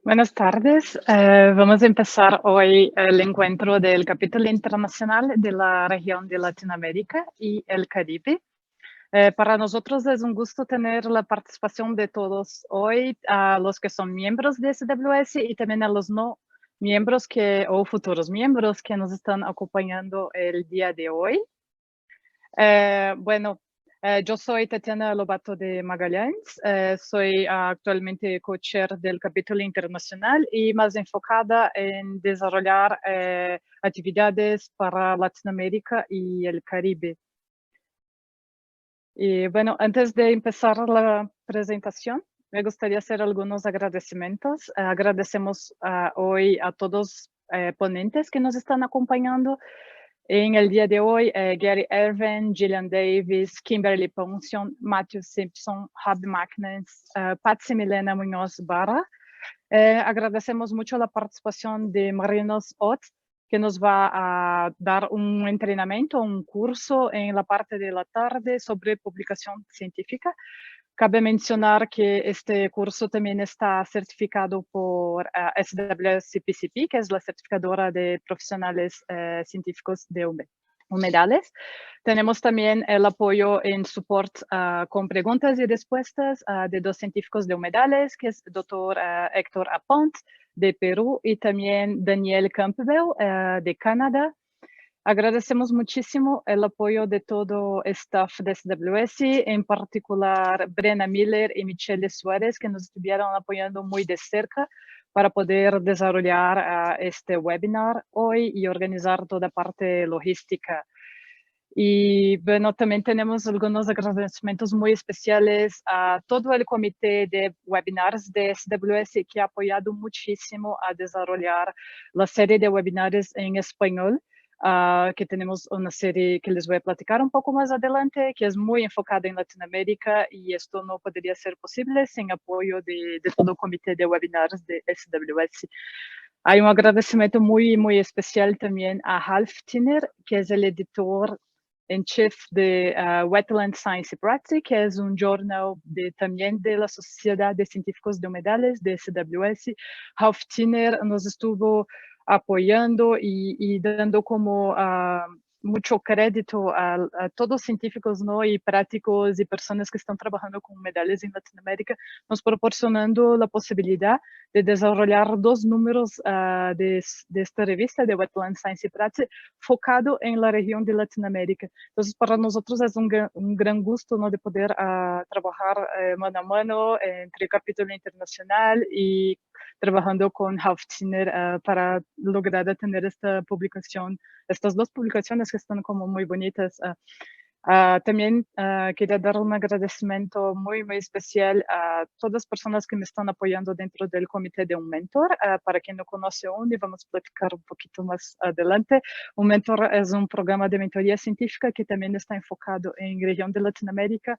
Buenas tardes. Vamos a empezar hoy el encuentro del capítulo internacional de la región de Latinoamérica y el Caribe. Para nosotros es un gusto tener la participación de todos hoy, a los que son miembros de SWS y también a los no miembros o futuros miembros que nos están acompañando el día de hoy. Bueno, yo soy Tatiana Lobato de Magallanes, soy actualmente co-chair del capítulo internacional y más enfocada en desarrollar actividades para Latinoamérica y el Caribe. Y bueno, antes de empezar la presentación, me gustaría hacer algunos agradecimientos. Agradecemos hoy a todos ponentes que nos están acompañando. En el día de hoy, Gary Irvin, Jillian Davies, Kimberly Poncion, Matthew Simpson, Rob Magnus, Patsy Milena Muñoz Barra. Agradecemos mucho la participación de Marinos Ott, que nos va a dar un entrenamiento, un curso en la parte de la tarde sobre publicación científica. Cabe mencionar que este curso también está certificado por Sws Pcp, que es la certificadora de profesionales científicos de humedales. Tenemos también el apoyo en support con preguntas y respuestas de dos científicos de humedales, que es el doctor Héctor Apont de Perú y también Daniel Campbell de Canadá. Agradecemos muchísimo el apoyo de todo el staff de SWS, en particular Brenna Miller y Michelle Suárez, que nos estuvieron apoyando muy de cerca para poder desarrollar este webinar hoy y organizar toda parte logística. Y bueno, también tenemos algunos agradecimientos muy especiales a todo el comité de webinars de SWS que ha apoyado muchísimo a desarrollar la serie de webinars en español. Que tenemos una serie que les voy a platicar un poco más adelante, que es muy enfocada en Latinoamérica y esto no podría ser posible sin apoyo de todo el comité de webinars de SWS. Hay un agradecimiento muy especial también a Ralph Tiner, que es el editor en chief de Wetlands Science Practice, que es un journal también de la Sociedad de Científicos de Humedales de SWS. Ralph Tiner nos estuvo apoyando y dando como mucho crédito a todos los científicos, ¿no? Y prácticos y personas que están trabajando con humedales en Latinoamérica, nos proporcionando la posibilidad de desarrollar dos números de esta revista de Wetland Science Practice focado en la región de Latinoamérica. Entonces, para nosotros es un gran gusto, ¿no? De poder trabajar mano a mano entre el capítulo internacional y trabajando con Ralph Tiner para lograr tener esta publicación, estas dos publicaciones que están como muy bonitas. También quería dar un agradecimiento muy especial a todas las personas que me están apoyando dentro del comité de un mentor. Para quien no conoce aún, y vamos a platicar un poquito más adelante. Un mentor es un programa de mentoría científica que también está enfocado en región de Latinoamérica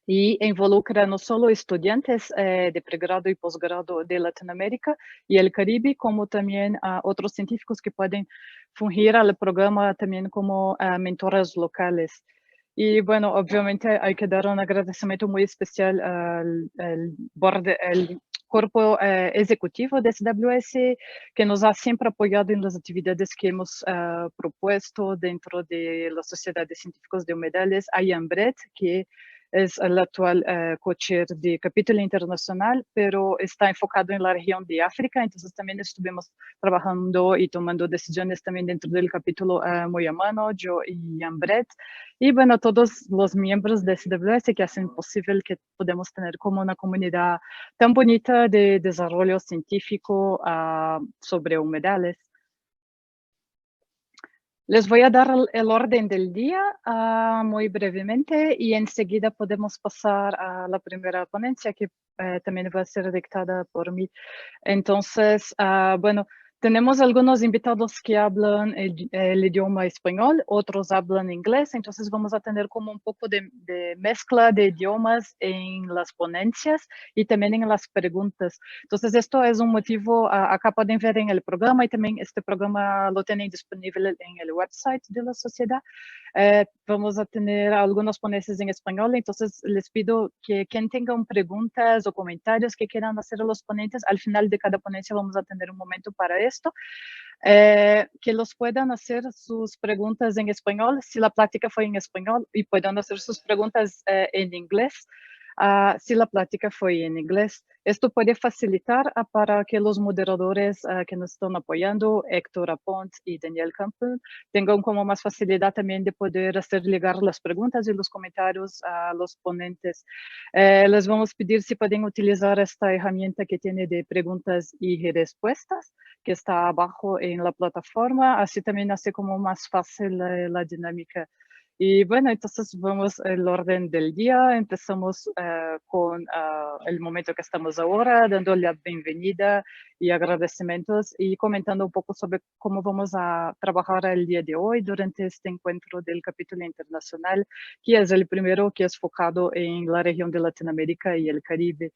y involucra no solo estudiantes de pregrado y posgrado de Latinoamérica y el Caribe, como también otros científicos que pueden fungir al programa también como mentores locales. Y bueno, obviamente hay que dar un agradecimiento muy especial al cuerpo ejecutivo de SWS, que nos ha siempre apoyado en las actividades que hemos propuesto dentro de la Sociedad de Científicos de Humedales, a Ian Brett, que es el actual co-chair de capítulo internacional, pero está enfocado en la región de África, entonces también estuvimos trabajando y tomando decisiones también dentro del capítulo muy a mano, yo y Ian Brett, y bueno, todos los miembros de SWS que hacen posible que podamos tener como una comunidad tan bonita de desarrollo científico sobre humedales. Les voy a dar el orden del día muy brevemente y enseguida podemos pasar a la primera ponencia que también va a ser dictada por mí. Entonces, bueno, Tenemos algunos invitados que hablan el idioma español, otros hablan inglés, entonces vamos a tener como un poco de mezcla de idiomas en las ponencias y también en las preguntas. Entonces esto es un motivo, acá pueden ver en el programa y también este programa lo tienen disponible en el website de la sociedad. Vamos a tener algunos ponencias en español, entonces les pido que quien tenga preguntas o comentarios que quieran hacer a los ponentes, al final de cada ponencia vamos a tener un momento para esto, que los puedan hacer sus preguntas en español, si la plática fue en español, y puedan hacer sus preguntas en inglés. Si la plática fue en inglés. Esto puede facilitar para que los moderadores que nos están apoyando, Héctor Apont y Daniel Campbell, tengan como más facilidad también de poder hacer llegar las preguntas y los comentarios a los ponentes. Les vamos a pedir si pueden utilizar esta herramienta que tiene de preguntas y respuestas, que está abajo en la plataforma, así también hace como más fácil la dinámica. Y bueno, entonces vamos al orden del día. Empezamos con el momento que estamos ahora, dando la bienvenida y agradecimientos y comentando un poco sobre cómo vamos a trabajar el día de hoy durante este encuentro del capítulo internacional, que es el primero que es enfocado en la región de Latinoamérica y el Caribe.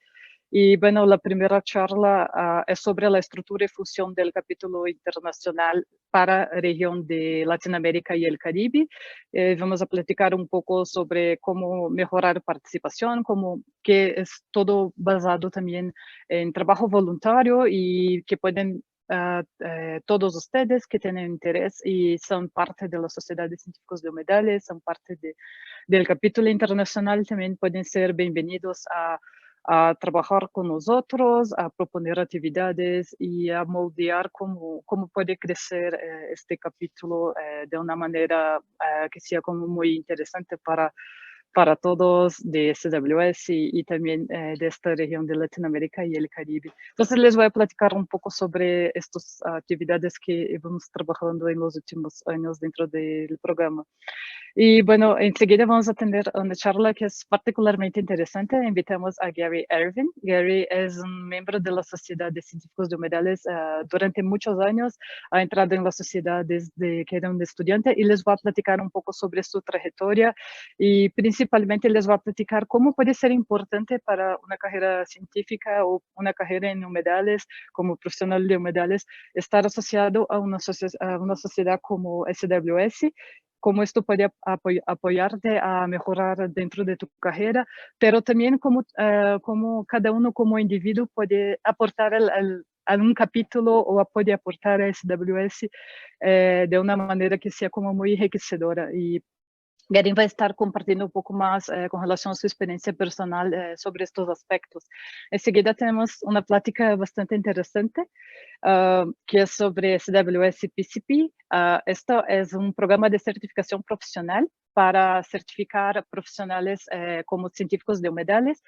Y bueno, la primera charla es sobre la estructura y función del capítulo internacional para la región de Latinoamérica y el Caribe. Vamos a platicar un poco sobre cómo mejorar participación, que es todo basado también en trabajo voluntario y que pueden todos ustedes que tienen interés y son parte de la Sociedad de Científicos de Humedales, son parte del capítulo internacional, también pueden ser bienvenidos a trabajar con nosotros, a proponer actividades y a moldear cómo puede crecer este capítulo de una manera que sea como muy interesante para todos de SWS y también de esta región de Latinoamérica y el Caribe. Entonces les voy a platicar un poco sobre estas actividades que vamos trabajando en los últimos años dentro del programa. Y bueno, enseguida vamos a tener una charla que es particularmente interesante. Invitamos a Gary Ervin. Gary es un miembro de la Sociedad de Científicos de Humedales durante muchos años. Ha entrado en la sociedad desde que era un estudiante y les va a platicar un poco sobre su trayectoria y principalmente les va a platicar cómo puede ser importante para una carrera científica o una carrera en humedales como profesional de humedales estar asociado a una sociedad como SWS, cómo esto puede apoyarte a mejorar dentro de tu carrera, pero también cómo cada uno como individuo puede aportar a un capítulo o puede aportar a SWS de una manera que sea como muy enriquecedora. Y Gary va a estar compartiendo un poco más con relación a su experiencia personal sobre estos aspectos. Enseguida tenemos una plática bastante interesante que es sobre Sws Pcp. Esto es un programa de certificación profesional para certificar profesionales como científicos de humedales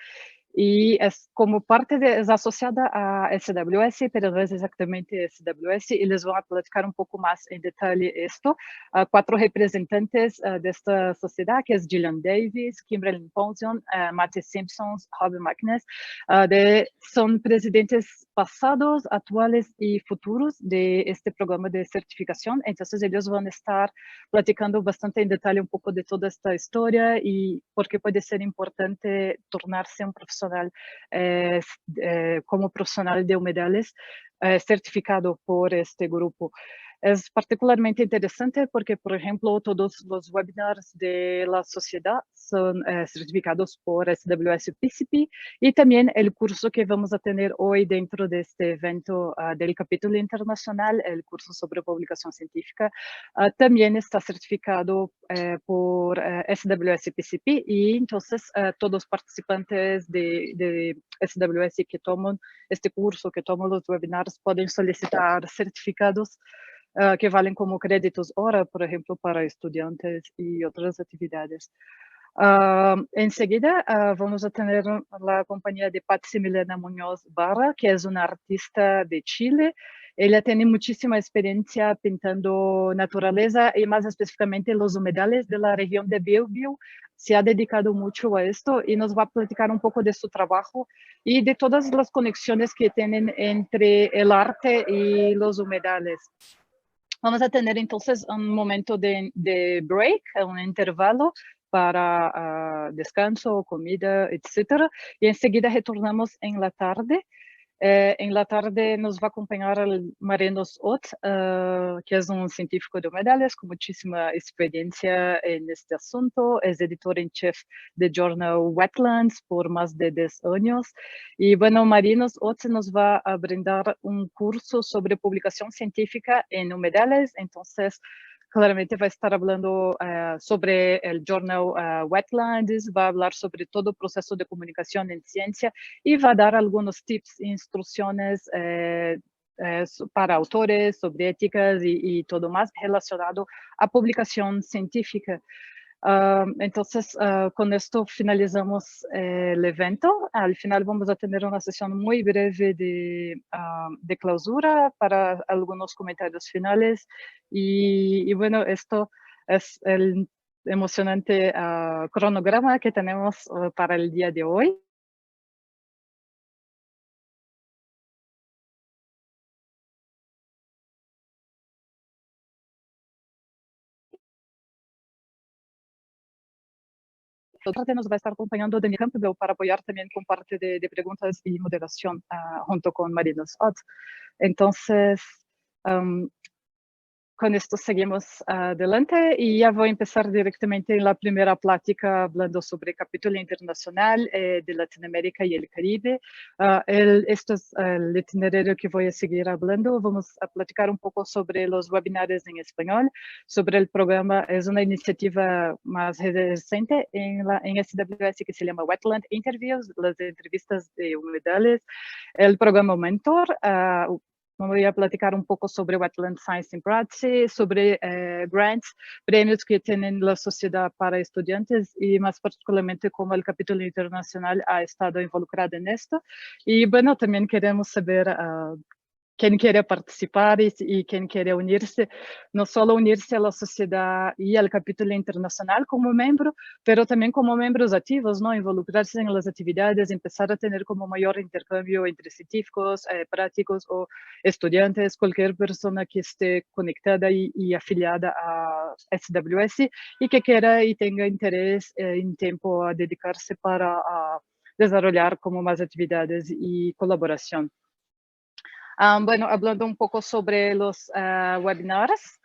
y es como es asociada a SWS, pero no es exactamente SWS, y les voy a platicar un poco más en detalle esto. 4 representantes de esta sociedad, que es Jillian Davies, Kimberly Ponson, Matthew Simpson, Robin McNess, son presidentes pasados, actuales y futuros de este programa de certificación. Entonces ellos van a estar platicando bastante en detalle un poco de toda esta historia y por qué puede ser importante tornarse un profesional como profesional de humedales certificado por este grupo. Es particularmente interesante porque, por ejemplo, todos los webinars de la sociedad son certificados por SWS Pcp y también el curso que vamos a tener hoy dentro de este evento del capítulo internacional, el curso sobre publicación científica, también está certificado por SWS Pcp y entonces todos los participantes de SWS que toman este curso, que toman los webinars, pueden solicitar certificados que valen como créditos hora, por ejemplo, para estudiantes y otras actividades. Enseguida vamos a tener la compañía de Patsy Milena Muñoz Barra, que es una artista de Chile. Ella tiene muchísima experiencia pintando naturaleza y más específicamente los humedales de la región de Biobío, se ha dedicado mucho a esto y nos va a platicar un poco de su trabajo y de todas las conexiones que tienen entre el arte y los humedales. Vamos a tener entonces un momento de break, un intervalo para descanso, comida, etcétera. Y enseguida retornamos en la tarde. En la tarde nos va a acompañar el Marinos Ott, que es un científico de humedales con muchísima experiencia en este asunto. Es editor en chef de journal Wetlands por más de 10 años. Y bueno, Marinos Ott nos va a brindar un curso sobre publicación científica en humedales. Entonces, claramente va a estar hablando sobre el journal Wetlands, va a hablar sobre todo el proceso de comunicación en ciencia y va a dar algunos tips e instrucciones para autores sobre éticas y todo más relacionado a publicación científica. Entonces, con esto finalizamos el evento. Al final vamos a tener una sesión muy breve de clausura para algunos comentarios finales. Y bueno, esto es el emocionante cronograma que tenemos para el día de hoy. Nos va a estar acompañando Dani Campbell para apoyar también con parte de preguntas y moderación junto con Marinos Ott. Entonces, con esto seguimos adelante y ya voy a empezar directamente en la primera plática hablando sobre el capítulo internacional de Latinoamérica y el Caribe. Esto es el itinerario que voy a seguir hablando. Vamos a platicar un poco sobre los webinars en español, sobre el programa. Es una iniciativa más reciente en SWS que se llama Wetland Interviews, las entrevistas de humedales. El programa Mentor, voy a platicar un poco sobre Wetland Science in Practice, sobre grants, premios que tienen la sociedad para estudiantes y más particularmente cómo el capítulo internacional ha estado involucrado en esto. Y bueno, también queremos saber quién quiere participar y quién quiere unirse, no solo unirse a la sociedad y al capítulo internacional como miembro, pero también como miembros activos, ¿no? Involucrarse en las actividades, empezar a tener como mayor intercambio entre científicos, prácticos o estudiantes, cualquier persona que esté conectada y afiliada a SWS y que quiera y tenga interés en tiempo a dedicarse para desarrollar como más actividades y colaboración. Bueno, hablando un poco sobre los webinars,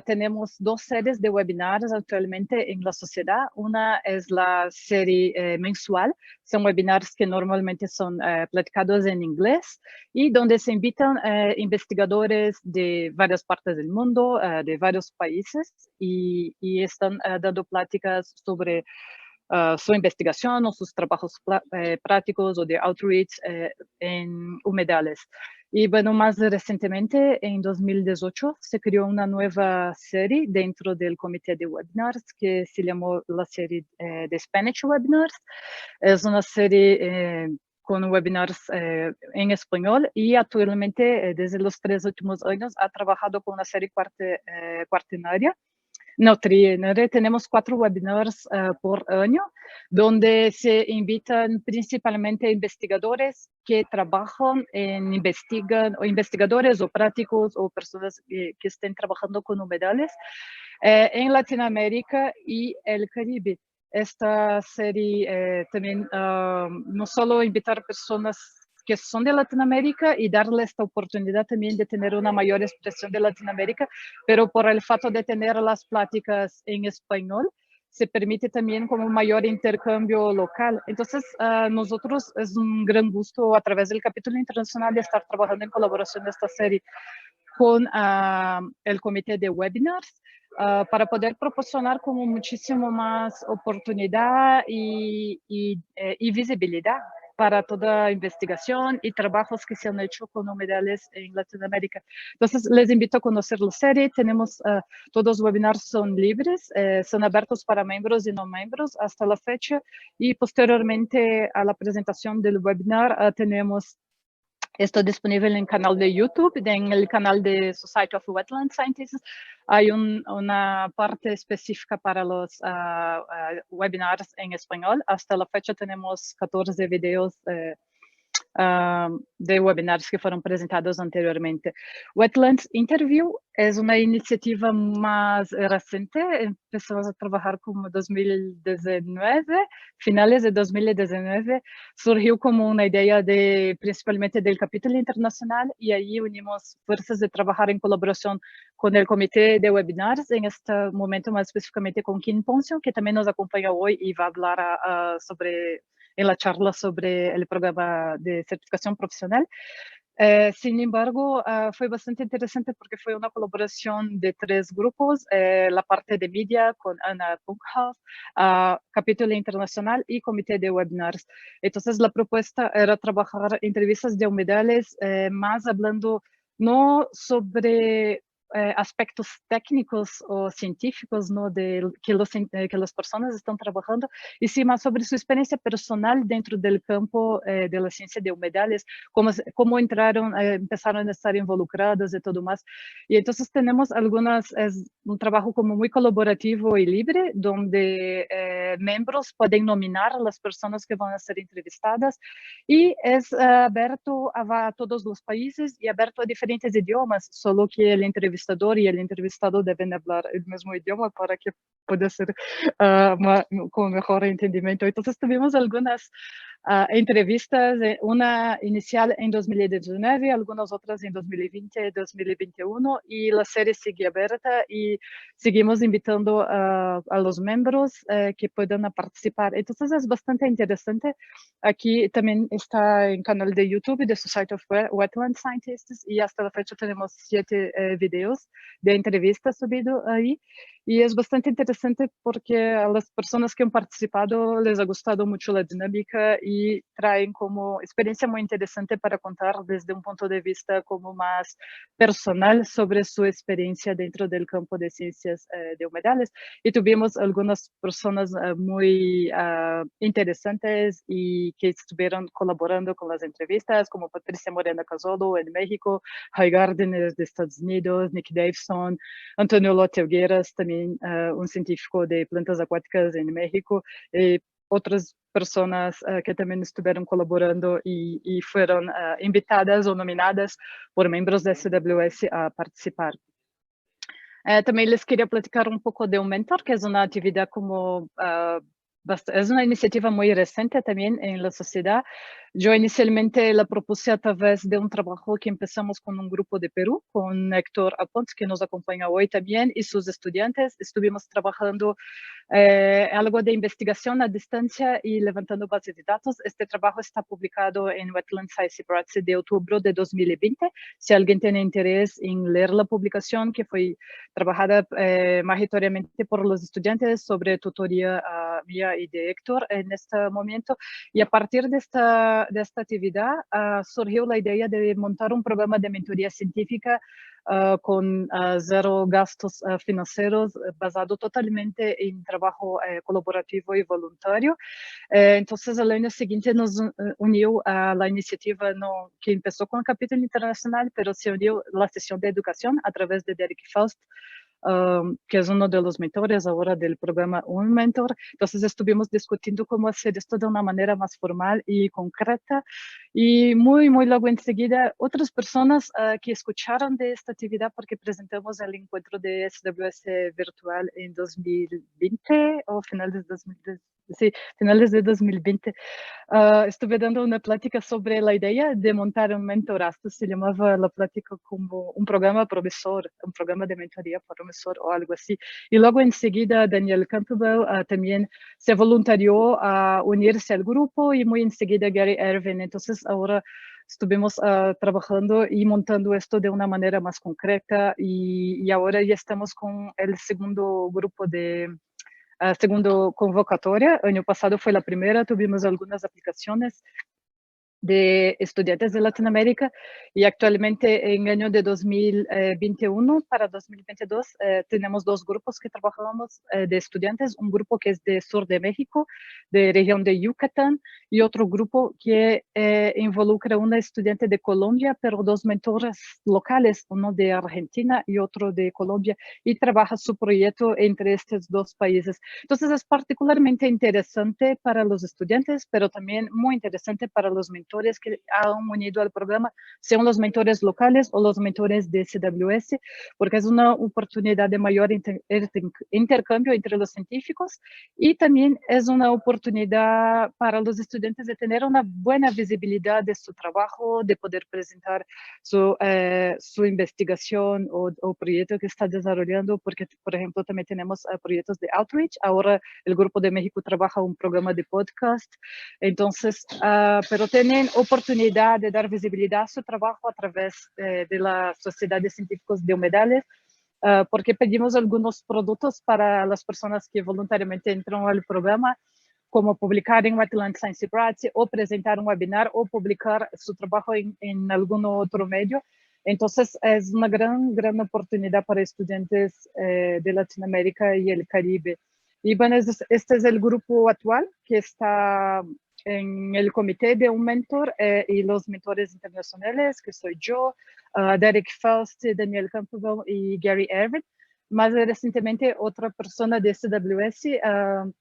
tenemos dos series de webinars actualmente en la sociedad. Una es la serie mensual, son webinars que normalmente son platicados en inglés y donde se invitan investigadores de varias partes del mundo, de varios países y están dando pláticas sobre su investigación o sus trabajos prácticos o de outreach en humedales. Y bueno, más recientemente, en 2018, se creó una nueva serie dentro del comité de webinars que se llamó la serie de Spanish Webinars. Es una serie con webinars en español y actualmente, desde los 3 últimos años, ha trabajado con una serie cuaternaria. No, trienal. Tenemos 4 webinars por año, donde se invitan principalmente investigadores que trabajan o investigadores o prácticos o personas que estén trabajando con humedales en Latinoamérica y el Caribe. Esta serie también no solo invitar personas que son de Latinoamérica y darle esta oportunidad también de tener una mayor expresión de Latinoamérica, pero por el fato de tener las pláticas en español, se permite también como un mayor intercambio local. Entonces, nosotros es un gran gusto a través del capítulo internacional de estar trabajando en colaboración en esta serie con el comité de webinars para poder proporcionar como muchísimo más oportunidad y visibilidad para toda investigación y trabajos que se han hecho con humedales en Latinoamérica. Entonces, les invito a conocer la serie. Tenemos, todos los webinars son libres, son abiertos para miembros y no miembros hasta la fecha. Y posteriormente a la presentación del webinar, tenemos Está disponible en el canal de YouTube, en el canal de Society of Wetland Scientists. Hay una parte específica para los webinars en español. Hasta la fecha tenemos 14 videos de webinars que fueron presentados anteriormente. Wetlands Interview es una iniciativa más reciente. Empezamos a trabajar como 2019, finales de 2019. Surgió como una idea principalmente del capítulo internacional, y ahí unimos fuerzas de trabajar en colaboración con el comité de webinars, en este momento más específicamente con Kim Poncio, que también nos acompaña hoy y va a hablar en la charla sobre el programa de certificación profesional. Sin embargo, fue bastante interesante porque fue una colaboración de 3 grupos, la parte de media con Ana Bunkhoff, capítulo internacional y comité de webinars. Entonces, la propuesta era trabajar entrevistas de humedales, más hablando no sobre aspectos técnicos o científicos, ¿no? Que las personas están trabajando, y sí más sobre su experiencia personal dentro del campo de la ciencia de humedales, cómo entraron, empezaron a estar involucrados y todo más. Y entonces tenemos es un trabajo como muy colaborativo y libre, donde miembros pueden nominar a las personas que van a ser entrevistadas, y es abierto a todos los países y abierto a diferentes idiomas, solo que el entrevistador y el entrevistado deben hablar el mismo idioma para que pueda ser con mejor entendimiento. Entonces tuvimos algunas entrevistas, una inicial en 2019, algunas otras en 2020, 2021, y la serie sigue abierta y seguimos invitando a los miembros que puedan participar. Entonces es bastante interesante. Aquí también está en canal de YouTube de Society of Wetland Scientists, y hasta la fecha tenemos 7 videos de entrevistas subidos ahí. Y es bastante interesante porque a las personas que han participado les ha gustado mucho la dinámica y traen como experiencia muy interesante para contar desde un punto de vista como más personal sobre su experiencia dentro del campo de ciencias de humedales. Y tuvimos algunas personas muy interesantes y que estuvieron colaborando con las entrevistas, como Patricia Morena Casolo en México, High Gardner de Estados Unidos, Nick Davison, Antonio Lotte Helgueras, también un científico de plantas acuáticas en México, otras personas que también estuvieron colaborando y fueron invitadas o nominadas por miembros de SWS a participar. También les quería platicar un poco de un mentor, que es una actividad como es una iniciativa muy reciente también en la sociedad. Yo inicialmente la propuse a través de un trabajo que empezamos con un grupo de Perú, con Héctor Apont, que nos acompaña hoy también, y sus estudiantes. Estuvimos trabajando algo de investigación a distancia y levantando bases de datos. Este trabajo está publicado en Wetlands Pcp de octubre de 2020. Si alguien tiene interés en leer la publicación, que fue trabajada mayoritariamente por los estudiantes sobre tutoría mía y de Héctor en este momento. Y a partir de esta actividad surgió la idea de montar un programa de mentoría científica con 0 gastos financieros, basado totalmente en trabajo colaborativo y voluntario. Entonces, el año siguiente nos unió a la iniciativa que empezó con el capítulo internacional, pero se unió la sesión de educación a través de Derek Faust, que es uno de los mentores ahora del programa Un Mentor. Entonces estuvimos discutiendo cómo hacer esto de una manera más formal y concreta, y muy luego enseguida otras personas que escucharon de esta actividad, porque presentamos el encuentro de SWS virtual en 2020 o finales de 2020. Sí, finales de 2020. Estuve dando una plática sobre la idea de montar un mentorazo. Se llamaba la plática como un programa profesor, un programa de mentoría para profesor o algo así. Y luego enseguida Daniel Campbell también se voluntarió a unirse al grupo, y muy enseguida Gary Ervin. Entonces ahora estuvimos trabajando y montando esto de una manera más concreta, y ahora ya estamos con el segundo grupo segundo convocatoria. Año pasado fue la primera, tuvimos algunas aplicaciones de estudiantes de Latinoamérica, y actualmente en el año de 2021 para 2022 tenemos 2 grupos que trabajamos de estudiantes, un grupo que es de sur de México, de región de Yucatán, y otro grupo que involucra una estudiante de Colombia, pero dos mentores locales, uno de Argentina y otro de Colombia, y trabaja su proyecto entre estos dos países. Entonces es particularmente interesante para los estudiantes, pero también muy interesante para los mentores que han unido al programa, sean los mentores locales o los mentores de CWS, porque es una oportunidad de mayor intercambio entre los científicos y también es una oportunidad para los estudiantes de tener una buena visibilidad de su trabajo, de poder presentar su investigación o proyecto que está desarrollando, porque, por ejemplo, también tenemos proyectos de outreach. Ahora el Grupo de México trabaja un programa de podcast. Entonces, pero tienen oportunidad de dar visibilidad a su trabajo a través de la Sociedad de Científicos de Humedales, porque pedimos algunos productos para las personas que voluntariamente entran al programa, como publicar en Wetlands Science Practice, o presentar un webinar, o publicar su trabajo en algún otro medio. Entonces, es una gran oportunidad para estudiantes de Latinoamérica y el Caribe. Y bueno, este es el grupo actual que está en el comité de un mentor y los mentores internacionales, que soy yo, Derek Faust, Daniel Campbell y Gary Everett. Más recientemente, otra persona de CWS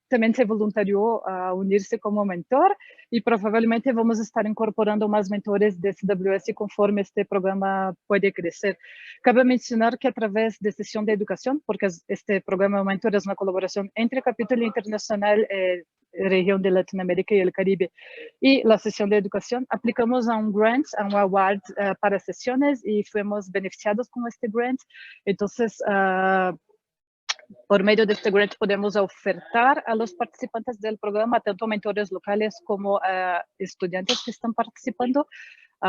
también se voluntarió a unirse como mentor, y probablemente vamos a estar incorporando más mentores de CWS conforme este programa puede crecer. Cabe mencionar que a través de sesión de educación, porque este programa mentor es una colaboración entre capítulo internacional, región de Latinoamérica y el Caribe, y la sesión de educación, aplicamos a un grant, a un award para sesiones, y fuimos beneficiados con este grant. Entonces, por medio de este grant podemos ofertar a los participantes del programa, tanto mentores locales como estudiantes que están participando,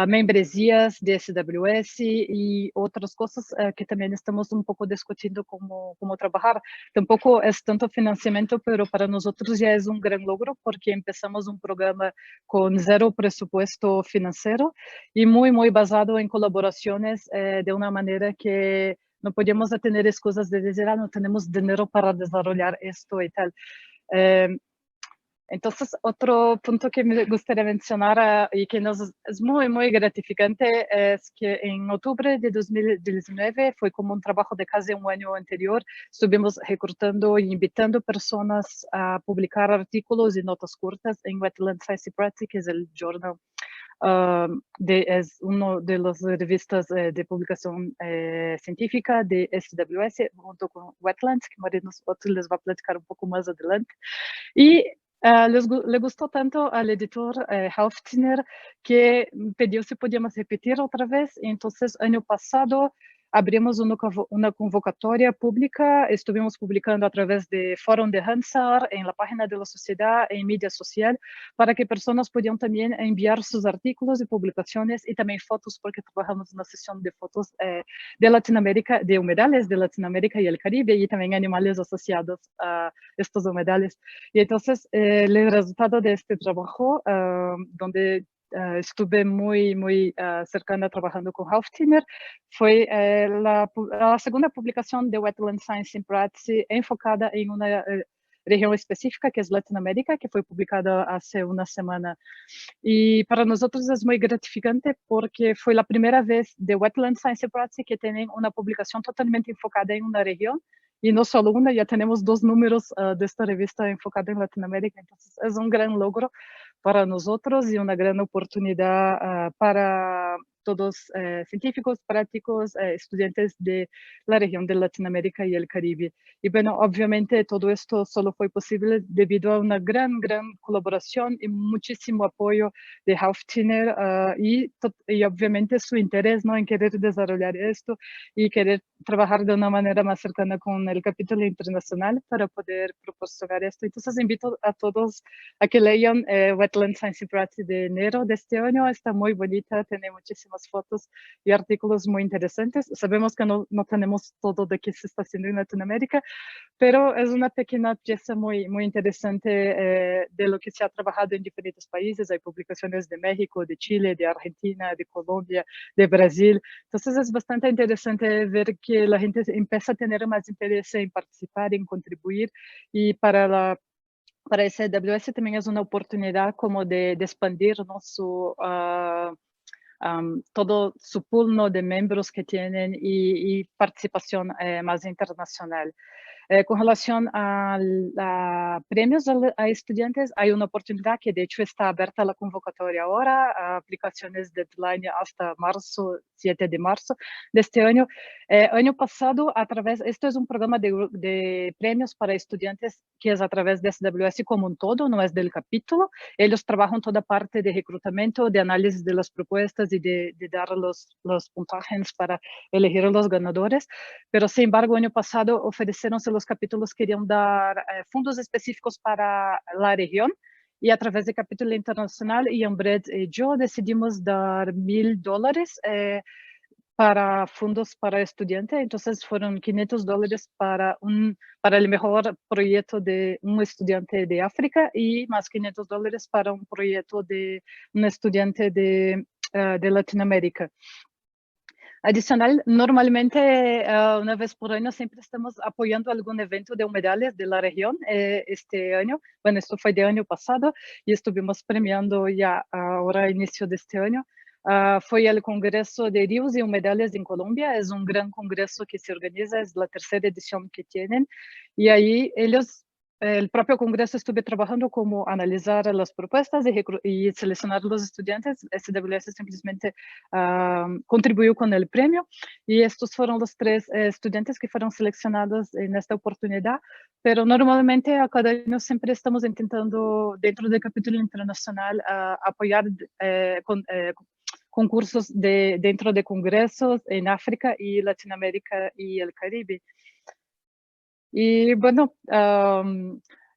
membresías de SWS y otras cosas que también estamos un poco discutiendo cómo trabajar. Tampoco es tanto financiamiento, pero para nosotros ya es un gran logro, porque empezamos un programa con cero presupuesto financiero y muy basado en colaboraciones, de una manera que no podemos tener excusas de decir, no tenemos dinero para desarrollar esto y tal. Entonces, otro punto que me gustaría mencionar y que nos es muy gratificante es que en octubre de 2019 fue como un trabajo de casi un año anterior. Estuvimos reclutando y invitando personas a publicar artículos y notas cortas en Wetlands Science Practice, que es el journal. Es uno de las revistas de publicación científica de SWS, junto con Wetlands, que Marina les va a platicar un poco más adelante. Y le gustó tanto al editor Haftiner, que pidió si podíamos repetir otra vez. Entonces, año pasado abrimos una convocatoria pública, estuvimos publicando a través de fórum de Ramsar, en la página de la sociedad, en media social, para que personas pudieran también enviar sus artículos y publicaciones, y también fotos, porque trabajamos en una sesión de fotos de Latinoamérica, de humedales de Latinoamérica y el Caribe, y también animales asociados a estos humedales. Y entonces, el resultado de este trabajo, donde estuve muy cercana trabajando con Haftiner, fue la segunda publicación de Wetland Science in Practice enfocada en una región específica, que es Latinoamérica, que fue publicada hace una semana. Y para nosotros es muy gratificante, porque fue la primera vez de Wetland Science Practice que tienen una publicación totalmente enfocada en una región, y no solo una, ya tenemos 2 números de esta revista enfocada en Latinoamérica. Entonces es un gran logro para nosotros y una gran oportunidad para todos científicos, prácticos, estudiantes de la región de Latinoamérica y el Caribe. Y bueno, obviamente todo esto solo fue posible debido a una gran colaboración y muchísimo apoyo de Haftiner y obviamente su interés, ¿no?, en querer desarrollar esto y querer trabajar de una manera más cercana con el capítulo internacional para poder proporcionar esto. Entonces invito a todos a que lean Wetland Science Practice de enero de este año. Está muy bonita, tiene muchísimas fotos y artículos muy interesantes. Sabemos que no tenemos todo de qué se está haciendo en Latinoamérica, pero es una pequeña pieza muy interesante de lo que se ha trabajado en diferentes países. Hay publicaciones de México, de Chile, de Argentina, de Colombia, de Brasil. Entonces es bastante interesante ver que la gente empieza a tener más interés en participar, en contribuir, y para para SWS también es una oportunidad como de expandir, ¿no? Todo su pool, ¿no? de miembros que tienen y participación más internacional. Con relación a premios a estudiantes, hay una oportunidad que de hecho está abierta la convocatoria ahora, a aplicaciones deadline hasta marzo, 7 de marzo de este año. Año pasado, esto es un programa de premios para estudiantes que es a través de SWS como un todo, no es del capítulo. Ellos trabajan toda parte de reclutamiento, de análisis de las propuestas y de dar los puntajes para elegir a los ganadores. Pero, sin embargo, año pasado ofrecieron los capítulos querían dar fondos específicos para la región y a través del capítulo internacional y Ambred y yo decidimos dar $1,000 para fondos para estudiantes. Entonces fueron $500 para el mejor proyecto de un estudiante de África y más $500 para un proyecto de un estudiante de Latinoamérica. Adicional, normalmente una vez por año siempre estamos apoyando algún evento de humedales de la región. Este año, bueno, esto fue de año pasado y estuvimos premiando ya ahora a inicio de este año. Fue el Congreso de Ríos y Humedales en Colombia. Es un gran congreso que se organiza, es la tercera edición que tienen. Y ahí el propio Congreso estuve trabajando como analizar las propuestas y seleccionar los estudiantes. SWS simplemente contribuyó con el premio y estos fueron los 3 estudiantes que fueron seleccionados en esta oportunidad, pero normalmente a cada año siempre estamos intentando dentro del capítulo internacional apoyar concursos dentro de congresos en África y Latinoamérica y el Caribe. Y bueno,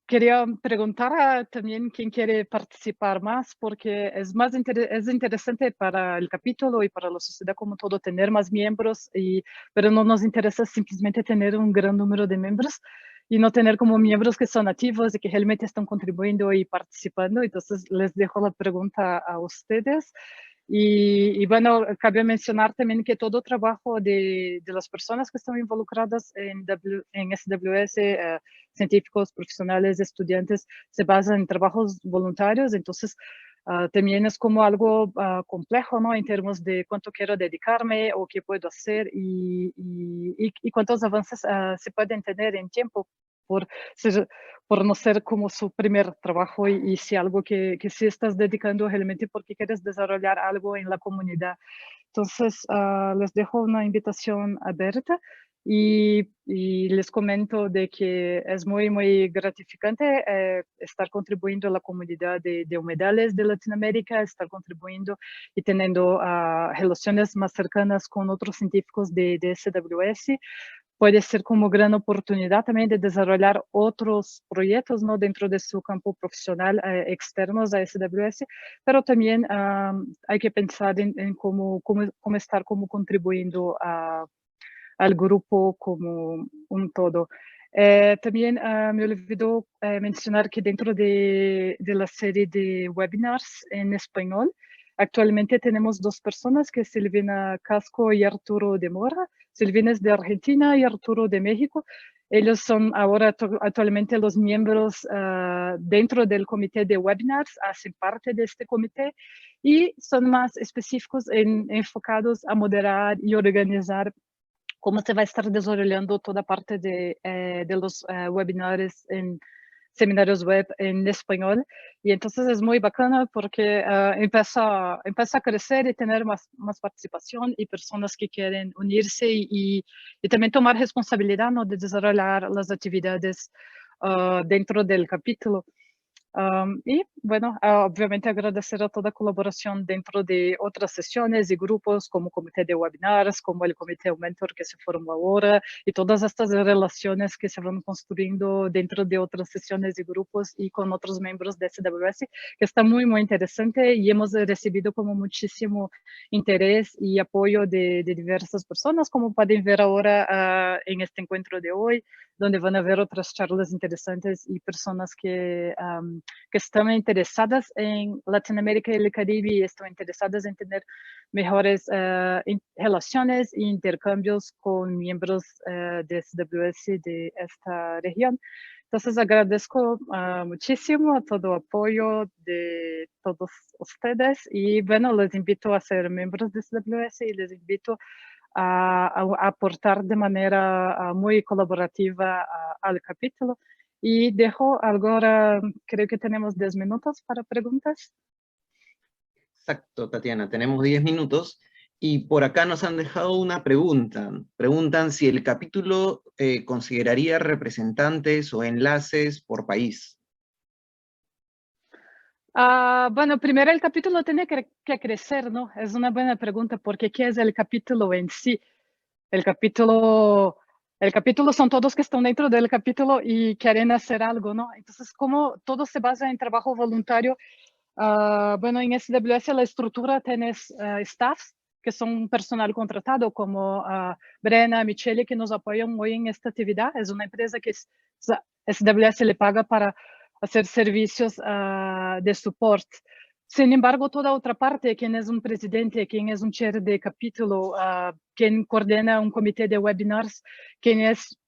quería preguntar también quién quiere participar más, porque es interesante para el capítulo y para la sociedad como todo tener más miembros, pero no nos interesa simplemente tener un gran número de miembros y no tener como miembros que son activos y que realmente están contribuyendo y participando. Entonces les dejo la pregunta a ustedes. Y bueno, cabe mencionar también que todo trabajo de las personas que están involucradas en SWS, científicos, profesionales, estudiantes, se basa en trabajos voluntarios. Entonces, también es como algo complejo, ¿no? En términos de cuánto quiero dedicarme o qué puedo hacer y cuántos avances se pueden tener en tiempo por no ser como su primer trabajo y si algo que sí estás dedicando realmente porque quieres desarrollar algo en la comunidad. Entonces, les dejo una invitación abierta y les comento de que es muy, muy gratificante estar contribuyendo a la comunidad de humedales de Latinoamérica, estar contribuyendo y teniendo relaciones más cercanas con otros científicos de SWS. Puede ser como gran oportunidad también de desarrollar otros proyectos, ¿no? Dentro de su campo profesional externos a SWS, pero también hay que pensar en cómo estar como contribuyendo al grupo como un todo. También me olvidó mencionar que dentro de la serie de webinars en español, actualmente tenemos 2 personas, que es Silvina Casco y Arturo de Mora. Silvina es de Argentina y Arturo de México. Ellos son ahora actualmente los miembros dentro del comité de webinars, hacen parte de este comité y son más específicos enfocados a moderar y organizar cómo se va a estar desarrollando toda parte de los webinars en seminarios web en español. Y entonces es muy bacana porque empieza a crecer y tener más participación y personas que quieren unirse y también tomar responsabilidad, ¿no? de desarrollar las actividades dentro del capítulo. Y bueno, obviamente agradecer a toda colaboración dentro de otras sesiones y grupos como comité de webinars, como el comité mentor que se formó ahora y todas estas relaciones que se van construyendo dentro de otras sesiones y grupos y con otros miembros de SWS, que está muy, muy interesante y hemos recibido como muchísimo interés y apoyo de diversas personas, como pueden ver ahora en este encuentro de hoy, donde van a ver otras charlas interesantes y personas que están interesadas en Latinoamérica y el Caribe y están interesadas en tener mejores relaciones e intercambios con miembros de SWS de esta región. Entonces agradezco muchísimo a todo apoyo de todos ustedes y bueno, les invito a ser miembros de SWS y les invito a aportar de manera muy colaborativa al capítulo. Y dejo ahora, creo que tenemos 10 minutos para preguntas. Exacto, Tatiana, tenemos 10 minutos y por acá nos han dejado una pregunta. Preguntan si el capítulo consideraría representantes o enlaces por país. Bueno, primero el capítulo tiene que crecer, ¿no? Es una buena pregunta, porque ¿qué es el capítulo en sí? El capítulo son todos que están dentro del capítulo y quieren hacer algo, ¿no? Entonces, como todo se basa en trabajo voluntario, bueno, en SWS la estructura tienes staffs, que son personal contratado, como Brena, Michele, que nos apoyan hoy en esta actividad. Es una empresa que SWS le paga para hacer servicios de soporte. Sin embargo, toda otra parte, quien es un presidente, quien es un chair de capítulo, quien coordena un comité de webinars, quien es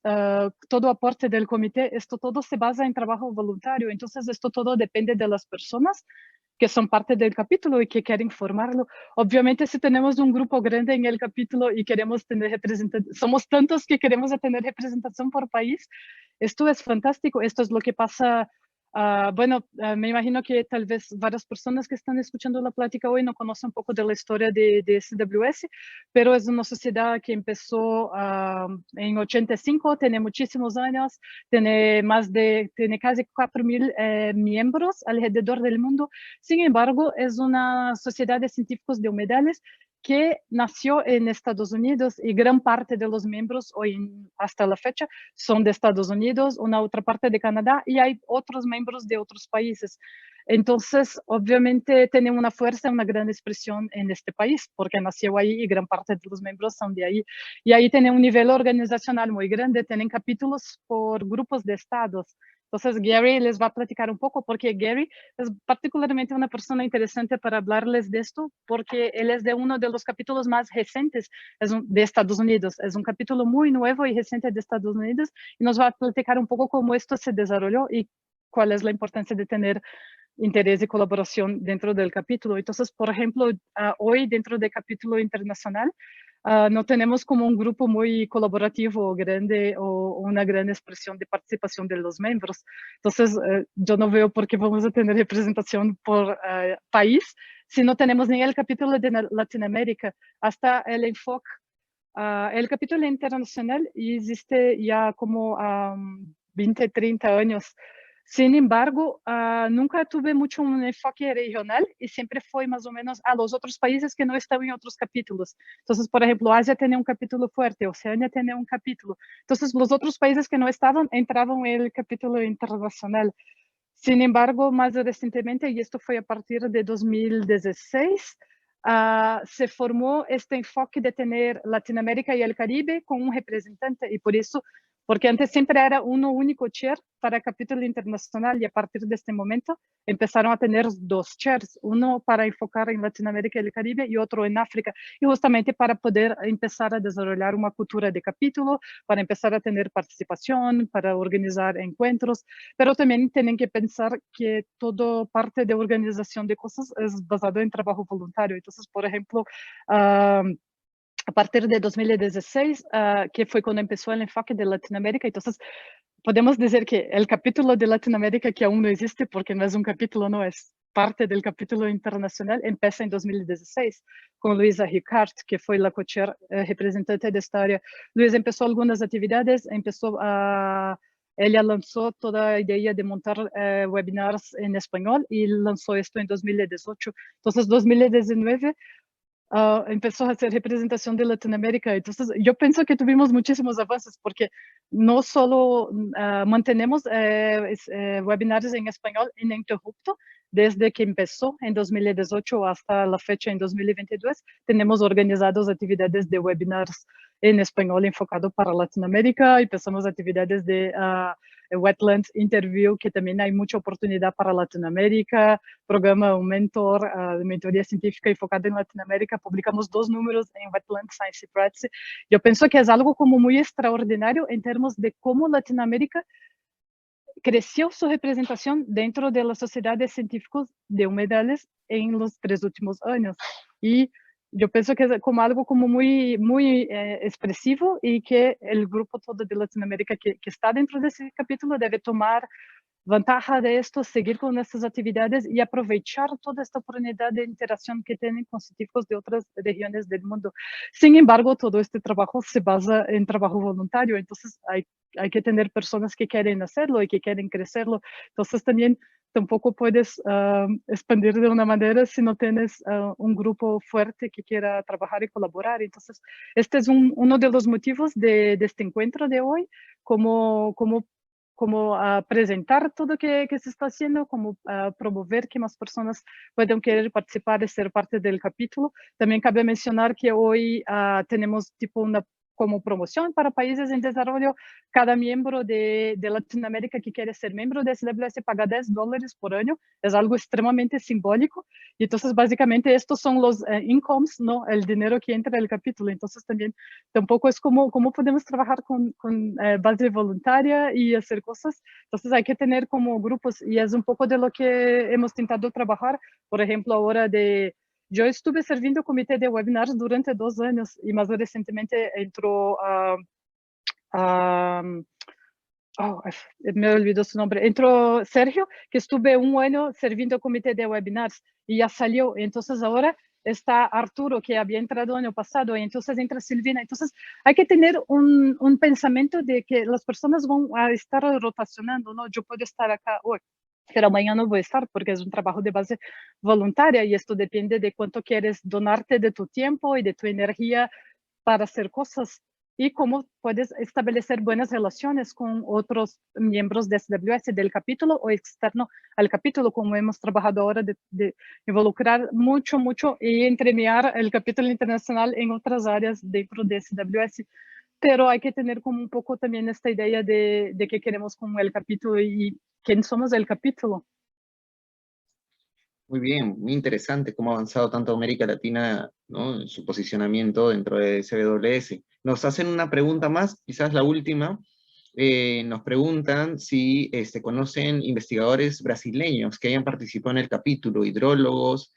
todo aporte del comité, esto todo se basa en trabajo voluntario. Entonces, esto todo depende de las personas que son parte del capítulo y que quieren formarlo. Obviamente, si tenemos un grupo grande en el capítulo y queremos tener representación, somos tantos que queremos tener representación por país, esto es fantástico. Esto es lo que pasa. Bueno, me imagino que tal vez varias personas que están escuchando la plática hoy no conocen un poco de la historia de SWS, pero es una sociedad que empezó en 85, tiene muchísimos años, tiene casi 4.000 miembros alrededor del mundo. Sin embargo, es una sociedad de científicos de humedales que nació en Estados Unidos y gran parte de los miembros hoy hasta la fecha son de Estados Unidos, una otra parte de Canadá y hay otros miembros de otros países. Entonces, obviamente, tiene una fuerza, una gran expresión en este país, porque nació ahí y gran parte de los miembros son de ahí. Y ahí tiene un nivel organizacional muy grande, tienen capítulos por grupos de estados. Entonces, Gary les va a platicar un poco, porque Gary es particularmente una persona interesante para hablarles de esto, porque él es de uno de los capítulos más recientes de Estados Unidos. Es un capítulo muy nuevo y reciente de Estados Unidos y nos va a platicar un poco cómo esto se desarrolló y cuál es la importancia de tener interés y colaboración dentro del capítulo. Entonces, por ejemplo, hoy dentro del capítulo internacional, no tenemos como un grupo muy colaborativo o grande o una gran expresión de participación de los miembros. Entonces, yo no veo por qué vamos a tener representación por país si no tenemos ni el capítulo de Latinoamérica. Hasta el enfoque, el capítulo internacional existe ya como 20, 30 años. Sin embargo, nunca tuve mucho un enfoque regional y siempre fue más o menos a los otros países que no estaban en otros capítulos. Entonces, por ejemplo, Asia tenía un capítulo fuerte, Oceania tenía un capítulo. Entonces, los otros países que no estaban entraban en el capítulo internacional. Sin embargo, más recientemente, y esto fue a partir de 2016, se formó este enfoque de tener Latinoamérica y el Caribe con un representante y por eso, porque antes siempre era uno único chair para capítulo internacional y a partir de este momento empezaron a tener dos chairs, uno para enfocar en Latinoamérica y el Caribe y otro en África, y justamente para poder empezar a desarrollar una cultura de capítulo, para empezar a tener participación, para organizar encuentros, pero también tienen que pensar que toda parte de organización de cosas es basado en trabajo voluntario. Entonces, por ejemplo, a partir de 2016, que fue cuando empezó el enfoque de Latinoamérica, entonces podemos decir que el capítulo de Latinoamérica, que aún no existe porque no es un capítulo, no es parte del capítulo internacional, empieza en 2016 con Luisa Ricard, que fue la co-chair representante de esta área. Luisa empezó algunas actividades, ella lanzó toda la idea de montar webinars en español y lanzó esto en 2018. Entonces, 2019 empezó a hacer representación de Latinoamérica. Entonces, yo pienso que tuvimos muchísimos avances porque no solo mantenemos webinars en español ininterrupto desde que empezó en 2018 hasta la fecha en 2022. Tenemos organizados actividades de webinars en español enfocado para Latinoamérica. Empezamos actividades de Wetlands Interview, que también hay mucha oportunidad para Latinoamérica. Programa un mentor de mentoría científica enfocada en Latinoamérica. Publicamos 2 números en Wetlands Science Practice. Yo pienso que es algo como muy extraordinario en términos de cómo Latinoamérica creció su representación dentro de las sociedades científicas de humedales en los 3 últimos años. Y yo pienso que es como algo como muy, muy expresivo y que el grupo todo de Latinoamérica que está dentro de ese capítulo debe tomar ventaja de esto, seguir con estas actividades y aprovechar toda esta oportunidad de interacción que tienen con científicos de otras regiones del mundo. Sin embargo, todo este trabajo se basa en trabajo voluntario, entonces hay que tener personas que quieren hacerlo y que quieren crecerlo. Entonces también tampoco puedes expandir de una manera si no tienes un grupo fuerte que quiera trabajar y colaborar. Entonces, este es uno de los motivos de este encuentro de hoy, como presentar todo que se está haciendo, como promover que más personas puedan querer participar y ser parte del capítulo. También cabe mencionar que hoy tenemos tipo una como promoción para países en desarrollo. Cada miembro de Latinoamérica que quiere ser miembro de SWS paga $10 por año. Es algo extremadamente simbólico. Y entonces, básicamente, estos son los incomes, ¿no? El dinero que entra en el capítulo. Entonces, también tampoco es como podemos trabajar con base voluntaria y hacer cosas. Entonces, hay que tener como grupos. Y es un poco de lo que hemos intentado trabajar. Por ejemplo, ahora yo estuve sirviendo comité de webinars durante 2 años y más recientemente entró me olvidó su nombre, entró Sergio, que estuve 1 año sirviendo comité de webinars y ya salió. Entonces ahora está Arturo, que había entrado el año pasado, y entonces entra Silvina. Entonces hay que tener un pensamiento de que las personas van a estar rotacionando, ¿no? Yo puedo estar acá hoy, pero mañana no voy a estar porque es un trabajo de base voluntaria y esto depende de cuánto quieres donarte de tu tiempo y de tu energía para hacer cosas y cómo puedes establecer buenas relaciones con otros miembros de SWS del capítulo o externo al capítulo, como hemos trabajado ahora de involucrar mucho y entremear el capítulo internacional en otras áreas dentro de SWS. Pero hay que tener como un poco también esta idea de qué queremos con el capítulo y quién somos el capítulo. Muy bien, muy interesante cómo ha avanzado tanto América Latina, ¿no?, en su posicionamiento dentro de SWS. Nos hacen una pregunta más, quizás la última. Nos preguntan si conocen investigadores brasileños que hayan participado en el capítulo, hidrólogos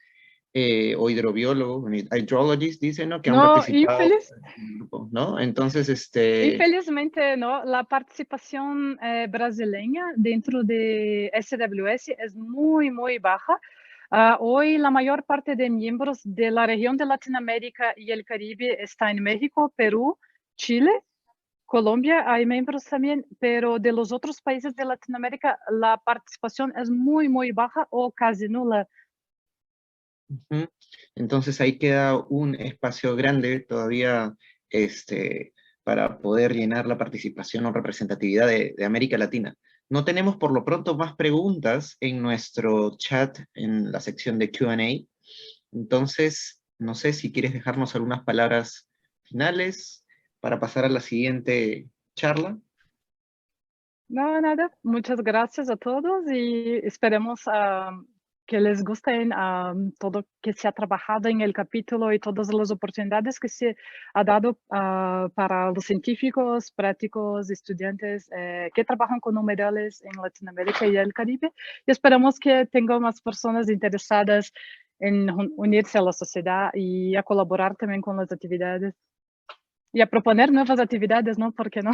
o hidrobiólogos, hydrologists, dicen, ¿no?, que han No, participado en el grupo, ¿no? Entonces, infelizmente, no, la participación brasileña dentro de SWS es muy baja. Hoy la mayor parte de miembros de la región de Latinoamérica y el Caribe está en México, Perú, Chile, Colombia, hay miembros también, pero de los otros países de Latinoamérica la participación es muy baja o casi nula. Entonces ahí queda un espacio grande todavía para poder llenar la participación o representatividad de América Latina. No tenemos por lo pronto más preguntas en nuestro chat, en la sección de Q&A. Entonces, no sé si quieres dejarnos algunas palabras finales para pasar a la siguiente charla. No, nada, muchas gracias a todos y esperemos que les guste todo que se ha trabajado en el capítulo y todas las oportunidades que se ha dado para los científicos, prácticos, estudiantes que trabajan con humedales en Latinoamérica y el Caribe. Y esperamos que tengan más personas interesadas en unirse a la sociedad y a colaborar también con las actividades. Y a proponer nuevas actividades, ¿no? ¿Por qué no?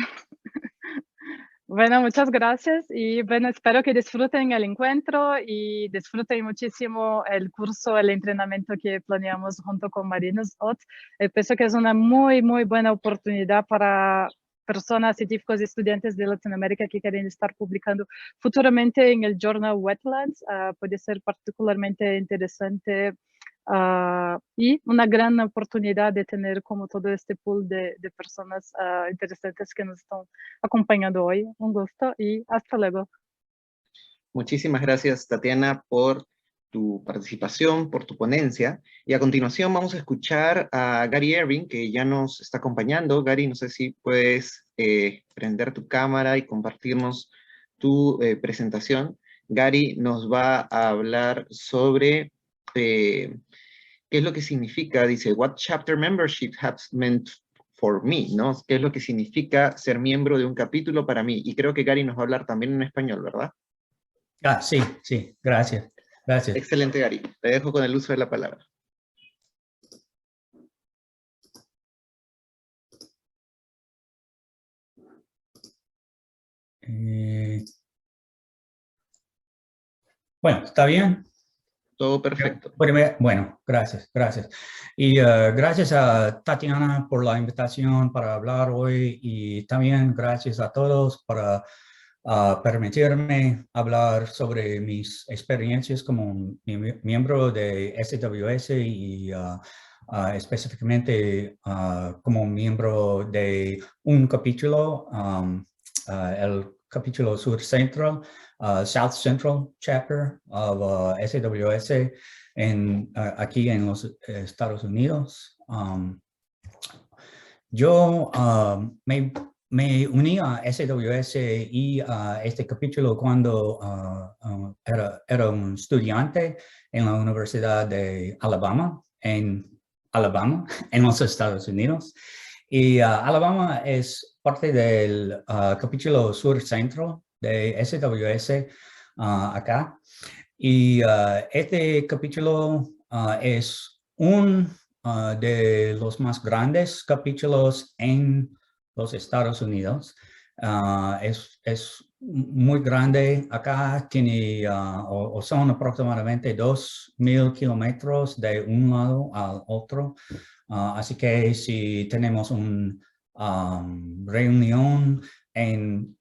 Bueno, muchas gracias y bueno, espero que disfruten el encuentro y disfruten muchísimo el curso, el entrenamiento que planeamos junto con Marinos Ott. Pienso que es una muy buena oportunidad para personas, científicos y estudiantes de Latinoamérica que quieren estar publicando futuramente en el journal Wetlands. Puede ser particularmente interesante y una gran oportunidad de tener como todo este pool de personas interesantes que nos están acompañando hoy. Un gusto y hasta luego. Muchísimas gracias, Tatiana, por tu participación, por tu ponencia. Y a continuación vamos a escuchar a Gary Irving, que ya nos está acompañando. Gary, no sé si puedes prender tu cámara y compartirnos tu presentación. Gary nos va a hablar sobre qué es lo que significa, dice, what chapter membership has meant for me, ¿no? ¿Qué es lo que significa ser miembro de un capítulo para mí? Y creo que Gary nos va a hablar también en español, ¿verdad? Sí, sí, gracias. Gracias. Excelente, Gary. Te dejo con el uso de la palabra. Bueno, ¿está bien? Todo perfecto. Bueno, gracias. Y gracias a Tatiana por la invitación para hablar hoy, y también gracias a todos por permitirme hablar sobre mis experiencias como miembro de SWS y específicamente como miembro de un capítulo, el capítulo Sur Central, South Central Chapter of SWS aquí en los Estados Unidos. Yo me uní a SWS y a este capítulo cuando era un estudiante en la Universidad de Alabama, en los Estados Unidos. Y Alabama es parte del capítulo Sur Central de SWS acá. Y este capítulo es un de los más grandes capítulos en los Estados Unidos. Es muy grande acá, tiene o son aproximadamente 2,000 kilómetros de un lado al otro. Así que si tenemos una reunión en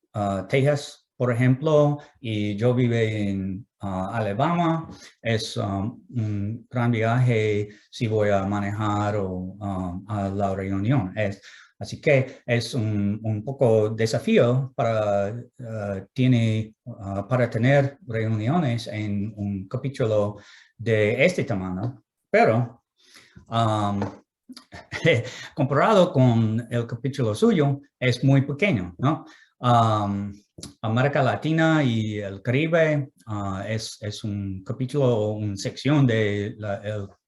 Texas, por ejemplo, y yo vivo en Alabama, es un gran viaje si voy a manejar a la reunión. Así que es un poco desafío para tener reuniones en un capítulo de este tamaño, pero comparado con el capítulo suyo, es muy pequeño, ¿no? América Latina y el Caribe es un capítulo, una sección del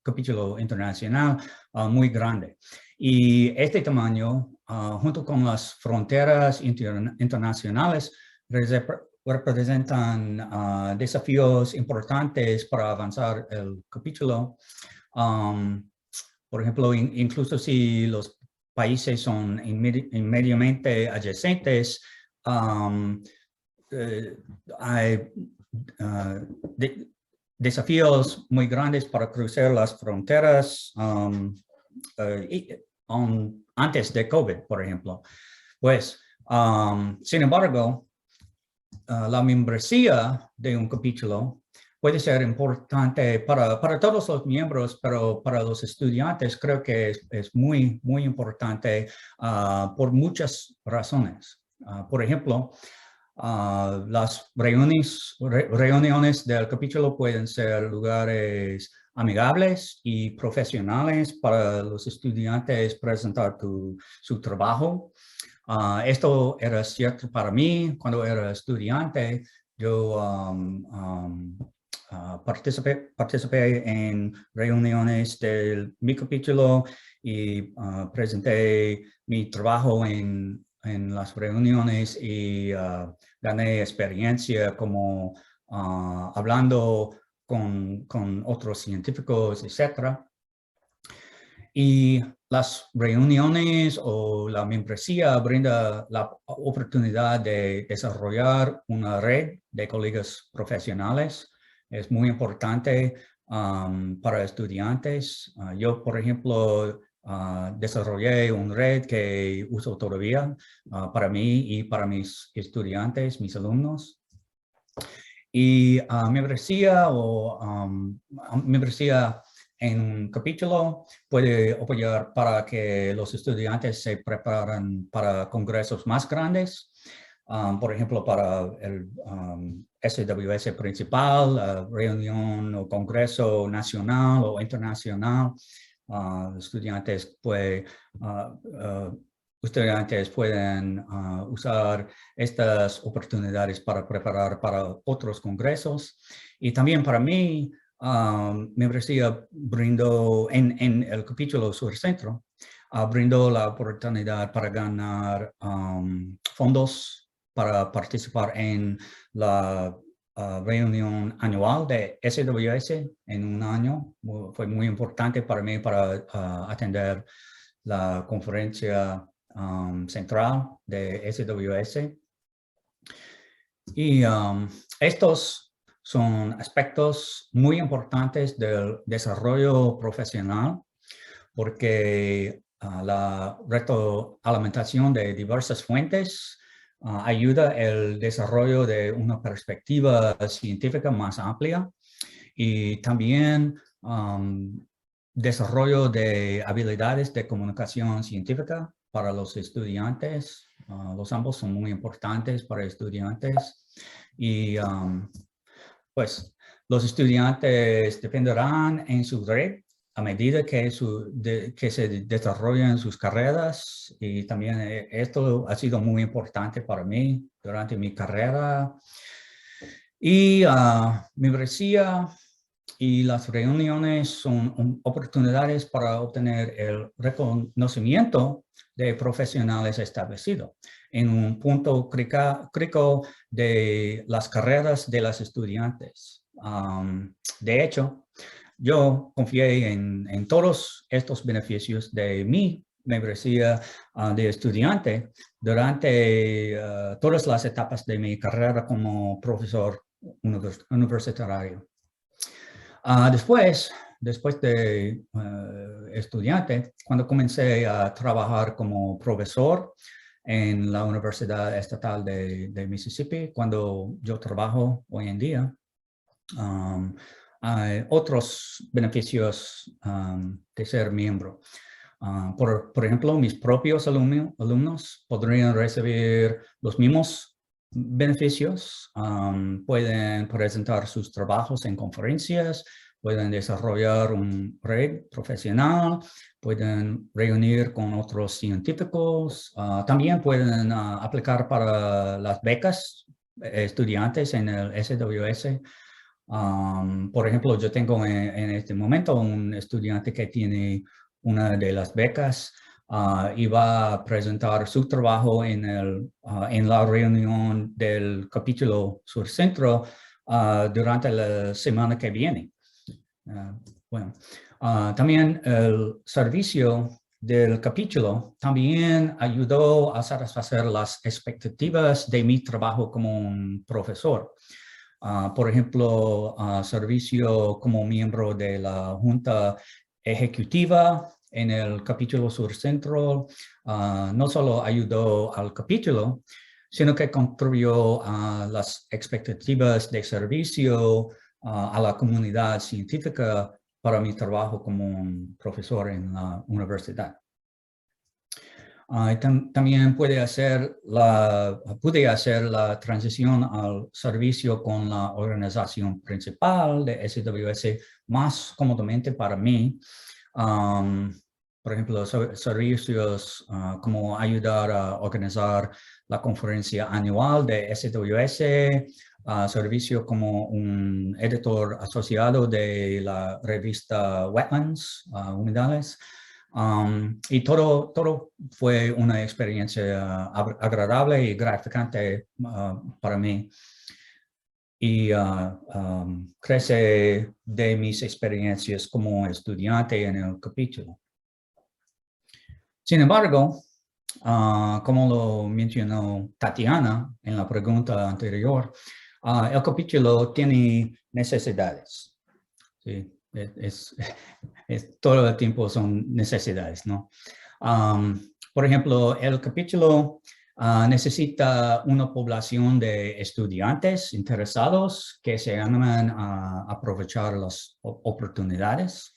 capítulo internacional muy grande. Y este tamaño, junto con las fronteras internacionales, representan desafíos importantes para avanzar el capítulo. Por ejemplo, incluso si los países son inmediatamente adyacentes, hay desafíos muy grandes para cruzar las fronteras antes de COVID, por ejemplo. Pues, sin embargo, la membresía de un capítulo puede ser importante para todos los miembros, pero para los estudiantes creo que es muy, muy importante por muchas razones. Por ejemplo, las reuniones del capítulo pueden ser lugares amigables y profesionales para los estudiantes presentar su trabajo. Esto era cierto para mí cuando era estudiante. Yo participé en reuniones de mi capítulo y presenté mi trabajo en las reuniones y gané experiencia como hablando con otros científicos, etc. Y las reuniones o la membresía brinda la oportunidad de desarrollar una red de colegas profesionales. Es muy importante para estudiantes. Yo, por ejemplo, desarrollé una red que uso todavía para mí y para mis estudiantes, mis alumnos. Y membresía en un capítulo puede apoyar para que los estudiantes se preparen para congresos más grandes. Por ejemplo, para el SWS principal, reunión o congreso nacional o internacional, estudiantes pueden usar estas oportunidades para preparar para otros congresos. Y también para mí, membresía brindó en el capítulo Sur Centro, brindó la oportunidad para ganar fondos para participar en la reunión anual de SWS en un año. Fue muy importante para mí para atender la conferencia central de SWS. Y estos son aspectos muy importantes del desarrollo profesional porque la retroalimentación de diversas fuentes ayuda el desarrollo de una perspectiva científica más amplia y también desarrollo de habilidades de comunicación científica para los estudiantes. Los ambos son muy importantes para estudiantes y pues los estudiantes dependerán en su red a medida que se desarrollan sus carreras y también esto ha sido muy importante para mí durante mi carrera. Y membresía y las reuniones son oportunidades para obtener el reconocimiento de profesionales establecidos en un punto crítico de las carreras de los estudiantes. De hecho, yo confié en todos estos beneficios de mi membresía de estudiante durante todas las etapas de mi carrera como profesor universitario. Después de estudiante, cuando comencé a trabajar como profesor en la Universidad Estatal de Mississippi, cuando yo trabajo hoy en día, hay otros beneficios de ser miembro. Por ejemplo, mis propios alumnos podrían recibir los mismos beneficios, pueden presentar sus trabajos en conferencias, pueden desarrollar una red profesional, pueden reunir con otros científicos, también pueden aplicar para las becas estudiantes en el SWS. Por ejemplo, yo tengo en este momento un estudiante que tiene una de las becas y va a presentar su trabajo en la reunión del capítulo Sur Centro durante la semana que viene. También el servicio del capítulo también ayudó a satisfacer las expectativas de mi trabajo como un profesor. Por ejemplo, servicio como miembro de la Junta Ejecutiva en el capítulo Sur Centro no solo ayudó al capítulo, sino que contribuyó a las expectativas de servicio a la comunidad científica para mi trabajo como un profesor en la universidad. También pude hacer la transición al servicio con la organización principal de SWS más cómodamente para mí. Por ejemplo, servicios como ayudar a organizar la conferencia anual de SWS, servicio como un editor asociado de la revista Wetlands, Humedales. Y todo fue una experiencia agradable y gratificante para mí. Y crece de mis experiencias como estudiante en el capítulo. Sin embargo, como lo mencionó Tatiana en la pregunta anterior, el capítulo tiene necesidades. ¿Sí? Todo el tiempo son necesidades, ¿no? Por ejemplo, el capítulo necesita una población de estudiantes interesados que se animan a aprovechar las oportunidades.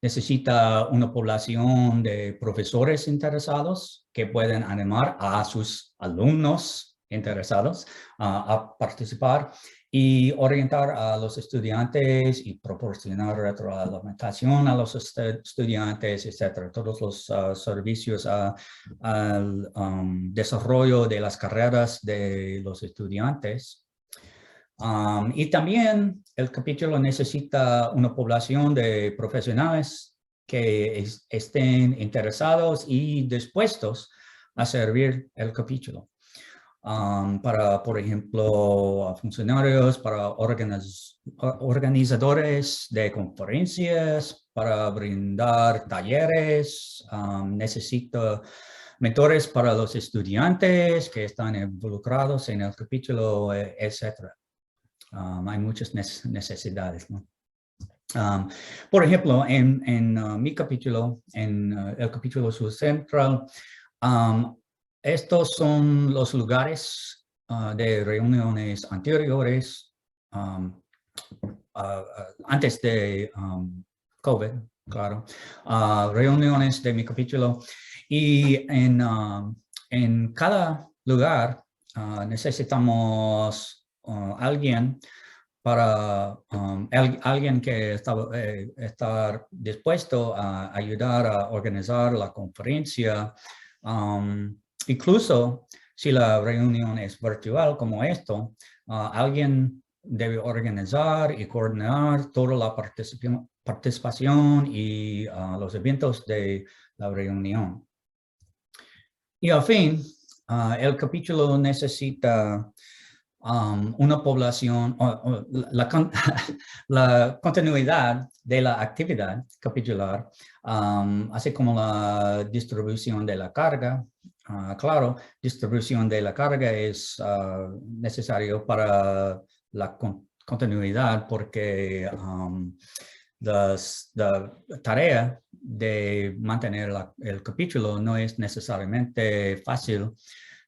Necesita una población de profesores interesados que pueden animar a sus alumnos interesados a participar y orientar a los estudiantes y proporcionar retroalimentación a los estudiantes, etc. Todos los servicios al desarrollo de las carreras de los estudiantes. Y también el capítulo necesita una población de profesionales que estén interesados y dispuestos a servir el capítulo. Para, por ejemplo, funcionarios, para organizadores de conferencias, para brindar talleres, necesito mentores para los estudiantes que están involucrados en el capítulo, etc. Hay muchas necesidades, ¿no? Por ejemplo, en mi capítulo, en el capítulo subcentral, estos son los lugares de reuniones anteriores, antes de COVID, claro, reuniones de mi capítulo. Y en cada lugar necesitamos alguien para alguien que está dispuesto a ayudar a organizar la conferencia. Incluso si la reunión es virtual como esto, alguien debe organizar y coordinar toda la participación y los eventos de la reunión. Y al fin, el capítulo necesita una población, la continuidad de la actividad capitular, así como la distribución de la carga. Claro, distribución de la carga es necesario para la continuidad porque la tarea de mantener el capítulo no es necesariamente fácil,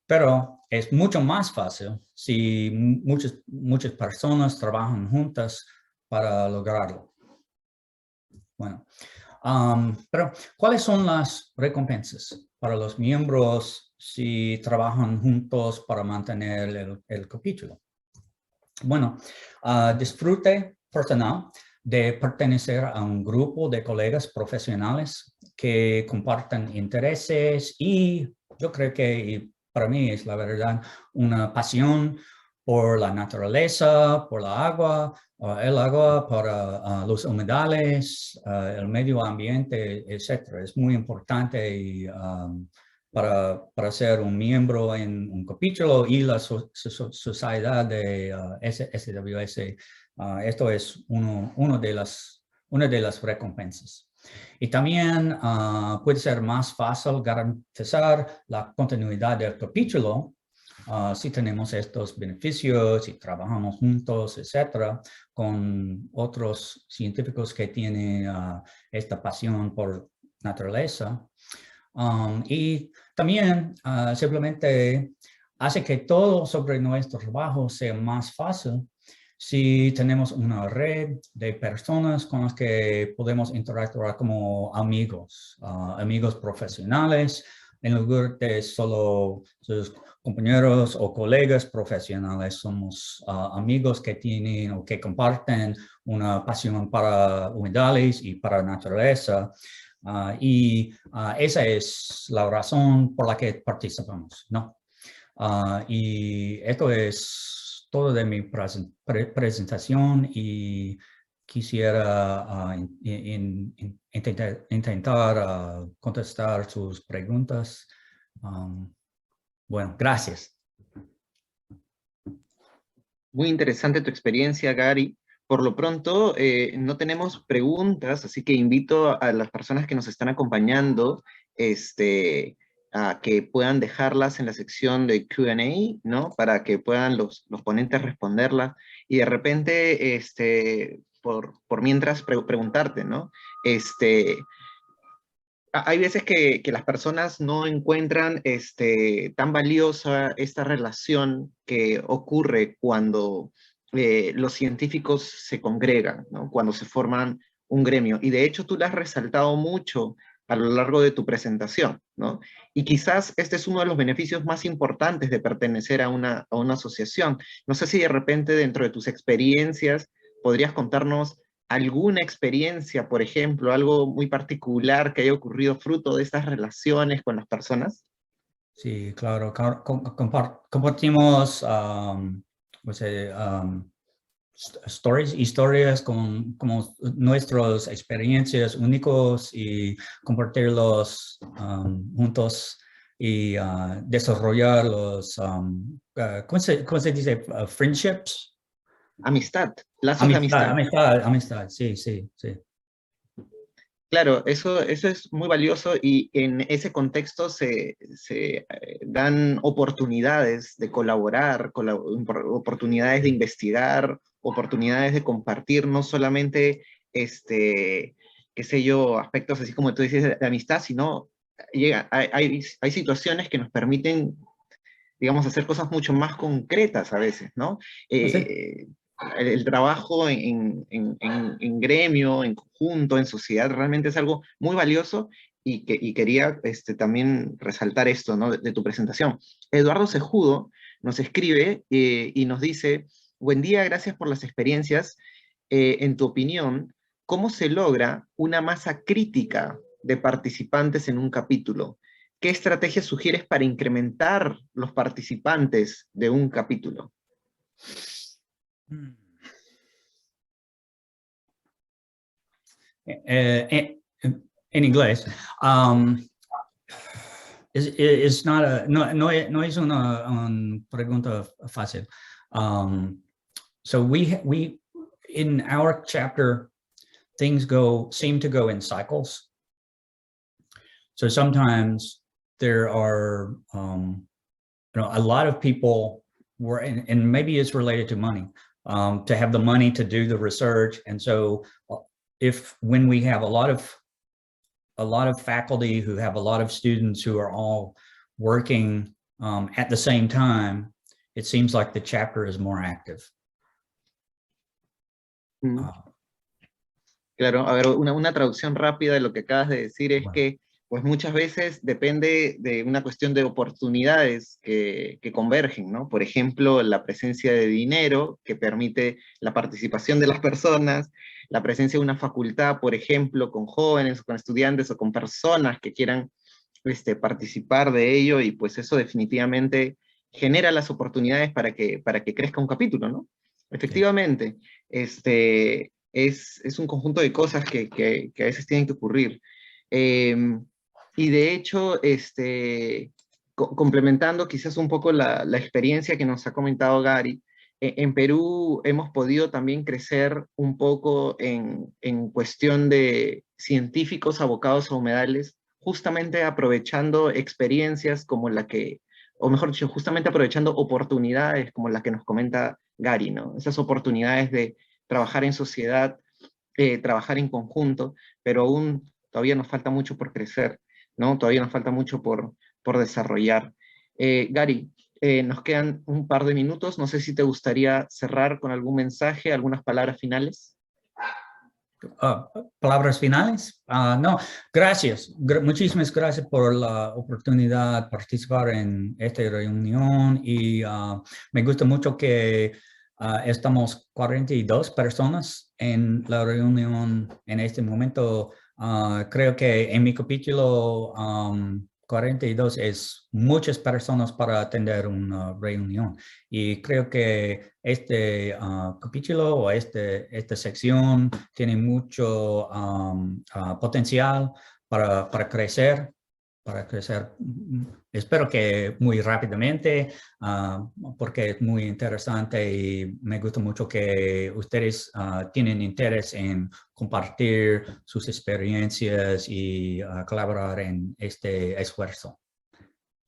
pero es mucho más fácil si muchas personas trabajan juntas para lograrlo. Bueno, pero ¿cuáles son las recompensas para los miembros si trabajan juntos para mantener el capítulo? Bueno, disfrute personal de pertenecer a un grupo de colegas profesionales que comparten intereses y yo creo que para mí es la verdad una pasión por la naturaleza, por la agua, el agua, para los humedales, el medio ambiente, etc. Es muy importante y, para ser un miembro en un capítulo y la sociedad de SWS. Esto es una de las recompensas. Y también puede ser más fácil garantizar la continuidad del capítulo si tenemos estos beneficios, si trabajamos juntos, etcétera, con otros científicos que tienen esta pasión por naturaleza. Y también simplemente hace que todo sobre nuestro trabajo sea más fácil si tenemos una red de personas con las que podemos interactuar como amigos, amigos profesionales, en lugar de solo sus compañeros o colegas profesionales. Somos amigos que tienen o que comparten una pasión para humedales y para naturaleza. Esa es la razón por la que participamos, ¿no? Y esto es todo de mi presentación y quisiera intentar contestar sus preguntas. Bueno, gracias. Muy interesante tu experiencia, Gary. Por lo pronto, no tenemos preguntas, así que invito a las personas que nos están acompañando a que puedan dejarlas en la sección de Q&A, ¿no? Para que puedan los ponentes responderlas. Y de repente, por mientras preguntarte, ¿no? Hay veces que las personas no encuentran tan valiosa esta relación que ocurre cuando los científicos se congregan, ¿no? Cuando se forman un gremio. Y de hecho tú lo has resaltado mucho a lo largo de tu presentación, ¿no? Y quizás este es uno de los beneficios más importantes de pertenecer a una asociación. No sé si de repente dentro de tus experiencias podrías contarnos alguna experiencia, por ejemplo, algo muy particular que haya ocurrido fruto de estas relaciones con las personas. Sí, claro, compartimos historias como nuestras experiencias únicos y compartirlos juntos y desarrollar los, ¿cómo se dice? Friendships. Amistad, lazos de amistad. Amistad, sí, sí, sí. Claro, eso es muy valioso y en ese contexto se dan oportunidades de colaborar, oportunidades de investigar, oportunidades de compartir, no solamente, qué sé yo, aspectos así como tú dices de amistad, sino hay situaciones que nos permiten, digamos, hacer cosas mucho más concretas a veces, ¿no? Sí. El trabajo en gremio, en conjunto, en sociedad, realmente es algo muy valioso y quería también resaltar esto, ¿no? de tu presentación. Eduardo Sejudo nos escribe y nos dice, buen día, gracias por las experiencias. En tu opinión, ¿cómo se logra una masa crítica de participantes en un capítulo? ¿Qué estrategias sugieres para incrementar los participantes de un capítulo? En inglés, no es una pregunta fácil. So we in our chapter, things seem to go in cycles. So sometimes there are a lot of people and maybe it's related to money, to have the money to do the research. And so when we have a lot of faculty who have a lot of students who are all working at the same time, it seems like the chapter is more active. Claro, a ver, una traducción rápida de lo que acabas de decir es que pues muchas veces depende de una cuestión de oportunidades que convergen, ¿no? Por ejemplo, la presencia de dinero que permite la participación de las personas, la presencia de una facultad, por ejemplo, con jóvenes o con estudiantes o con personas que quieran participar de ello, y pues eso definitivamente genera las oportunidades para que crezca un capítulo, ¿no? Efectivamente, es un conjunto de cosas que a veces tienen que ocurrir. Y de hecho, complementando quizás un poco la experiencia que nos ha comentado Gary, en Perú hemos podido también crecer un poco en cuestión de científicos abocados a humedales, justamente aprovechando experiencias como la que, o mejor dicho, justamente aprovechando oportunidades como la que nos comenta Gary, ¿no? Esas oportunidades de trabajar en sociedad, trabajar en conjunto, pero aún todavía nos falta mucho por crecer, ¿no? Todavía nos falta mucho por desarrollar. Gary, nos quedan un par de minutos, no sé si te gustaría cerrar con algún mensaje, algunas palabras finales. Palabras finales. No, gracias. Muchísimas gracias por la oportunidad de participar en esta reunión y me gusta mucho que estamos 42 personas en la reunión en este momento. Creo que en mi capítulo 42 es muchas personas para atender una reunión y creo que este capítulo o esta sección tiene mucho potencial para crecer. Espero que muy rápidamente, porque es muy interesante y me gusta mucho que ustedes tienen interés en compartir sus experiencias y colaborar en este esfuerzo.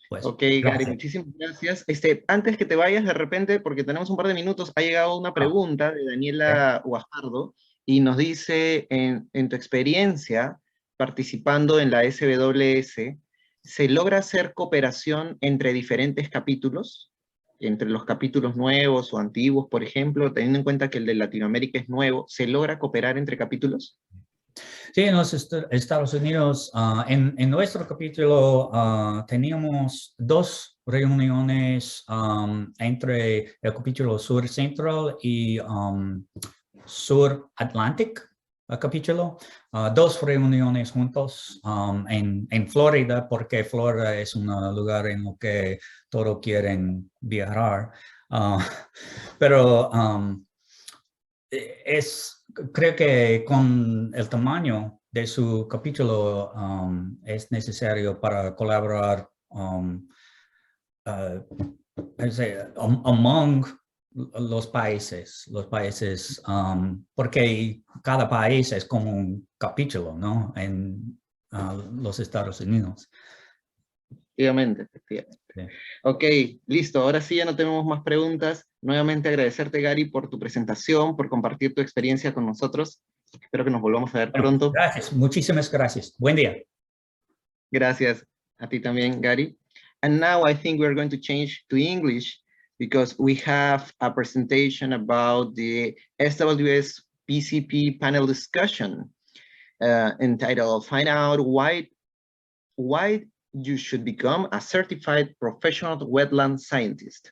Pues, ok, Gary, muchísimas gracias. Antes que te vayas de repente, porque tenemos un par de minutos, ha llegado una pregunta de Daniela Guajardo y nos dice, en tu experiencia participando en la SWS, ¿se logra hacer cooperación entre diferentes capítulos? Entre los capítulos nuevos o antiguos, por ejemplo, teniendo en cuenta que el de Latinoamérica es nuevo, ¿se logra cooperar entre capítulos? Sí, en los Estados Unidos, en nuestro capítulo teníamos 2 reuniones entre el capítulo Sur Central y Sur Atlantic capítulo, 2 reuniones juntos en Florida, porque Florida es un lugar en el que todos quieren viajar. Pero creo que con el tamaño de su capítulo es necesario para colaborar among los países, porque cada país es como un capítulo, ¿no? En los Estados Unidos. Efectivamente. Sí. Ok, listo. Ahora sí ya no tenemos más preguntas. Nuevamente agradecerte, Gary, por tu presentación, por compartir tu experiencia con nosotros. Espero que nos volvamos a ver pronto. Gracias, muchísimas gracias. Buen día. Gracias a ti también, Gary. And now I think we're going to change to English because we have a presentation about the SWS PCP panel discussion entitled "Find Out Why You Should Become a Certified Professional Wetland Scientist."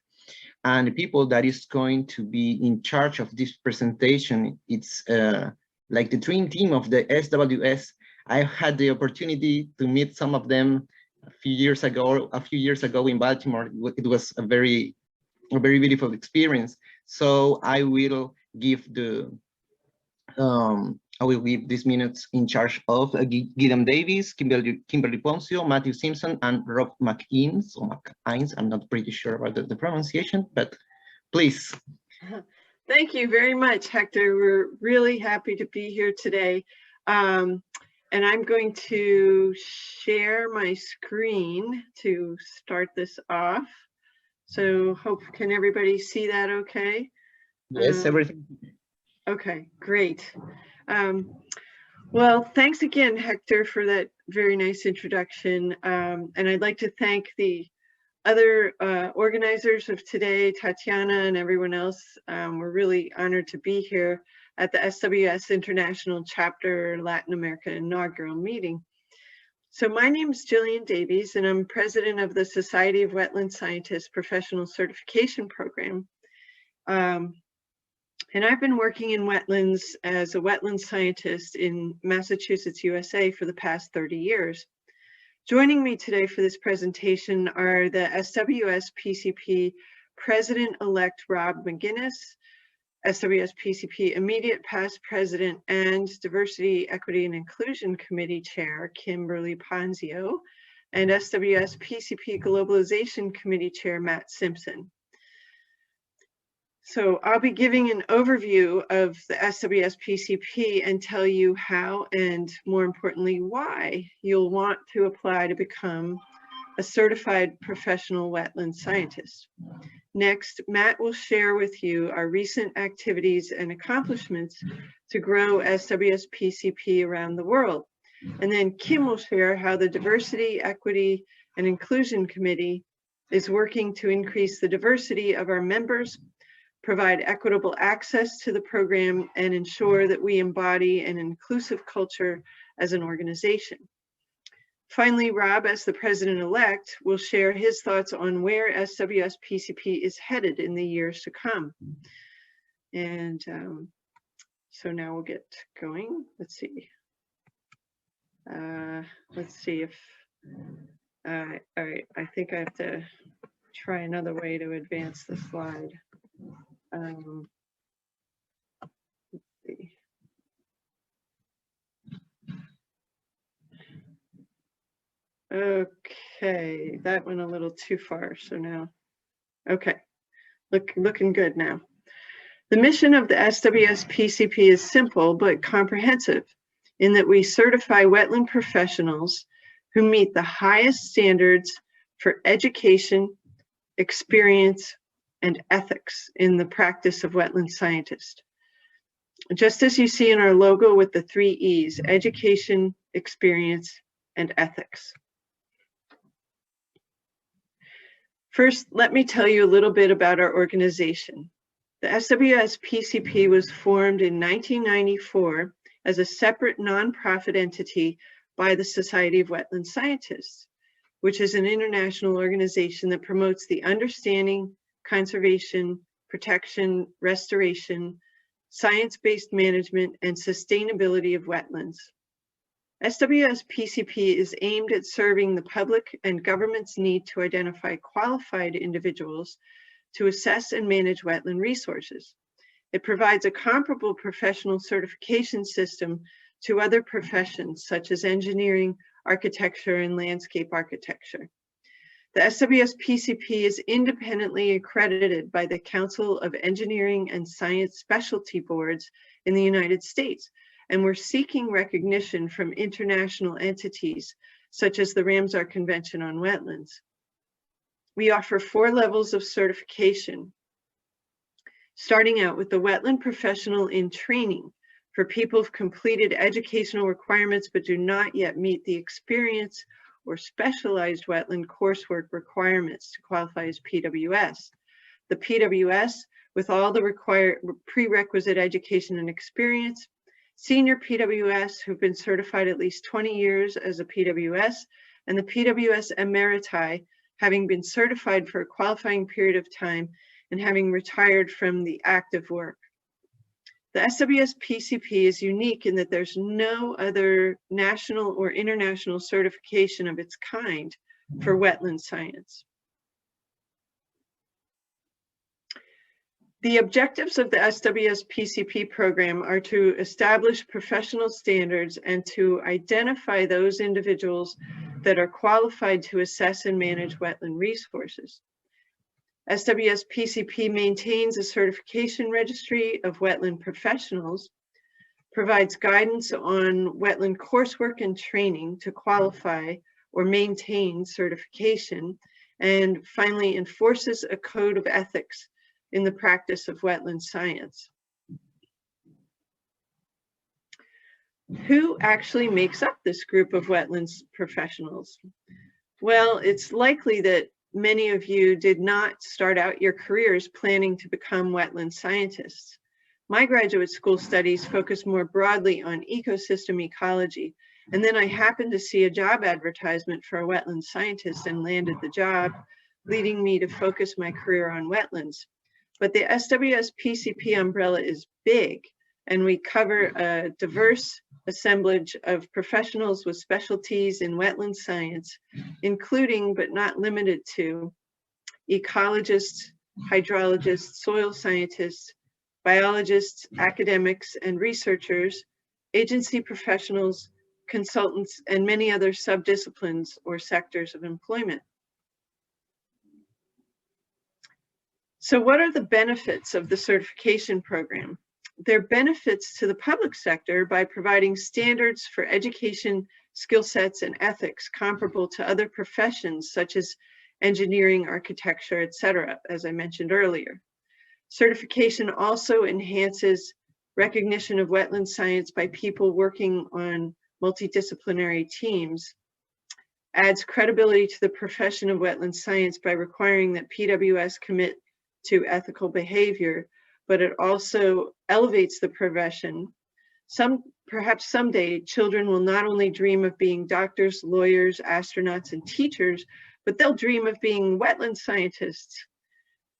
And the people that is going to be in charge of this presentation, it's like the dream team of the SWS. I had the opportunity to meet some of them a few years ago in Baltimore. It was a very beautiful experience. So I will give these minutes in charge of Jillian Davies, Kimberly Poncio, Matthew Simpson, and Rob McInnes, or McInnes. I'm not pretty sure about the pronunciation, but please. Thank you very much, Hector. We're really happy to be here today. And I'm going to share my screen to start this off. So can everybody see that okay? Yes, everything. Okay, great. Well, thanks again, Hector, for that very nice introduction. And I'd like to thank the other organizers of today, Tatiana and everyone else. We're really honored to be here at the SWS International Chapter Latin America Inaugural Meeting. So my name is Jillian Davies, and I'm president of the Society of Wetland Scientists Professional Certification Program. And I've been working in wetlands as a wetland scientist in Massachusetts, USA for the past 30 years. Joining me today for this presentation are the SWS PCP President-elect Rob McGinnis, SWS PCP Immediate Past President and Diversity, Equity, and Inclusion Committee Chair, Kimberly Poncio, and SWS PCP Globalization Committee Chair, Matt Simpson. So I'll be giving an overview of the SWS PCP and tell you how, and more importantly, why you'll want to apply to become a certified professional wetland scientist. Next, Matt will share with you our recent activities and accomplishments to grow SWS PCP around the world. And then Kim will share how the Diversity, Equity, and Inclusion Committee is working to increase the diversity of our members, provide equitable access to the program, and ensure that we embody an inclusive culture as an organization. Finally, Rob, as the president-elect, will share his thoughts on where SWS PCP is headed in the years to come. And so now we'll get going. Let's see. If, all right, I think I have to try another way to advance the slide. Let's see. Okay, that went a little too far, so now, okay, looking good now. The mission of the SWS PCP is simple but comprehensive in that we certify wetland professionals who meet the highest standards for education, experience, and ethics in the practice of wetland scientist. Just as you see in our logo with the 3 E's, education, experience, and ethics. First, let me tell you a little bit about our organization. The SWS PCP was formed in 1994 as a separate nonprofit entity by the Society of Wetland Scientists, which is an international organization that promotes the understanding, conservation, protection, restoration, science-based management, and sustainability of wetlands. SWS PCP is aimed at serving the public and government's need to identify qualified individuals to assess and manage wetland resources. It provides a comparable professional certification system to other professions such as engineering, architecture, and landscape architecture. The SWS PCP is independently accredited by the Council of Engineering and Science Specialty Boards in the United States, and we're seeking recognition from international entities such as the Ramsar Convention on Wetlands. We offer 4 levels of certification, starting out with the Wetland Professional in Training for people who've completed educational requirements but do not yet meet the experience or specialized wetland coursework requirements to qualify as PWS. The PWS, with all the required prerequisite education and experience, senior PWS who've been certified at least 20 years as a PWS, and the PWS emeriti, having been certified for a qualifying period of time and having retired from the active work. The SWS PCP is unique in that there's no other national or international certification of its kind for wetland science. The objectives of the SWS PCP program are to establish professional standards and to identify those individuals that are qualified to assess and manage wetland resources. SWS PCP maintains a certification registry of wetland professionals, provides guidance on wetland coursework and training to qualify or maintain certification, and finally enforces a code of ethics in the practice of wetland science. Who actually makes up this group of wetlands professionals? Well, it's likely that many of you did not start out your careers planning to become wetland scientists. My graduate school studies focused more broadly on ecosystem ecology, and then I happened to see a job advertisement for a wetland scientist and landed the job, leading me to focus my career on wetlands. But the SWS PCP umbrella is big, and we cover a diverse assemblage of professionals with specialties in wetland science, including but not limited to ecologists, hydrologists, soil scientists, biologists, academics and researchers, agency professionals, consultants, and many other subdisciplines or sectors of employment. So what are the benefits of the certification program? They're benefits to the public sector by providing standards for education, skill sets, and ethics comparable to other professions such as engineering, architecture, etc., as I mentioned earlier. Certification also enhances recognition of wetland science by people working on multidisciplinary teams, adds credibility to the profession of wetland science by requiring that PWS commit to ethical behavior, but it also elevates the profession. Perhaps someday, children will not only dream of being doctors, lawyers, astronauts, and teachers, but they'll dream of being wetland scientists.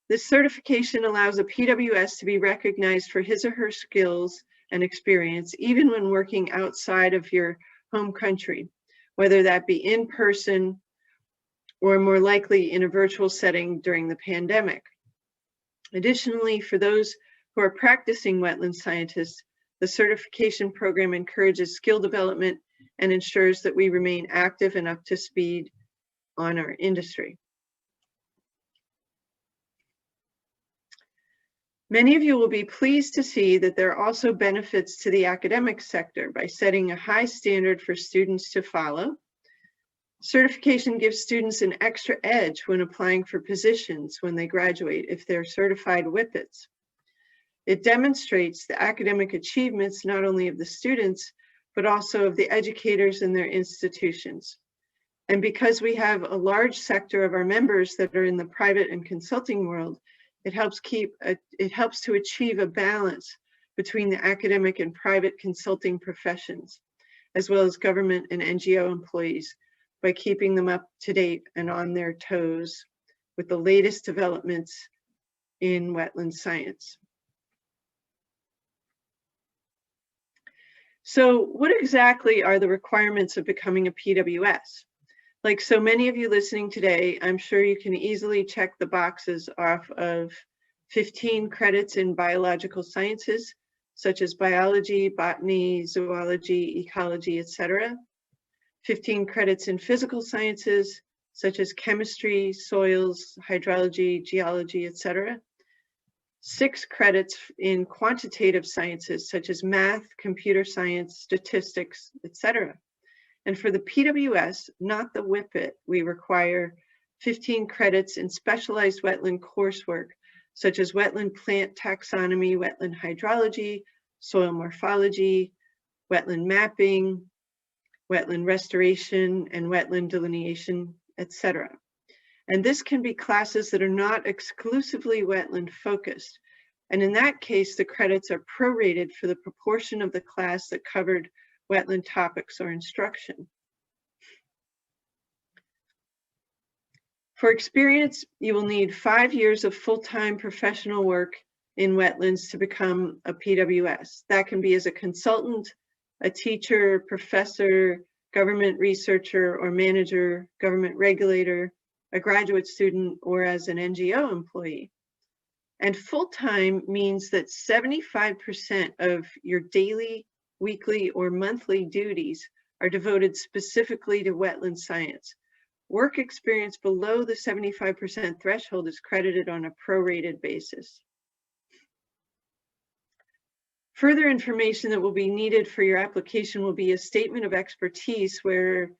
This certification allows a PWS to be recognized for his or her skills and experience, even when working outside of your home country, whether that be in person or more likely in a virtual setting during the pandemic. Additionally, for those who are practicing wetland scientists, the certification program encourages skill development and ensures that we remain active and up to speed on our industry. Many of you will be pleased to see that there are also benefits to the academic sector by setting a high standard for students to follow. Certification gives students an extra edge when applying for positions when they graduate if they're certified whippets. It demonstrates the academic achievements not only of the students, but also of the educators in their institutions. And because we have a large sector of our members that are in the private and consulting world, it helps to achieve a balance between the academic and private consulting professions, as well as government and NGO employees, by keeping them up to date and on their toes with the latest developments in wetland science. So what exactly are the requirements of becoming a PWS? Like so many of you listening today, I'm sure you can easily check the boxes off of 15 credits in biological sciences, such as biology, botany, zoology, ecology, etc. 15 credits in physical sciences, such as chemistry, soils, hydrology, geology, etc. 6 credits in quantitative sciences, such as math, computer science, statistics, etc. And for the PWS, not the WIPIT, we require 15 credits in specialized wetland coursework, such as wetland plant taxonomy, wetland hydrology, soil morphology, wetland mapping, wetland restoration, and wetland delineation, etc. And this can be classes that are not exclusively wetland focused. And in that case, the credits are prorated for the proportion of the class that covered wetland topics or instruction. For experience, you will need 5 years of full-time professional work in wetlands to become a PWS. That can be as a consultant, a teacher, professor, government researcher or manager, government regulator, a graduate student, or as an NGO employee. And full-time means that 75% of your daily, weekly, or monthly duties are devoted specifically to wetland science. Work experience below the 75% threshold is credited on a prorated basis. Further information that will be needed for your application will be a statement of expertise where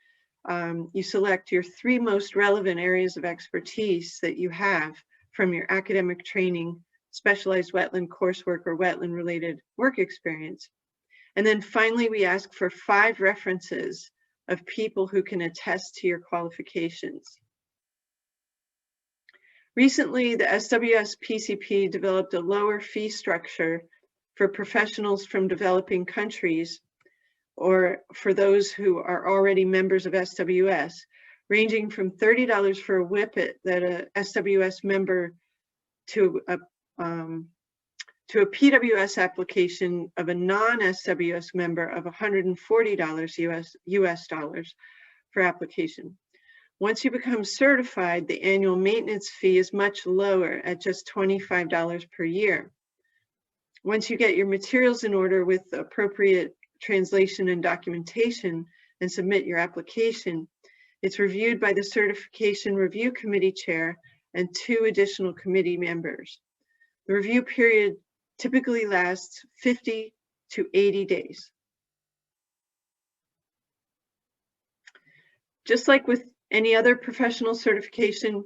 you select your 3 most relevant areas of expertise that you have from your academic training, specialized wetland coursework, or wetland related work experience. And then finally, we ask for 5 references of people who can attest to your qualifications. Recently, the SWS Pcp developed a lower fee structure for professionals from developing countries, or for those who are already members of SWS, ranging from $30 for a WIPIT that a SWS member to a PWS application of a non-SWS member of $140 US dollars for application. Once you become certified, the annual maintenance fee is much lower at just $25 per year. Once you get your materials in order with appropriate translation and documentation and submit your application, it's reviewed by the Certification Review Committee Chair and 2 additional committee members. The review period typically lasts 50 to 80 days. Just like with any other professional certification,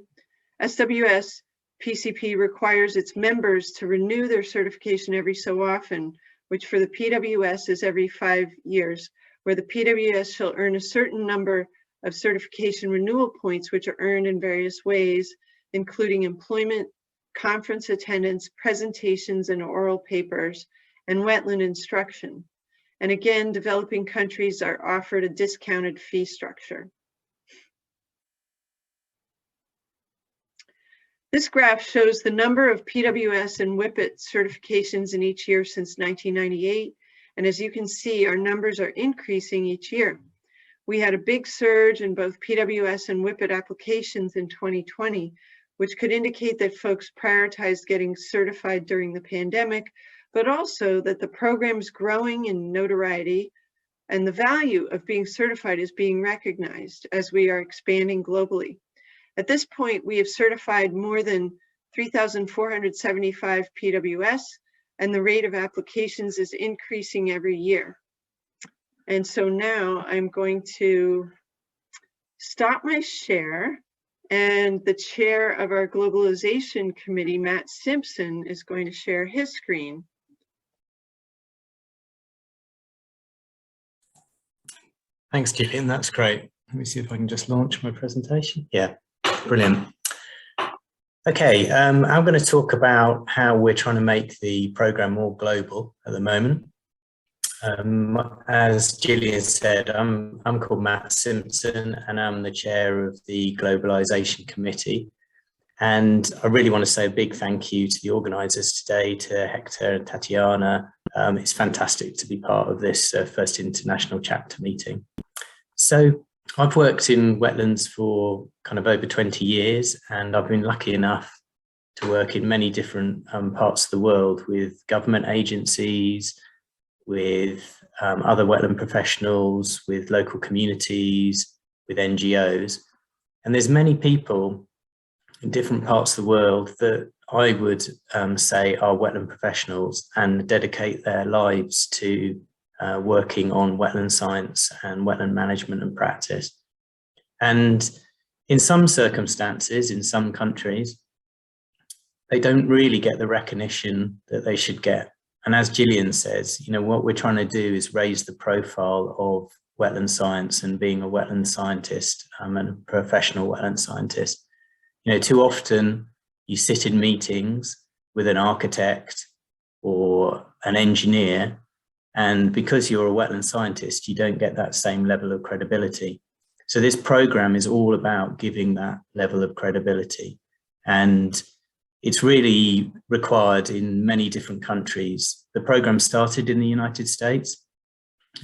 SWS PCP requires its members to renew their certification every so often, which for the PWS is every 5 years, where the PWS shall earn a certain number of certification renewal points, which are earned in various ways, including employment, conference attendance, presentations and oral papers, and wetland instruction. And again, developing countries are offered a discounted fee structure. This graph shows the number of PWS and WIPIT certifications in each year since 1998. And as you can see, our numbers are increasing each year. We had a big surge in both PWS and WIPIT applications in 2020, which could indicate that folks prioritized getting certified during the pandemic, but also that the program's growing in notoriety and the value of being certified is being recognized as we are expanding globally. At this point, we have certified more than 3,475 PWS, and the rate of applications is increasing every year. And so now I'm going to stop my share, and the chair of our globalization committee, Matt Simpson, is going to share his screen. Thanks, Jillian. That's great. Let me see if I can just launch my presentation. Yeah, brilliant. Okay, I'm going to talk about how we're trying to make the program more global at the moment. As Jillian said, I'm called Matt Simpson, and I'm the chair of the Globalization Committee. And I really want to say a big thank you to the organisers today, to Hector and Tatiana. It's fantastic to be part of this first international chapter meeting. So I've worked in wetlands for kind of over 20 years, and I've been lucky enough to work in many different parts of the world with government agencies, with other wetland professionals, with local communities, with NGOs. And there's many people in different parts of the world that I would say are wetland professionals and dedicate their lives to working on wetland science and wetland management and practice. And in some circumstances, in some countries, they don't really get the recognition that they should get. And as Jillian says, you know, what we're trying to do is raise the profile of wetland science and being a wetland scientist and a professional wetland scientist. You know, too often you sit in meetings with an architect or an engineer, and because you're a wetland scientist, you don't get that same level of credibility. So this program is all about giving that level of credibility. And it's really required in many different countries. The program started in the United States,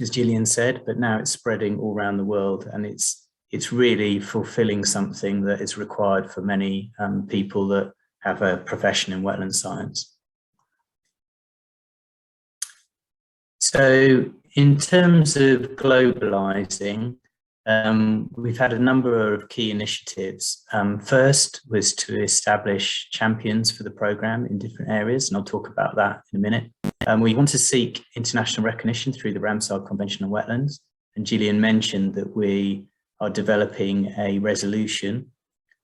as Jillian said, but now it's spreading all around the world, and it's really fulfilling something that is required for many people that have a profession in wetland science. So in terms of globalizing, we've had a number of key initiatives. First was to establish champions for the program in different areas, and I'll talk about that in a minute. We want to seek international recognition through the Ramsar Convention on Wetlands, and Jillian mentioned that we are developing a resolution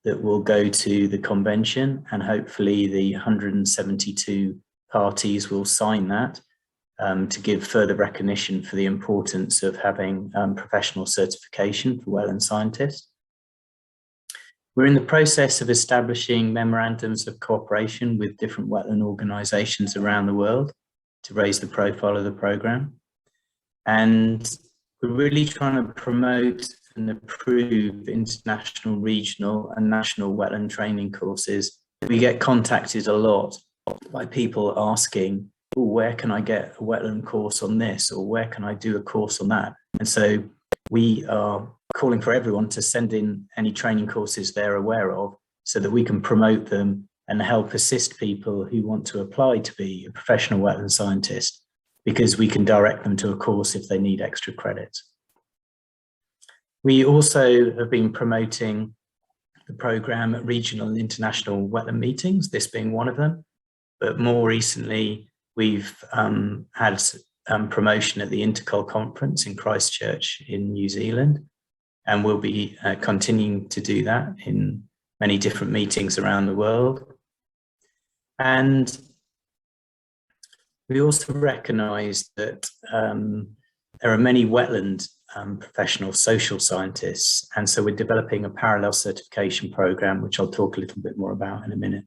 that will go to the convention, and hopefully the 172 parties will sign that. To give further recognition for the importance of having professional certification for wetland scientists. We're in the process of establishing memorandums of cooperation with different wetland organisations around the world to raise the profile of the programme. And we're really trying to promote and approve international, regional and national wetland training courses. We get contacted a lot by people asking, oh, where can I get a wetland course on this, or where can I do a course on that? And so we are calling for everyone to send in any training courses they're aware of so that we can promote them and help assist people who want to apply to be a professional wetland scientist, because we can direct them to a course if they need extra credits. We also have been promoting the programme at regional and international wetland meetings, this being one of them, but more recently, we've had promotion at the Intercol conference in Christchurch in New Zealand, and we'll be continuing to do that in many different meetings around the world. And we also recognise that there are many wetland professional social scientists, and so we're developing a parallel certification programme, which I'll talk a little bit more about in a minute.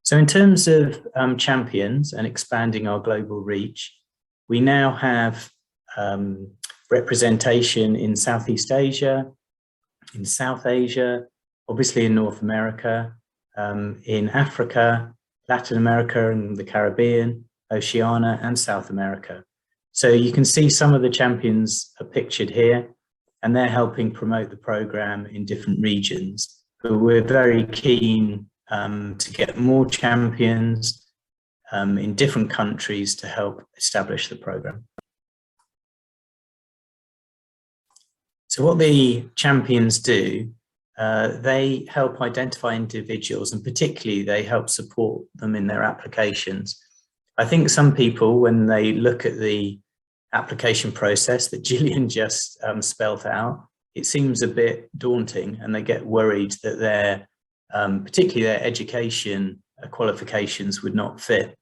So in terms of champions and expanding our global reach, we now have representation in Southeast Asia, in South Asia, obviously in North America, in Africa, Latin America and the Caribbean, Oceania and South America. So you can see some of the champions are pictured here, and they're helping promote the program in different regions. But we're very keen to get more champions in different countries to help establish the program. So what the champions do, they help identify individuals, and particularly they help support them in their applications. I think some people, when they look at the application process that Jillian just spelled out, it seems a bit daunting, and they get worried that their particularly their education qualifications would not fit.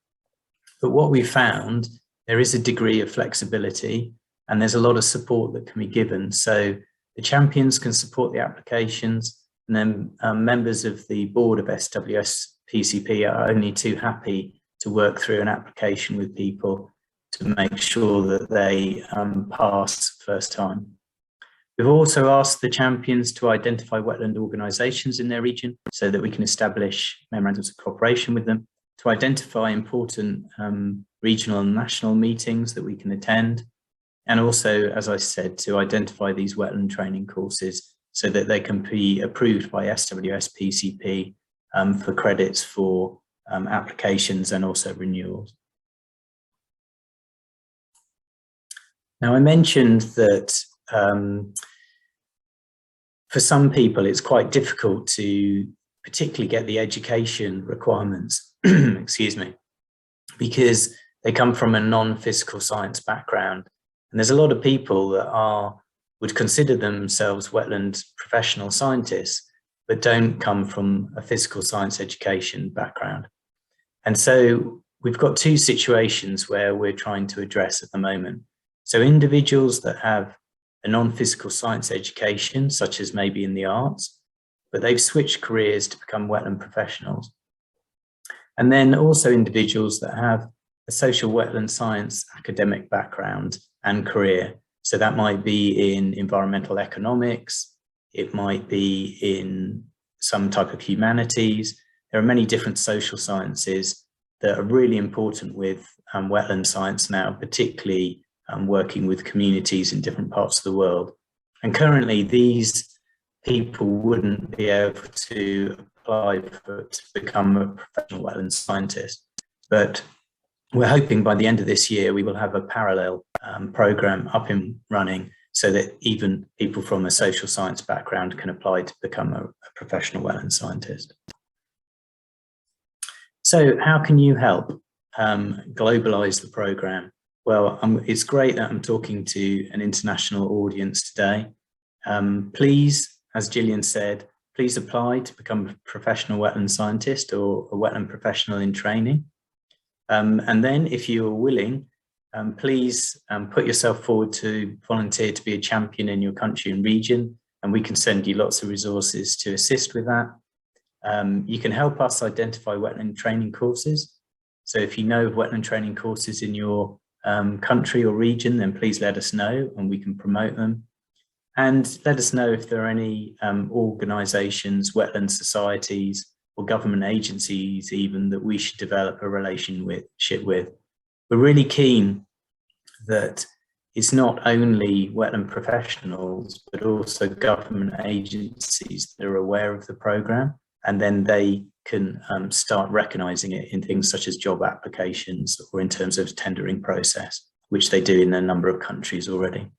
But what we found, there is a degree of flexibility, and there's a lot of support that can be given. So the champions can support the applications, and then members of the board of SWS PCP are only too happy to work through an application with people to make sure that they pass first time. We've also asked the champions to identify wetland organisations in their region so that we can establish memorandums of cooperation with them, to identify important regional and national meetings that we can attend, and also, as I said, to identify these wetland training courses so that they can be approved by SWS PCP for credits for applications and also renewals. Now, I mentioned that for some people, it's quite difficult to particularly get the education requirements, excuse me, because they come from a non-physical science background. And there's a lot of people that would consider themselves wetland professional scientists, but don't come from a physical science education background. And so we've got two situations where we're trying to address at the moment. So individuals that have a non-physical science education, such as maybe in the arts, but they've switched careers to become wetland professionals. And then also individuals that have a social wetland science academic background and career. So that might be in environmental economics, it might be in some type of humanities. There are many different social sciences that are really important with wetland science now, particularly working with communities in different parts of the world. And currently these people wouldn't be able to apply to become a professional wetland scientist. But we're hoping by the end of this year, we will have a parallel program up and running so that even people from a social science background can apply to become a professional wetland scientist. So how can you help globalize the program? Well, it's great that I'm talking to an international audience today. Please, as Jillian said, please apply to become a professional wetland scientist or a wetland professional in training. And then if you're willing, please put yourself forward to volunteer to be a champion in your country and region, and we can send you lots of resources to assist with that. You can help us identify wetland training courses. So if you know of wetland training courses in your country or region, then please let us know and we can promote them. And let us know if there are any organisations, wetland societies, or government agencies even that we should develop a relationship with. We're really keen that it's not only wetland professionals, but also government agencies that are aware of the programme, and then they can start recognising it in things such as job applications or in terms of tendering process, which they do in a number of countries already.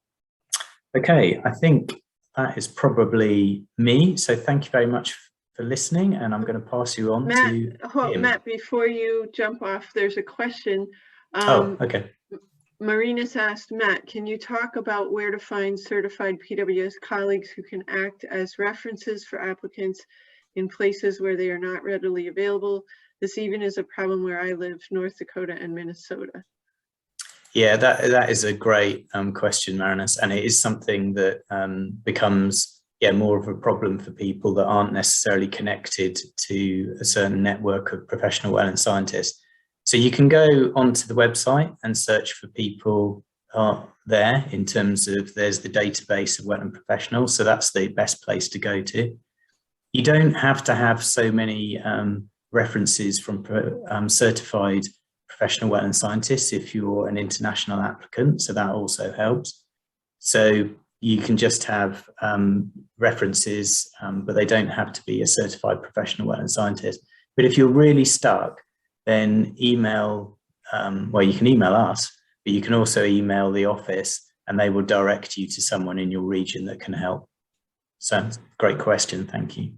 Okay, I think that is probably me. So thank you very much for listening, and I'm going to pass you on to Tim. Matt, before you jump off, there's a question. Okay. Marina's asked, Matt, can you talk about where to find certified PWS colleagues who can act as references for applicants in places where they are not readily available? This even is a problem where I live, North Dakota and Minnesota. Yeah, that is a great question, Marinus, and it is something that becomes more of a problem for people that aren't necessarily connected to a certain network of professional wetland scientists. So you can go onto the website and search for people there in terms of, there's the database of wetland professionals, so that's the best place to go to. You don't have to have so many references from certified professional wetland scientists if you're an international applicant, so that also helps. So you can just have references, but they don't have to be a certified professional wetland scientist. But if you're really stuck, then email, well, you can email us, but you can also email the office and they will direct you to someone in your region that can help. So great question, thank you.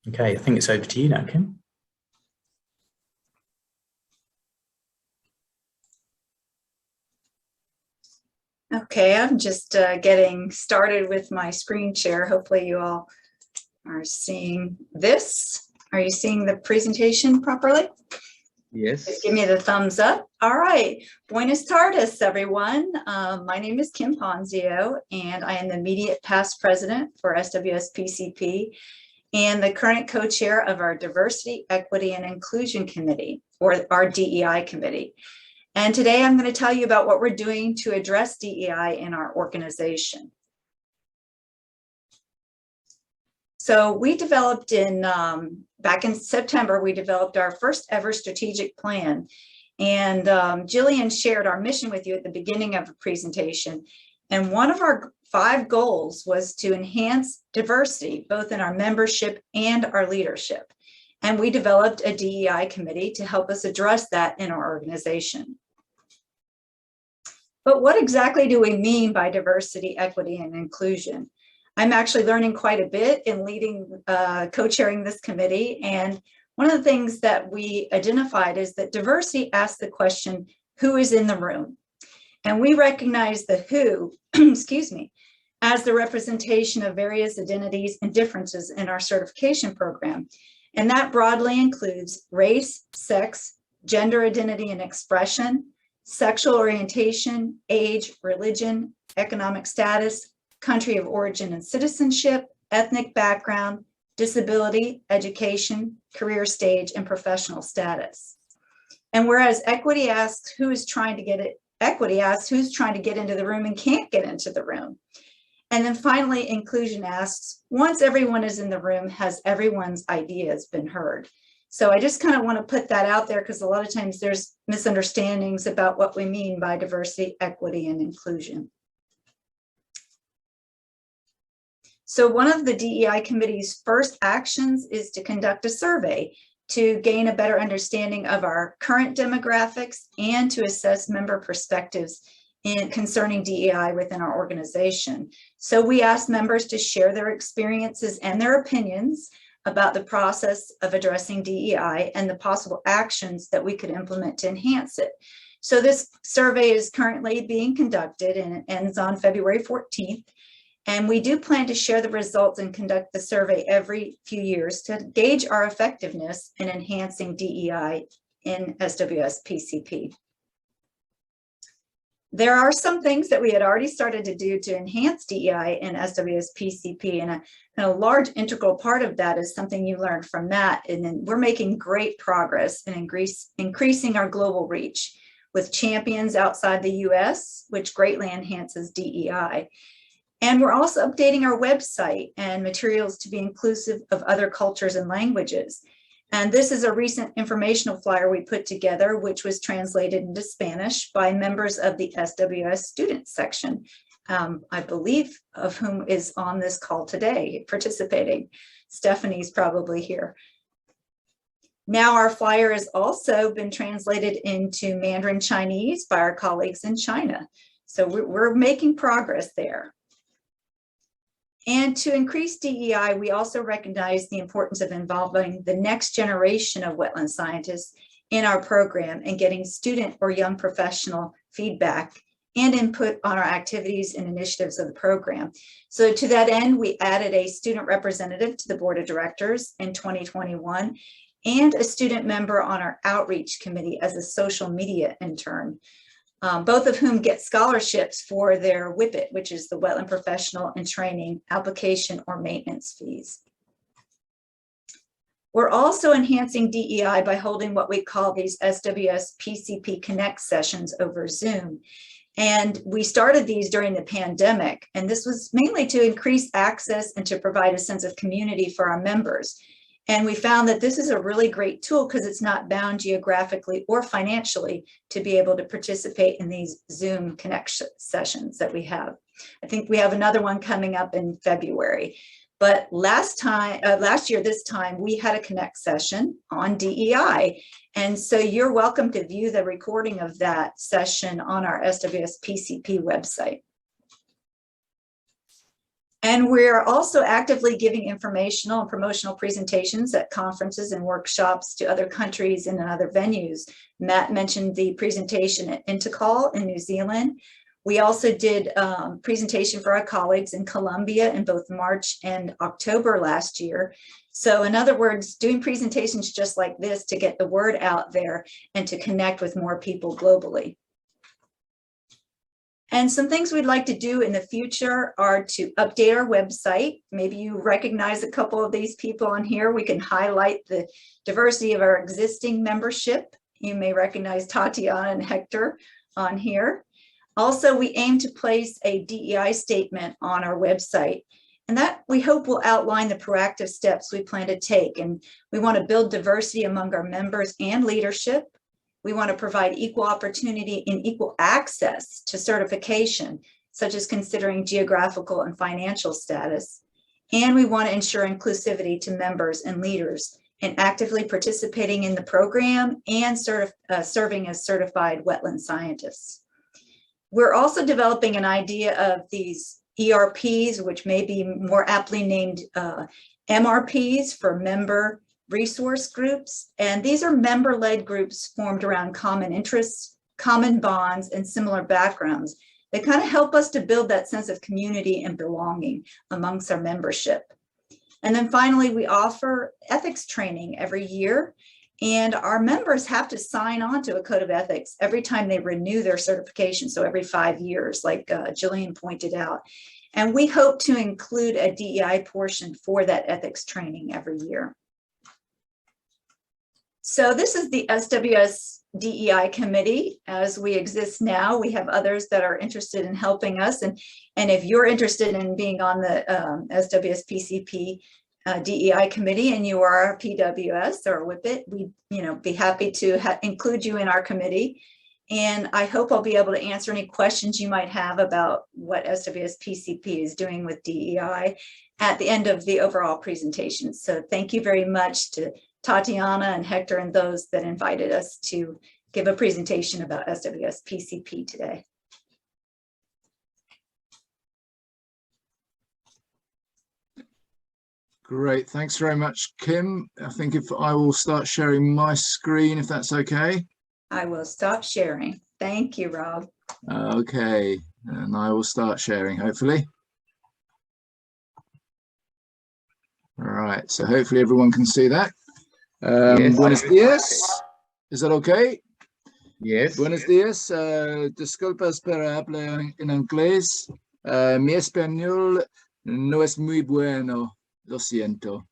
Okay, I think it's over to you now, Kim. Okay, I'm just getting started with my screen share. Hopefully you all are seeing this. Are you seeing the presentation properly? Yes. Just give me the thumbs up. All right. Buenas tardes, everyone. My name is Kim Ponzio, and I am the immediate past president for SWS PCP and the current co-chair of our Diversity, Equity, and Inclusion Committee, or our DEI committee. And today I'm going to tell you about what we're doing to address DEI in our organization. So we developed back in September, we developed our first ever strategic plan. And Jillian shared our mission with you at the beginning of the presentation. And one of our 5 goals was to enhance diversity, both in our membership and our leadership. And we developed a DEI committee to help us address that in our organization. But what exactly do we mean by diversity, equity, and inclusion? I'm actually learning quite a bit in leading, co-chairing this committee. And one of the things that we identified is that diversity asks the question, who is in the room? And we recognize the who, excuse me, as the representation of various identities and differences in our certification program. And that broadly includes race, sex, gender identity and expression, sexual orientation, age, religion, economic status, country of origin and citizenship, ethnic background, disability, education, career stage, and professional status. And whereas equity asks who is trying to get it, equity asks who's trying to get into the room and can't get into the room. And then finally, inclusion asks, once everyone is in the room, has everyone's ideas been heard? So I just kind of want to put that out there because a lot of times there's misunderstandings about what we mean by diversity, equity, and inclusion. So one of the DEI committee's first actions is to conduct a survey to gain a better understanding of our current demographics and to assess member perspectives concerning DEI within our organization. So we asked members to share their experiences and their opinions about the process of addressing DEI and the possible actions that we could implement to enhance it. So this survey is currently being conducted and it ends on February 14th. And we do plan to share the results and conduct the survey every few years to gauge our effectiveness in enhancing DEI in SWS PCP. There are some things that we had already started to do to enhance DEI in SWS PCP, and a large integral part of that is something you learned from Matt, and then we're making great progress in increasing our global reach with champions outside the US, which greatly enhances DEI. And we're also updating our website and materials to be inclusive of other cultures and languages. And this is a recent informational flyer we put together, which was translated into Spanish by members of the SWS student section, I believe of whom is on this call today participating. Stephanie's probably here. Now our flyer has also been translated into Mandarin Chinese by our colleagues in China. So we're making progress there. And to increase DEI, we also recognize the importance of involving the next generation of wetland scientists in our program and getting student or young professional feedback and input on our activities and initiatives of the program. So to that end, we added a student representative to the board of directors in 2021 and a student member on our outreach committee as a social media intern. Both of whom get scholarships for their WIPIT, which is the Wetland Professional in Training application or maintenance fees. We're also enhancing DEI by holding what we call these SWS PCP Connect sessions over Zoom. And we started these during the pandemic, and this was mainly to increase access and to provide a sense of community for our members. And we found that this is a really great tool because it's not bound geographically or financially to be able to participate in these Zoom connection sessions that we have. I think we have another one coming up in February. But last year, this time, we had a Connect session on DEI. And so you're welcome to view the recording of that session on our SWS PCP website. And we're also actively giving informational and promotional presentations at conferences and workshops to other countries and other venues. Matt mentioned the presentation at Inaugural in New Zealand. We also did a presentation for our colleagues in Colombia in both March and October last year. So in other words, doing presentations just like this to get the word out there and to connect with more people globally. And some things we'd like to do in the future are to update our website. Maybe you recognize a couple of these people on here. We can highlight the diversity of our existing membership. You may recognize Tatiana and Hector on here. Also, we aim to place a DEI statement on our website, and that we hope will outline the proactive steps we plan to take. And we want to build diversity among our members and leadership. We want to provide equal opportunity and equal access to certification such as considering geographical and financial status. And we want to ensure inclusivity to members and leaders and actively participating in the program and serving as certified wetland scientists. We're also developing an idea of these ERPs, which may be more aptly named MRPs, for member resource groups. And these are member-led groups formed around common interests, common bonds, and similar backgrounds that kind of help us to build that sense of community and belonging amongst our membership. And then finally, we offer ethics training every year, and our members have to sign on to a code of ethics every time they renew their certification. So every 5 years, like Jillian pointed out. And we hope to include a DEI portion for that ethics training every year. So this is the SWS DEI committee as we exist now. We have others that are interested in helping us. And if you're interested in being on the SWS PCP DEI committee and you are a PWS or a WIPIT, we'd be happy to include you in our committee. And I hope I'll be able to answer any questions you might have about what SWS PCP is doing with DEI at the end of the overall presentation. So thank you very much to Tatiana and Hector and those that invited us to give a presentation about SWS PCP today. Great, thanks very much, Kim. I think if I will start sharing my screen, if that's okay. I will stop sharing. Thank you, Rob. Okay, and I will start sharing, hopefully. All right, so hopefully everyone can see that. Yes. Buenos días. Is that okay? Yes. Buenos días. Disculpas para hablar en inglés. Mi español no es muy bueno. Lo siento.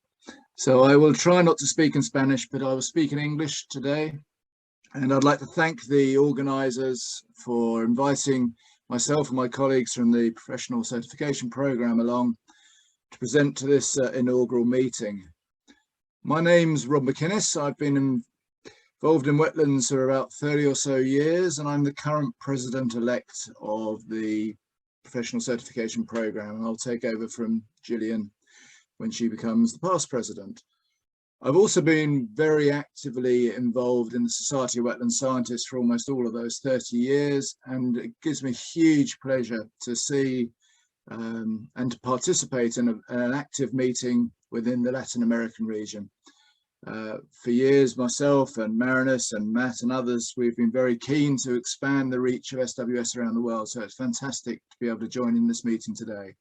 So I will try not to speak in Spanish, but I will speak in English today. And I'd like to thank the organizers for inviting myself and my colleagues from the Professional Certification Program along to present to this inaugural meeting. My name's Rob McInnes. I've been involved in wetlands for about 30 or so years, and I'm the current president-elect of the Professional Certification Program. And I'll take over from Jillian when she becomes the past president. I've also been very actively involved in the Society of Wetland Scientists for almost all of those 30 years, and it gives me huge pleasure to see and to participate in an active meeting within the Latin American region. For years, myself and Marinus and Matt and others, we've been very keen to expand the reach of SWS around the world, so it's fantastic to be able to join in this meeting today.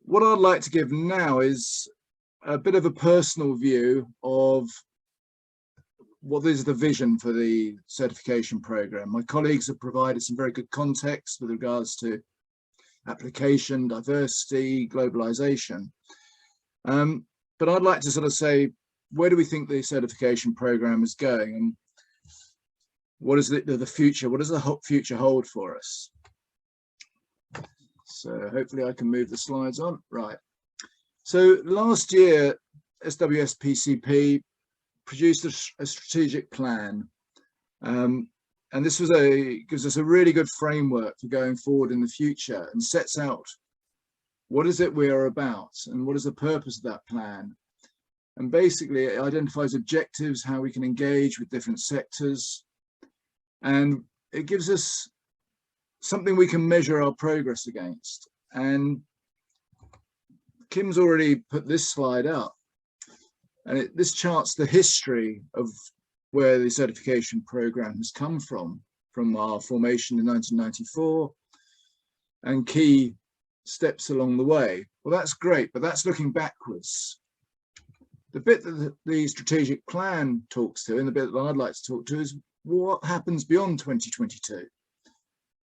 What I'd like to give now is a bit of a personal view of what is the vision for the certification program. My colleagues have provided some very good context with regards to application, diversity, globalization. But I'd like to sort of say, where do we think the certification program is going, and what is the future? What does the future hold for us? So hopefully I can move the slides on. Right. So last year, SWS PCP produced a strategic plan. And this was gives us a really good framework for going forward in the future, and sets out what is it we are about and what is the purpose of that plan. And basically it identifies objectives, how we can engage with different sectors, and it gives us something we can measure our progress against. And Kim's already put this slide up, and this charts the history of where the certification program has come from our formation in 1994 and key steps along the way. Well, that's great, but that's looking backwards. The bit that the strategic plan talks to, and the bit that I'd like to talk to, is what happens beyond 2022.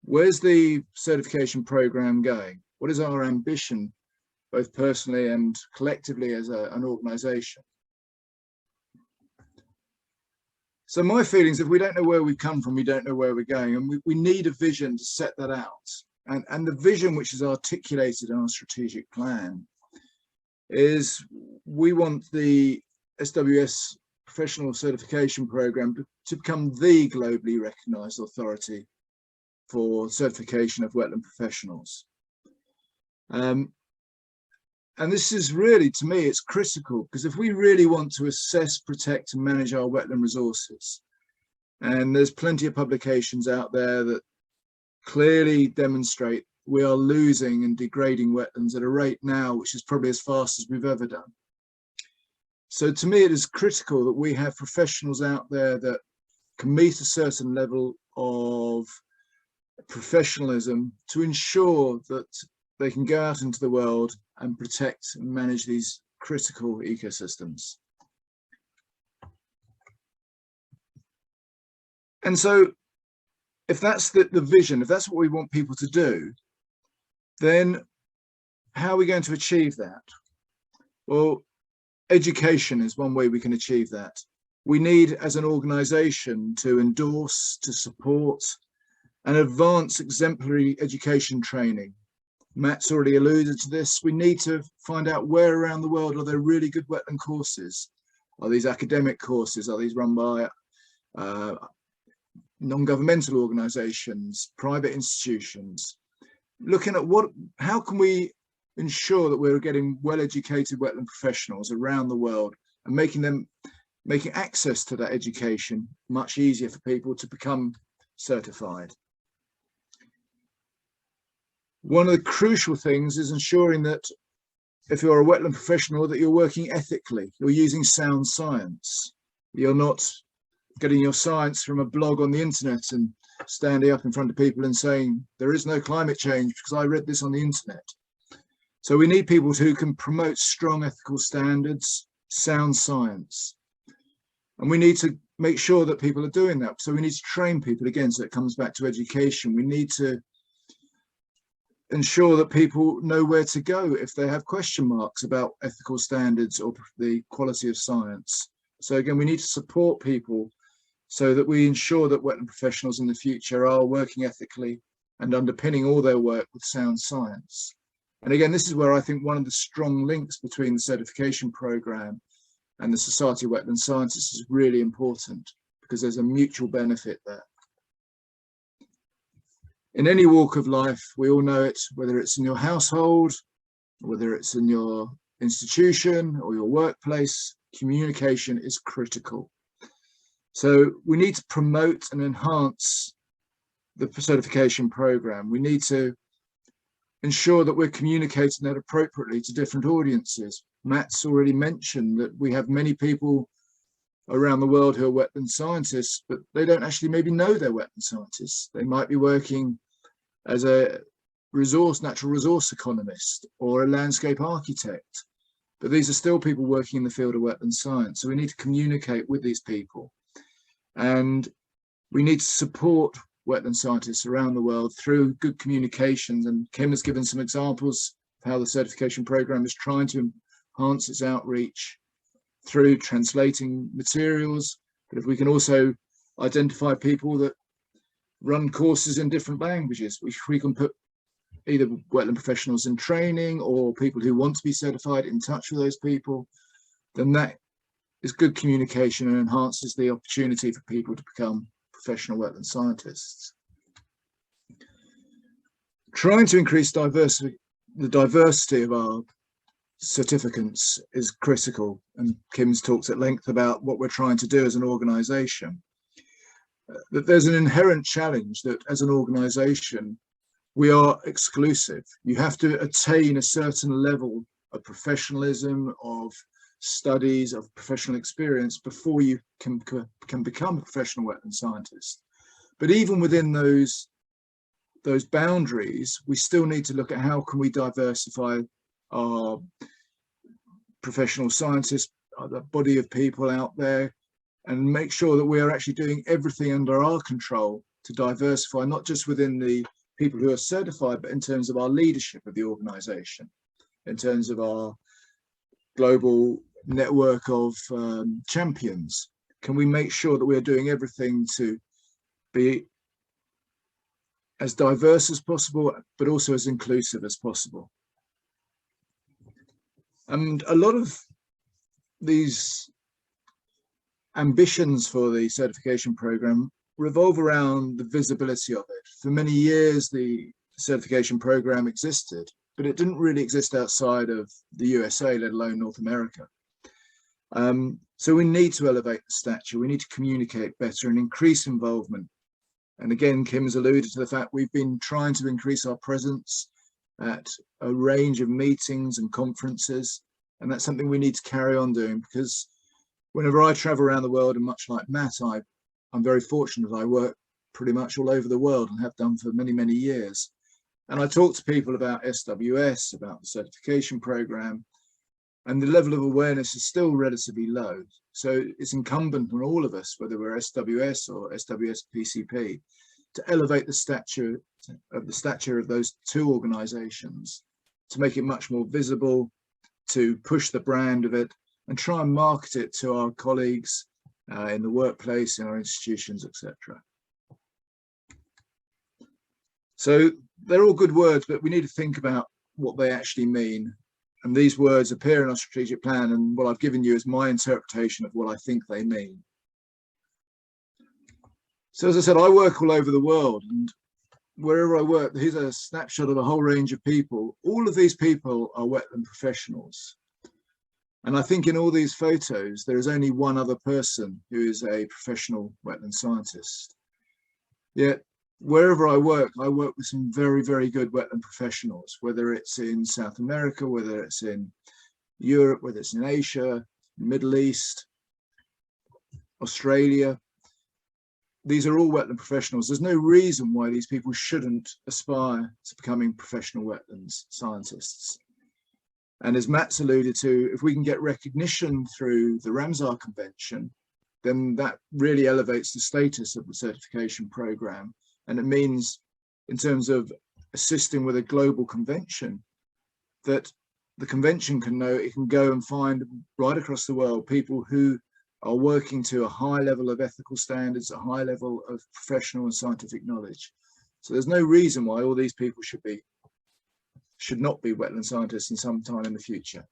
Where's the certification program going? What is our ambition, both personally and collectively as an organization? So my feelings, if we don't know where we come from, we don't know where we're going, and we need a vision to set that out. And the vision which is articulated in our strategic plan is we want the SWS Professional Certification Program to become the globally recognized authority for certification of wetland professionals. And this is really, to me, it's critical, because if we really want to assess, protect and manage our wetland resources, and there's plenty of publications out there that clearly demonstrate we are losing and degrading wetlands at a rate now which is probably as fast as we've ever done. So to me, it is critical that we have professionals out there that can meet a certain level of professionalism to ensure that they can go out into the world and protect and manage these critical ecosystems. And so if that's the vision, if that's what we want people to do, then how are we going to achieve that? Well, education is one way we can achieve that. We need, as an organization, to endorse, to support and advance exemplary education training. Matt's already alluded to this. We need to find out where around the world are there really good wetland courses. Are these academic courses? Are these run by non-governmental organizations, private institutions? Looking at how can we ensure that we're getting well-educated wetland professionals around the world and making access to that education much easier for people to become certified. One of the crucial things is ensuring that if you're a wetland professional, that you're working ethically, you're using sound science. You're not getting your science from a blog on the internet and standing up in front of people and saying, there is no climate change because I read this on the internet. So we need people who can promote strong ethical standards, sound science. And we need to make sure that people are doing that. So we need to train people again, so it comes back to education. We need to ensure that people know where to go if they have question marks about ethical standards or the quality of science. So again, we need to support people so that we ensure that wetland professionals in the future are working ethically and underpinning all their work with sound science. And again, this is where I think one of the strong links between the certification program and the Society of Wetland Scientists is really important, because there's a mutual benefit there. In any walk of life, we all know it, whether it's in your household, whether it's in your institution or your workplace, communication is critical. So we need to promote and enhance the certification program. We need to ensure that we're communicating that appropriately to different audiences. Matt's already mentioned that we have many people around the world who are wetland scientists, but they don't actually maybe know they're wetland scientists. They might be working as a natural resource economist or a landscape architect, but these are still people working in the field of wetland science. So we need to communicate with these people, and we need to support wetland scientists around the world through good communications. And Kim has given some examples of how the certification program is trying to enhance its outreach through translating materials. But if we can also identify people that run courses in different languages, we can put either wetland professionals in training or people who want to be certified in touch with those people, then that is good communication and enhances the opportunity for people to become professional wetland scientists. Trying to increase the diversity of our certificates is critical, and Kim's talked at length about what we're trying to do as an organisation. That there's an inherent challenge that as an organisation we are exclusive. You have to attain a certain level of professionalism, of studies, of professional experience before you can become a professional wetland scientist. But even within those boundaries, we still need to look at how can we diversify our professional scientists, the body of people out there, and make sure that we are actually doing everything under our control to diversify, not just within the people who are certified, but in terms of our leadership of the organization, in terms of our global network of champions. Can we make sure that we're doing everything to be as diverse as possible, but also as inclusive as possible? And a lot of these ambitions for the certification program revolve around the visibility of it. For many years, the certification program existed, but it didn't really exist outside of the USA, let alone North America. So we need to elevate the stature. We need to communicate better and increase involvement. And again, Kim has alluded to the fact we've been trying to increase our presence at a range of meetings and conferences. And that's something we need to carry on doing, because whenever I travel around the world, and much like Matt, I'm very fortunate. I work pretty much all over the world and have done for many, many years. And I talk to people about SWS, about the certification program, and the level of awareness is still relatively low. So it's incumbent on all of us, whether we're SWS or SWS PCP, to elevate the stature of those two organizations, to make it much more visible, to push the brand of it, and try and market it to our colleagues in the workplace, in our institutions, etc. So they're all good words, but we need to think about what they actually mean. And these words appear in our strategic plan, and what I've given you is my interpretation of what I think they mean. So as I said, I work all over the world, and wherever I work, here's a snapshot of a whole range of people. All of these people are wetland professionals. And I think in all these photos, there is only one other person who is a professional wetland scientist. Yet, wherever I work with some very, very good wetland professionals, whether it's in South America, whether it's in Europe, whether it's in Asia, Middle East, Australia. These are all wetland professionals. There's no reason why these people shouldn't aspire to becoming professional wetlands scientists. And as Matt's alluded to, if we can get recognition through the Ramsar Convention, then that really elevates the status of the certification program. And it means, in terms of assisting with a global convention, that the convention can know it can go and find right across the world people who are working to a high level of ethical standards, a high level of professional and scientific knowledge. So there's no reason why all these people should not be wetland scientists in some time in the future.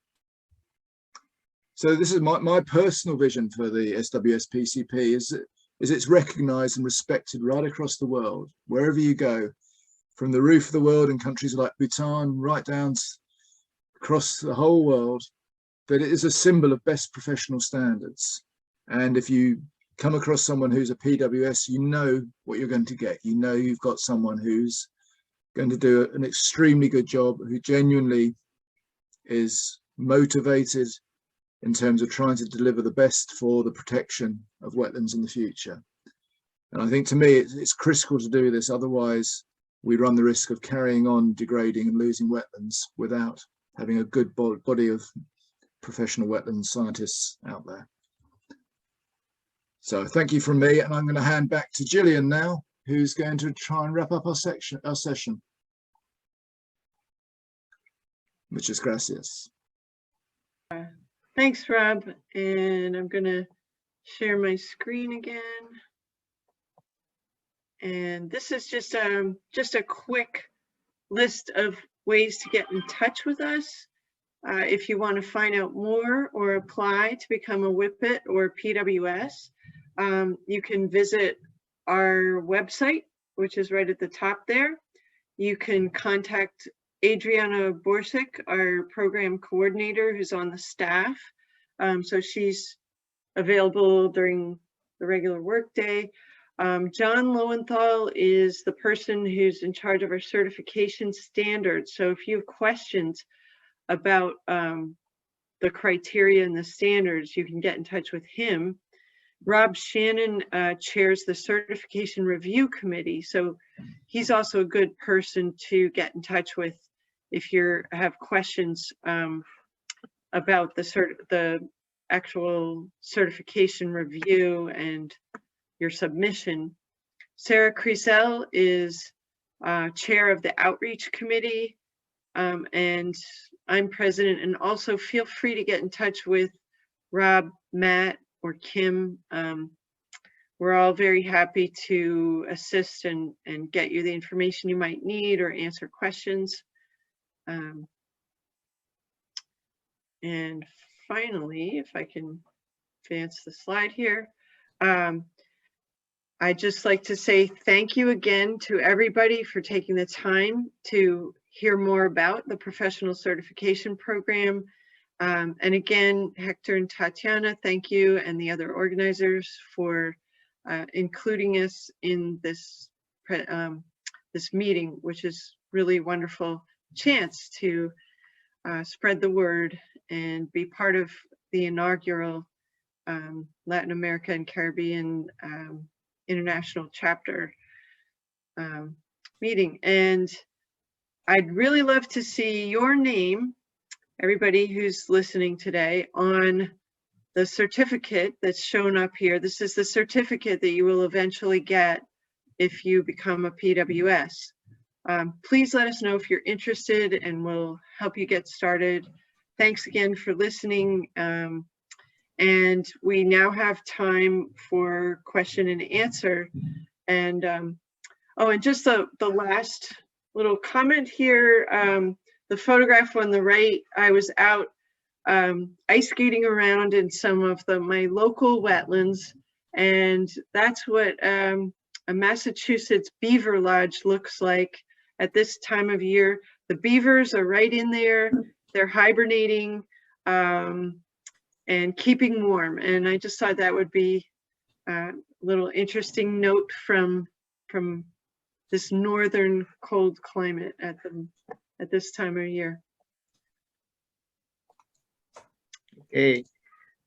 So this is my personal vision for the SWS PCP, is it's recognized and respected right across the world, wherever you go, from the roof of the world in countries like Bhutan, right down across the whole world, that it is a symbol of best professional standards. And if you come across someone who's a PWS, you know what you're going to get. You know you've got someone who's going to do an extremely good job, who genuinely is motivated in terms of trying to deliver the best for the protection of wetlands in the future. And I think, to me, it's critical to do this. Otherwise, we run the risk of carrying on degrading and losing wetlands without having a good body of professional wetland scientists out there. So thank you from me, and I'm going to hand back to Jillian now, who's going to try and wrap up our session. Muchas gracias. Thanks, Rob. And I'm going to share my screen again. And this is just a quick list of ways to get in touch with us. If you want to find out more or apply to become a WIPIT or PWS, you can visit our website, which is right at the top there. You can contact Adriana Borsic, our program coordinator, who's on the staff. So she's available during the regular workday. John Lowenthal is the person who's in charge of our certification standards. So if you have questions about the criteria and the standards, you can get in touch with him. Rob Shannon chairs the certification review committee. So he's also a good person to get in touch with if you have questions about the actual certification review and your submission. Sarah Creasell is chair of the outreach committee, and I'm president. And also feel free to get in touch with Rob, Matt, or Kim. We're all very happy to assist and get you the information you might need or answer questions. And finally, if I can advance the slide here, I'd just like to say thank you again to everybody for taking the time to hear more about the professional certification program. And again, Hector and Tatiana, thank you, and the other organizers for including us in this this meeting, which is really a wonderful chance to spread the word and be part of the inaugural Latin America and Caribbean International Chapter meeting. And I'd really love to see your name, everybody who's listening today, on the certificate that's shown up here. This is the certificate that you will eventually get if you become a PWS. Please let us know if you're interested and we'll help you get started. Thanks again for listening. And we now have time for question and answer. And oh, and just the last little comment here, the photograph on the right, I was out ice skating around in some of my local wetlands, and that's what a Massachusetts beaver lodge looks like at this time of year. The beavers are right in there, they're hibernating and keeping warm, and I just thought that would be a little interesting note from this northern cold climate at this time of year. Okay,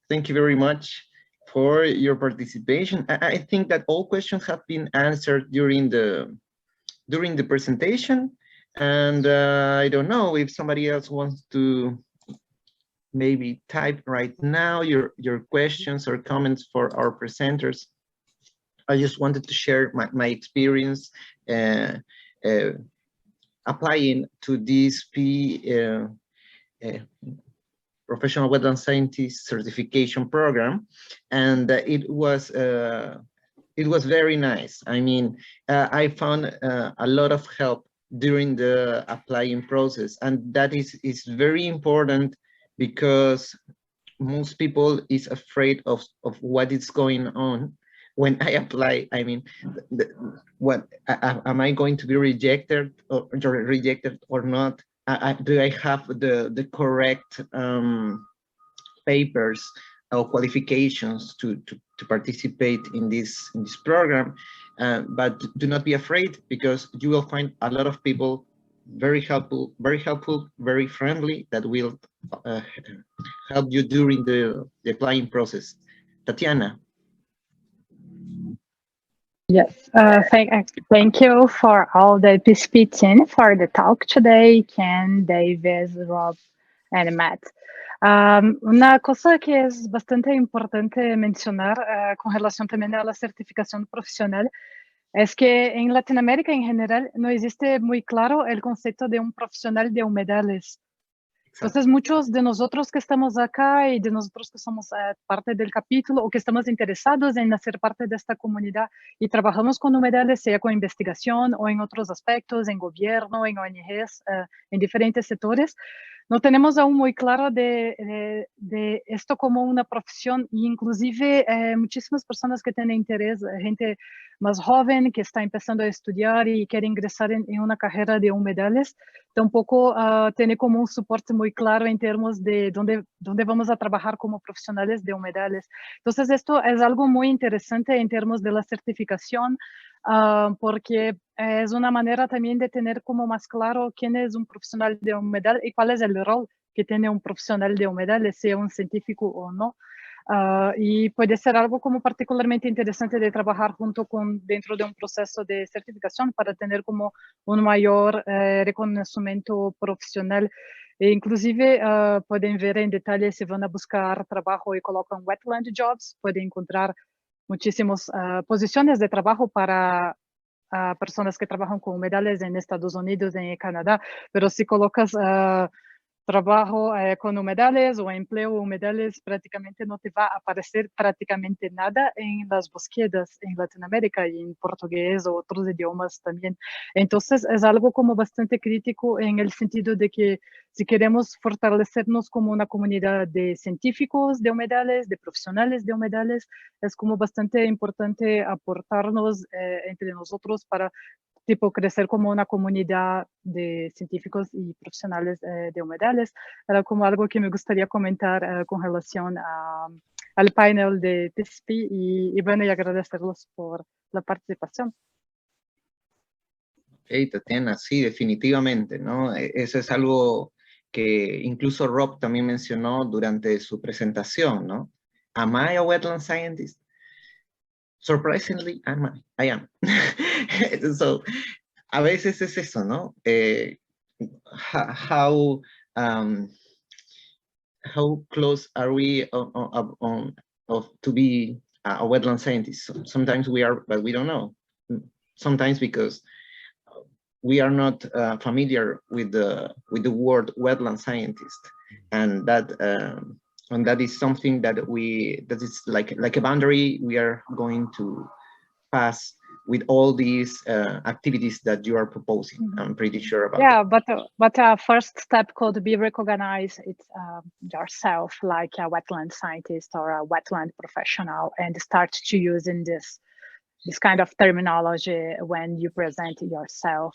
thank you very much for your participation. I think that all questions have been answered during the presentation, and I don't know if somebody else wants to maybe type right now your questions or comments for our presenters. I just wanted to share my experience applying to this Professional Wetland Scientist Certification Program, and it was very nice. I mean, I found a lot of help during the applying process, and that is very important, because most people is afraid of what is going on when I apply. I mean, what am I going to be rejected or not? Do I have the correct papers or qualifications to participate in this program? But do not be afraid, because you will find a lot of people very helpful, very friendly, that will help you during the applying process. Tatiana. Yes, thank you for all the PCP team for the talk today, Ken, Davis, Rob, and Matt. Una cosa que es bastante importante mencionar con relación también a la certificación profesional es que en Latinoamérica en general no existe muy claro el concepto de un profesional de humedales. Entonces, muchos de nosotros que estamos acá y de nosotros que somos parte del capítulo o que estamos interesados en hacer parte de esta comunidad y trabajamos con humedales, sea con investigación o en otros aspectos, en gobierno, en ONGs, en diferentes sectores, no tenemos aún muy claro de esto como una profesión, y inclusive muchísimas personas que tienen interés, gente más joven que está empezando a estudiar y quiere ingresar en una carrera de humedales, tampoco tiene como un soporte muy claro en términos de dónde vamos a trabajar como profesionales de humedales. Entonces, esto es algo muy interesante en términos de la certificación, porque es una manera también de tener como más claro quién es un profesional de humedal y cuál es el rol que tiene un profesional de humedales, sea un científico o no. Y puede ser algo como particularmente interesante de trabajar junto dentro de un proceso de certificación para tener como un mayor reconocimiento profesional. E inclusive pueden ver en detalle si van a buscar trabajo y colocan Wetland Jobs, pueden encontrar muchísimas posiciones de trabajo para personas que trabajan con humedales en Estados Unidos, en Canadá, pero si colocas trabajo con humedales o empleo humedales, prácticamente no te va a aparecer prácticamente nada en las búsquedas en Latinoamérica y en portugués o otros idiomas también. Entonces es algo como bastante crítico en el sentido de que si queremos fortalecernos como una comunidad de científicos de humedales, de profesionales de humedales, es como bastante importante aportarnos entre nosotros para tipo crecer como una comunidad de científicos y profesionales de humedales. Era como algo que me gustaría comentar con relación al panel de PCP y bueno, y agradecerlos por la participación. Ok, Tatiana, sí, definitivamente, ¿no? Eso es algo que incluso Rob también mencionó durante su presentación, ¿no? Am I a wetland scientist? Surprisingly, I am. So, a veces es eso, ¿no? How close are we to be a wetland scientist? Sometimes we are, but we don't know. Sometimes because we are not familiar with the word wetland scientist, and that is something that is like a boundary we are going to pass with all these activities that you are proposing. I'm pretty sure about that. Yeah, but a first step could be recognize it's yourself like a wetland scientist or a wetland professional and start to using this kind of terminology when you present yourself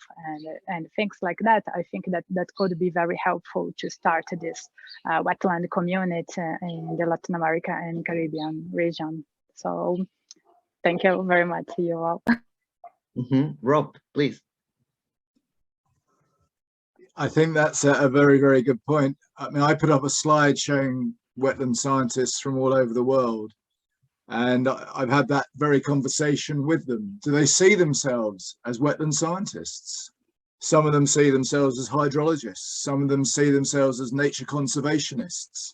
and things like that. I think that could be very helpful to start this wetland community in the Latin America and Caribbean region. So thank you very much, you all. Rob, please. I think that's a very, very good point. I mean, I put up a slide showing wetland scientists from all over the world, and I've had that very conversation with them. Do they see themselves as wetland scientists? Some of them see themselves as hydrologists. Some of them see themselves as nature conservationists.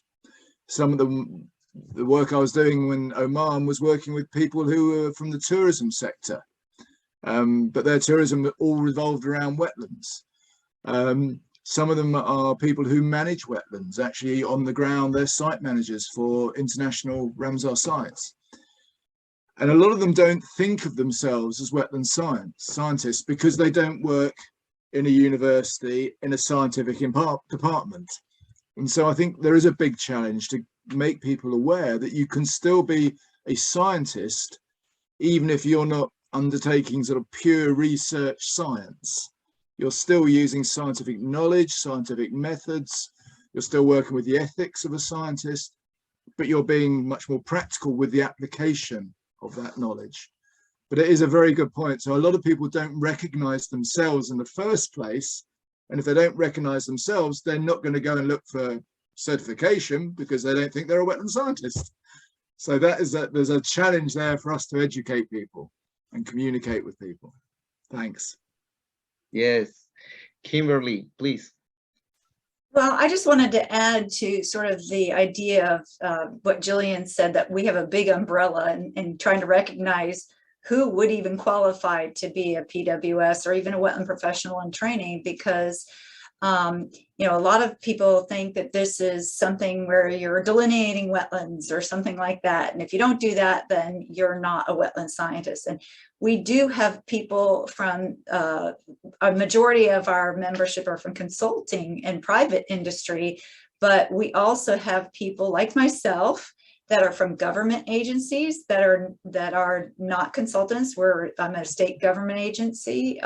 Some of them, the work I was doing when Oman was working with people who were from the tourism sector, but their tourism all revolved around wetlands. Some of them are people who manage wetlands, actually on the ground, they're site managers for international Ramsar sites. And a lot of them don't think of themselves as wetland scientists because they don't work in a university, in a scientific department. And so I think there is a big challenge to make people aware that you can still be a scientist, even if you're not undertaking sort of pure research science. You're still using scientific knowledge, scientific methods, you're still working with the ethics of a scientist, but you're being much more practical with the application of that knowledge. But it is a very good point. So a lot of people don't recognize themselves in the first place. And if they don't recognize themselves, they're not going to go and look for certification because they don't think they're a wetland scientist. So there's a challenge there for us to educate people and communicate with people. Thanks. Yes, Kimberly, please. Well, I just wanted to add to sort of the idea of what Jillian said, that we have a big umbrella and trying to recognize who would even qualify to be a PWS or even a wetland professional in training, because you know, a lot of people think that this is something where you're delineating wetlands or something like that. And if you don't do that, then you're not a wetland scientist. And we do have people from a majority of our membership are from consulting and private industry, but we also have people like myself that are from government agencies that are not consultants. I'm a state government agency,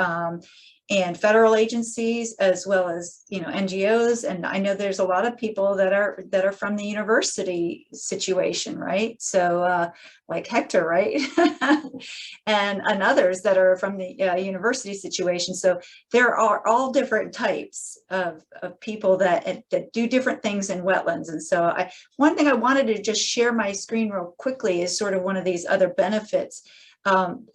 and federal agencies, as well as, you know, NGOs. And I know there's a lot of people that are from the university situation, right? So like Hector, right? and others that are from the university situation. So there are all different types of people that do different things in wetlands. And so one thing I wanted to just share my screen real quickly is sort of one of these other benefits.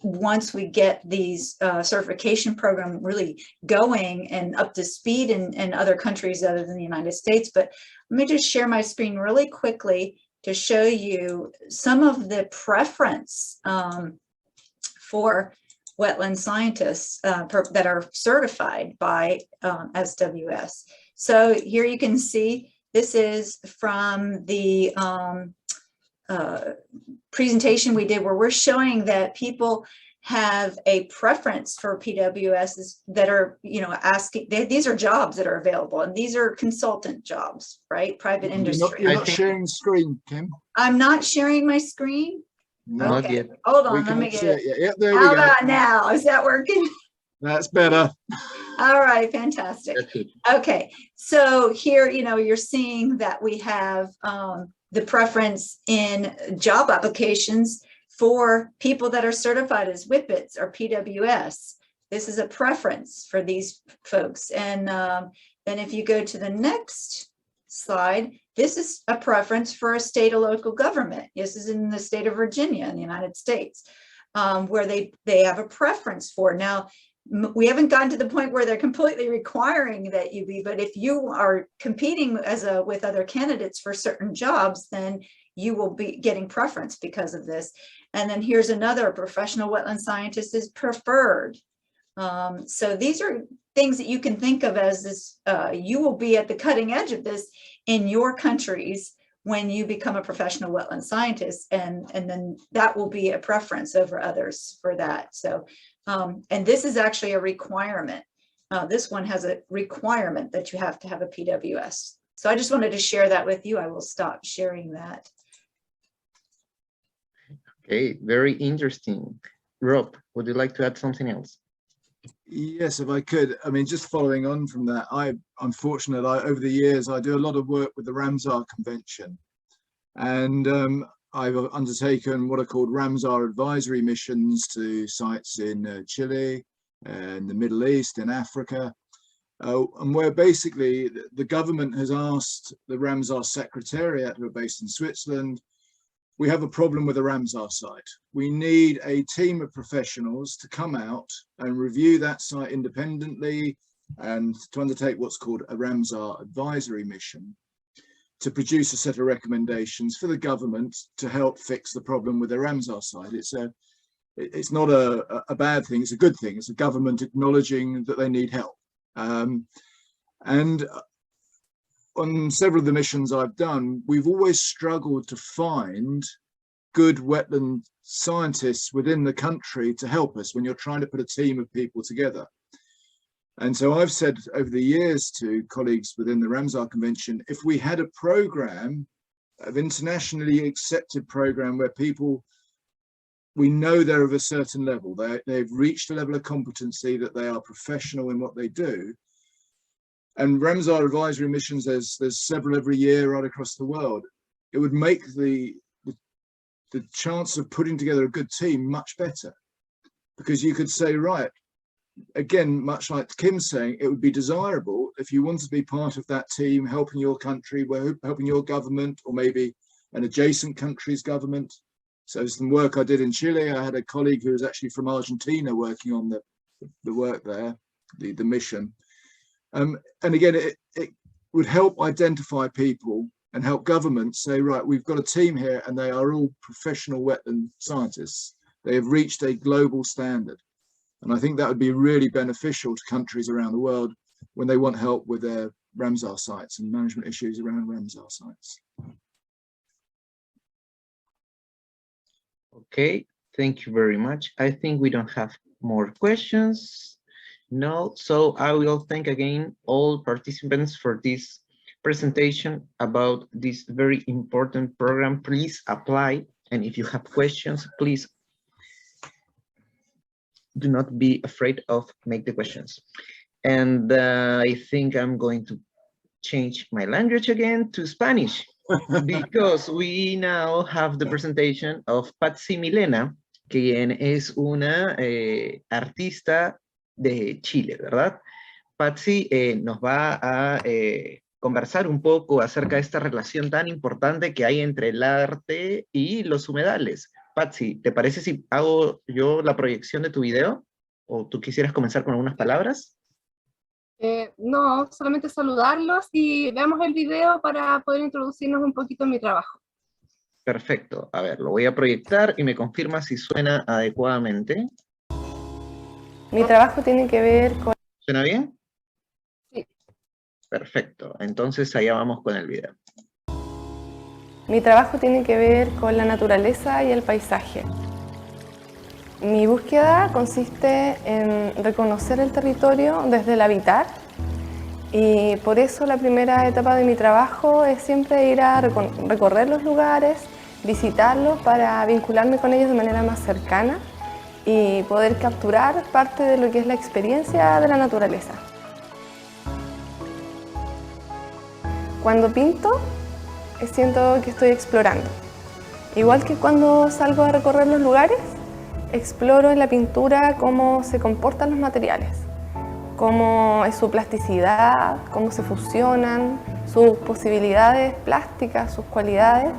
Once we get these certification program really going and up to speed in other countries other than the United States. But let me just share my screen really quickly to show you some of the preference for wetland scientists that are certified by SWS. So here you can see, this is from the presentation we did where we're showing that people have a preference for PWSs that are, you know, asking, these are jobs that are available, and these are consultant jobs, right? Private industry. You're not sharing screen, Kim. I'm not sharing my screen. No. Okay, yet. hold We on, let me can't get see it. it yet. Yep, there we How go. about now? Is that working? That's better. All right, fantastic. That's good. Okay, so here, you know, you're seeing that we have the preference in job applications for people that are certified as WIPITs or PWS. This is a preference for these folks. And then if you go to the next slide, this is a preference for a state or local government. This is in the state of Virginia in the United States, where they have a preference for. Now, we haven't gotten to the point where they're completely requiring that you be, but if you are competing with other candidates for certain jobs, then you will be getting preference because of this. And then here's another: professional wetland scientist is preferred. So these are things that you can think of as this, you will be at the cutting edge of this in your countries when you become a professional wetland scientist, and then that will be a preference over others for that. So, and this is actually a requirement. This one has a requirement that you have to have a PWS. So I just wanted to share that with you. I will stop sharing that. Okay, very interesting. Rob, would you like to add something else? Yes, if I could. I mean, just following on from that, I'm fortunate. Over the years, I do a lot of work with the Ramsar Convention, and I've undertaken what are called Ramsar advisory missions to sites in Chile, in the Middle East, in Africa, and where basically the government has asked the Ramsar Secretariat, who are based in Switzerland, we have a problem with the Ramsar site. We need a team of professionals to come out and review that site independently and to undertake what's called a Ramsar advisory mission to produce a set of recommendations for the government to help fix the problem with the Ramsar site. It's not a bad thing, it's a good thing. It's a government acknowledging that they need help. And on several of the missions I've done, we've always struggled to find good wetland scientists within the country to help us when you're trying to put a team of people together. And so I've said over the years to colleagues within the Ramsar Convention, if we had a program, of internationally accepted program where people, we know they're of a certain level, they've reached a level of competency that they are professional in what they do. And Ramsar advisory missions, there's several every year right across the world. It would make the chance of putting together a good team much better, because you could say, right, again, much like Kim's saying, it would be desirable if you want to be part of that team, helping your country, helping your government, or maybe an adjacent country's government. So some work I did in Chile, I had a colleague who was actually from Argentina working on the work there, the mission. And again, it would help identify people and help governments say, right, we've got a team here and they are all professional wetland scientists. They have reached a global standard. And I think that would be really beneficial to countries around the world when they want help with their Ramsar sites and management issues around Ramsar sites. Okay, thank you very much. I think we don't have more questions. No, so I will thank again all participants for this presentation about this very important program. Please apply, and if you have questions, please do not be afraid of make the questions. And I think I'm going to change my language again to Spanish because we now have the presentation of Patsy Milena, quien es una artista de Chile, ¿verdad? Patsy nos va a conversar un poco acerca de esta relación tan importante que hay entre el arte y los humedales. Patsy, ¿te parece si hago yo la proyección de tu video? ¿O tú quisieras comenzar con algunas palabras? No, solamente saludarlos y veamos el video para poder introducirnos un poquito en mi trabajo. Perfecto. A ver, lo voy a proyectar y me confirma si suena adecuadamente. Mi trabajo tiene que ver con... ¿Suena bien? Sí. Perfecto, entonces allá vamos con el video. Mi trabajo tiene que ver con la naturaleza y el paisaje. Mi búsqueda consiste en reconocer el territorio desde el habitar, y por eso la primera etapa de mi trabajo es siempre ir a recorrer los lugares, visitarlos para vincularme con ellos de manera más cercana y poder capturar parte de lo que es la experiencia de la naturaleza. Cuando pinto, siento que estoy explorando. Igual que cuando salgo a recorrer los lugares, exploro en la pintura cómo se comportan los materiales, cómo es su plasticidad, cómo se fusionan, sus posibilidades plásticas, sus cualidades,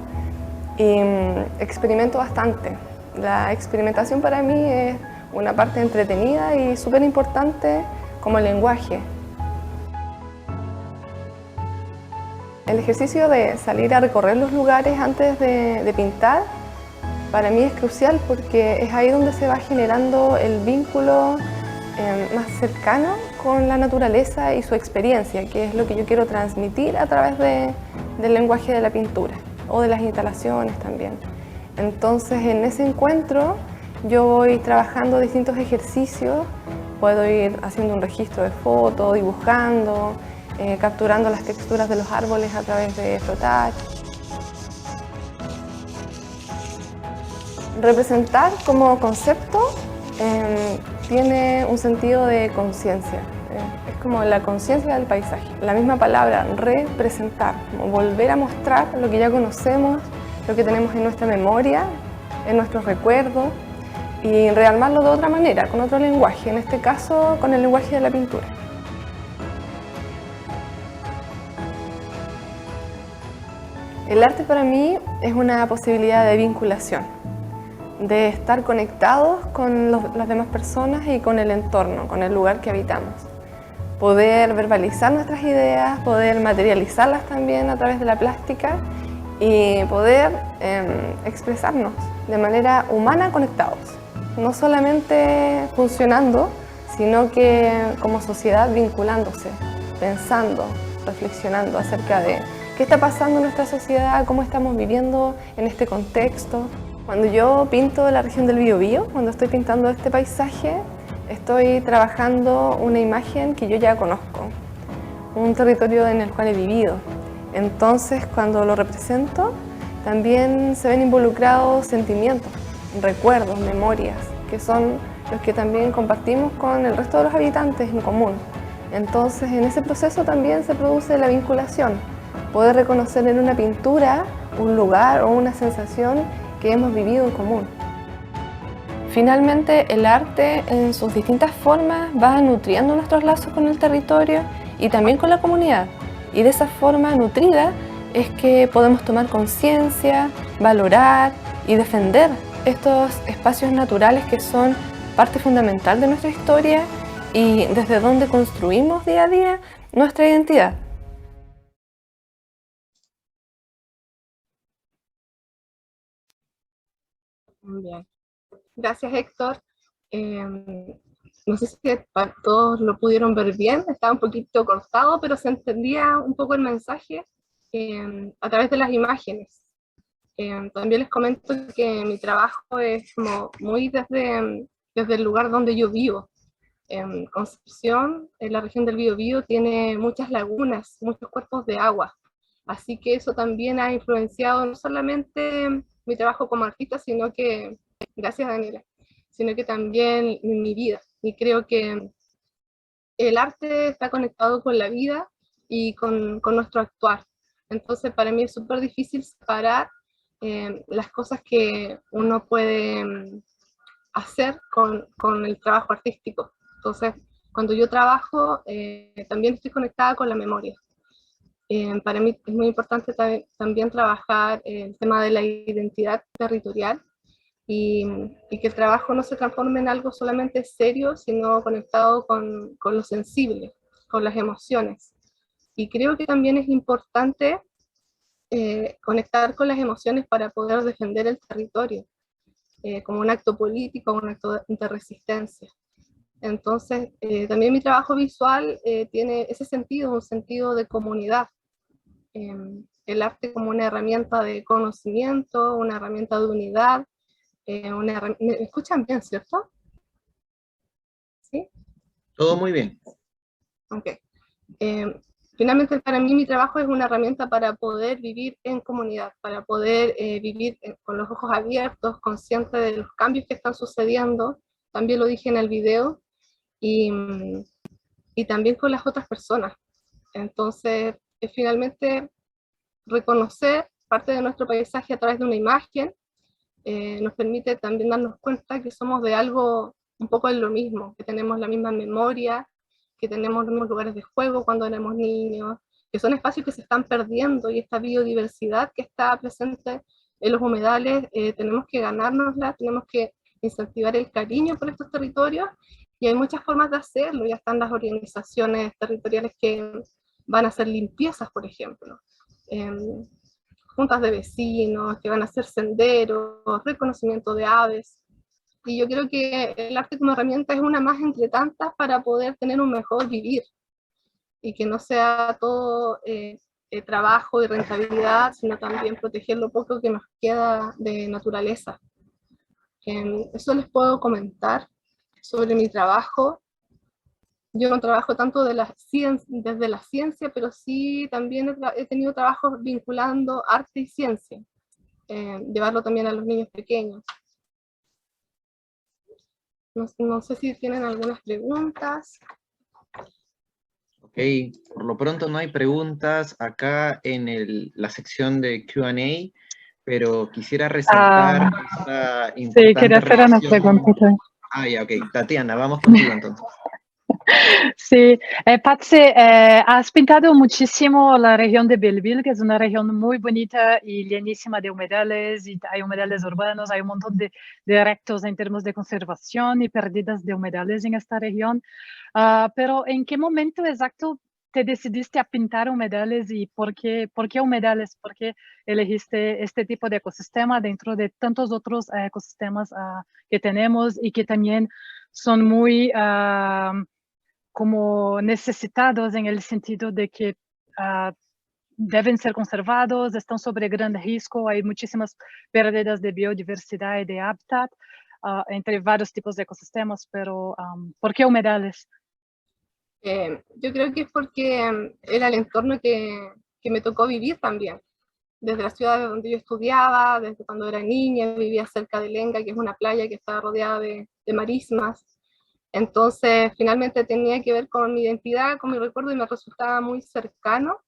y experimento bastante. La experimentación para mí es una parte entretenida y súper importante como lenguaje. El ejercicio de salir a recorrer los lugares antes de pintar para mí es crucial porque es ahí donde se va generando el vínculo más cercano con la naturaleza y su experiencia, que es lo que yo quiero transmitir a través del lenguaje de la pintura o de las instalaciones también. Entonces, en ese encuentro yo voy trabajando distintos ejercicios, puedo ir haciendo un registro de fotos, dibujando, capturando las texturas de los árboles a través de frotar. Representar como concepto tiene un sentido de conciencia, es como la conciencia del paisaje. La misma palabra, representar, como volver a mostrar lo que ya conocemos, lo que tenemos en nuestra memoria, en nuestros recuerdos, y rearmarlo de otra manera, con otro lenguaje, en este caso con el lenguaje de la pintura. El arte para mí es una posibilidad de vinculación, de estar conectados con las demás personas y con el entorno, con el lugar que habitamos. Poder verbalizar nuestras ideas, poder materializarlas también a través de la plástica y poder expresarnos de manera humana conectados. No solamente funcionando, sino que como sociedad vinculándose, pensando, reflexionando acerca de qué está pasando en nuestra sociedad, cómo estamos viviendo en este contexto. Cuando yo pinto la región del Biobío, cuando estoy pintando este paisaje, estoy trabajando una imagen que yo ya conozco, un territorio en el cual he vivido. Entonces, cuando lo represento, también se ven involucrados sentimientos, recuerdos, memorias, que son los que también compartimos con el resto de los habitantes en común. Entonces, en ese proceso también se produce la vinculación, poder reconocer en una pintura un lugar o una sensación que hemos vivido en común. Finalmente, el arte en sus distintas formas va nutriendo nuestros lazos con el territorio y también con la comunidad. Y de esa forma nutrida es que podemos tomar conciencia, valorar y defender estos espacios naturales que son parte fundamental de nuestra historia y desde donde construimos día a día nuestra identidad. Bien. Gracias, Héctor. No sé si todos lo pudieron ver bien, estaba un poquito cortado, pero se entendía un poco el mensaje a través de las imágenes. También les comento que mi trabajo es como muy desde el lugar donde yo vivo. Concepción, en la región del Biobío, tiene muchas lagunas, muchos cuerpos de agua. Así que eso también ha influenciado no solamente mi trabajo como artista, sino que, gracias Daniela, sino que también mi vida. Y creo que el arte está conectado con la vida y con nuestro actuar. Entonces para mí es súper difícil separar las cosas que uno puede hacer con el trabajo artístico. Entonces cuando yo trabajo también estoy conectada con la memoria. Para mí es muy importante también trabajar el tema de la identidad territorial y que el trabajo no se transforme en algo solamente serio, sino conectado con lo sensible, con las emociones. Y creo que también es importante conectar con las emociones para poder defender el territorio, como un acto político, un acto de resistencia. Entonces, también mi trabajo visual tiene ese sentido, un sentido de comunidad. El arte como una herramienta de conocimiento, una herramienta de unidad. ¿Me escuchan bien, cierto? ¿Sí? Todo muy bien. Ok. Finalmente, para mí, mi trabajo es una herramienta para poder vivir en comunidad, para poder vivir con los ojos abiertos, consciente de los cambios que están sucediendo. También lo dije en el video. Y también con las otras personas. Entonces, finalmente, reconocer parte de nuestro paisaje a través de una imagen nos permite también darnos cuenta que somos de algo un poco en lo mismo, que tenemos la misma memoria, que tenemos los mismos lugares de juego cuando éramos niños, que son espacios que se están perdiendo, y esta biodiversidad que está presente en los humedales, tenemos que ganárnosla, tenemos que incentivar el cariño por estos territorios, y hay muchas formas de hacerlo. Ya están las organizaciones territoriales que van a hacer limpiezas, por ejemplo, juntas de vecinos, que van a hacer senderos, reconocimiento de aves. Y yo creo que el arte como herramienta es una más entre tantas para poder tener un mejor vivir, y que no sea todo trabajo y rentabilidad, sino también proteger lo poco que nos queda de naturaleza. Eso les puedo comentar sobre mi trabajo. Yo no trabajo tanto desde la ciencia, pero sí también he tenido trabajos vinculando arte y ciencia, llevarlo también a los niños pequeños. No sé si tienen algunas preguntas. Ok, por lo pronto no hay preguntas acá en la sección de Q&A, pero quisiera resaltar esta importante Sí, quería hacer una relación. pregunta. Ya, ok. Tatiana, vamos contigo entonces. Sí, Patsy, has pintado muchísimo la región de Belleville, que es una región muy bonita y llenísima de humedales, y hay humedales urbanos, hay un montón de retos en términos de conservación y pérdidas de humedales en esta región. Pero ¿en qué momento exacto te decidiste a pintar humedales, y por qué humedales? ¿Por qué elegiste este tipo de ecosistema dentro de tantos otros ecosistemas que tenemos, y que también son muy como necesitados en el sentido de que deben ser conservados, están sobre gran riesgo, hay muchísimas pérdidas de biodiversidad y de hábitat entre varios tipos de ecosistemas? Pero ¿por qué humedales? Yo creo que es porque era el entorno que me tocó vivir también. Desde la ciudad donde yo estudiaba, desde cuando era niña, vivía cerca de Lenga, que es una playa que está rodeada de marismas. Entonces, finalmente tenía que ver con mi identidad, con mi recuerdo, y me resultaba muy cercano.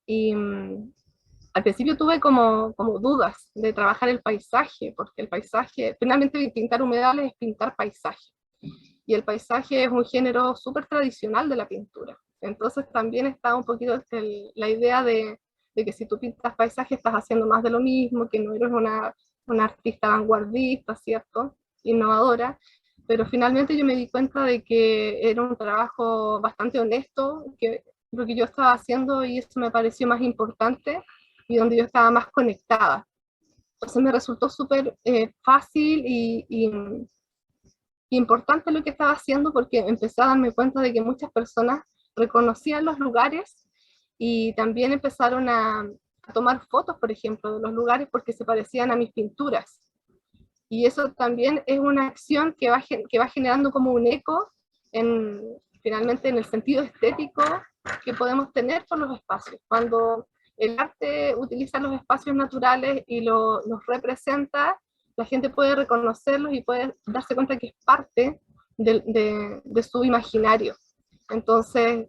Y al principio tuve como dudas de trabajar el paisaje, porque el paisaje, finalmente pintar humedales es pintar paisaje. Y el paisaje es un género súper tradicional de la pintura. Entonces también está un poquito la idea de que si tú pintas paisaje estás haciendo más de lo mismo, que no eres una artista vanguardista, ¿cierto? Innovadora. Pero finalmente yo me di cuenta de que era un trabajo bastante honesto, que lo que yo estaba haciendo, y eso me pareció más importante, y donde yo estaba más conectada. Entonces me resultó súper fácil y importante lo que estaba haciendo, porque empecé a darme cuenta de que muchas personas reconocían los lugares, y también empezaron a tomar fotos, por ejemplo, de los lugares porque se parecían a mis pinturas. Y eso también es una acción que va generando como un eco finalmente en el sentido estético que podemos tener por los espacios. Cuando el arte utiliza los espacios naturales y los representa, la gente puede reconocerlos y puede darse cuenta que es parte de su imaginario. Entonces,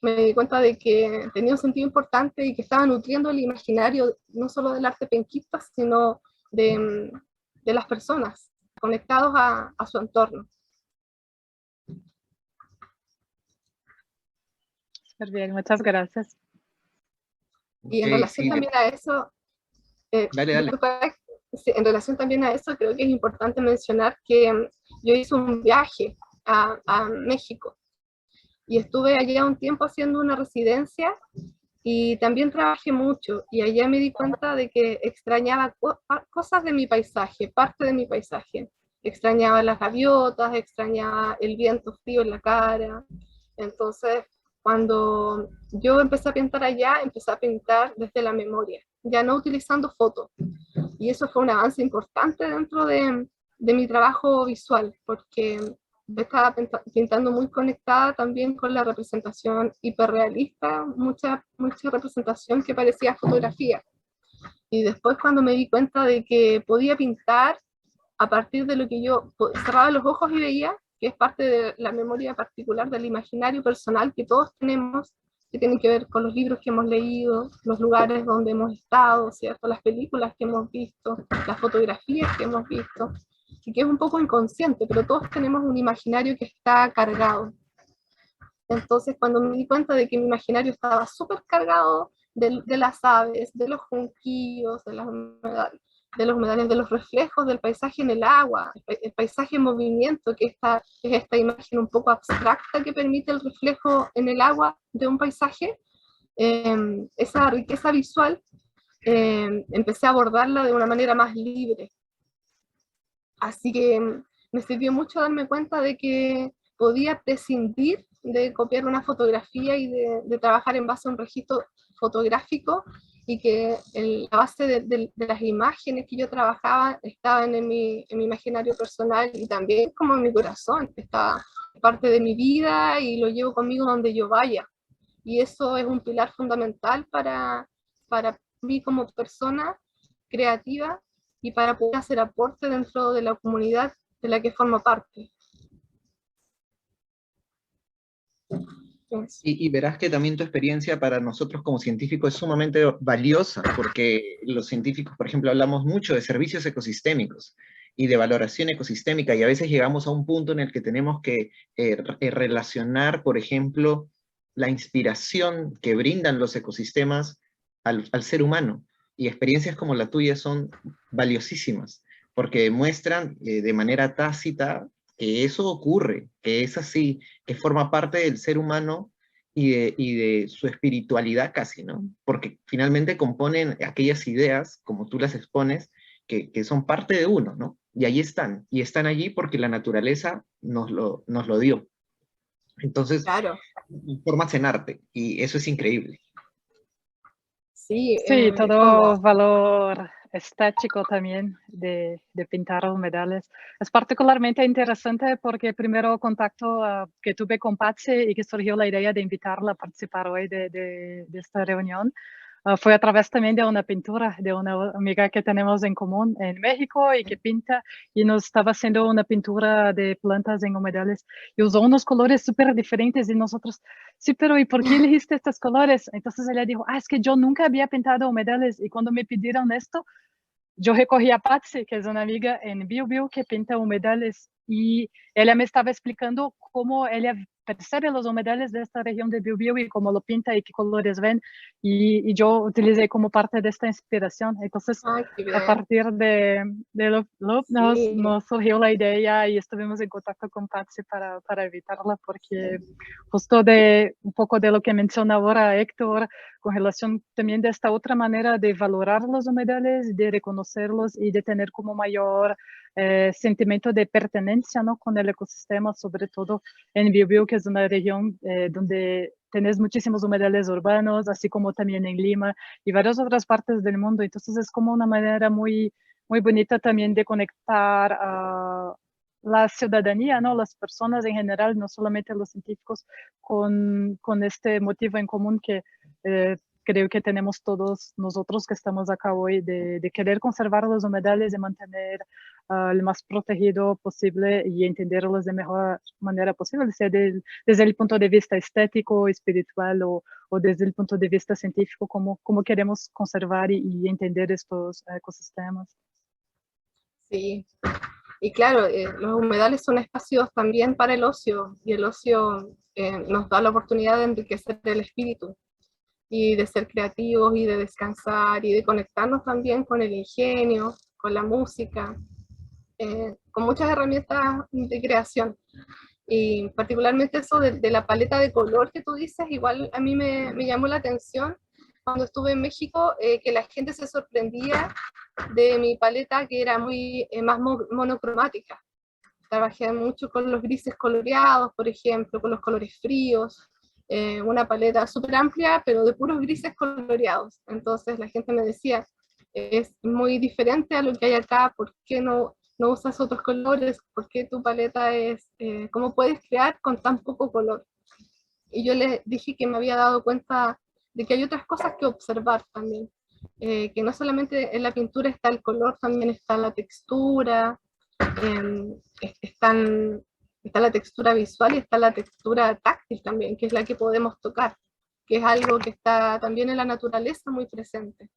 me di cuenta de que tenía un sentido importante y que estaba nutriendo el imaginario, no solo del arte penquista, sino de las personas, conectados a su entorno. Súper bien, muchas gracias. Y en relación también a eso, Dale. en relación también a eso, creo que es importante mencionar que yo hice un viaje a México, y estuve allá un tiempo haciendo una residencia, y también trabajé mucho, y allá me di cuenta de que extrañaba cosas de mi paisaje, parte de mi paisaje. extrañaba las gaviotas, extrañaba el viento frío en la cara. Entonces, cuando yo empecé a pintar allá, empecé a pintar desde la memoria, ya no utilizando fotos. Y eso fue un avance importante dentro de mi trabajo visual, porque estaba pintando muy conectada también con la representación hiperrealista, mucha representación que parecía fotografía. Y después cuando me di cuenta de que podía pintar a partir de lo que yo cerraba los ojos y veía, que es parte de la memoria particular del imaginario personal que todos tenemos, que tiene que ver con los libros que hemos leído, los lugares donde hemos estado, ¿cierto? Las películas que hemos visto, las fotografías que hemos visto, y que es un poco inconsciente, pero todos tenemos un imaginario que está cargado. Entonces, cuando me di cuenta de que mi imaginario estaba súper cargado de las aves, de los junquillos, de los humedales, de los reflejos del paisaje en el agua, el paisaje en movimiento, que es esta imagen un poco abstracta que permite el reflejo en el agua de un paisaje, esa riqueza visual, empecé a abordarla de una manera más libre. Así que me sirvió mucho darme cuenta de que podía prescindir de copiar una fotografía y de trabajar en base a un registro fotográfico, y que la base de las imágenes que yo trabajaba estaban en mi imaginario personal y también como en mi corazón, estaba parte de mi vida y lo llevo conmigo donde yo vaya. Y eso es un pilar fundamental para mí como persona creativa y para poder hacer aporte dentro de la comunidad de la que formo parte. Y verás que también tu experiencia para nosotros como científicos es sumamente valiosa, porque los científicos, por ejemplo, hablamos mucho de servicios ecosistémicos y de valoración ecosistémica, y a veces llegamos a un punto en el que tenemos que relacionar, por ejemplo, la inspiración que brindan los ecosistemas al ser humano. Y experiencias como la tuya son valiosísimas, porque demuestran de manera tácita que eso ocurre, que es así, que forma parte del ser humano y de su espiritualidad casi, ¿no? Porque finalmente componen aquellas ideas, como tú las expones, que son parte de uno, ¿no? Y ahí están, y están allí porque la naturaleza nos lo dio. Entonces, claro, formas en arte, y eso es increíble. Sí, Sí, todo valor estético también de pintar humedales. Es particularmente interesante porque el primer contacto que tuve con Patsy y que surgió la idea de invitarla a participar hoy de esta reunión fue a través también de una pintura de una amiga que tenemos en común en México y que pinta, y nos estaba haciendo una pintura de plantas en humedales y usó unos colores súper diferentes y nosotros, sí, pero ¿y por qué elegiste estos colores? Entonces ella dijo, es que yo nunca había pintado humedales y cuando me pidieron esto, yo recogí a Patsy, que es una amiga en Biobío que pinta humedales, y ella me estaba explicando cómo ella percebe los humedales de esta región de Biobío y cómo lo pinta y qué colores ven, y yo utilicé como parte de esta inspiración. Entonces, a partir de nos surgió la idea y estuvimos en contacto con Patsy para evitarla, porque justo un poco de lo que menciona ahora Héctor, con relación también de esta otra manera de valorar los humedales, de reconocerlos y de tener como mayor sentimiento de pertenencia, ¿no?, con el ecosistema, sobre todo en Biobío, que es una región donde tenés muchísimos humedales urbanos, así como también en Lima y varias otras partes del mundo. Entonces es como una manera muy, muy bonita también de conectar a la ciudadanía, ¿no?, las personas en general, no solamente los científicos, con este motivo en común que creo que tenemos todos nosotros que estamos acá hoy, de querer conservar los humedales, de mantener lo más protegido posible y entenderlos de mejor manera posible, sea desde el punto de vista estético, espiritual o desde el punto de vista científico, cómo queremos conservar y entender estos ecosistemas. Sí, y claro, los humedales son espacios también para el ocio, y el ocio nos da la oportunidad de enriquecer el espíritu y de ser creativos y de descansar y de conectarnos también con el ingenio, con la música, con muchas herramientas de creación. Y particularmente eso de la paleta de color que tú dices, igual a mí me llamó la atención cuando estuve en México, que la gente se sorprendía de mi paleta, que era muy más monocromática. trabajé mucho con los grises coloreados, por ejemplo, con los colores fríos, una paleta súper amplia, pero de puros grises coloreados. Entonces la gente me decía, es muy diferente a lo que hay acá, ¿por qué no usas otros colores? ¿Por qué tu paleta es, cómo puedes crear con tan poco color? Y yo les dije que me había dado cuenta de que hay otras cosas que observar también, que no solamente en la pintura está el color, también está la textura, está la textura visual y está la textura táctil también, que es la que podemos tocar, que es algo que está también en la naturaleza muy presente.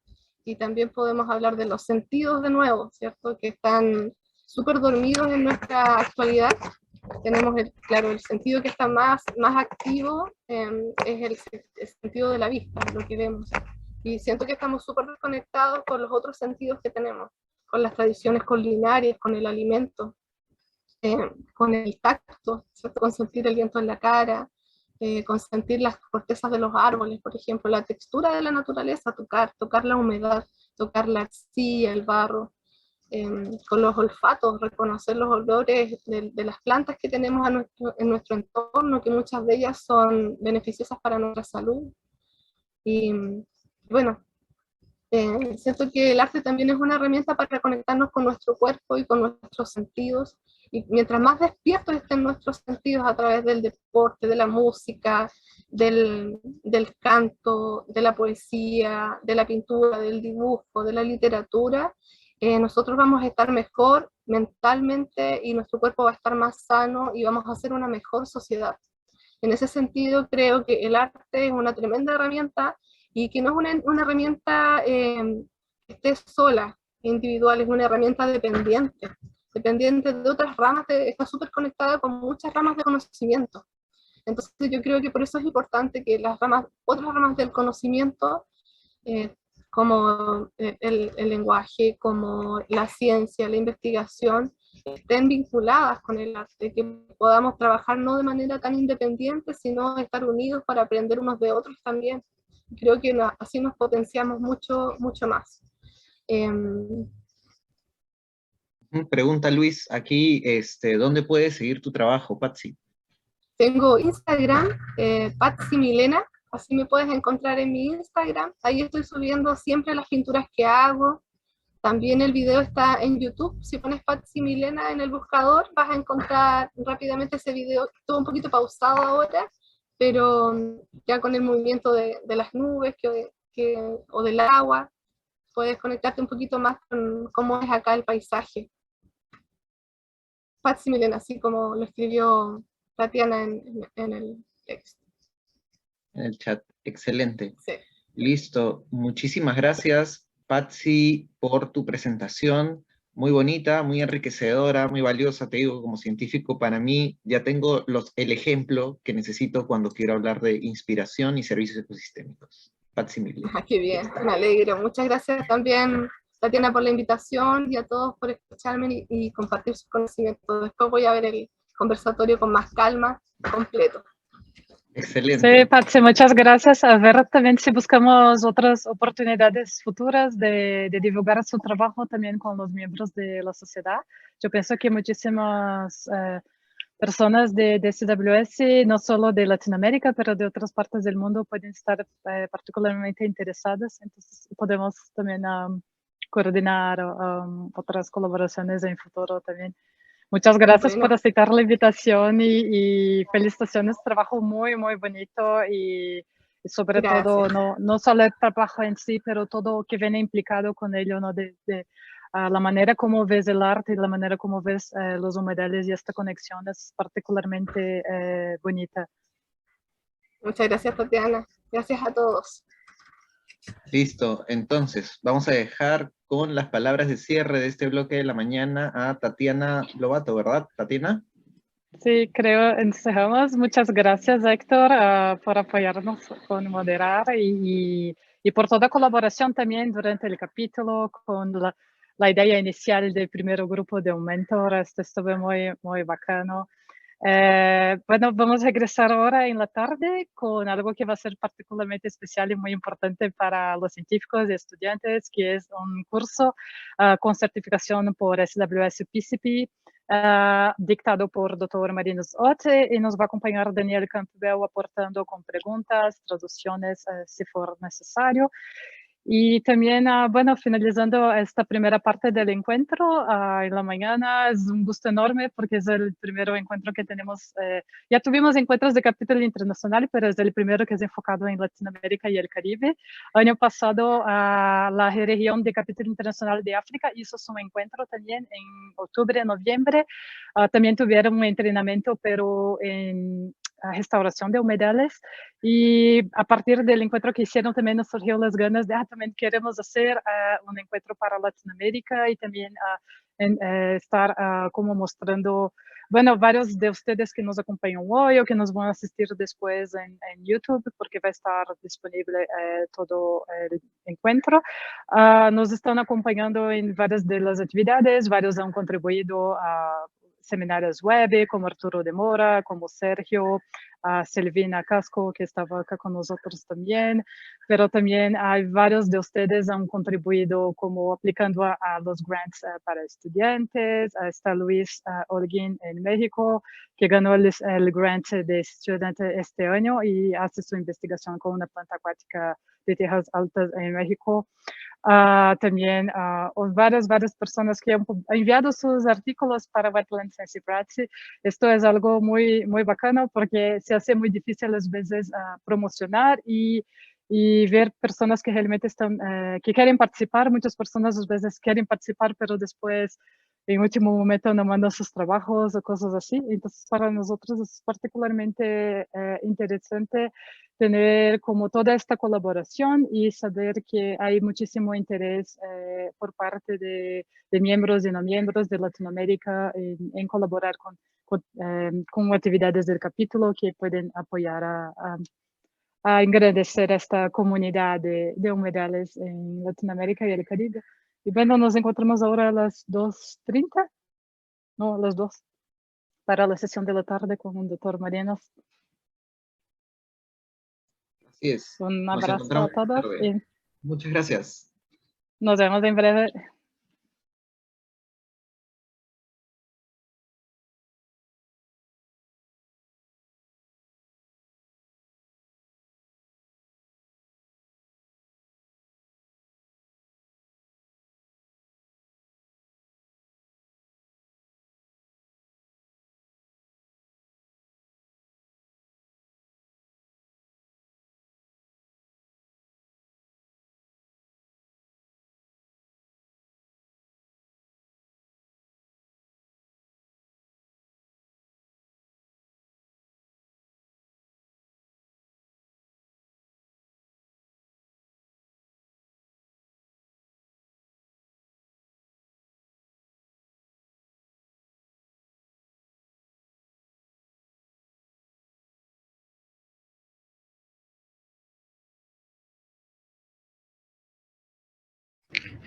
Y también podemos hablar de los sentidos de nuevo, ¿cierto? Que están súper dormidos en nuestra actualidad. Tenemos, claro, el sentido que está más activo es el sentido de la vista, lo que vemos. Y siento que estamos súper desconectados con los otros sentidos que tenemos, con las tradiciones culinarias, con el alimento, con el tacto, ¿cierto? Con sentir el viento en la cara, con sentir las cortezas de los árboles, por ejemplo, la textura de la naturaleza, tocar la humedad, tocar la arcilla, el barro, con los olfatos, reconocer los olores de las plantas que tenemos en nuestro entorno, que muchas de ellas son beneficiosas para nuestra salud. Y bueno, siento que el arte también es una herramienta para conectarnos con nuestro cuerpo y con nuestros sentidos, y mientras más despiertos estén nuestros sentidos a través del deporte, de la música, del canto, de la poesía, de la pintura, del dibujo, de la literatura, nosotros vamos a estar mejor mentalmente y nuestro cuerpo va a estar más sano y vamos a hacer una mejor sociedad. En ese sentido creo que el arte es una tremenda herramienta, y que no es una herramienta que esté sola, individual, es una herramienta dependiente de otras ramas, está súper conectada con muchas ramas de conocimiento. Entonces yo creo que por eso es importante que otras ramas del conocimiento, como el lenguaje, como la ciencia, la investigación, estén vinculadas con el arte, que podamos trabajar no de manera tan independiente, sino estar unidos para aprender unos de otros también. Creo que así nos potenciamos mucho más. Pregunta Luis, aquí, ¿dónde puedes seguir tu trabajo, Patsy? Tengo Instagram, Patsy Milena, así me puedes encontrar en mi Instagram. Ahí estoy subiendo siempre las pinturas que hago. También el video está en YouTube. Si pones Patsy Milena en el buscador, vas a encontrar rápidamente ese video. Estuvo un poquito pausado ahora, pero ya con el movimiento de las nubes o del agua, puedes conectarte un poquito más con cómo es acá el paisaje. Patsy Milena, así como lo escribió Tatiana en el texto. En el chat, excelente. Sí. Listo, muchísimas gracias, Patsy, por tu presentación. Muy bonita, muy enriquecedora, muy valiosa, te digo, como científico para mí, ya tengo el ejemplo que necesito cuando quiero hablar de inspiración y servicios ecosistémicos. Patsy Milena. Qué bien, me alegro. Muchas gracias también, Tatiana, por la invitación, y a todos por escucharme y compartir sus conocimientos. Después voy a ver el conversatorio con más calma, completo. Excelente. Sí, Patsy, muchas gracias. A ver también si buscamos otras oportunidades futuras de divulgar su trabajo también con los miembros de la sociedad. Yo pienso que muchísimas personas de SWS, no solo de Latinoamérica, pero de otras partes del mundo, pueden estar particularmente interesadas. Entonces podemos también coordinar otras colaboraciones en futuro también. Muchas gracias por aceptar la invitación y felicitaciones, trabajo muy, muy bonito y sobre todo, no solo el trabajo en sí, pero todo que viene implicado con ello, ¿no? La manera como ves el arte y la manera como ves los humedales y esta conexión es particularmente bonita. Muchas gracias, Tatiana. Gracias a todos. Listo, entonces vamos a dejar con las palabras de cierre de este bloque de la mañana a Tatiana Lobato, ¿verdad, Tatiana? Sí, creo, entonces muchas gracias, Héctor, por apoyarnos con moderar y por toda colaboración también durante el capítulo con la idea inicial del primer grupo de un mentor. Esto estuvo muy, muy bacano. Bueno, vamos a regresar ahora en la tarde con algo que va a ser particularmente especial y muy importante para los científicos y estudiantes, que es un curso con certificación por Sws Pcp, dictado por Dr. Marinos Otte, y nos va a acompañar Daniel Campbell aportando con preguntas, traducciones, si for necesario. Y también, bueno, finalizando esta primera parte del encuentro en la mañana, es un gusto enorme porque es el primer encuentro que tenemos. Ya tuvimos encuentros de capítulo internacional, pero es el primero que es enfocado en Latinoamérica y el Caribe. Año pasado, la región de capítulo internacional de África hizo su encuentro también en octubre, noviembre. También tuvieron un entrenamiento, pero en restauración de humedales, y a partir del encuentro que hicieron también nos surgió las ganas de también queremos hacer un encuentro para Latinoamérica y también estar como mostrando, bueno, varios de ustedes que nos acompañan hoy o que nos van a asistir después en YouTube, porque va a estar disponible todo el encuentro. Nos están acompañando en varias de las actividades, varios han contribuido a seminarios web, como Arturo de Mora, como Sergio, Silvina Casco, que estaba acá con nosotros también, pero también hay varios de ustedes han contribuido como aplicando a los grants para estudiantes. Está Luis Holguín en México, que ganó el grant de estudiante este año y hace su investigación con una planta acuática de tierras altas en México. También varias personas que han enviado sus artículos para Wetlands en Ciprati. Esto es algo muy bacano porque se hace muy difícil a veces promocionar y ver personas que realmente están, que quieren participar. Muchas personas a veces quieren participar, pero después en último momento no mandan sus trabajos o cosas así. Entonces para nosotros es particularmente interesante tener como toda esta colaboración y saber que hay muchísimo interés por parte de miembros y no miembros de Latinoamérica en colaborar con actividades del capítulo que pueden apoyar a engrandecer esta comunidad de humedales en Latinoamérica y el Caribe. Y bueno, nos encontramos ahora a las 2:30, no, a las 2, para la sesión de la tarde con el Dr. Marinos. Así es. Un Nos abrazo a encontramos esta todos tarde. y Muchas gracias. nos vemos en breve.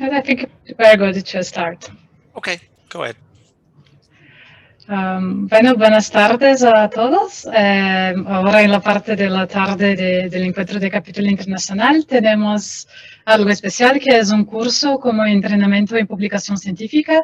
And I think we're good to start. Okay, go ahead. Bueno, buenas tardes a todos. Ahora en la parte de la tarde del encuentro de capítulo internacional tenemos algo especial que es un curso como entrenamiento en publicación científica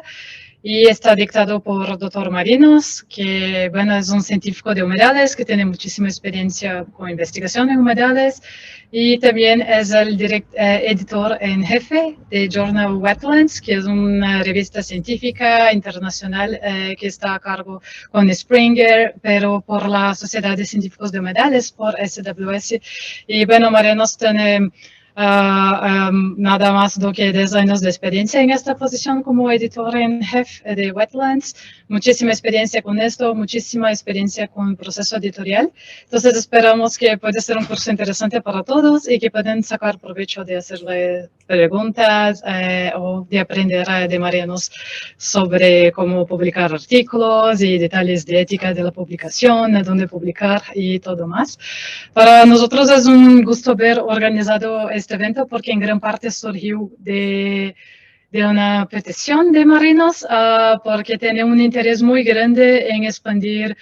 y está dictado por Dr. Marinos, que bueno, es un científico de humedales que tiene muchísima experiencia con investigación en humedales y también es el editor en jefe de Journal Wetlands, que es una revista científica internacional que está a cargo con Springer, pero por la Sociedad de Científicos de Humedales, por SWS. Y bueno, Marinos tiene nada más do que 10 años de experiencia en esta posición como editor en jefe de Wetlands, muchísima experiencia con esto, muchísima experiencia con el proceso editorial. Entonces esperamos que pueda ser un curso interesante para todos y que puedan sacar provecho de hacerle preguntas o de aprender de Marinos sobre cómo publicar artículos y detalles de ética de la publicación, de dónde publicar y todo más. Para nosotros es un gusto ver organizado este evento porque en gran parte surgió de una petición de Marinos porque tiene un interés muy grande en expandir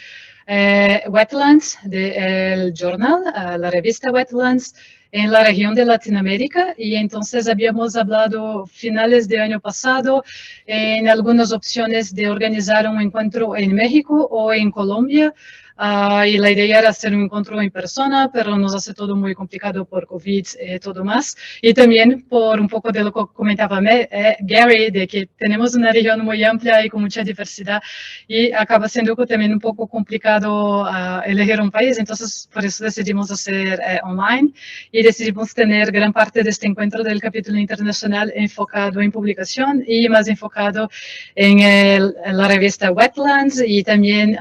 Wetlands del journal, la revista Wetlands, en la región de Latinoamérica, y entonces habíamos hablado finales de año pasado en algunas opciones de organizar un encuentro en México o en Colombia. Y la idea era hacer un encuentro en persona, pero nos hace todo muy complicado por COVID y todo más. Y también por un poco de lo que comentaba Gary, de que tenemos una región muy amplia y con mucha diversidad, y acaba siendo también un poco complicado elegir un país. Entonces, por eso decidimos hacer online, y decidimos tener gran parte de este encuentro del capítulo internacional enfocado en publicación y más enfocado en la revista Wetlands, y también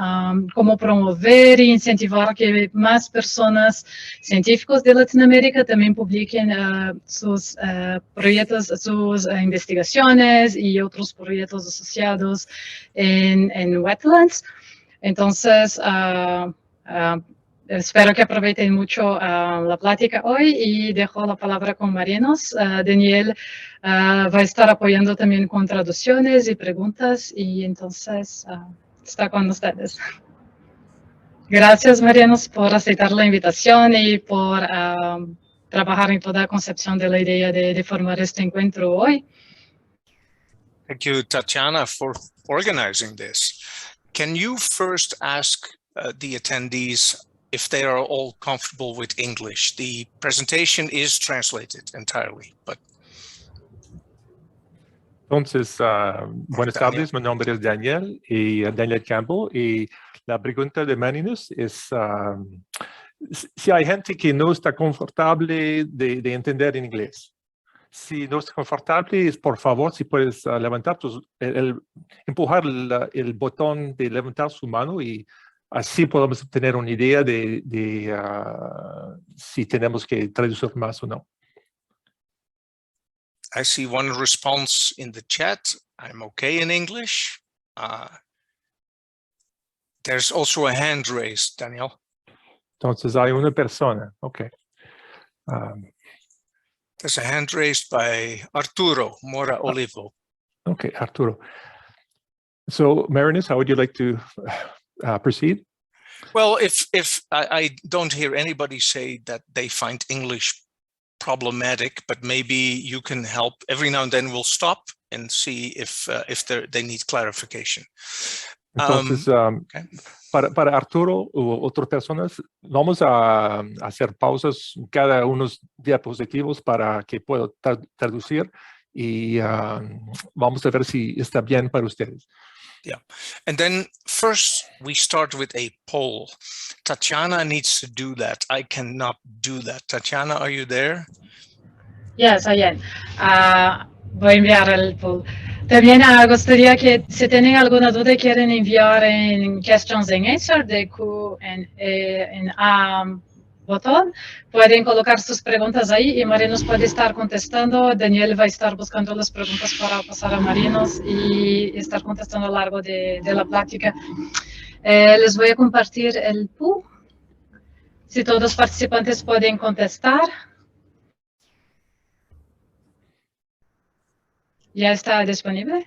cómo promover e incentivar que más personas, científicos de Latinoamérica, también publiquen sus proyectos, sus investigaciones y otros proyectos asociados en Wetlands. Entonces, espero que aprovechen mucho la plática hoy, y dejo la palabra con Marinos. Daniel va a estar apoyando también con traducciones y preguntas, y entonces está con ustedes. Gracias, Marianos, por aceptar la invitación y por trabajar en toda la concepción de la idea de formar este encuentro hoy. Thank you, Tatiana, for organizing this. Can you first ask the attendees if they are all comfortable with English? The presentation is translated entirely, but... Entonces, buenas tardes, mi nombre es Daniel Campbell, y la pregunta de Marinus es si hay gente que no está confortable de entender en inglés. Si no está confortable, por favor, si puedes levantar empujar el botón de levantar su mano, y así podemos obtener una idea de si tenemos que traducir más o no. I see one response in the chat. I'm okay in English. There's also a hand raised, Daniel. Entonces hay una persona. Okay. There's a hand raised by Arturo Mora Olivo. Okay, Arturo. So, Marinus, how would you like to proceed? Well, if I don't hear anybody say that they find English problematic, but maybe you can help. Every now and then we'll stop and see if they need clarification. Entonces, okay. Para Arturo u otras personas, vamos a hacer pausas cada unos diapositivos para que pueda traducir, y vamos a ver si está bien para ustedes. Yeah, and then first we start with a poll. Tatiana needs to do that. I cannot do that. Tatiana, are you there? Yes, I am. Voy a enviar el poll. También gustaría que si tienen alguna duda quieren enviar en questions and answers de Q en botón, pueden colocar sus preguntas ahí y Marinos puede estar contestando. Daniel va a estar buscando las preguntas para pasar a Marinos y estar contestando a lo largo de la plática. Les voy a compartir el pool. Si todos los participantes pueden contestar. ¿Ya está disponible?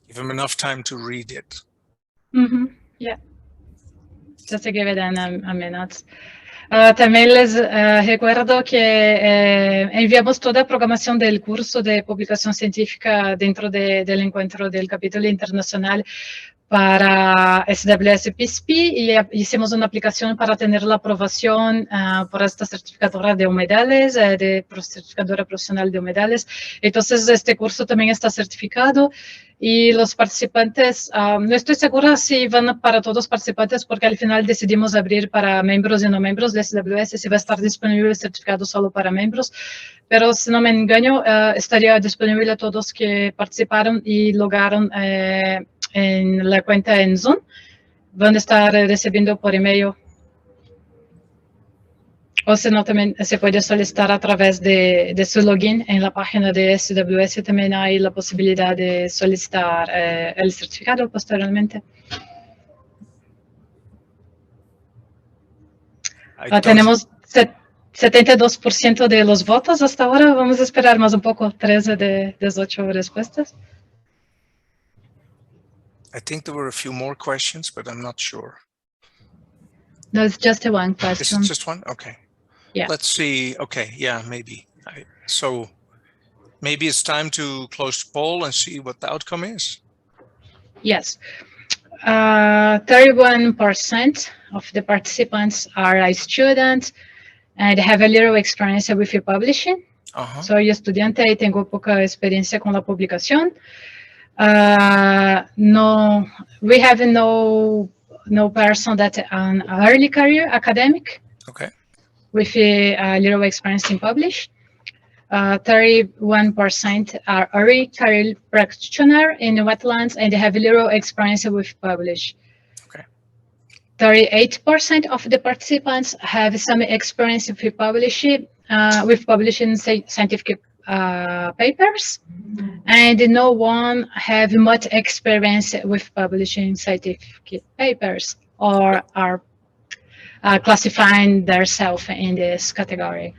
Give them enough time to read it. Yeah. Just to give it a minute. También les recuerdo que enviamos toda la programación del curso de publicación científica dentro del encuentro del capítulo internacional para Sws Pcp, y hicimos una aplicación para tener la aprobación por esta certificadora de humedales, de certificadora profesional de humedales. Entonces, este curso también está certificado, y los participantes, no estoy segura si van para todos los participantes, porque al final decidimos abrir para miembros y no miembros de SWS, si va a estar disponible el certificado solo para miembros, pero si no me engaño, estaría disponible a todos que participaron y lograron en la cuenta en Zoom. Van a estar recibiendo por email, o si no, también se puede solicitar a través de su login en la página de SWS. También hay la posibilidad de solicitar el certificado posteriormente. Tenemos 72% de los votos hasta ahora. Vamos a esperar más un poco, 13 de 18 respuestas. I think there were a few more questions, but I'm not sure. No, it's just one question. Is it just one? Okay. Yeah. Let's see. Okay, yeah, maybe. So maybe it's time to close the poll and see what the outcome is. Yes. 31% of the participants are students and have a little experience with publishing. Soy estudiante y tengo poca experiencia con la publicación. No, we have no person that an early career academic. Okay. With a little experience in publish. 31% are early career practitioner in wetlands and have little experience with publish. Okay. 38% of the participants have some experience with publishing scientific papers, and no one have much experience with publishing scientific papers or are classifying themselves in this category.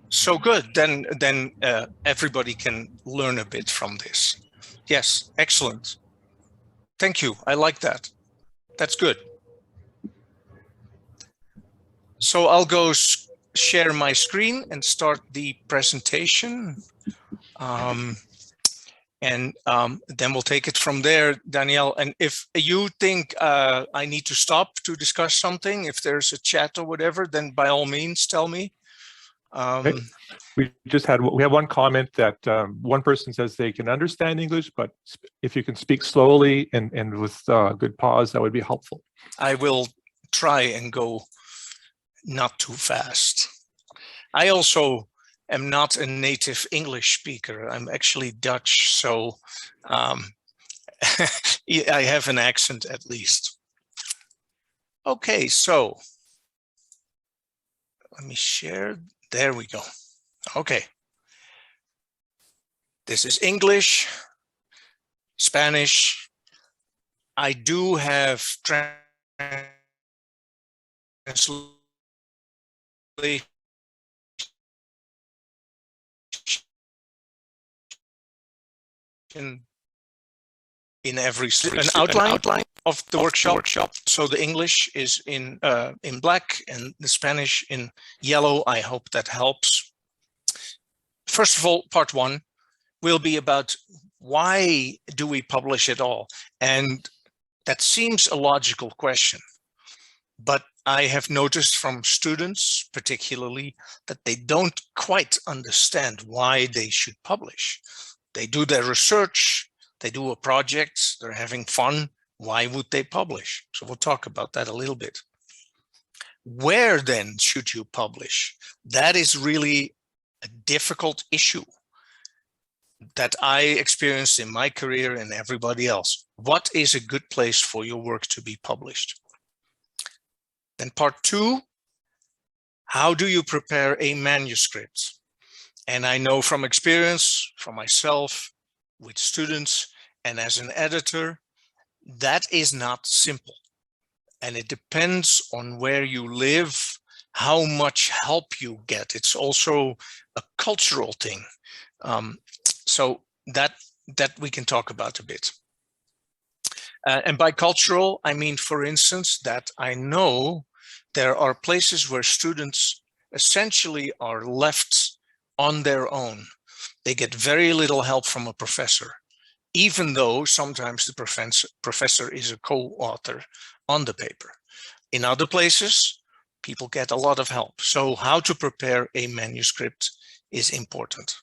So good. Then everybody can learn a bit from this. Yes, excellent. Thank you. I like that. That's good. So I'll go share my screen and start the presentation. Then we'll take it from there, Danielle. And if you think I need to stop to discuss something, if there's a chat or whatever, then by all means, tell me. Okay. We have one comment that one person says they can understand English, but if you can speak slowly and with good pause, that would be helpful. I will try and go not too fast. I also am not a native English speaker. I'm actually Dutch, so I have an accent at least. Okay, so let me share. There we go. Okay. This is English, Spanish. I do have translation in every an outline of the workshop. So the English is in black and the Spanish in yellow. I hope that helps. First of all, part one will be about why do we publish at all? And that seems a logical question, but I have noticed from students particularly that they don't quite understand why they should publish. They do their research, they do a project, they're having fun. Why would they publish? So we'll talk about that a little bit. Where then should you publish? That is really a difficult issue that I experienced in my career and everybody else. What is a good place for your work to be published? Then part two, how do you prepare a manuscript? And I know from experience, from myself, with students, and as an editor, that is not simple. And it depends on where you live, how much help you get. It's also a cultural thing. So that we can talk about a bit. And by cultural, I mean, for instance, that I know there are places where students essentially are left on their own. They get very little help from a professor, even though sometimes the professor is a co-author on the paper. In other places, people get a lot of help. So how to prepare a manuscript is important.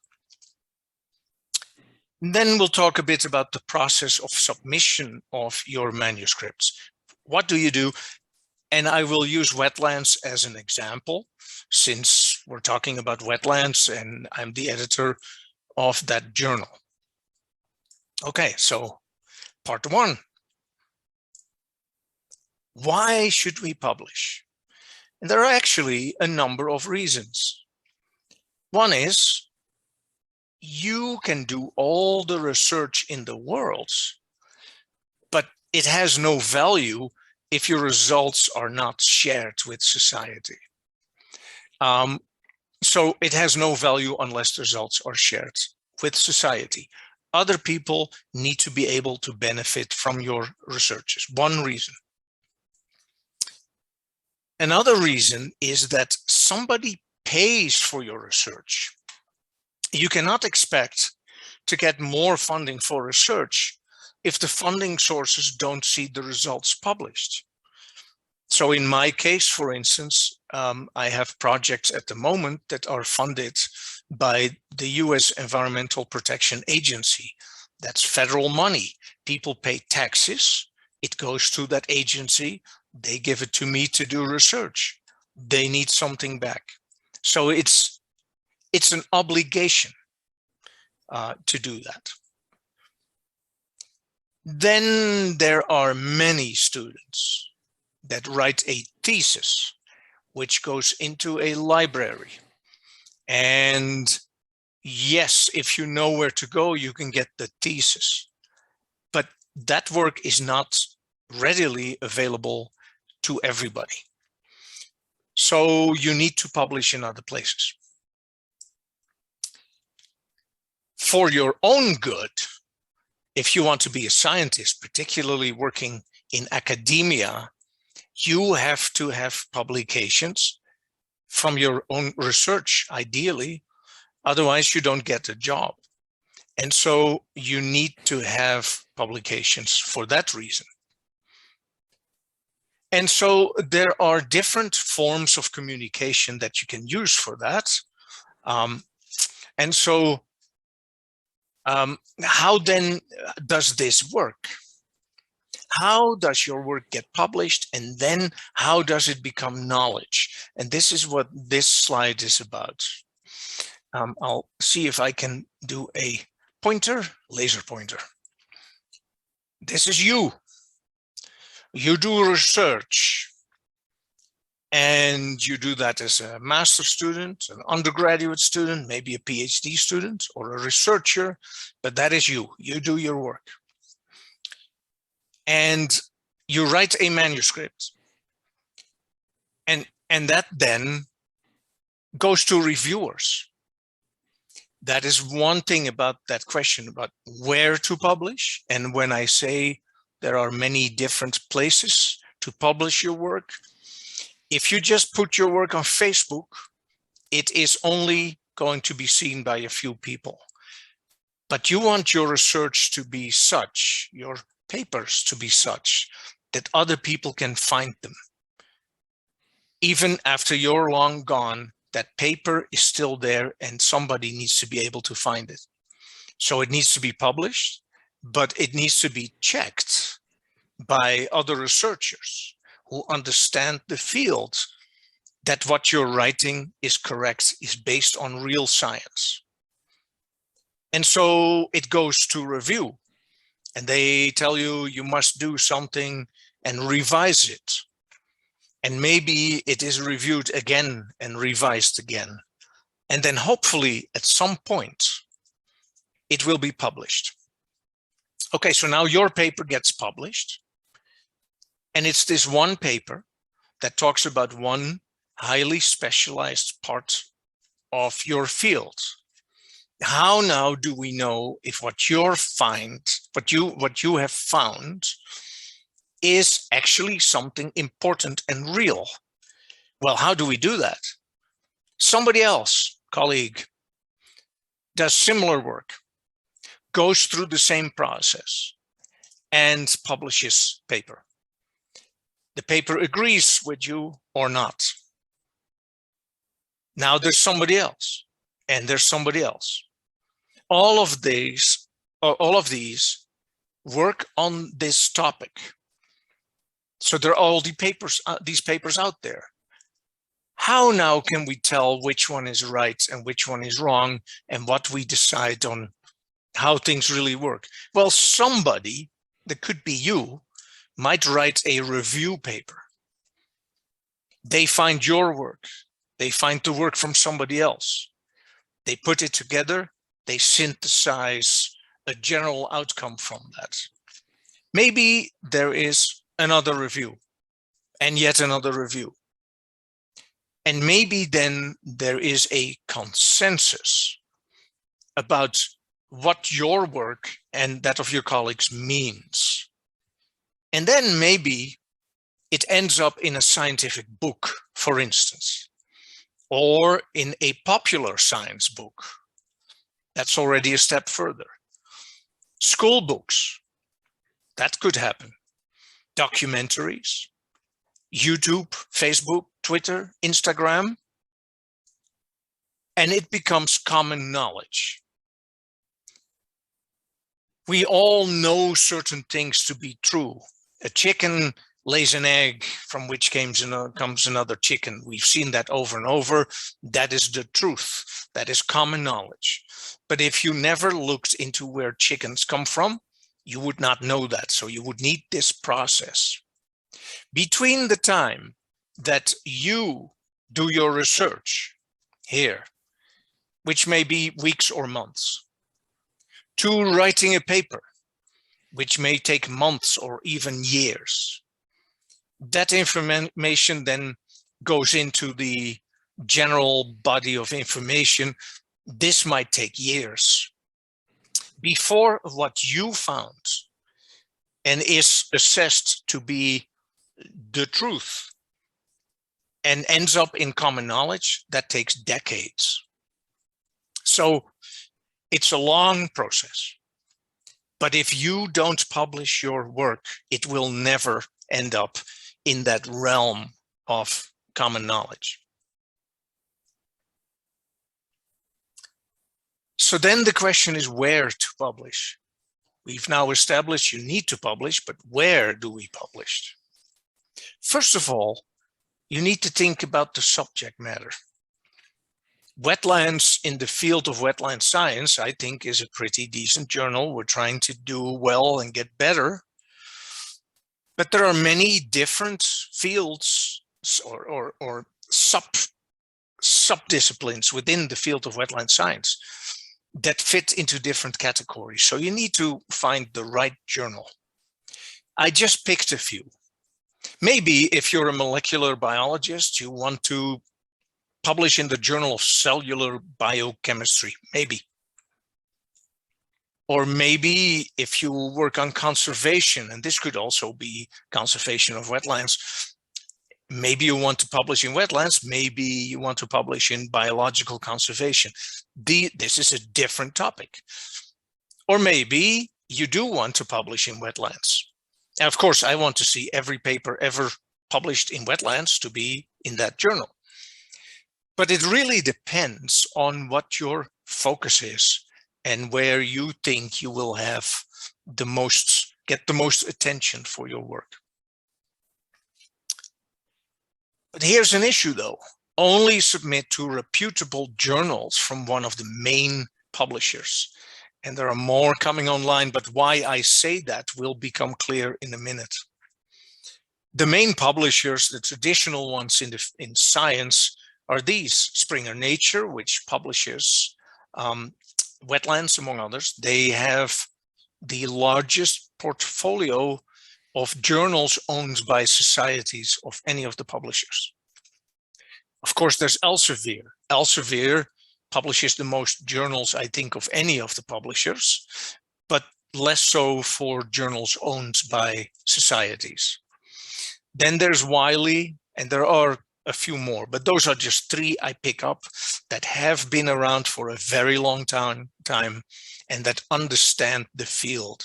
Then we'll talk a bit about the process of submission of your manuscripts. What do you do? And I will use Wetlands as an example, since we're talking about Wetlands and I'm the editor of that journal. Okay, so part one. Why should we publish? And there are actually a number of reasons. One is, you can do all the research in the world, but it has no value if your results are not shared with society. So it has no value unless the results are shared with society. Other people need to be able to benefit from your researches. One reason. Another reason is that somebody pays for your research, you cannot expect to get more funding for research if the funding sources don't see the results published. So in my case, for instance, I have projects at the moment that are funded by the US Environmental Protection Agency. That's federal money. People pay taxes. It goes to that agency. They give it to me to do research. They need something back. So it's an obligation to do that. Then there are many students that write a thesis, which goes into a library. And yes, if you know where to go, you can get the thesis. But that work is not readily available to everybody. So you need to publish in other places. For your own good, if you want to be a scientist, particularly working in academia, you have to have publications from your own research, ideally. Otherwise, you don't get a job. And so you need to have publications for that reason. And so there are different forms of communication that you can use for that. How then does this work? How does your work get published, and then how does it become knowledge? And this is what this slide is about. I'll see if I can do a pointer, laser pointer. This is you. You do research, and you do that as a master's student, an undergraduate student, maybe a PhD student or a researcher, but that is you. You do your work. And you write a manuscript, and that then goes to reviewers. That is one thing about that question about where to publish. And when I say there are many different places to publish your work, if you just put your work on Facebook, it is only going to be seen by a few people. But you want your research to be such, your papers to be such, that other people can find them. Even after you're long gone, that paper is still there and somebody needs to be able to find it. So it needs to be published, but it needs to be checked by other researchers who understand the field, that what you're writing is correct, is based on real science. And so it goes to review, and they tell you you must do something and revise it. And maybe it is reviewed again and revised again. And then hopefully at some point, it will be published. Okay, so now your paper gets published. And it's this one paper that talks about one highly specialized part of your field. How now do we know if what you have found is actually something important and real? Well, how do we do that? Somebody else, colleague, does similar work, goes through the same process, and publishes paper. The paper agrees with you or not. Now there's somebody else, and there's somebody else. All of these work on this topic. So there are all these papers out there. How now can we tell which one is right and which one is wrong, and what we decide on how things really work? Well, somebody, that could be you, might write a review paper. They find your work. They find the work from somebody else. They put it together. They synthesize a general outcome from that. Maybe there is another review and yet another review. And maybe then there is a consensus about what your work and that of your colleagues means. And then maybe it ends up in a scientific book, for instance. or in a popular science book. That's already a step further. School books, that could happen. Documentaries, YouTube, Facebook, Twitter, Instagram, and it becomes common knowledge. We all know certain things to be true. A chicken lays an egg from which comes another chicken. We've seen that over and over. That is the truth. That is common knowledge. But if you never looked into where chickens come from, you would not know that. So you would need this process. Between the time that you do your research here, which may be weeks or months, to writing a paper, which may take months or even years, that information then goes into the general body of information. This might take years before what you found and is assessed to be the truth and ends up in common knowledge. That takes decades. So it's a long process. But if you don't publish your work, it will never end up in that realm of common knowledge. So then the question is where to publish. We've now established you need to publish, but where do we publish? First of all, you need to think about the subject matter. Wetlands in the field of wetland science, I think, is a pretty decent journal. We're trying to do well and get better. But there are many different fields or subdisciplines within the field of wetland science that fit into different categories. So you need to find the right journal. I just picked a few. Maybe if you're a molecular biologist, you want to publish in the Journal of Cellular Biochemistry, maybe. Or maybe if you work on conservation, and this could also be conservation of wetlands, maybe you want to publish in wetlands, maybe you want to publish in biological conservation. This is a different topic. Or maybe you do want to publish in wetlands. And of course, I want to see every paper ever published in wetlands to be in that journal. But it really depends on what your focus is and where you think you will have get the most attention for your work. But here's an issue though. Only submit to reputable journals from one of the main publishers. And there are more coming online, but why I say that will become clear in a minute. The main publishers, the traditional ones in science, are these: Springer Nature, which publishes wetlands, among others. They have the largest portfolio of journals owned by societies of any of the publishers. Of course, there's Elsevier. Elsevier publishes the most journals, I think, of any of the publishers, but less so for journals owned by societies. Then there's Wiley, and there are a few more, but those are just three I pick up that have been around for a very long time and that understand the field.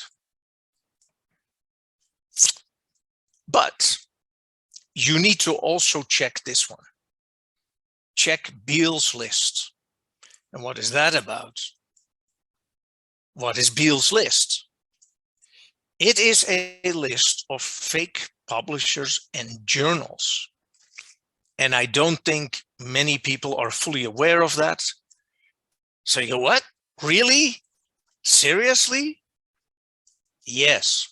But you need to also check this one. Check Beall's list. And what is that about? What is Beall's list? It is a list of fake publishers and journals. And I don't think many people are fully aware of that. So you go, what? Really? Seriously? Yes.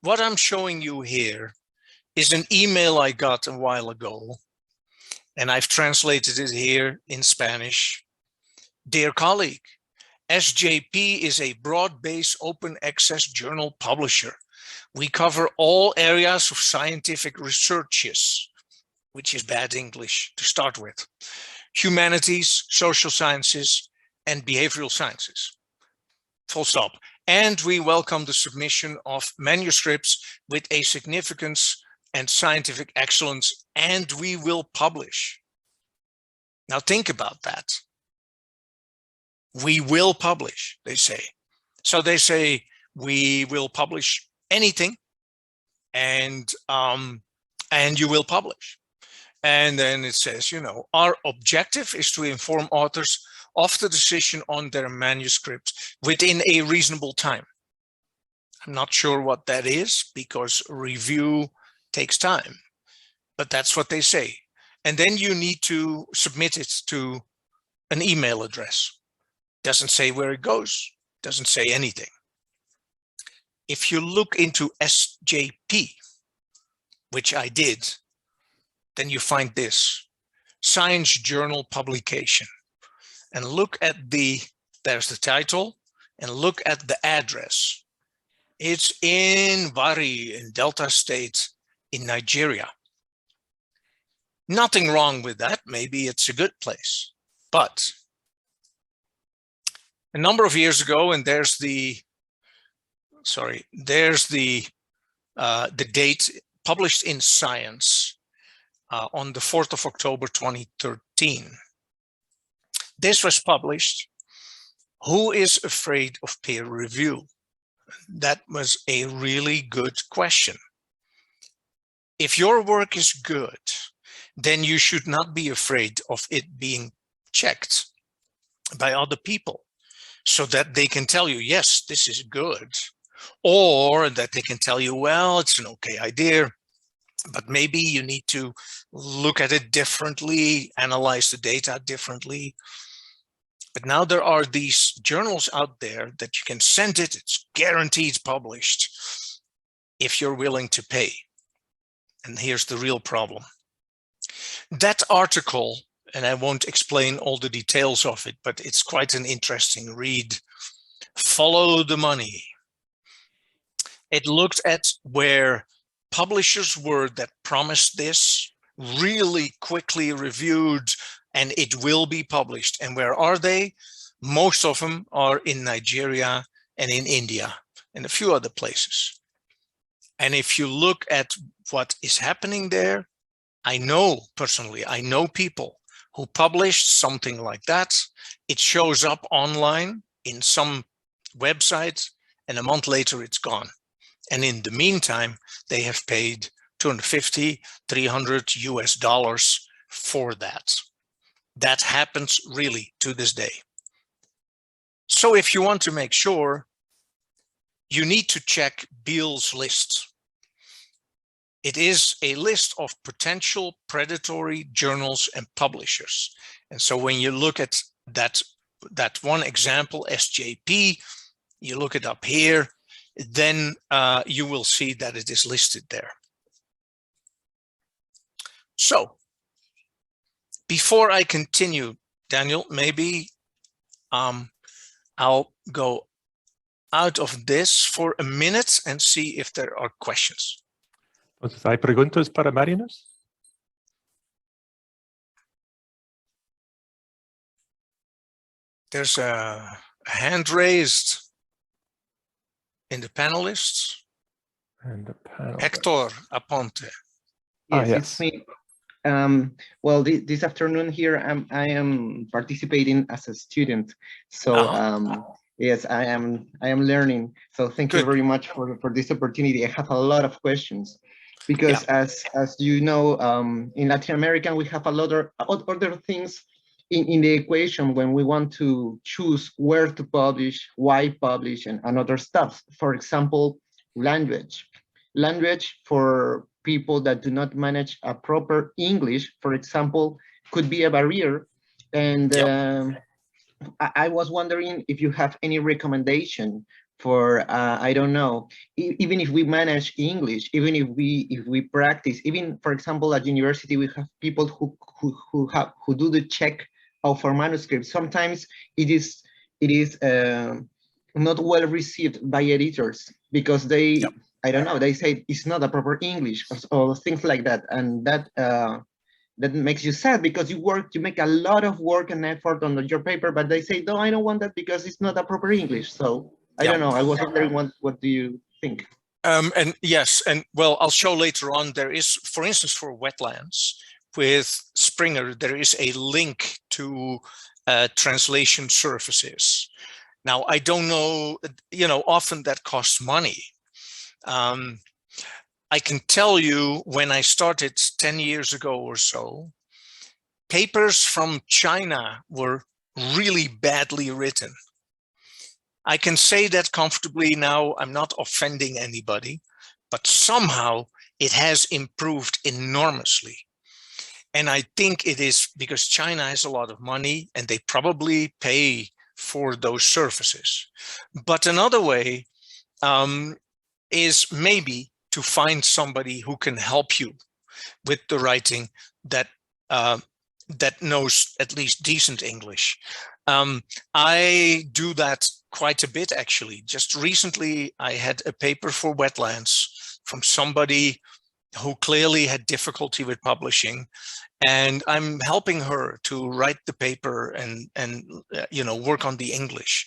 What I'm showing you here is an email I got a while ago, and I've translated it here in Spanish. Dear colleague, SJP is a broad-based open access journal publisher. We cover all areas of scientific researches, which is bad English to start with: humanities, social sciences, and behavioral sciences. Full stop. And we welcome the submission of manuscripts with a significance and scientific excellence, and we will publish. Now think about that. We will publish, they say. So they say we will publish anything, and you will publish. And then it says, you know, our objective is to inform authors of the decision on their manuscript within a reasonable time. I'm not sure what that is, because review takes time, but that's what they say. And then you need to submit it to an email address. Doesn't say where it goes, doesn't say anything. If you look into SJP, which I did, then you find this, Science Journal publication. And look at there's the title, and look at the address. It's in Wari, in Delta State, in Nigeria. Nothing wrong with that. Maybe it's a good place. But a number of years ago, and there's the date, published in Science on the 4th of October 2013. This was published. Who is afraid of peer review? That was a really good question. If your work is good, then you should not be afraid of it being checked by other people, so that they can tell you, yes, this is good, or that they can tell you, well, it's an okay idea, but maybe you need to look at it differently, analyze the data differently. But now there are these journals out there that you can send it, it's guaranteed published, if you're willing to pay. And here's the real problem. That article, and I won't explain all the details of it, but it's quite an interesting read. Follow the money. It looked at where publishers were that promised this, really quickly reviewed, and it will be published. And where are they? Most of them are in Nigeria and in India and a few other places. And if you look at what is happening there, I know personally, I know people who published something like that. It shows up online in some websites, and a month later it's gone. And in the meantime, they have paid $250, $300 US for that. That happens really to this day. So if you want to make sure, you need to check Beale's list. It is a list of potential predatory journals and publishers. And so when you look at that one example, SJP, you look it up here, then you will see that it is listed there. So before I continue, Daniel, maybe I'll go out of this for a minute and see if there are questions. Entonces, ¿hay preguntas para Marinus? There's a hand raised in the panelists. And the panel. Hector Aponte. Yes, yes. it's me. Well, this afternoon here, I am participating as a student. So yes, I am learning. So thank you very much for this opportunity. I have a lot of questions because as you know, in Latin America, we have a lot of other things in the equation when we want to choose where to publish, why publish, and other stuff. For example, language for people that do not manage a proper English, for example, could be a barrier. And I was wondering if you have any recommendation for, I don't know, even if we manage English, even if we practice, even for example, at university, we have people who do the check of our manuscripts. Sometimes it is not well received by editors because they, I don't know, they say it's not a proper English or things like that. And that makes you sad because you make a lot of work and effort on your paper, but they say, no, I don't want that because it's not a proper English. So I don't know, I was wondering what do you think? And yes, and well, I'll show later on, there is, for instance, for Wetlands, with Springer, there is a link to translation services. Now, I don't know, often that costs money. I can tell you, when I started 10 years ago or so, papers from China were really badly written. I can say that comfortably now. I'm not offending anybody, but somehow it has improved enormously. And I think it is because China has a lot of money and they probably pay for those services. But another way is maybe to find somebody who can help you with the writing that that knows at least decent English. I do that quite a bit, actually. Just recently, I had a paper for Wetlands from somebody who clearly had difficulty with publishing, and I'm helping her to write the paper and work on the English.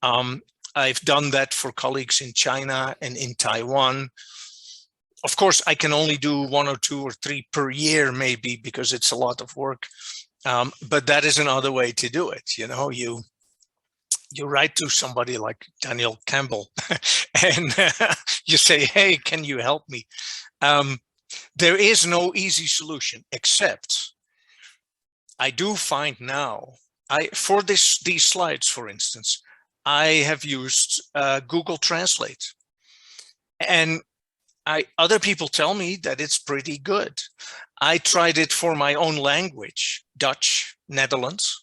I've done that for colleagues in China and in Taiwan. Of course, I can only do 1 or 2 or 3 per year, maybe, because it's a lot of work. But that is another way to do it. You write to somebody like Daniel Campbell and you say, hey, can you help me? There is no easy solution, except I do find now, for these slides, for instance, I have used Google Translate. And other people tell me that it's pretty good. I tried it for my own language, Dutch, Netherlands,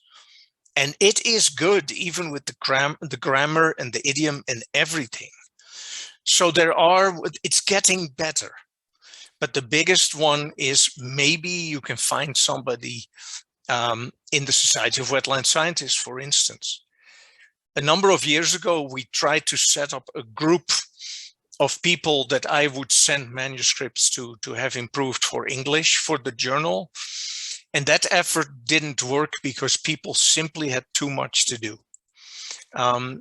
and it is good, even with the grammar and the idiom and everything. So it's getting better. But the biggest one is maybe you can find somebody in the Society of Wetland Scientists, for instance. A number of years ago, we tried to set up a group of people that I would send manuscripts to have improved for English for the journal. And that effort didn't work because people simply had too much to do.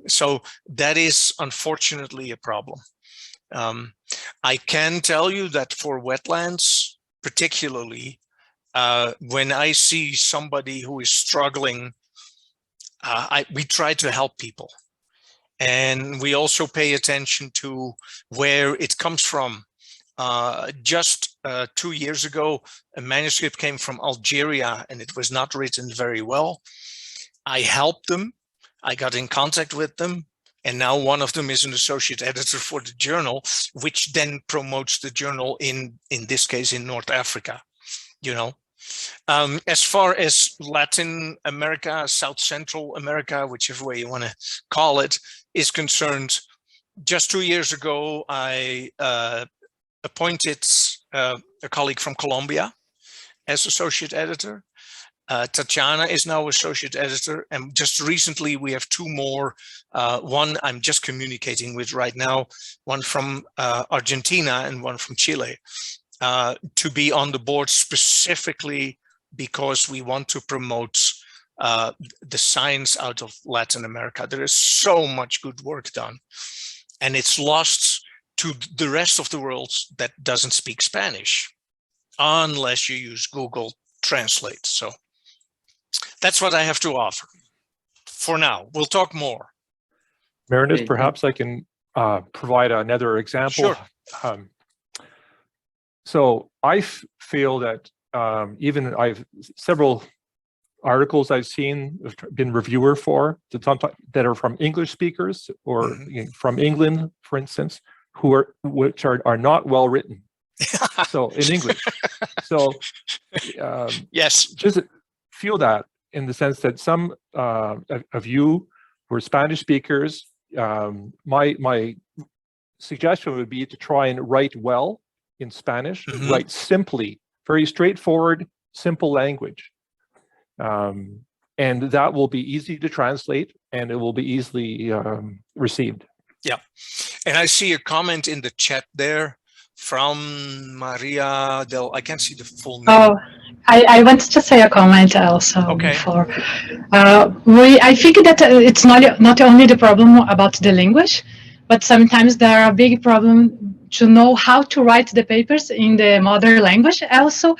So that is unfortunately a problem. I can tell you that for Wetlands, particularly, when I see somebody who is struggling, we try to help people. And we also pay attention to where it comes from. Just 2 years ago, a manuscript came from Algeria and it was not written very well. I helped them. I got in contact with them. And now one of them is an associate editor for the journal, which then promotes the journal in this case, in North Africa, As far as Latin America, South Central America, whichever way you want to call it, is concerned, just 2 years ago, I appointed a colleague from Colombia as associate editor. Tatiana is now associate editor, and just recently we have 2 more. One I'm just communicating with right now, one from Argentina and one from Chile, to be on the board specifically because we want to promote the science out of Latin America. There is so much good work done, and it's lost to the rest of the world that doesn't speak Spanish, unless you use Google Translate. So that's what I have to offer for now. We'll talk more. Marinus, perhaps I can provide another example. Sure. So I feel that even several articles I've seen, been reviewer for, that are from English speakers or from England, for instance, which are not well written. So in English. So yes, just feel that in the sense that some of you who are Spanish speakers, my suggestion would be to try and write well in Spanish, write simply, very straightforward, simple language. And that will be easy to translate and it will be easily received. Yeah. And I see a comment in the chat there from Maria Del, I can't see the full name. Oh, I wanted to say a comment also before. I think that it's not only the problem about the language, but sometimes there are big problem to know how to write the papers in the mother language also.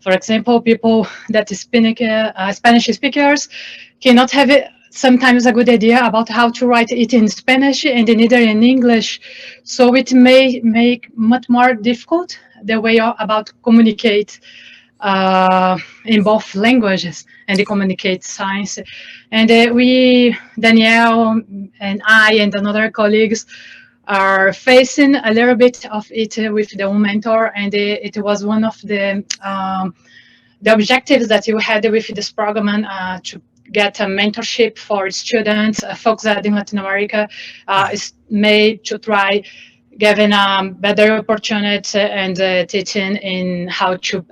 For example, people that speak Spanish speakers cannot have sometimes a good idea about how to write it in Spanish and neither in English. So it may make much more difficult the way about communicate in both languages and they communicate science. And we, Danielle and I and another colleagues are facing a little bit of it with the mentor, and it was one of the objectives that you had with this program to get a mentorship for students, folks that in Latin America is made to try giving better opportunity and teaching in how to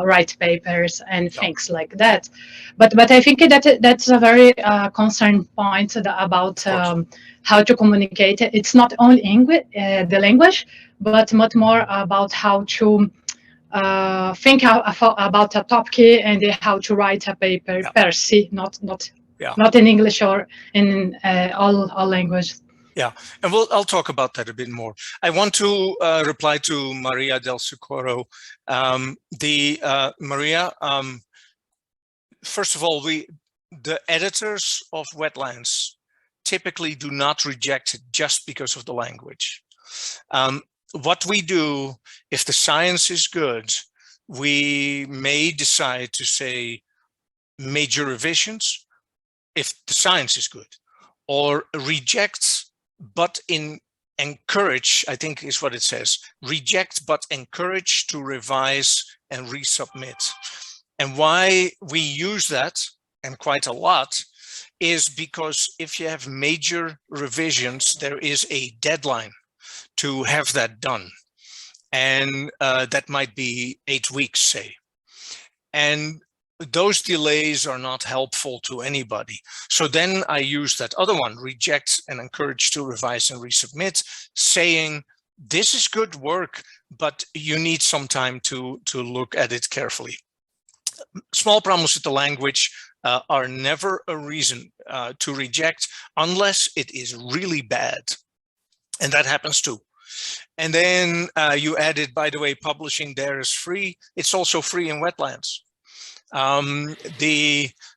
write papers and things like that. But I think that that's a very concerned point about how to communicate. It's not only English, the language, but much more about how to think about a topic and how to write a paper per se, not in English or in all languages. Yeah, and I'll talk about that a bit more. I want to reply to Maria del Socorro. Maria, first of all, the editors of Wetlands typically do not reject it just because of the language. What we do, if the science is good, we may decide to say major revisions if the science is good, or reject but encourage, I think is what it says, reject but encourage to revise and resubmit. And why we use that, and quite a lot, is because if you have major revisions, there is a deadline to have that done. And that might be 8 weeks, say. And those delays are not helpful to anybody. So then I use that other one, reject and encourage to revise and resubmit, saying, this is good work, but you need some time to look at it carefully. Small problems with the language are never a reason to reject unless it is really bad. And that happens too. And then you added, by the way, publishing there is free. It's also free in Wetlands.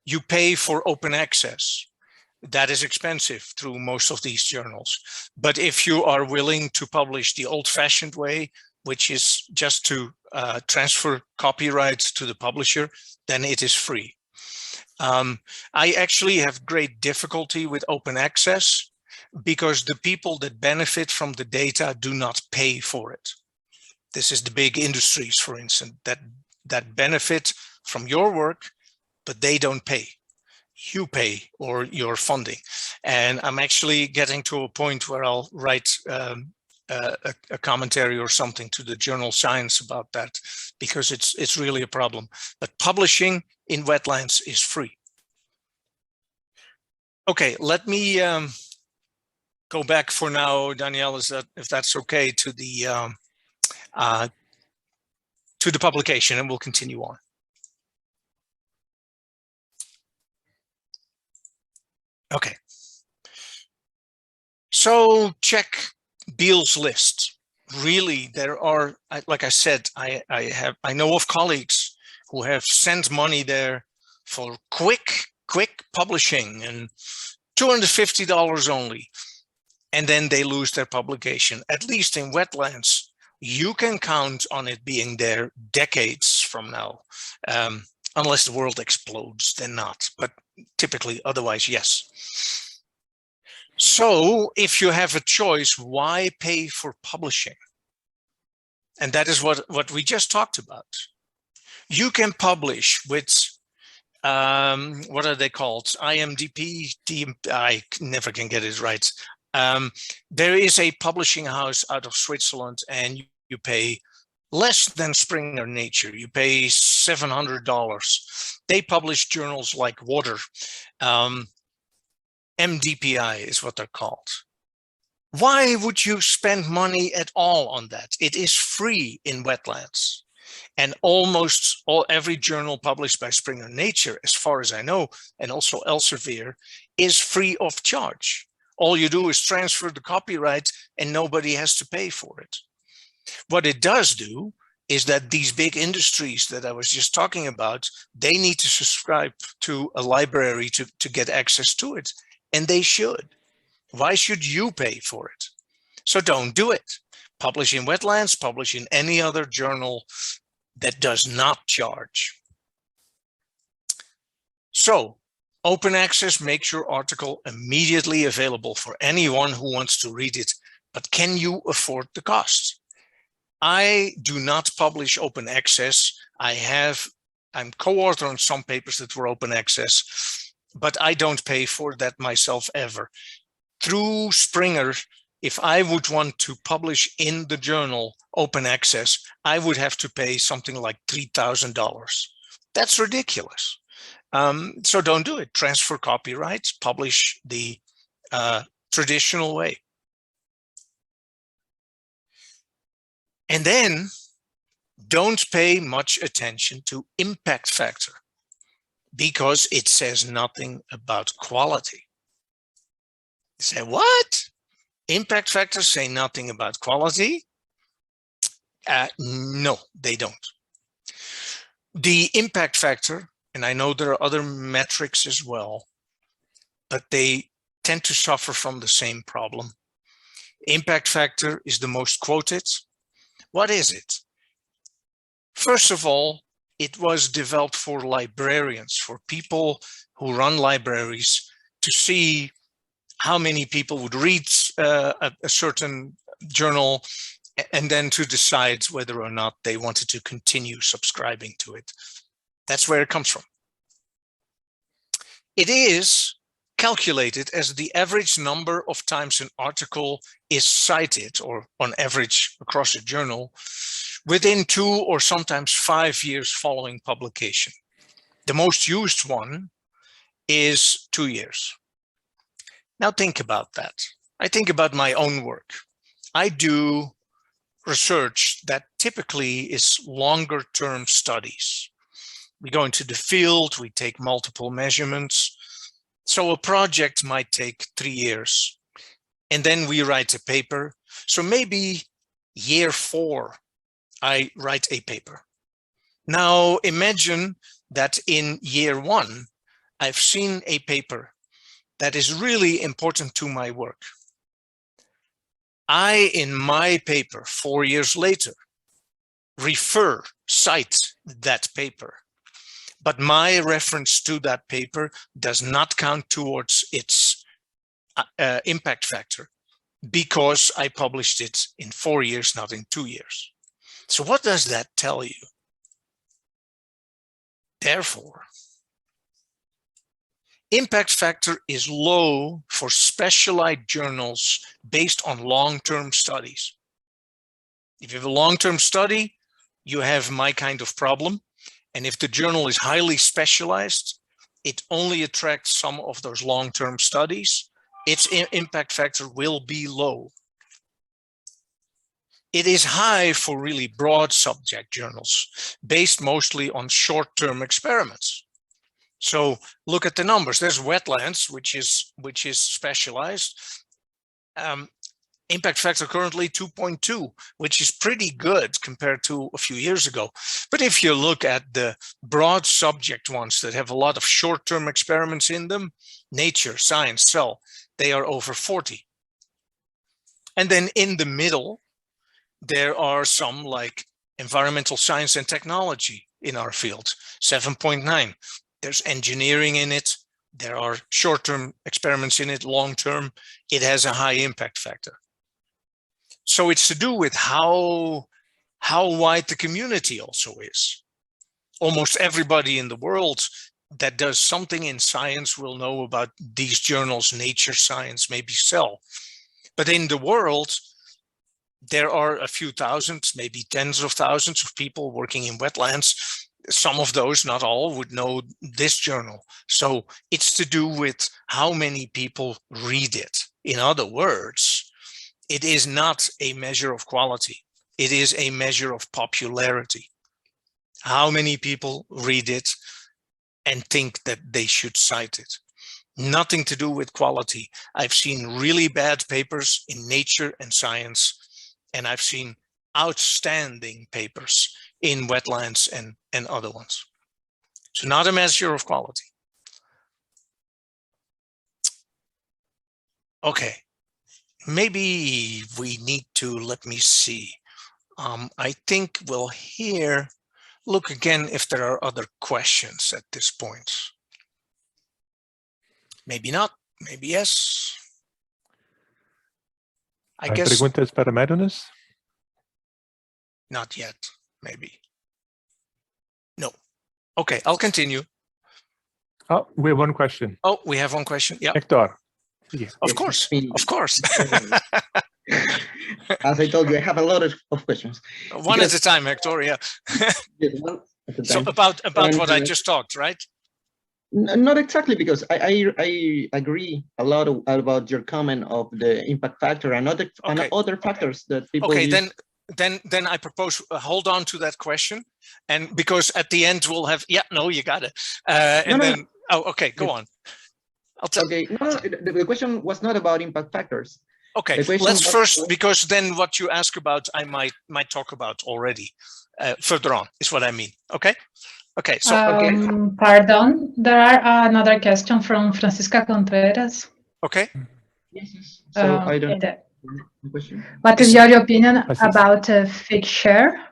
You pay for open access. That is expensive through most of these journals. But if you are willing to publish the old-fashioned way, which is just to transfer copyright to the publisher, then it is free. I actually have great difficulty with open access because the people that benefit from the data do not pay for it. This is the big industries, for instance, that benefit from your work, but they don't pay. You pay, or your funding. And I'm actually getting to a point where I'll write a commentary or something to the journal Science about that, because it's really a problem. But publishing in Wetlands is free. Okay, let me go back for now, Danielle, if that's okay, to the publication, and we'll continue on. Okay. So check Beal's list. Really, there are, like I said, I know of colleagues who have sent money there for quick publishing and $250 only, and then they lose their publication. At least in Wetlands, you can count on it being there decades from now, unless the world explodes, then not. But typically, otherwise, yes. So if you have a choice, why pay for publishing? And that is what we just talked about. You can publish with, what are they called? IMDP, I never can get it right. There is a publishing house out of Switzerland, and you pay less than Springer Nature. You pay $700. They publish journals like Water. MDPI is what they're called. Why would you spend money at all on that? It is free in Wetlands. And almost every journal published by Springer Nature, as far as I know, and also Elsevier, is free of charge. All you do is transfer the copyright and nobody has to pay for it. What it does do is that these big industries that I was just talking about, they need to subscribe to a library to get access to it, and they should. Why should you pay for it? So don't do it. Publish in Wetlands, publish in any other journal that does not charge. So open access makes your article immediately available for anyone who wants to read it, but can you afford the cost? I do not publish open access. I'm co-author on some papers that were open access, but I don't pay for that myself ever. Through Springer, if I would want to publish in the journal open access, I would have to pay something like $3,000. That's ridiculous. So don't do it. Transfer copyrights, publish the traditional way. And then don't pay much attention to impact factor because it says nothing about quality. You say, what? Impact factors say nothing about quality? No, they don't. The impact factor, and I know there are other metrics as well, but they tend to suffer from the same problem. Impact factor is the most quoted. What is it? First of all, it was developed for librarians, for people who run libraries, to see how many people would read a certain journal, and then to decide whether or not they wanted to continue subscribing to it. That's where it comes from. It is calculated as the average number of times an article is cited, or on average across a journal, within 2 or sometimes 5 years following publication. The most used one is 2 years. Now think about that. I think about my own work. I do research that typically is longer term studies. We go into the field, we take multiple measurements. So a project might take 3 years, and then we write a paper. So maybe year 4, I write a paper. Now imagine that in year 1, I've seen a paper that is really important to my work. I, in my paper 4 years later, cite that paper. But my reference to that paper does not count towards its impact factor because I published it in 4 years, not in 2 years. So what does that tell you? Therefore, impact factor is low for specialized journals based on long-term studies. If you have a long-term study, you have my kind of problem. And if the journal is highly specialized, it only attracts some of those long-term studies. Its impact factor will be low. It is high for really broad subject journals, based mostly on short-term experiments. So look at the numbers. There's Wetlands, which is specialized. Impact factor currently 2.2, which is pretty good compared to a few years ago. But if you look at the broad subject ones that have a lot of short-term experiments in them, Nature, Science, Cell, they are over 40. And then in the middle, there are some like Environmental Science and Technology in our field, 7.9. There's engineering in it. There are short-term experiments in it, long-term. It has a high impact factor. So it's to do with how wide the community also is. Almost everybody in the world that does something in science will know about these journals, Nature, Science, maybe Cell. But in the world, there are a few thousands, maybe tens of thousands of people working in wetlands. Some of those, not all, would know this journal. So it's to do with how many people read it. In other words, it is not a measure of quality. It is a measure of popularity. How many people read it and think that they should cite it? Nothing to do with quality. I've seen really bad papers in Nature and Science, and I've seen outstanding papers in Wetlands and other ones. So not a measure of quality. Okay, maybe we need to, let me see. I think we'll look again if there are other questions at this point. Maybe not, maybe yes. I guess preguntas para Marinus? Not yet, maybe. No. Okay, I'll continue. Oh, we have one question. Oh, we have one question. Yeah. Hector. Of course, of course. As I told you, I have a lot of questions. One at a time, Hector, yeah. One at a So time. about And, what I just talked, right? Not exactly, because I agree a lot about your comment of the impact factor and other factors that people use. Then I propose hold on to that question, and because at the end we'll have you got it. Okay, go on. Okay, the question was not about impact factors. Okay, let's first, because then what you ask about, I might talk about already further on, is what I mean. Okay. Okay. So pardon, there are another question from Francisca Contreras. Okay. Yes. So I don't. What is your opinion about Figshare,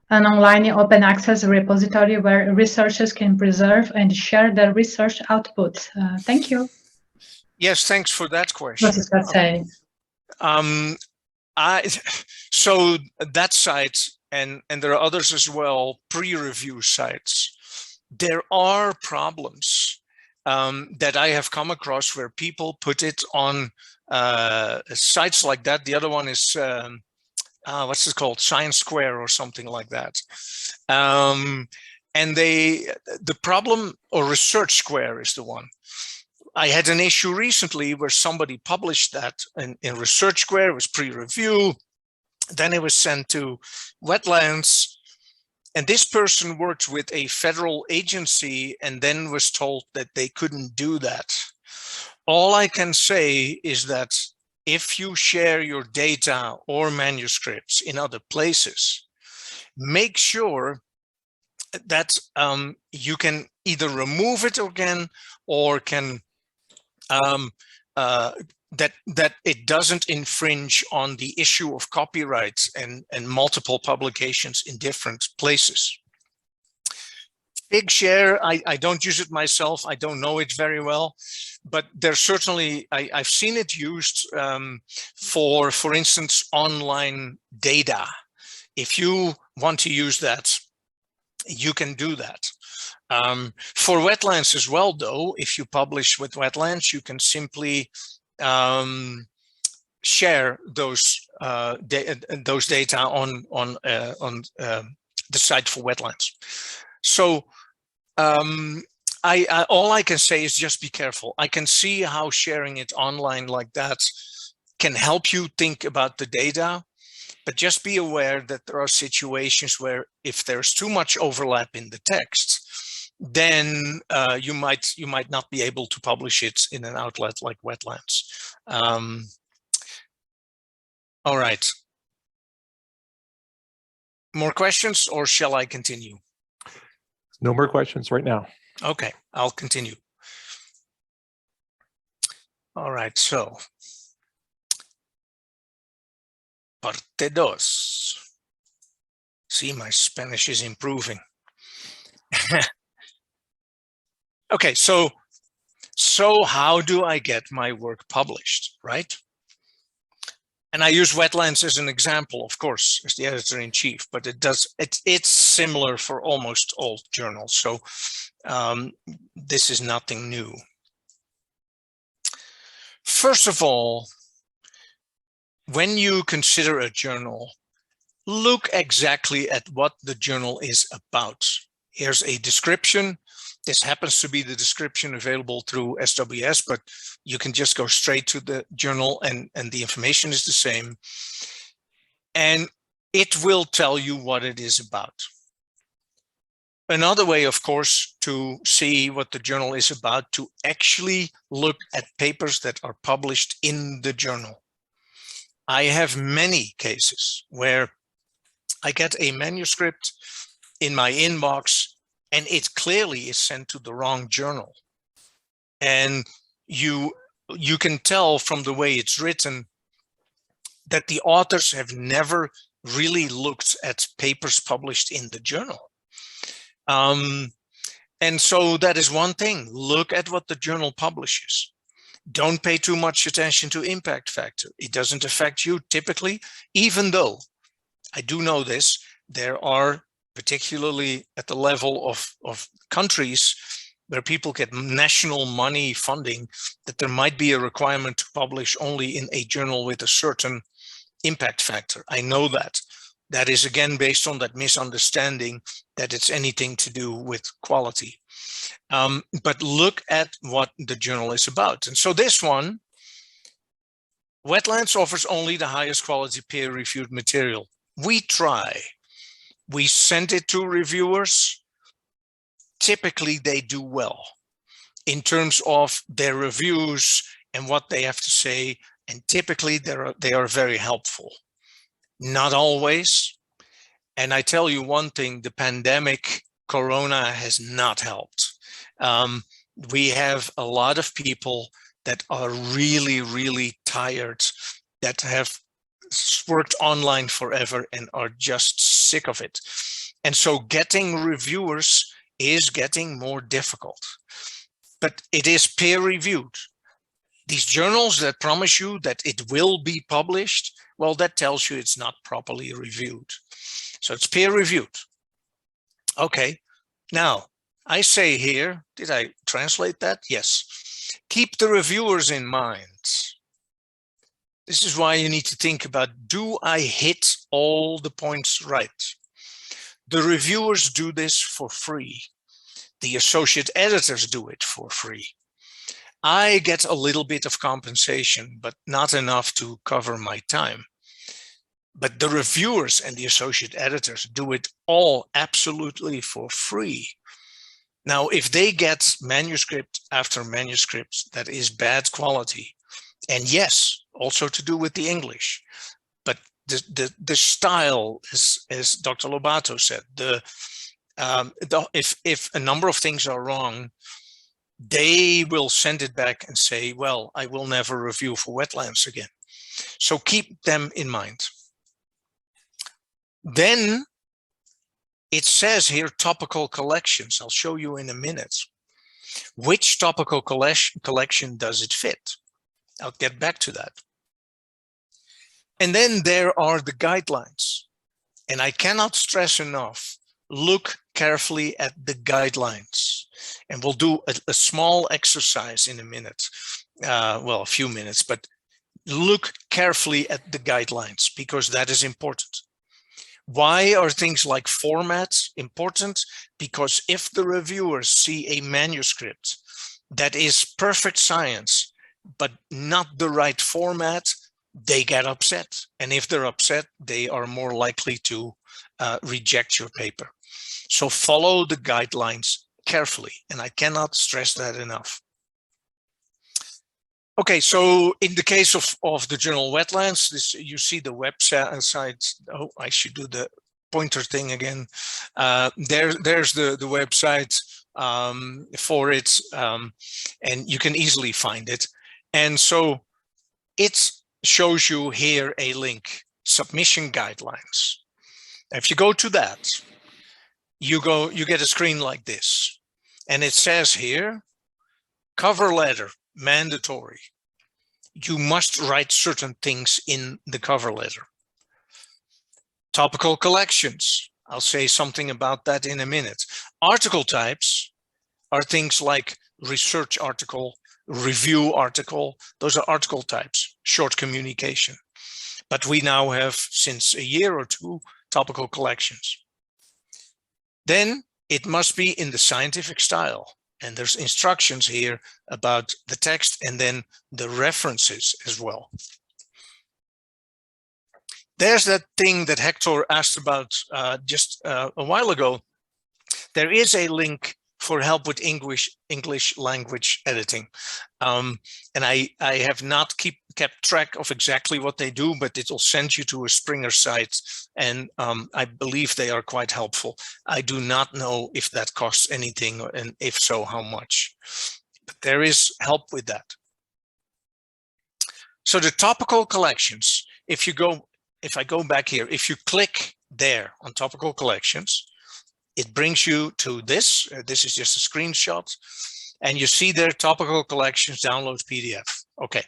an online open access repository where researchers can preserve and share their research outputs? Thank you. Yes, thanks for that question. Francisca saying. So that site, and there are others as well, pre-review sites, there are problems that I have come across where people put it on sites like that. The other one is what's it called, Science Square or something like that. And the problem, or Research Square is the one. I had an issue recently where somebody published that in Research Square. It was pre-review. Then it was sent to Wetlands. And this person worked with a federal agency and then was told that they couldn't do that. All I can say is that if you share your data or manuscripts in other places, make sure that you can either remove it again or can that it doesn't infringe on the issue of copyrights and multiple publications in different places. Figshare, I don't use it myself. I don't know it very well, but there's certainly, I've seen it used for instance, online data. If you want to use that, you can do that. For Wetlands as well, though, if you publish with Wetlands, you can simply share those data on the site for Wetlands. So all I can say is just be careful. I can see how sharing it online like that can help you think about the data, but just be aware that there are situations where if there's too much overlap in the text, then you might not be able to publish it in an outlet like Wetlands. All right. More questions, or shall I continue? No more questions right now. Okay, I'll continue. All right, so parte 2. See, my Spanish is improving. Okay, so how do I get my work published, right? And I use Wetlands as an example, of course, as the editor-in-chief, but it's similar for almost all journals. So this is nothing new. First of all, when you consider a journal, look exactly at what the journal is about. Here's a description. This happens to be the description available through SWS, but you can just go straight to the journal and the information is the same. And it will tell you what it is about. Another way, of course, to see what the journal is about, to actually look at papers that are published in the journal. I have many cases where I get a manuscript in my inbox and it clearly is sent to the wrong journal. And you can tell from the way it's written that the authors have never really looked at papers published in the journal. And so that is one thing. Look at what the journal publishes. Don't pay too much attention to impact factor. It doesn't affect you typically, even though I do know this, there are, particularly at the level of countries where people get national money funding, that there might be a requirement to publish only in a journal with a certain impact factor. I know that. That is again based on that misunderstanding that it's anything to do with quality. But look at what the journal is about. And so this one, Wetlands offers only the highest quality peer-reviewed material. We try. We send it to reviewers. Typically, they do well in terms of their reviews and what they have to say. And typically, they are very helpful. Not always. And I tell you one thing, the pandemic, Corona has not helped. We have a lot of people that are really, really tired, that have worked online forever and are just sick of it. And so getting reviewers is getting more difficult, but it is peer reviewed. These journals that promise you that it will be published, well, that tells you it's not properly reviewed. So it's peer reviewed. Okay, now I say here, did I translate that? Yes. Keep the reviewers in mind. This is why you need to think about, do I hit all the points right? The reviewers do this for free. The associate editors do it for free. I get a little bit of compensation, but not enough to cover my time. But the reviewers and the associate editors do it all absolutely for free. Now, if they get manuscript after manuscript that is bad quality, and yes, also to do with the English, but the style, as Dr. Lobato said, if a number of things are wrong, they will send it back and say, well, I will never review for Wetlands again. So keep them in mind. Then it says here, topical collections. I'll show you in a minute. Which topical collection does it fit? I'll get back to that. And then there are the guidelines. And I cannot stress enough, look carefully at the guidelines. And we'll do a small exercise in a minute, well, a few minutes, but look carefully at the guidelines because that is important. Why are things like formats important? Because if the reviewers see a manuscript that is perfect science, but not the right format, they get upset. And if they're upset, they are more likely to reject your paper. So follow the guidelines carefully. And I cannot stress that enough. Okay, so in the case of the journal Wetlands, this, you see the website. Oh, I should do the pointer thing again. There's the website for it, and you can easily find it. And so it shows you here a link, submission guidelines. If you go to that, you get a screen like this, and it says here, cover letter. Mandatory. You must write certain things in the cover letter. Topical collections. I'll say something about that in a minute. Article types are things like research article, review article. Those are article types, short communication. But we now have, since a year or two, topical collections. Then it must be in the scientific style. And there's instructions here about the text and then the references as well. There's that thing that Hector asked about just a while ago. There is a link for help with English language editing. And I have not kept track of exactly what they do, but it will send you to a Springer site, and I believe they are quite helpful. I do not know if that costs anything, and if so, how much. But there is help with that. So the topical collections, if I go back here, if you click there on topical collections, it brings you to this. This is just a screenshot, and you see there topical collections download PDF. Okay.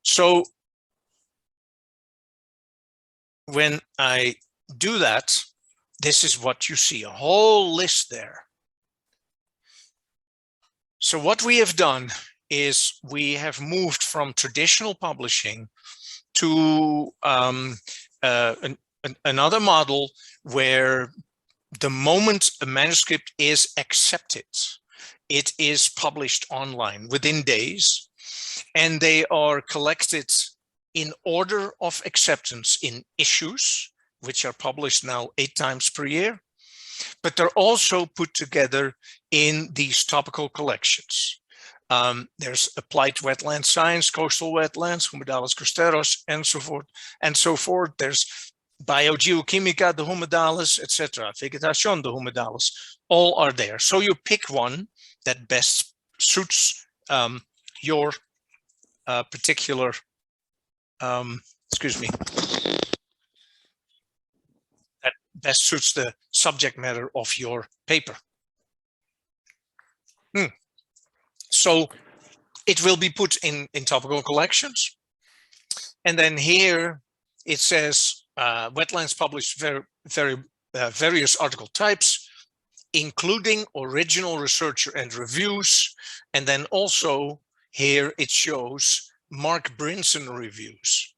So when I do that, this is what you see, a whole list there. So what we have done is we have moved from traditional publishing to another model where the moment a manuscript is accepted, it is published online within days, and they are collected in order of acceptance in issues, which are published now 8 times per year, but they're also put together in these topical collections. There's applied wetland science, coastal wetlands, humidalis costeros, and so forth and so forth. There's biogeochimica, the humidalis, etc. Vegetación, the humidalis, all are there. So you pick one that best suits your particular, excuse me, that best suits the subject matter of your paper. So it will be put in topical collections. And then here it says Wetlands published various article types, including original researcher and reviews. And then also here it shows Mark Brinson reviews.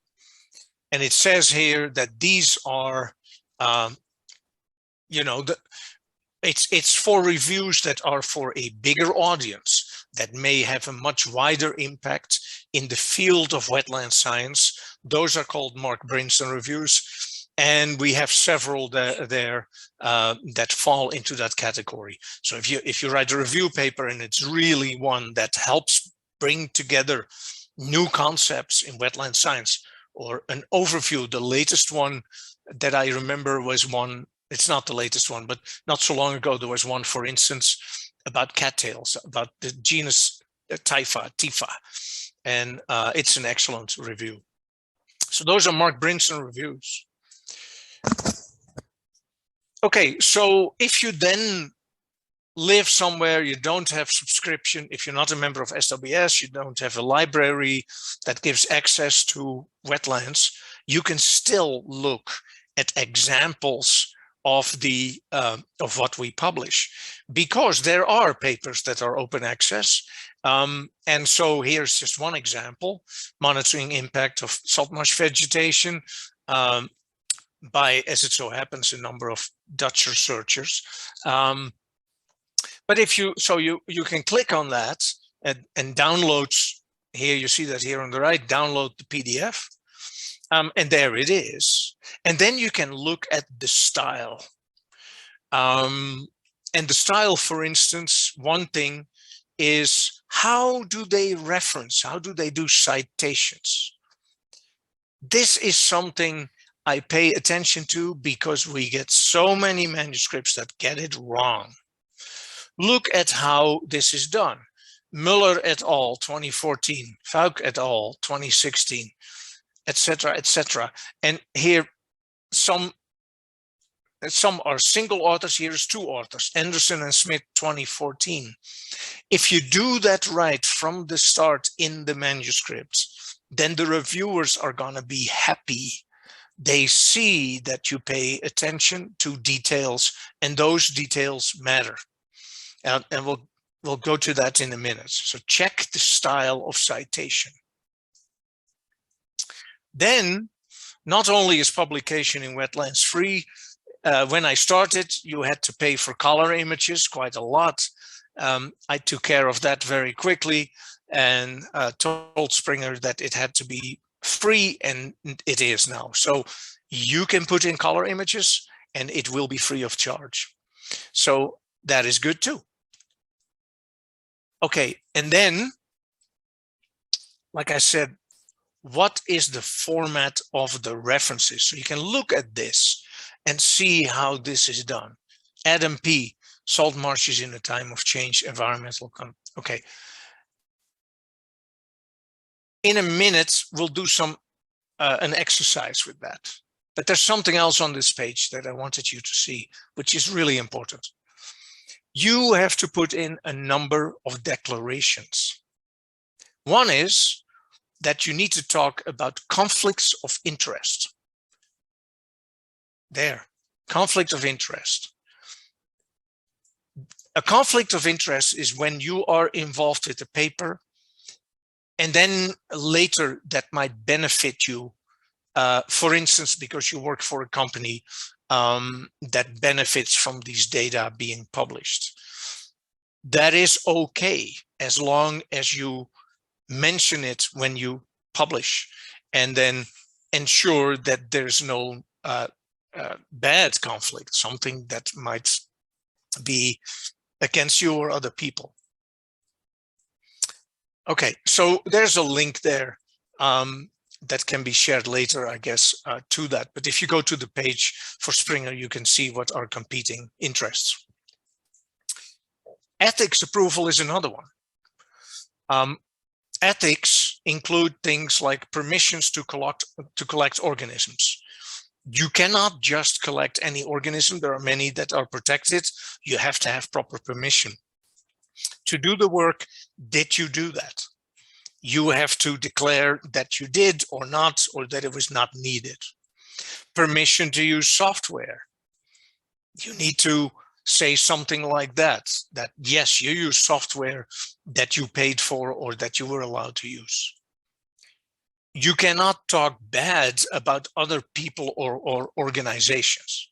And it says here that these are, you know, it's for reviews that are for a bigger audience that may have a much wider impact in the field of wetland science. Those are called Mark Brinson reviews. And we have several there that fall into that category. So if you write a review paper and it's really one that helps bring together new concepts in wetland science, or an overview, the latest one that I remember was one, it's not the latest one, but not so long ago, there was one, for instance, about cattails, about the genus Tifa, and it's an excellent review. So those are Mark Brinson reviews. Okay, so if you then live somewhere, you don't have subscription, if you're not a member of SWS, you don't have a library that gives access to wetlands, you can still look at examples of the of what we publish, because there are papers that are open access. And so here's just one example: monitoring impact of salt marsh vegetation by, as it so happens, a number of Dutch researchers. But if you can click on that and download. Here you see that here on the right, download the PDF. And there it is. And then you can look at the style. And the style, for instance, one thing is, how do they reference? How do they do citations? This is something I pay attention to because we get so many manuscripts that get it wrong. Look at how this is done. Muller et al. 2014, Faulk et al. 2016. Etc., etc. And here, some are single authors. Here's 2 authors, Anderson and Smith, 2014. If you do that right from the start in the manuscripts, then the reviewers are going to be happy. They see that you pay attention to details, and those details matter. And we'll go to that in a minute. So check the style of citation. Then, not only is publication in Wetlands free, when I started, you had to pay for color images quite a lot. I took care of that very quickly and told Springer that it had to be free, and it is now. So you can put in color images and it will be free of charge. So that is good too. Okay, and then, like I said, what is the format of the references? So you can look at this and see how this is done. Adam P, salt marshes in a time of change, environmental. Okay. In a minute, we'll do an exercise with that. But there's something else on this page that I wanted you to see, which is really important. You have to put in a number of declarations. One is that you need to talk about conflicts of interest. There, conflict of interest. A conflict of interest is when you are involved with a paper and then later that might benefit you, for instance, because you work for a company that benefits from these data being published. That is okay as long as you mention it when you publish and then ensure that there's no bad conflict, something that might be against you or other people. Okay, so there's a link there that can be shared later, I guess, to that. But if you go to the page for Springer, you can see what are competing interests. Ethics approval is another one. Ethics include things like permissions to collect organisms. You cannot just collect any organism. There are many that are protected. You have to have proper permission. To do the work, did you do that? You have to declare that you did or not, or that it was not needed. Permission to use software. You need to say something like that yes, you use software that you paid for or that you were allowed to use. You cannot talk bad about other people or organizations.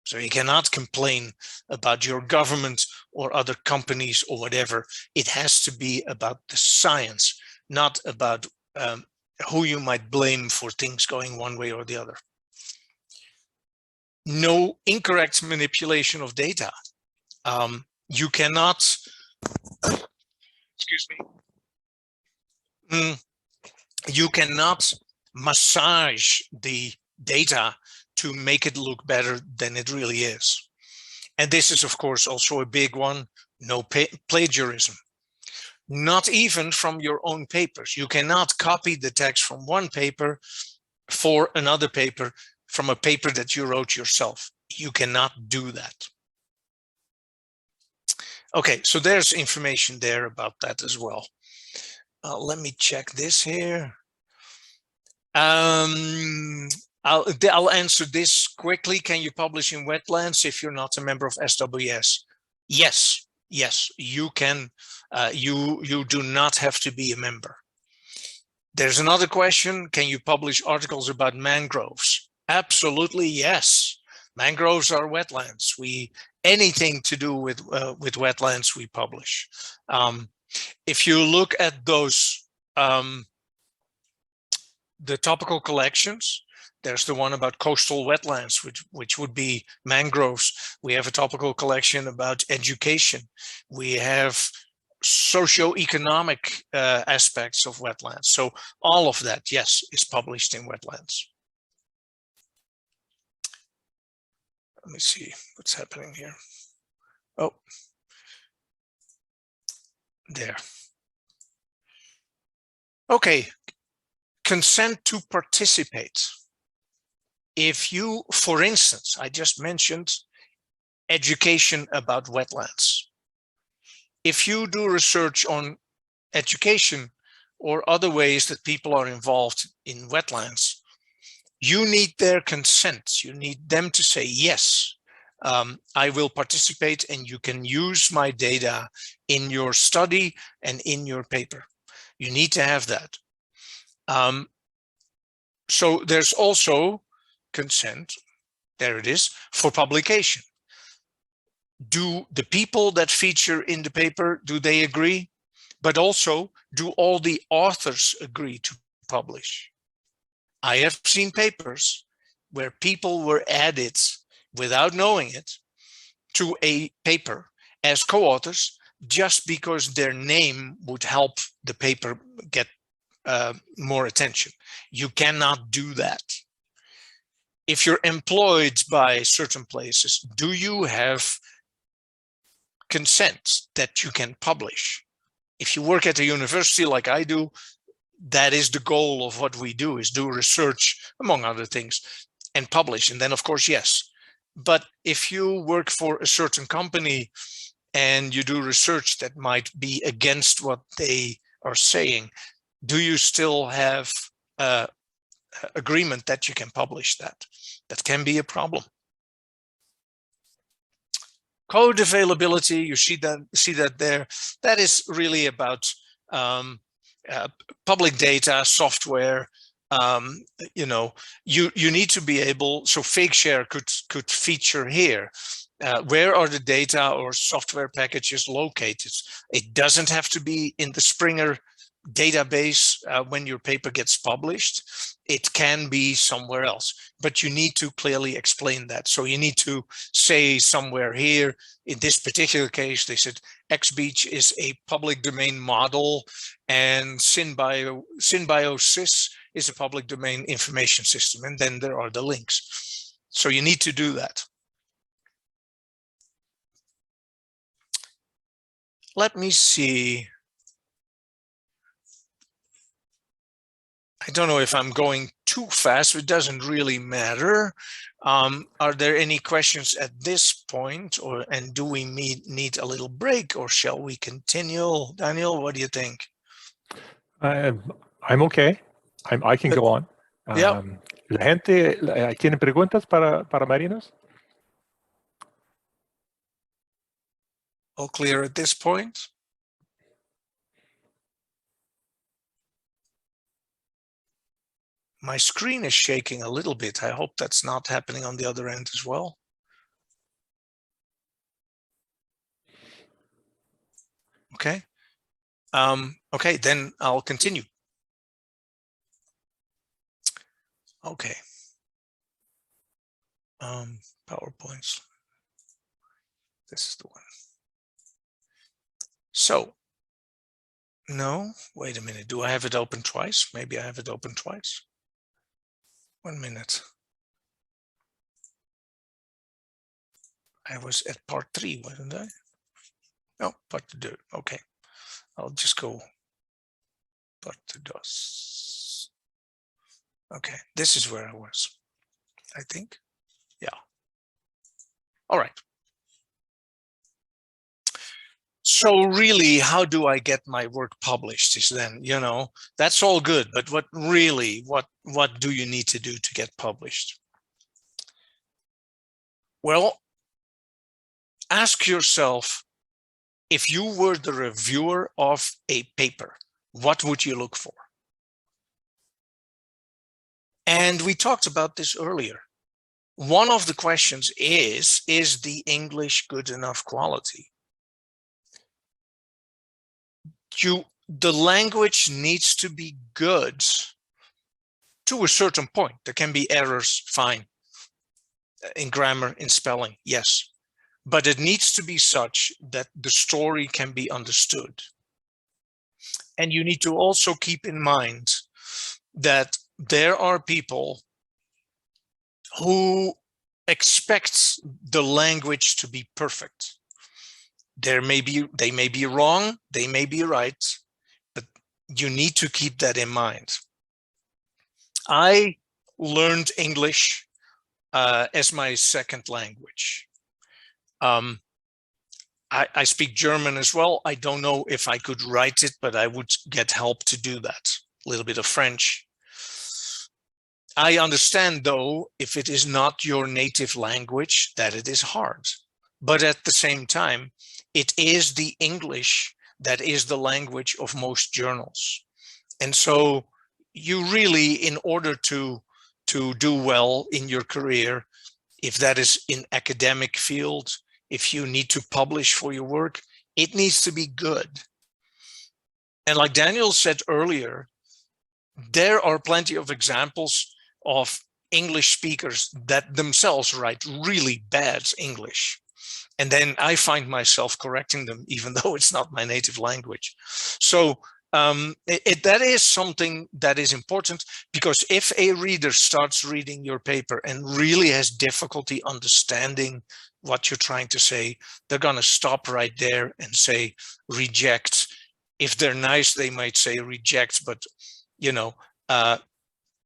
So you cannot complain about your government or other companies or whatever. It has to be about the science, not about who you might blame for things going one way or the other. No incorrect manipulation of data. You cannot, excuse me, you cannot massage the data to make it look better than it really is. And this is, of course, also a big one, no plagiarism. Not even from your own papers. You cannot copy the text from one paper for another paper from a paper that you wrote yourself. You cannot do that. Okay, so there's information there about that as well. Let me check this here. I'll answer this quickly. Can you publish in Wetlands if you're not a member of SWS? Yes, yes, you can. You do not have to be a member. There's another question. Can you publish articles about mangroves? Absolutely, yes. Mangroves are wetlands. Anything to do with wetlands, we publish. If you look at those, the topical collections, there's the one about coastal wetlands, which would be mangroves. We have a topical collection about education. We have socio-economic aspects of wetlands. So all of that, yes, is published in Wetlands. Let me see what's happening here. Oh, there. Okay, consent to participate. If you, for instance, I just mentioned education about wetlands. If you do research on education or other ways that people are involved in wetlands, you need their consent. You need them to say, yes, I will participate and you can use my data in your study and in your paper. You need to have that. So there's also consent, there it is, for publication. Do the people that feature in the paper, do they agree? But also, do all the authors agree to publish? I have seen papers where people were added without knowing it to a paper as co-authors just because their name would help the paper get more attention. You cannot do that. If you're employed by certain places, do you have consent that you can publish? If you work at a university like I do, that is the goal of what we do, is do research, among other things, and publish. And then, of course, yes. But if you work for a certain company and you do research that might be against what they are saying, do you still have agreement that you can publish that? That can be a problem. Code availability, you see that there. That is really about public data, software. You know, you need to be able. So Figshare could feature here. Where are the data or software packages located? It doesn't have to be in the Springer database when your paper gets published. It can be somewhere else, but you need to clearly explain that. So you need to say somewhere here, in this particular case, they said XBeach is a public domain model and Symbiosis is a public domain information system. And then there are the links. So you need to do that. Let me see. I don't know if I'm going too fast, it doesn't really matter. Are there any questions at this point, and do we need a little break, or shall we continue? Daniel, what do you think? I'm okay. I can go on. Yeah. La gente tiene preguntas para Marinos? All clear at this point? My screen is shaking a little bit. I hope that's not happening on the other end as well. Okay. Okay, then I'll continue. Okay. PowerPoints. This is the one. So, no, wait a minute. Do I have it open twice? Maybe I have it open twice. 1 minute. I was at part 3, wasn't I? No, part 2. Okay. I'll just go part 2. Okay, this is where I was, I think. Yeah. All right. So really, how do I get my work published is then, you know, that's all good, but what do you need to do to get published? Well, ask yourself, if you were the reviewer of a paper, what would you look for? And we talked about this earlier. One of the questions is the English good enough quality? The language needs to be good to a certain point. There can be errors, fine. In grammar, in spelling, yes. But it needs to be such that the story can be understood. And you need to also keep in mind that there are people who expect the language to be perfect. They may be wrong, they may be right, but you need to keep that in mind. I learned English as my second language. I speak German as well. I don't know if I could write it, but I would get help to do that. A little bit of French. I understand, though, if it is not your native language, that it is hard. But at the same time, it is the English that is the language of most journals. And so you really, in order to do well in your career, if that is in academic field, if you need to publish for your work, it needs to be good. And like Daniel said earlier, there are plenty of examples of English speakers that themselves write really bad English. And then I find myself correcting them, even though it's not my native language. So that is something that is important, because if a reader starts reading your paper and really has difficulty understanding what you're trying to say, they're going to stop right there and say reject. If they're nice, they might say reject, but you know,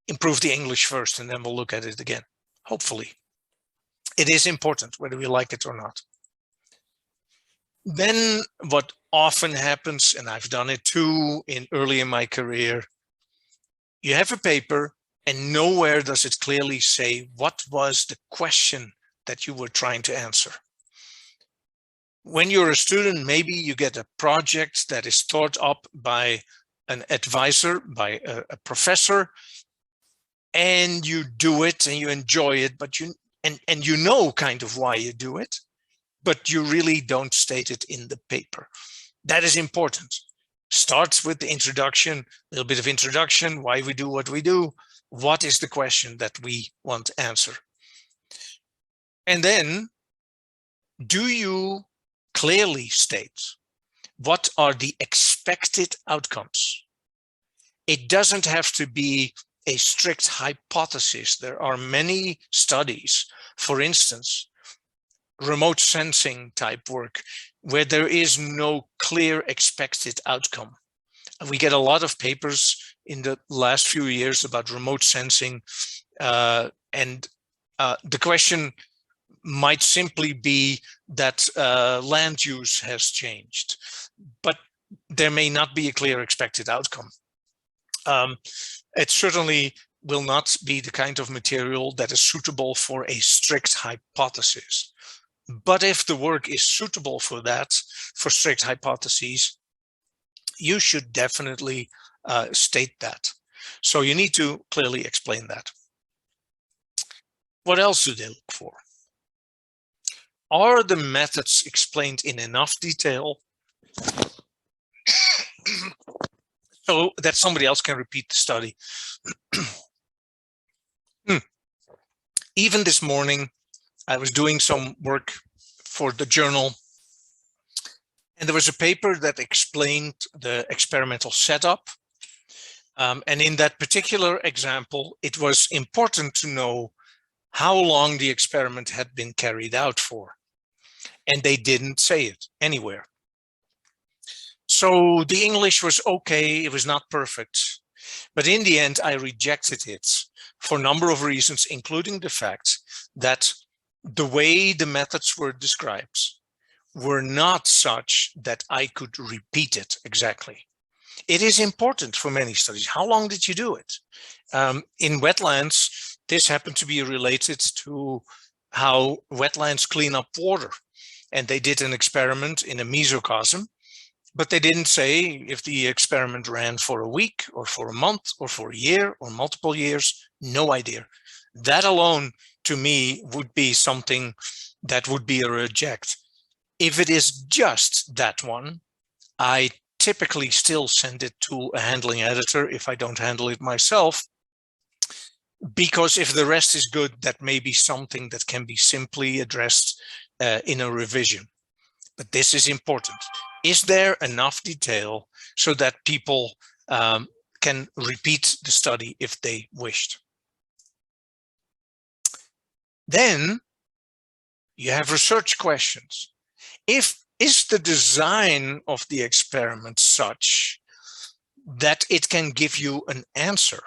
improve the English first and then we'll look at it again. Hopefully. It is important whether we like it or not. Then what often happens, and I've done it too early in my career, you have a paper and nowhere does it clearly say what was the question that you were trying to answer. When you're a student, maybe you get a project that is thought up by an advisor, by a professor, and you do it and you enjoy it, but you know kind of why you do it, but you really don't state it in the paper. That is important. Starts with the introduction, a little bit of introduction, why we do what we do, what is the question that we want to answer. And then, do you clearly state what are the expected outcomes? It doesn't have to be a strict hypothesis. There are many studies, for instance, remote sensing type work, where there is no clear expected outcome. We get a lot of papers in the last few years about remote sensing, and the question might simply be that land use has changed, but there may not be a clear expected outcome. It certainly will not be the kind of material that is suitable for a strict hypothesis. But if the work is suitable for that, for strict hypotheses, you should definitely state that. So you need to clearly explain that. What else do they look for? Are the methods explained in enough detail so that somebody else can repeat the study? Even this morning, I was doing some work for the journal, and there was a paper that explained the experimental setup. And in that particular example, it was important to know how long the experiment had been carried out for. And they didn't say it anywhere. So the English was okay, it was not perfect. But in the end, I rejected it for a number of reasons, including the fact that the way the methods were described were not such that I could repeat it exactly. It is important for many studies. How long did you do it? In wetlands, this happened to be related to how wetlands clean up water. And they did an experiment in a mesocosm, but they didn't say if the experiment ran for a week or for a month or for a year or multiple years. No idea. That alone, to me, would be something that would be a reject. If it is just that one, I typically still send it to a handling editor if I don't handle it myself, because if the rest is good, that may be something that can be simply addressed in a revision. But this is important. Is there enough detail so that people can repeat the study if they wished? Then you have research questions. Is the design of the experiment such that it can give you an answer?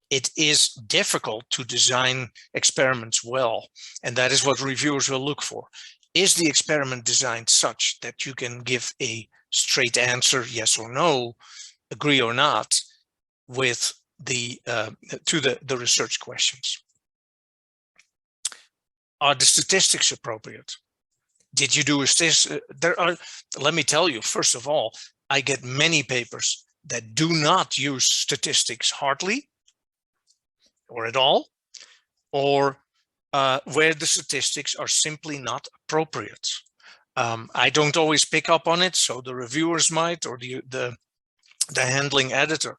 It is difficult to design experiments well, and that is what reviewers will look for. Is the experiment designed such that you can give a straight answer, yes or no, agree or not, with the research questions? Are the statistics appropriate? Did you do a let me tell you, first of all, I get many papers that do not use statistics hardly or at all, or where the statistics are simply not appropriate. I don't always pick up on it, so the reviewers might, or the handling editor.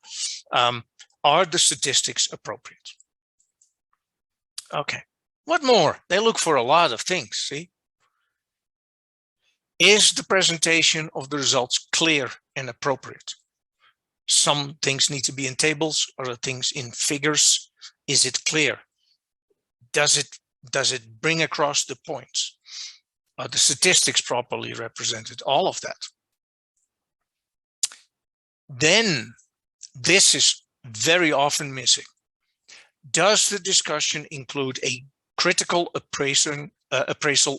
Are the statistics appropriate? Okay, what more? They look for a lot of things, see? Is the presentation of the results clear and appropriate? Some things need to be in tables, other things in figures. Is it clear? Does it bring across the points? Are the statistics properly represented? All of that. Then, this is very often missing. Does the discussion include a critical appraisal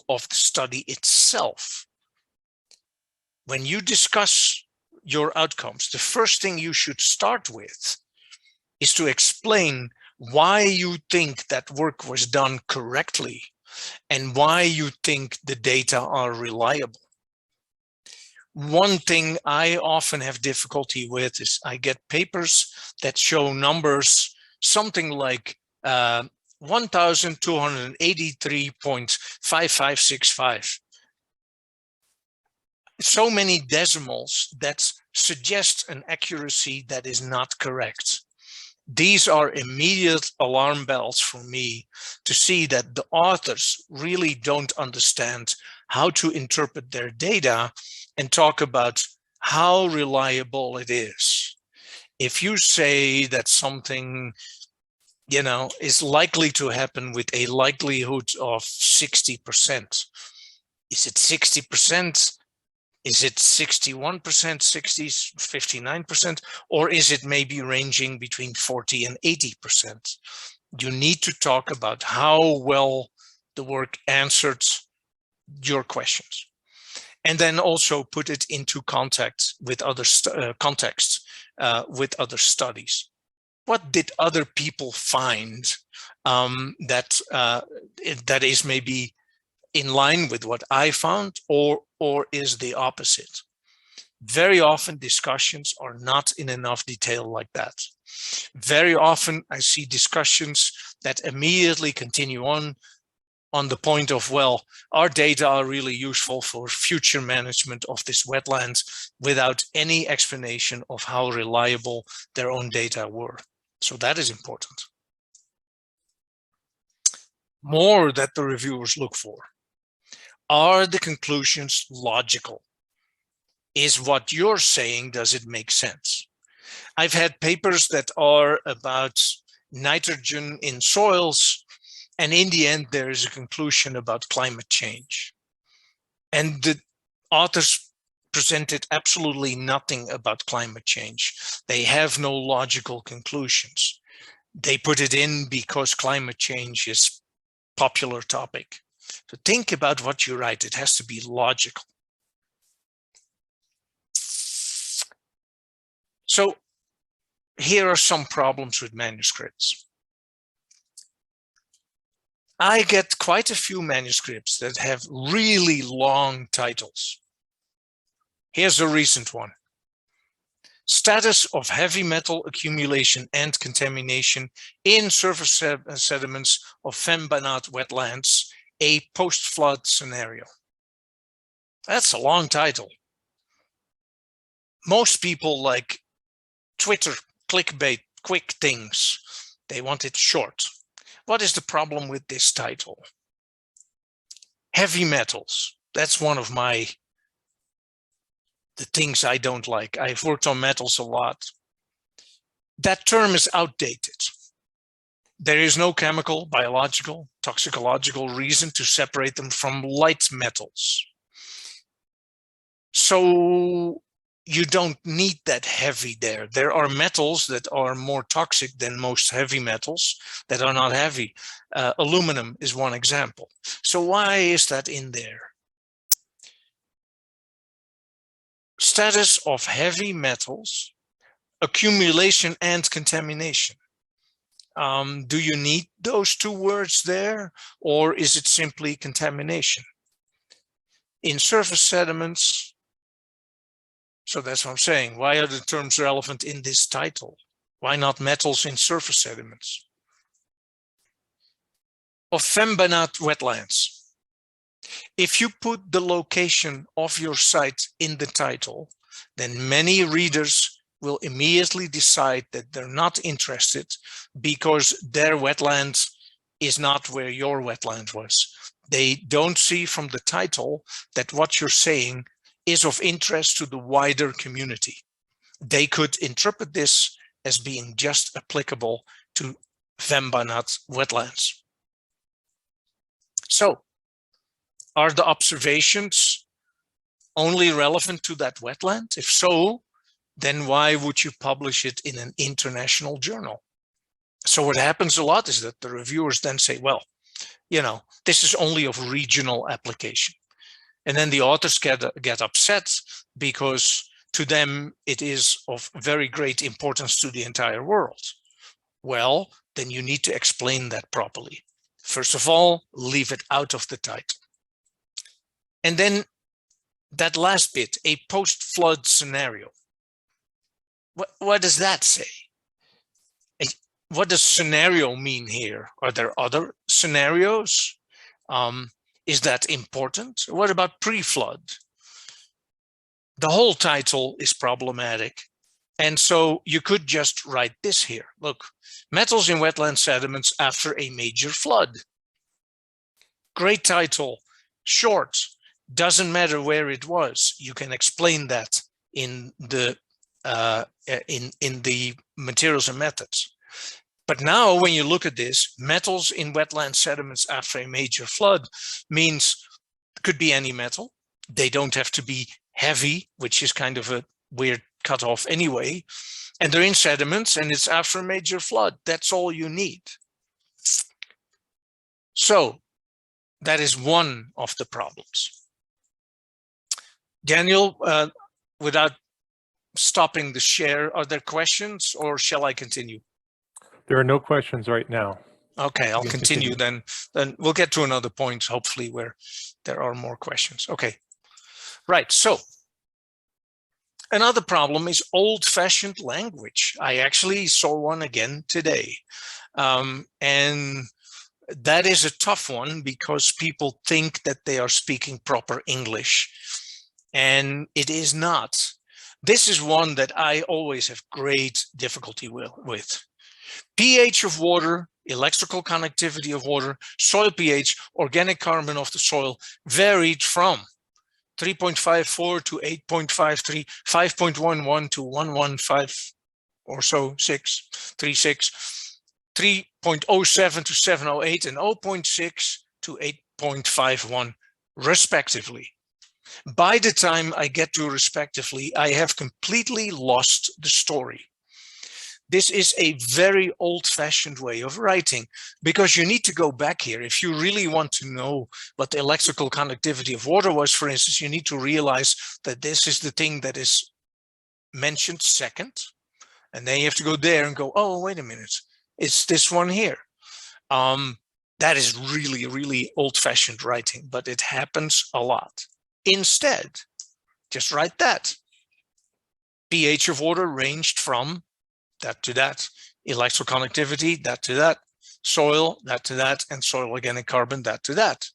of the study itself? When you discuss your outcomes, the first thing you should start with is to explain why you think that work was done correctly and why you think the data are reliable. One thing I often have difficulty with is I get papers that show numbers something like 1,283.5565. So many decimals that suggest an accuracy that is not correct. These are immediate alarm bells for me to see that the authors really don't understand how to interpret their data and talk about how reliable it is. If you say that something, you know, is likely to happen with a likelihood of 60%, is it 60%? Is it 61%, 60, 59%, or is it maybe ranging between 40 and 80%? You need to talk about how well the work answered your questions. And then also put it into context with other with other studies. What did other people find that is maybe in line with what I found, or is the opposite? Very often discussions are not in enough detail like that. Very often I see discussions that immediately continue on the point of, well, our data are really useful for future management of this wetland, without any explanation of how reliable their own data were. So that is important. More that the reviewers look for. Are the conclusions logical? Is what you're saying, does it make sense? I've had papers that are about nitrogen in soils, and in the end, there is a conclusion about climate change. And the authors presented absolutely nothing about climate change. They have no logical conclusions. They put it in because climate change is a popular topic. So think about what you write. It has to be logical. So here are some problems with manuscripts. I get quite a few manuscripts that have really long titles. Here's a recent one. Status of heavy metal accumulation and contamination in surface sediments of Fembanat wetlands, a post-flood scenario. That's a long title. Most people like Twitter, clickbait, quick things. They want it short. What is the problem with this title? Heavy metals. That's one of the things I don't like. I've worked on metals a lot. That term is outdated. There is no chemical, biological, toxicological reason to separate them from light metals. So you don't need that heavy there. There are metals that are more toxic than most heavy metals that are not heavy. Aluminum is one example. So why is that in there? Status of heavy metals, accumulation and contamination. Do you need those two words there, or is it simply contamination? In surface sediments, so that's what I'm saying. Why are the terms relevant in this title? Why not metals in surface sediments? Of Fembanat wetlands. If you put the location of your site in the title, then many readers will immediately decide that they're not interested because their wetland is not where your wetland was. They don't see from the title that what you're saying is of interest to the wider community. They could interpret this as being just applicable to Vembanat wetlands. So, are the observations only relevant to that wetland? If so, then why would you publish it in an international journal? So what happens a lot is that the reviewers then say, well, you know, this is only of regional application. And then the authors get upset because to them it is of very great importance to the entire world. Well, then you need to explain that properly. First of all, leave it out of the title. And then that last bit, a post-flood scenario. What does that say? What does scenario mean here? Are there other scenarios? Is that important? What about pre-flood? The whole title is problematic. And so you could just write this here. Look, metals in wetland sediments after a major flood. Great title, short, doesn't matter where it was. You can explain that in the materials and methods. But now when you look at this, metals in wetland sediments after a major flood means could be any metal. They don't have to be heavy, which is kind of a weird cutoff anyway. And they're in sediments and it's after a major flood. That's all you need. So that is one of the problems. Daniel, without stopping the share, are there questions or shall I continue? There are no questions right now. Okay, I'll continue then. Then we'll get to another point, hopefully, where there are more questions. Okay, right. So another problem is old-fashioned language. I actually saw one again today. And that is a tough one because people think that they are speaking proper English, and it is not. This is one that I always have great difficulty with. pH of water, electrical conductivity of water, soil pH, organic carbon of the soil varied from 3.54 to 8.53, 5.11 to 115 or so, 36, 3.07 to 708, and 0.6 to 8.51, respectively. By the time I get to respectively, I have completely lost the story. This is a very old-fashioned way of writing because you need to go back here. If you really want to know what the electrical conductivity of water was, for instance, you need to realize that this is the thing that is mentioned second. And then you have to go there and go, oh, wait a minute, it's this one here. That is really, really old-fashioned writing, but it happens a lot. Instead, just write that. pH of water ranged from that to that, electrical conductivity, that to that, soil, that to that, and soil organic carbon, that to that.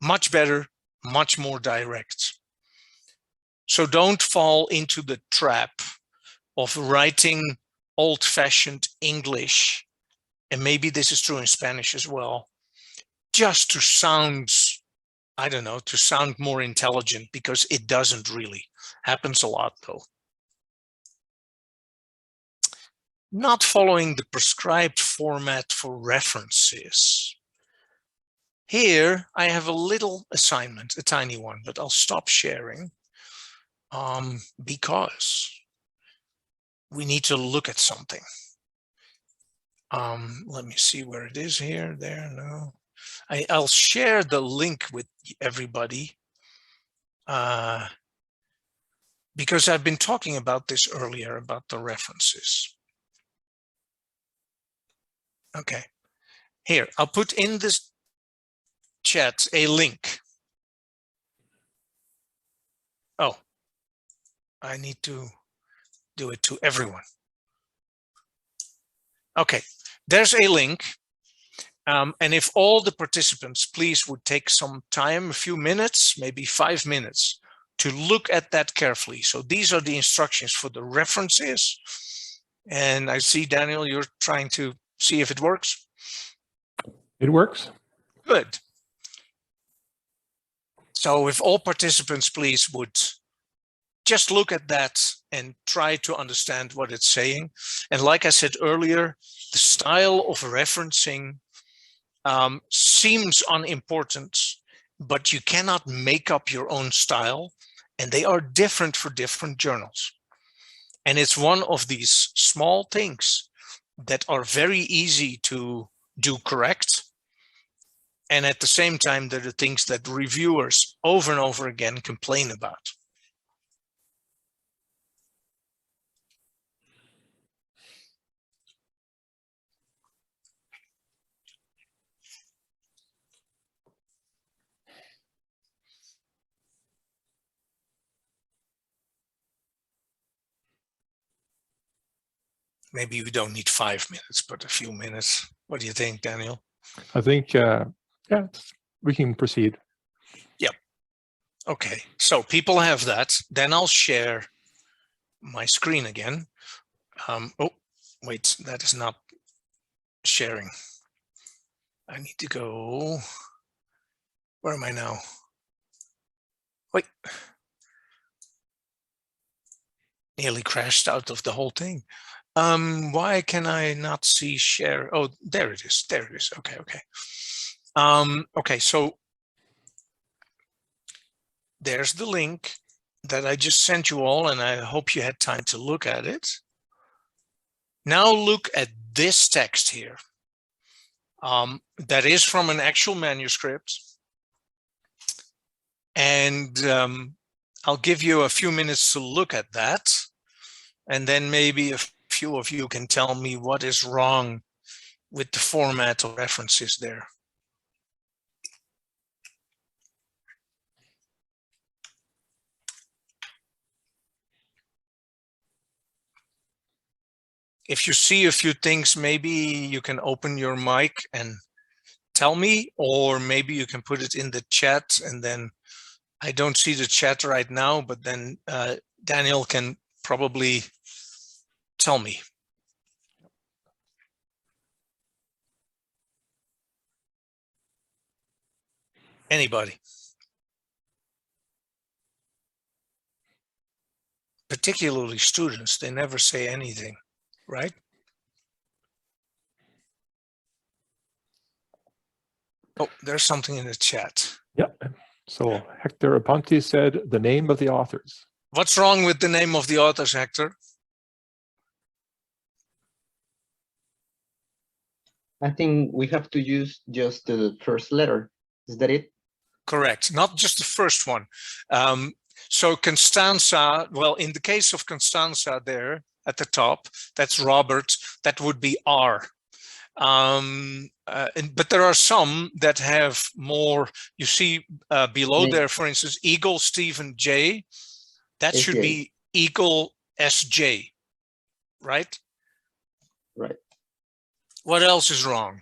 Much better, much more direct. So don't fall into the trap of writing old-fashioned English, and maybe this is true in Spanish as well, just to sound, I don't know, to sound more intelligent, because it doesn't really. Happens a lot though. Not following the prescribed format for references. Here I have a little assignment, a tiny one, but I'll stop sharing because we need to look at something. Let me see where it is here, there, no. I'll share the link with everybody because I've been talking about this earlier about the references. Okay, here, I'll put in this chat a link. Oh, I need to do it to everyone. Okay, there's a link. And if all the participants, please, would take some time, a few minutes, maybe 5 minutes, to look at that carefully. So these are the instructions for the references. And I see, Daniel, you're trying to see if it works. It works. Good. So if all participants, please, would just look at that and try to understand what it's saying. And like I said earlier, the style of referencing seems unimportant, but you cannot make up your own style, and they are different for different journals. And it's one of these small things that are very easy to do correct. And at the same time, they're the things that reviewers over and over again complain about. Maybe we don't need 5 minutes, but a few minutes. What do you think, Daniel? I think, yeah, we can proceed. Yep. Okay, so people have that. Then I'll share my screen again. Oh, wait, that is not sharing. I need to go. Where am I now? Wait. Nearly crashed out of the whole thing. Why can I not see share? Oh, there it is. There it is. Okay, okay. Okay, so there's the link that I just sent you all, and I hope you had time to look at it. Now look at this text here. That is from an actual manuscript. And I'll give you a few minutes to look at that. And then maybe a few of you can tell me what is wrong with the format of references there. If you see a few things, maybe you can open your mic and tell me, or maybe you can put it in the chat, and then I don't see the chat right now, but then Daniel can probably tell me. Anybody? Particularly students, they never say anything, right? Oh, there's something in the chat. Yeah. So Hector Aponte said the name of the authors. What's wrong with the name of the authors, Hector? I think we have to use just the first letter. Is that it? Correct. Not just the first one. So Constanza, well, in the case of Constanza there at the top, that's Robert, that would be R. But there are some that have more, you see below there, for instance, Eagle Stephen J, that SJ. should be Eagle SJ, right? Right. What else is wrong?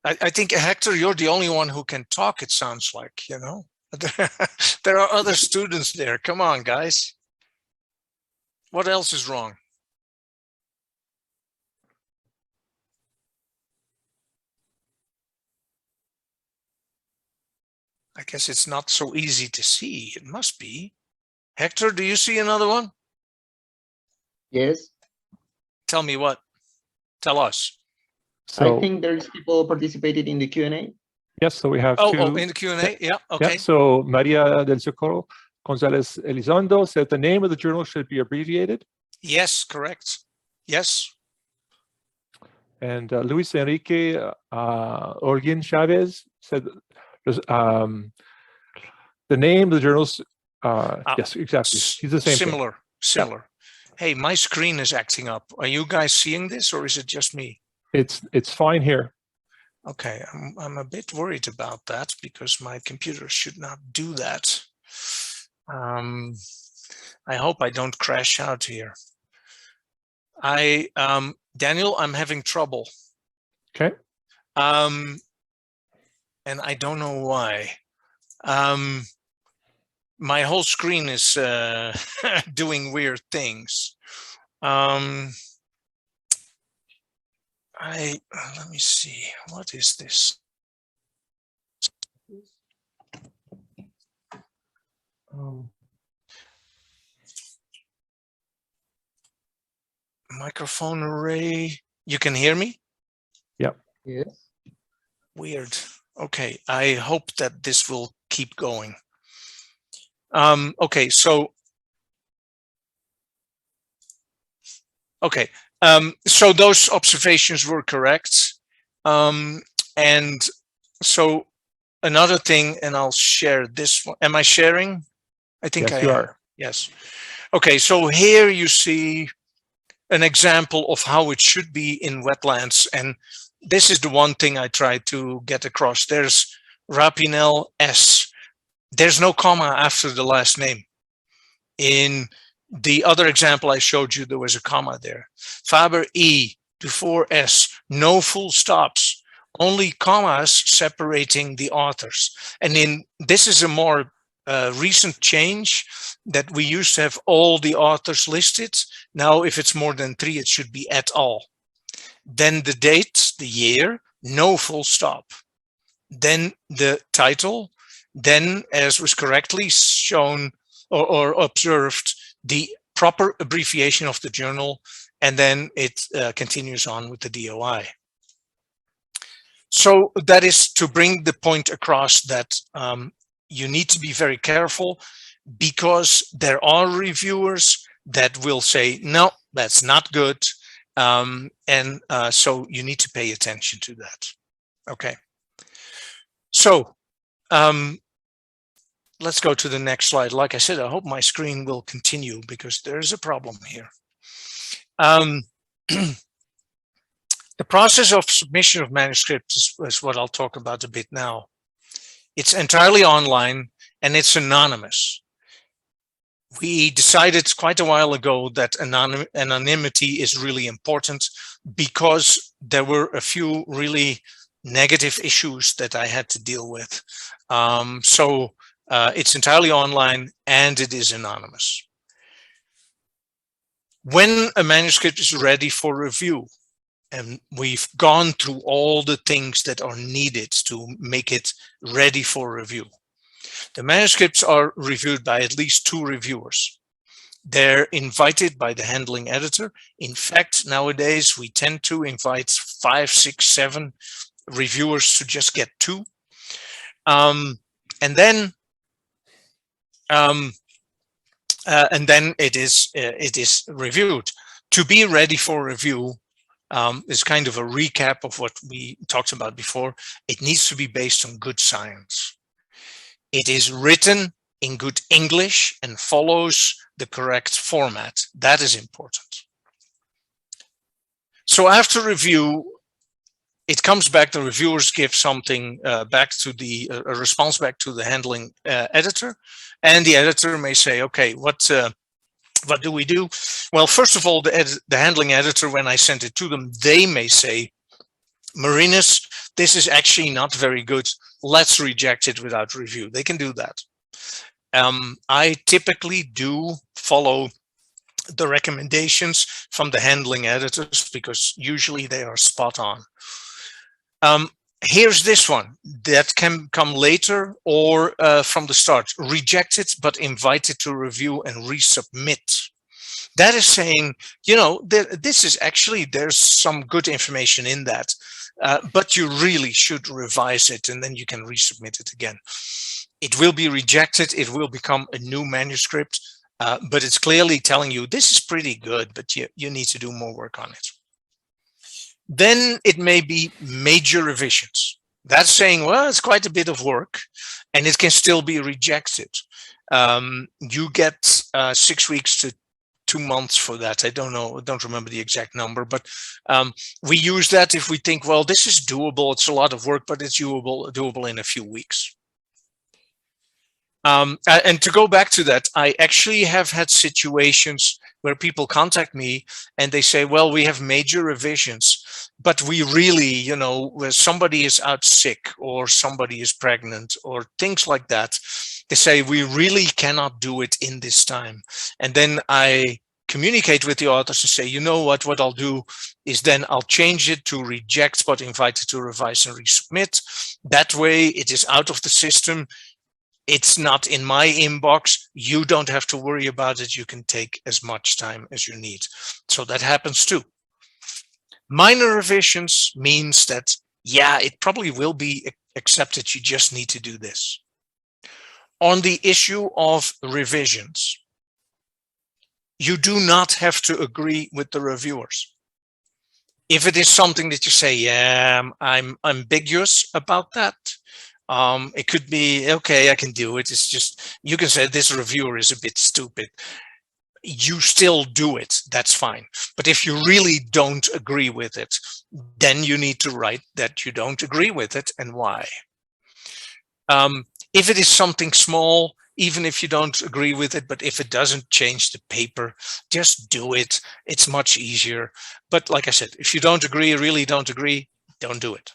I think, Hector, you're the only one who can talk, it sounds like, you know? There are other students there. Come on, guys. What else is wrong? I guess it's not so easy to see. It must be. Hector, do you see another one? Yes. Tell me what. Tell us. So, I think there's people participated in the Q&A. yes, so we have two. Oh, in the Q&A? Yeah, okay. Yeah, so Maria del Socorro Gonzalez Elizondo said the name of the journal should be abbreviated. Yes, correct. Yes. And Luis Enrique Orguin Chavez said the name of the journals, yes, exactly. He's the same Similar, thing. similar. Yeah. Hey, my screen is acting up. Are you guys seeing this, or is it just me? It's fine here. Okay, I'm a bit worried about that because my computer should not do that. I hope I don't crash out here. Daniel, I'm having trouble. Okay. And I don't know why. My whole screen is doing weird things. Let me see, what is this? Microphone array. You can hear me? Yep. Yes. Weird. Okay, I hope that this will keep going. Okay, so so those observations were correct. And so another thing, and I'll share this one. Am I sharing? I think Yes, I you am. are. Yes. Okay, so here you see an example of how it should be in wetlands. And this is the one thing I try to get across. There's Rapinel S. There's no comma after the last name. In the other example I showed you, there was a comma there. Faber E, Dufour S, no full stops, only commas separating the authors. And this is a more recent change that we used to have all the authors listed. Now, if it's more than 3, it should be et al. Then the date, the year, no full stop. Then the title, then, as was correctly shown or observed, the proper abbreviation of the journal, and then it continues on with the DOI. So that is to bring the point across that you need to be very careful, because there are reviewers that will say, no, that's not good. So you need to pay attention to that. Okay. So let's go to the next slide. Like I said, I hope my screen will continue because there's a problem here. The process of submission of manuscripts is what I'll talk about a bit now. It's entirely online and it's anonymous. We decided quite a while ago that anonymity is really important because there were a few really negative issues that I had to deal with. It's entirely online and it is anonymous. When a manuscript is ready for review, and we've gone through all the things that are needed to make it ready for review, the manuscripts are reviewed by at least 2 reviewers. They're invited by the handling editor. In fact, nowadays we tend to invite 5, 6, 7 reviewers to just get 2. And then it is reviewed. To be ready for review is kind of a recap of what we talked about before. It needs to be based on good science. It is written in good English and follows the correct format. That is important. So after review, it comes back, the reviewers give something back to a response back to the handling editor, and the editor may say, okay, what do we do? Well, first of all, the handling editor, when I send it to them, they may say, Marinus, this is actually not very good. Let's reject it without review. They can do that. I typically do follow the recommendations from the handling editors because usually they are spot on. Here's this one that can come later or from the start. Rejected but invited to review and resubmit. That is saying, you know, this is actually, there's some good information in that, but you really should revise it and then you can resubmit it again. It will be rejected. It will become a new manuscript, but it's clearly telling you this is pretty good, but you need to do more work on it. Then it may be major revisions. That's saying, well, it's quite a bit of work and it can still be rejected. You get 6 weeks to 2 months for that. I don't remember the exact number, but we use that if we think, well, this is doable. It's a lot of work, but it's doable in a few weeks. And to go back to that, I actually have had situations where people contact me and they say, well, we have major revisions, but we really, you know, where somebody is out sick or somebody is pregnant or things like that, they say, we really cannot do it in this time. And then I communicate with the authors and say, you know what I'll do is then I'll change it to reject, but invited to revise and resubmit. That way it is out of the system. It's not in my inbox. You don't have to worry about it. You can take as much time as you need. So that happens too. Minor revisions means that, yeah, it probably will be accepted. You just need to do this. On the issue of revisions, you do not have to agree with the reviewers. If it is something that you say, yeah, I'm ambiguous about that, it could be, okay, I can do it. It's just, you can say this reviewer is a bit stupid. You still do it, that's fine. But if you really don't agree with it, then you need to write that you don't agree with it and why. If it is something small, even if you don't agree with it, but if it doesn't change the paper, just do it. It's much easier. But like I said, if you don't agree, really don't agree, don't do it.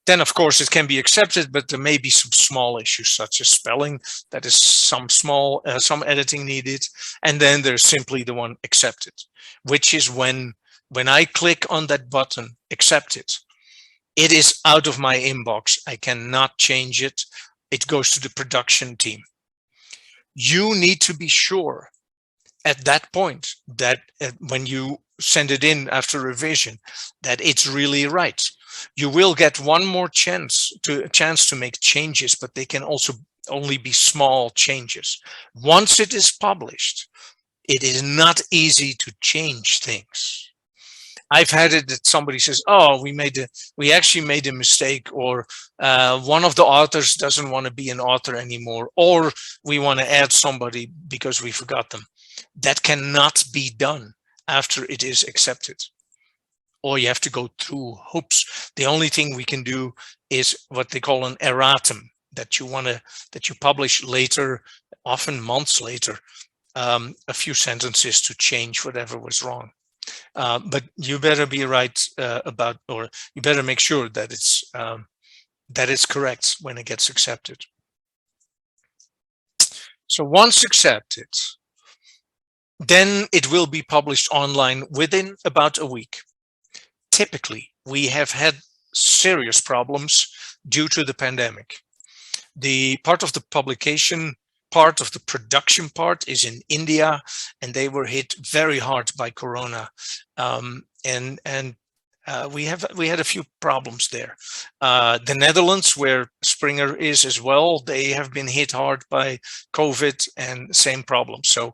Then, of course, it can be accepted, but there may be some small issues such as spelling. That is some editing needed. And then there's simply the one accepted, which is when I click on that button, accept it, it is out of my inbox. I cannot change it. It goes to the production team. You need to be sure at that point that when you send it in after revision, that it's really right. You will get one more chance to make changes, but they can also only be small changes. Once it is published, it is not easy to change things. I've had it that somebody says, oh, we actually made a mistake, or one of the authors doesn't want to be an author anymore, or we want to add somebody because we forgot them. That cannot be done after it is accepted. Or you have to go through hoops. The only thing we can do is what they call an erratum, that you publish later, often months later, a few sentences to change whatever was wrong. But you better be right about, or you better make sure that it's correct when it gets accepted. So once accepted, then it will be published online within about a week. Typically, we have had serious problems due to the pandemic. The part of the publication part of the production part is in India, and they were hit very hard by Corona. We had a few problems there. The Netherlands, where Springer is as well, they have been hit hard by COVID, and same problem. So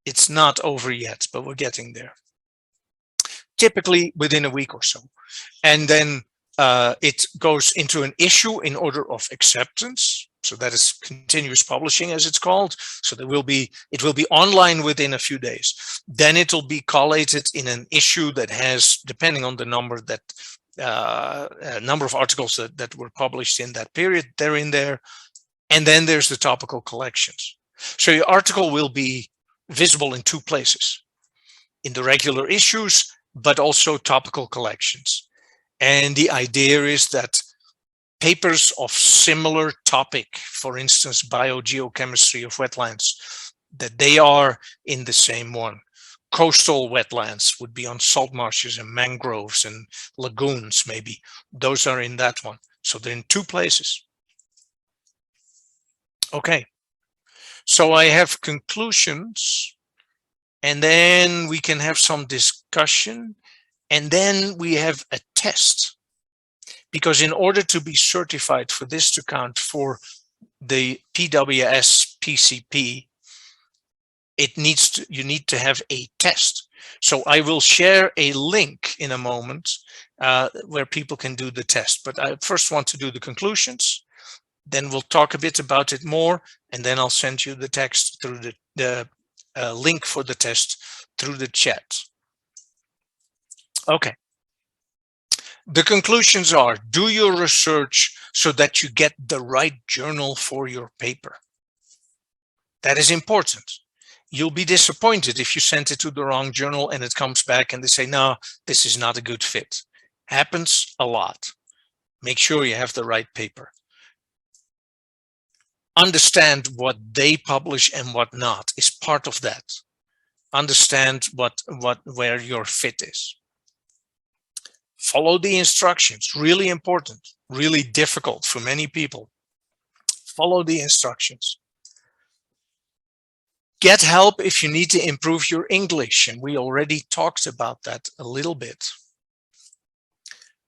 it's not over yet, but we're getting there. Typically within a week or so. And then it goes into an issue in order of acceptance. So that is continuous publishing, as it's called. So it will be online within a few days. Then it will be collated in an issue that has, depending on the number that number of articles that were published in that period, they're in there. And then there's the topical collections. So your article will be visible in two places, in the regular issues, but also topical collections. And the idea is that papers of similar topic, for instance, biogeochemistry of wetlands, that they are in the same one. Coastal wetlands would be on salt marshes and mangroves and lagoons, maybe. Those are in that one. So they're in two places. Okay. So I have conclusions, and then we can have some discussion, and then we have a test. Because in order to be certified for this to count for the PWS PCP, you need to have a test. So I will share a link in a moment where people can do the test. But I first want to do the conclusions. Then we'll talk a bit about it more, and then I'll send you the text through the link for the test through the chat. Okay. The conclusions are, do your research so that you get the right journal for your paper. That is important. You'll be disappointed if you send it to the wrong journal and it comes back and they say, no, this is not a good fit. Happens a lot. Make sure you have the right paper. Understand what they publish and what not is part of that. Understand where your fit is. Follow the instructions, really important, really difficult for many people. follow the instructions. Get help if you need to improve your English, and we already talked about that a little bit.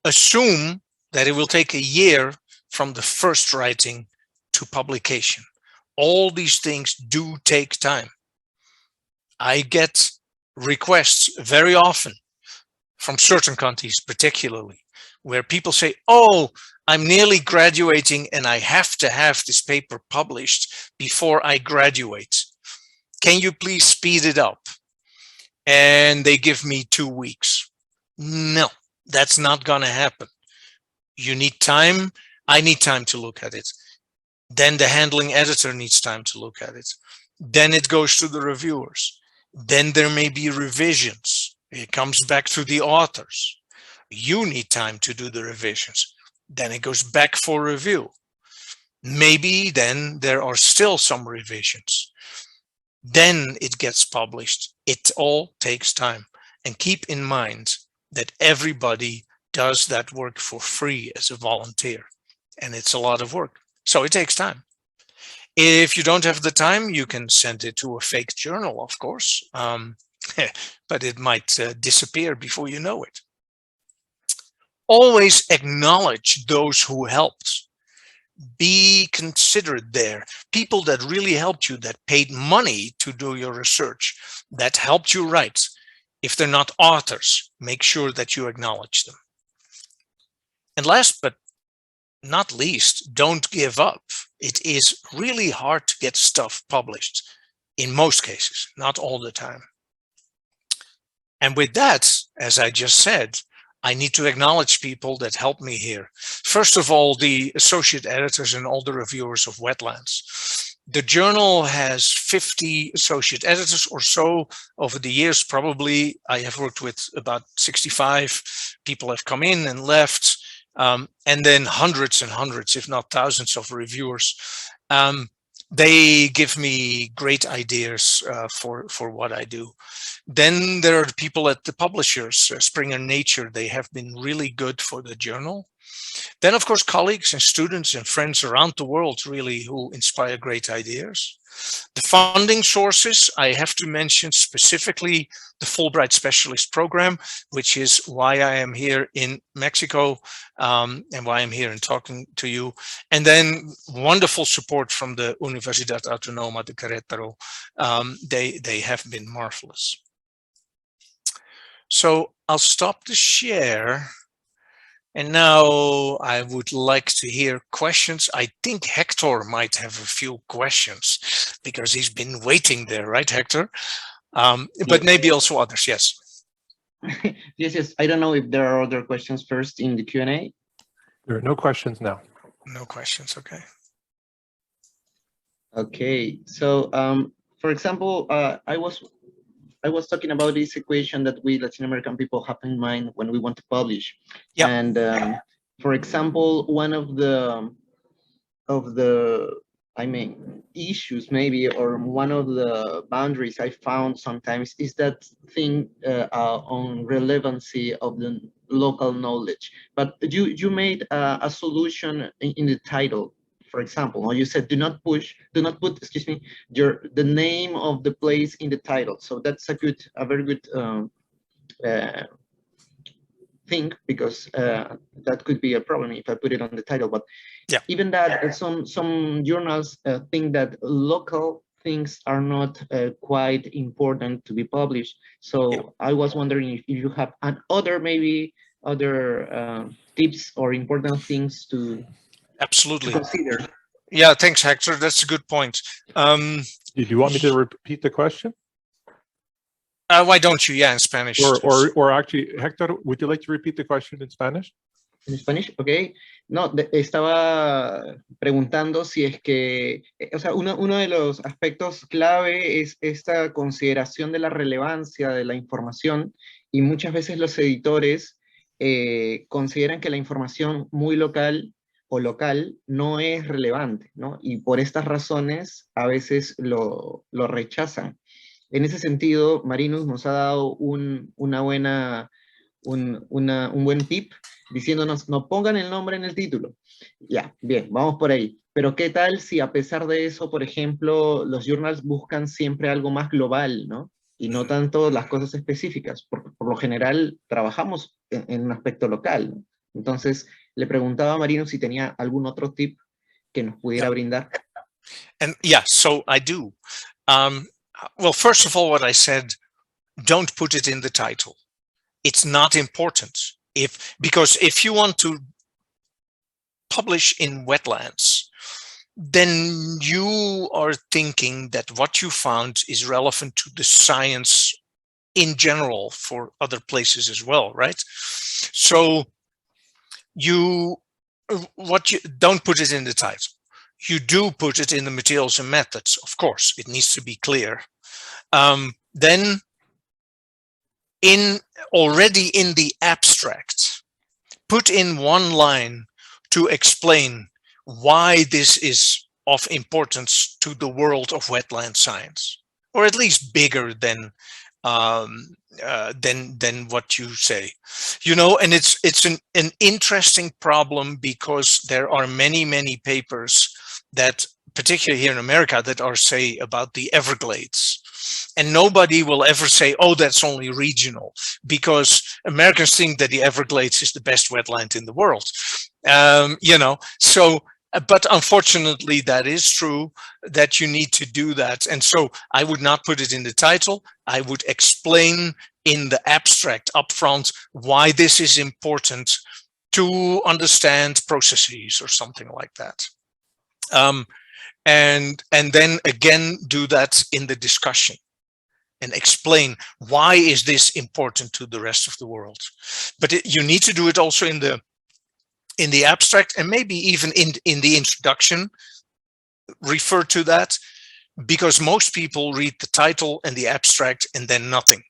Assume that it will take a year from the first writing to publication. All these things do take time. I get requests very often from certain countries particularly, where people say, oh, I'm nearly graduating and I have to have this paper published before I graduate. Can you please speed it up? And they give me 2 weeks. No, that's not gonna happen. You need time. I need time to look at it. Then the handling editor needs time to look at it. Then it goes to the reviewers. Then there may be revisions. It comes back to the authors. You need time to do the revisions. Then it goes back for review. Maybe then there are still some revisions. Then it gets published. It all takes time. And keep in mind that everybody does that work for free as a volunteer. And it's a lot of work. So it takes time. If you don't have the time, you can send it to a fake journal, of course. But it might disappear before you know it. Always acknowledge those who helped. Be considerate there. People that really helped you, that paid money to do your research, that helped you write. If they're not authors, make sure that you acknowledge them. And last but not least, don't give up. It is really hard to get stuff published in most cases, not all the time. And with that, as I just said, I need to acknowledge people that helped me here. First of all, the associate editors and all the reviewers of Wetlands. The journal has 50 associate editors or so over the years. Probably I have worked with about 65 people have come in and left, and then hundreds and hundreds, if not thousands of reviewers. They give me great ideas for what I do. Then there are the people at the publishers, Springer Nature. They have been really good for the journal. Then, of course, colleagues and students and friends around the world really who inspire great ideas. The funding sources, I have to mention specifically the Fulbright Specialist Program, which is why I am here in Mexico and why I'm here and talking to you. And then wonderful support from the Universidad Autónoma de Querétaro. They have been marvelous. So I'll stop the share. And now I would like to hear questions. I think Hector might have a few questions because he's been waiting there, right, Hector? But maybe also others, yes. Yes. I don't know if there are other questions first in the Q&A. There are no questions now. No questions, okay. Okay, so for example, I was talking about this equation that we Latin American people have in mind when we want to publish. Yep. And for example, one of the issues maybe, or one of the boundaries I found sometimes is that thing on relevancy of the local knowledge. But you made a solution in the title. For example, you said do not put, excuse me, the name of the place in the title. So that's a very good thing, because that could be a problem if I put it on the title. But yeah, even that, some journals think that local things are not quite important to be published. So yeah. I was wondering if you have other tips or important things to absolutely consider. Yeah, thanks, Hector. That's a good point. Did you want me to repeat the question? Why don't you? Yeah, in Spanish. Or actually, Hector, would you like to repeat the question in Spanish? En Spanish, okay. No, estaba preguntando si es que, o sea, uno de los aspectos clave es esta consideración de la relevancia de la información, y muchas veces los editores consideran que la información muy local o local no es relevante, ¿no? Y por estas razones a veces lo rechazan. En ese sentido, Marinus nos ha dado un buen tip, diciéndonos no pongan el nombre en el título. Ya, bien, vamos por ahí. Pero ¿qué tal si a pesar de eso, por ejemplo, los journals buscan siempre algo más global, ¿no? Y no tanto las cosas específicas, porque por lo general trabajamos en un aspecto local, ¿no? Entonces, le preguntaba a Marino si tenía algún otro tip que nos pudiera brindar. And yeah, so I do. Well, first of all, what I said, don't put it in the title. It's not important. Because if you want to publish in Wetlands, then you are thinking that what you found is relevant to the science in general for other places as well, right? So don't put it in the title. You do put it in the materials and methods, of course. It needs to be clear. Then already in the abstract, put in one line to explain why this is of importance to the world of wetland science, or at least bigger than what you say, you know. And it's an interesting problem, because there are many papers that, particularly here in America, that are, say, about the Everglades, and nobody will ever say, oh, that's only regional, because Americans think that the Everglades is the best wetland in the world. You know, so, but unfortunately that is true, that you need to do that. And so I would not put it in the title. I would explain in the abstract upfront why this is important to understand processes or something like that. And then again, do that in the discussion and explain why is this important to the rest of the world. But you need to do it also in the abstract, and maybe even in the introduction, refer to that, because most people read the title and the abstract and then nothing.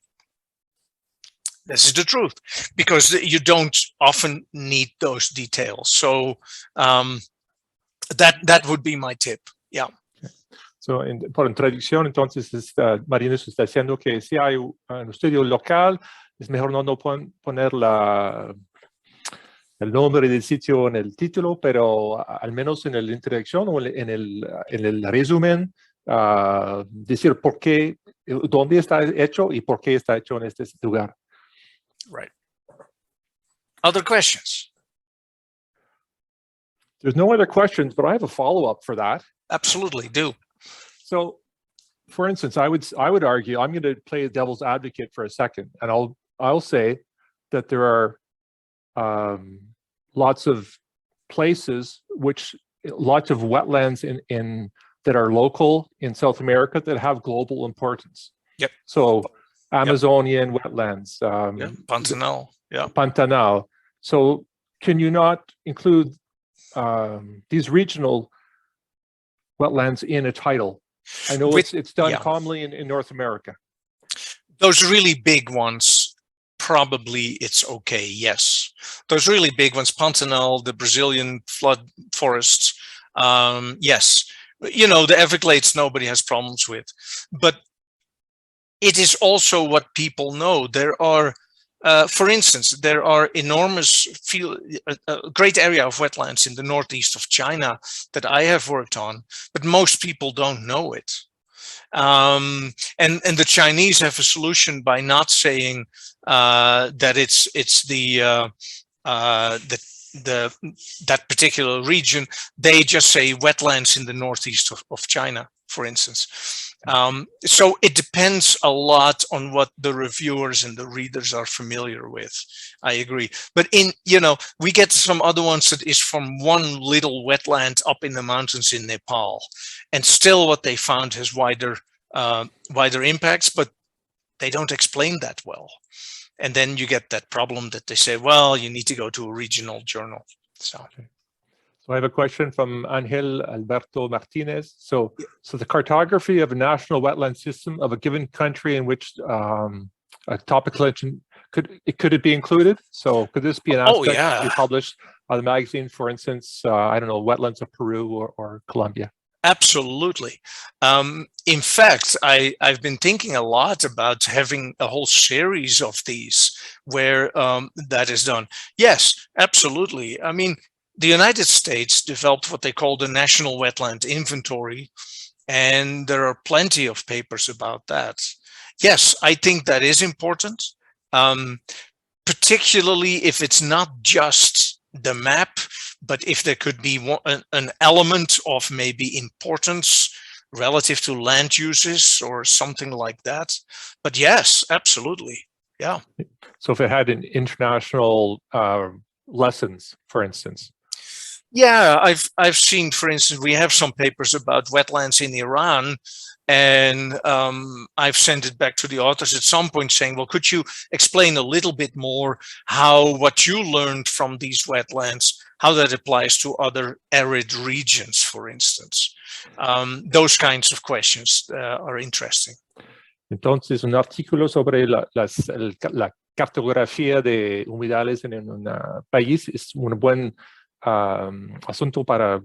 This is the truth, because you don't often need those details. So that would be my tip. Yeah. So, por introducción, entonces, Marino está diciendo que si hay un estudio local, es mejor no poner el nombre del sitio en el título, pero al menos en la introducción o en el resumen, decir por qué, dónde está hecho y por qué está hecho en este lugar. Right. Other questions? There's no other questions, but I have a follow-up for that. Absolutely, do. So, for instance, I would argue, I'm going to play devil's advocate for a second, and I'll say that there are lots of places, lots of wetlands in that are local in South America that have global importance. Yep. So Amazonian wetlands, Pantanal. Yeah. Pantanal. So can you not include these regional wetlands in a title? I know it's done commonly in North America. Those really big ones, probably it's okay, yes. Those really big ones, Pantanal, the Brazilian flood forests, yes. You know, the Everglades, nobody has problems with. But it is also what people know. There are, for instance, there are enormous a great area of wetlands in the northeast of China that I have worked on, but most people don't know it. And the Chinese have a solution by not saying that it's that particular region. They just say wetlands in the northeast of China, for instance. So it depends a lot on what the reviewers and the readers are familiar with. I agree. But we get some other ones that is from one little wetland up in the mountains in Nepal, and still what they found has wider impacts, but they don't explain that well. And then you get that problem that they say, well, you need to go to a regional journal. So I have a question from Angel Alberto Martinez. So the cartography of a national wetland system of a given country in which a topic collection, could it be included? So could this be an aspect to be published on the magazine, for instance, I don't know, wetlands of Peru or Colombia? Absolutely. In fact, I've been thinking a lot about having a whole series of these where that is done. Yes, absolutely. I mean, the United States developed what they call the National Wetland Inventory, and there are plenty of papers about that. Yes, I think that is important, particularly if it's not just the map, but if there could be an element of maybe importance relative to land uses or something like that. But yes, absolutely. Yeah. So if it had an international lessons, for instance. Yeah, I've seen, for instance, we have some papers about wetlands in Iran, and I've sent it back to the authors at some point saying, well, could you explain a little bit more how what you learned from these wetlands, how that applies to other arid regions, for instance? Those kinds of questions are interesting. Entonces, un artículo sobre la cartografía de humedales en un país es un buen asunto para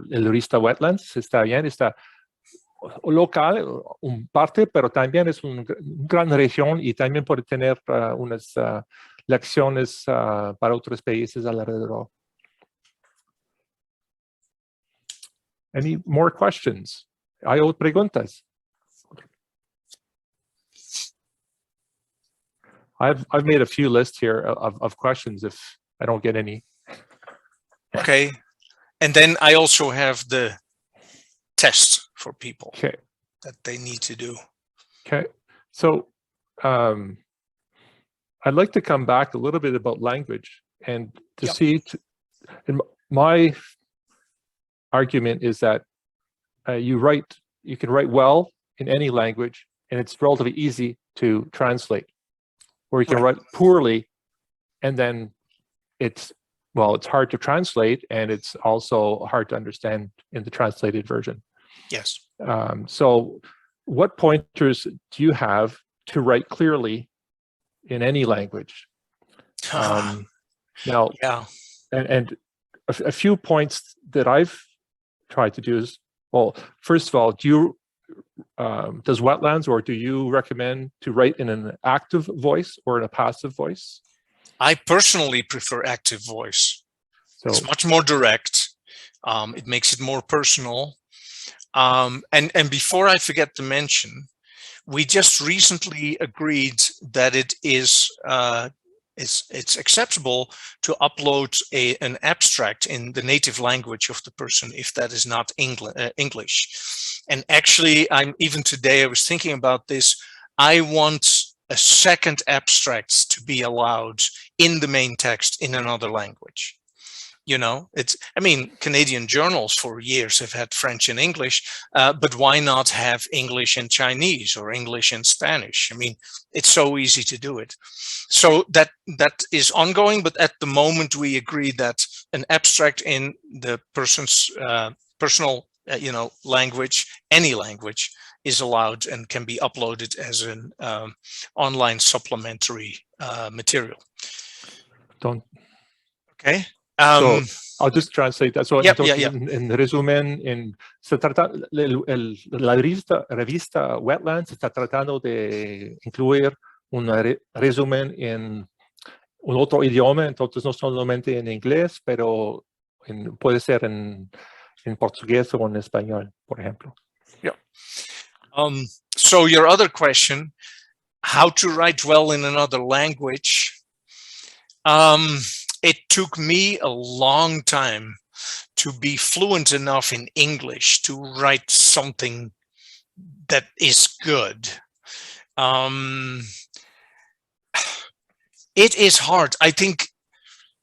el jurista Wetlands. Está bien, está local, un parte, pero también es una gran región y también puede tener unas lecciones para otros países alrededor. Any more questions? ¿Hay otras preguntas? I've made a few lists here of questions if I don't get any. Okay. And then I also have the test for people that they need to do. Okay. So I'd like to come back a little bit about language and to see, and my argument is that you can write well in any language, and it's relatively easy to translate. Or you can write poorly, and then it's hard to translate, and it's also hard to understand in the translated version. Yes. So what pointers do you have to write clearly in any language? Now, and a few points that I've tried to do is, well, first of all, does Wetlands, or do you recommend to write in an active voice or in a passive voice? I personally prefer active voice. So it's much more direct. It makes it more personal. And before I forget to mention, we just recently agreed that it is it's acceptable to upload an abstract in the native language of the person if that is not English. And actually, even today I was thinking about this. I want a second abstract to be allowed in the main text in another language. You know, Canadian journals for years have had French and English, but why not have English and Chinese or English and Spanish? I mean, it's so easy to do it. So that is ongoing, but at the moment we agree that an abstract in the person's personal, language, any language, is allowed and can be uploaded as an online supplementary material. Okay. So I'll just translate that. So en resumen, se trata la revista Wetlands está tratando de incluir un resumen en un otro idioma, entonces no solamente en inglés, pero puede ser en portugués o en español, por ejemplo. Yeah. So your other question, how to write well in another language? It took me a long time to be fluent enough in English to write something that is good. It is hard. I think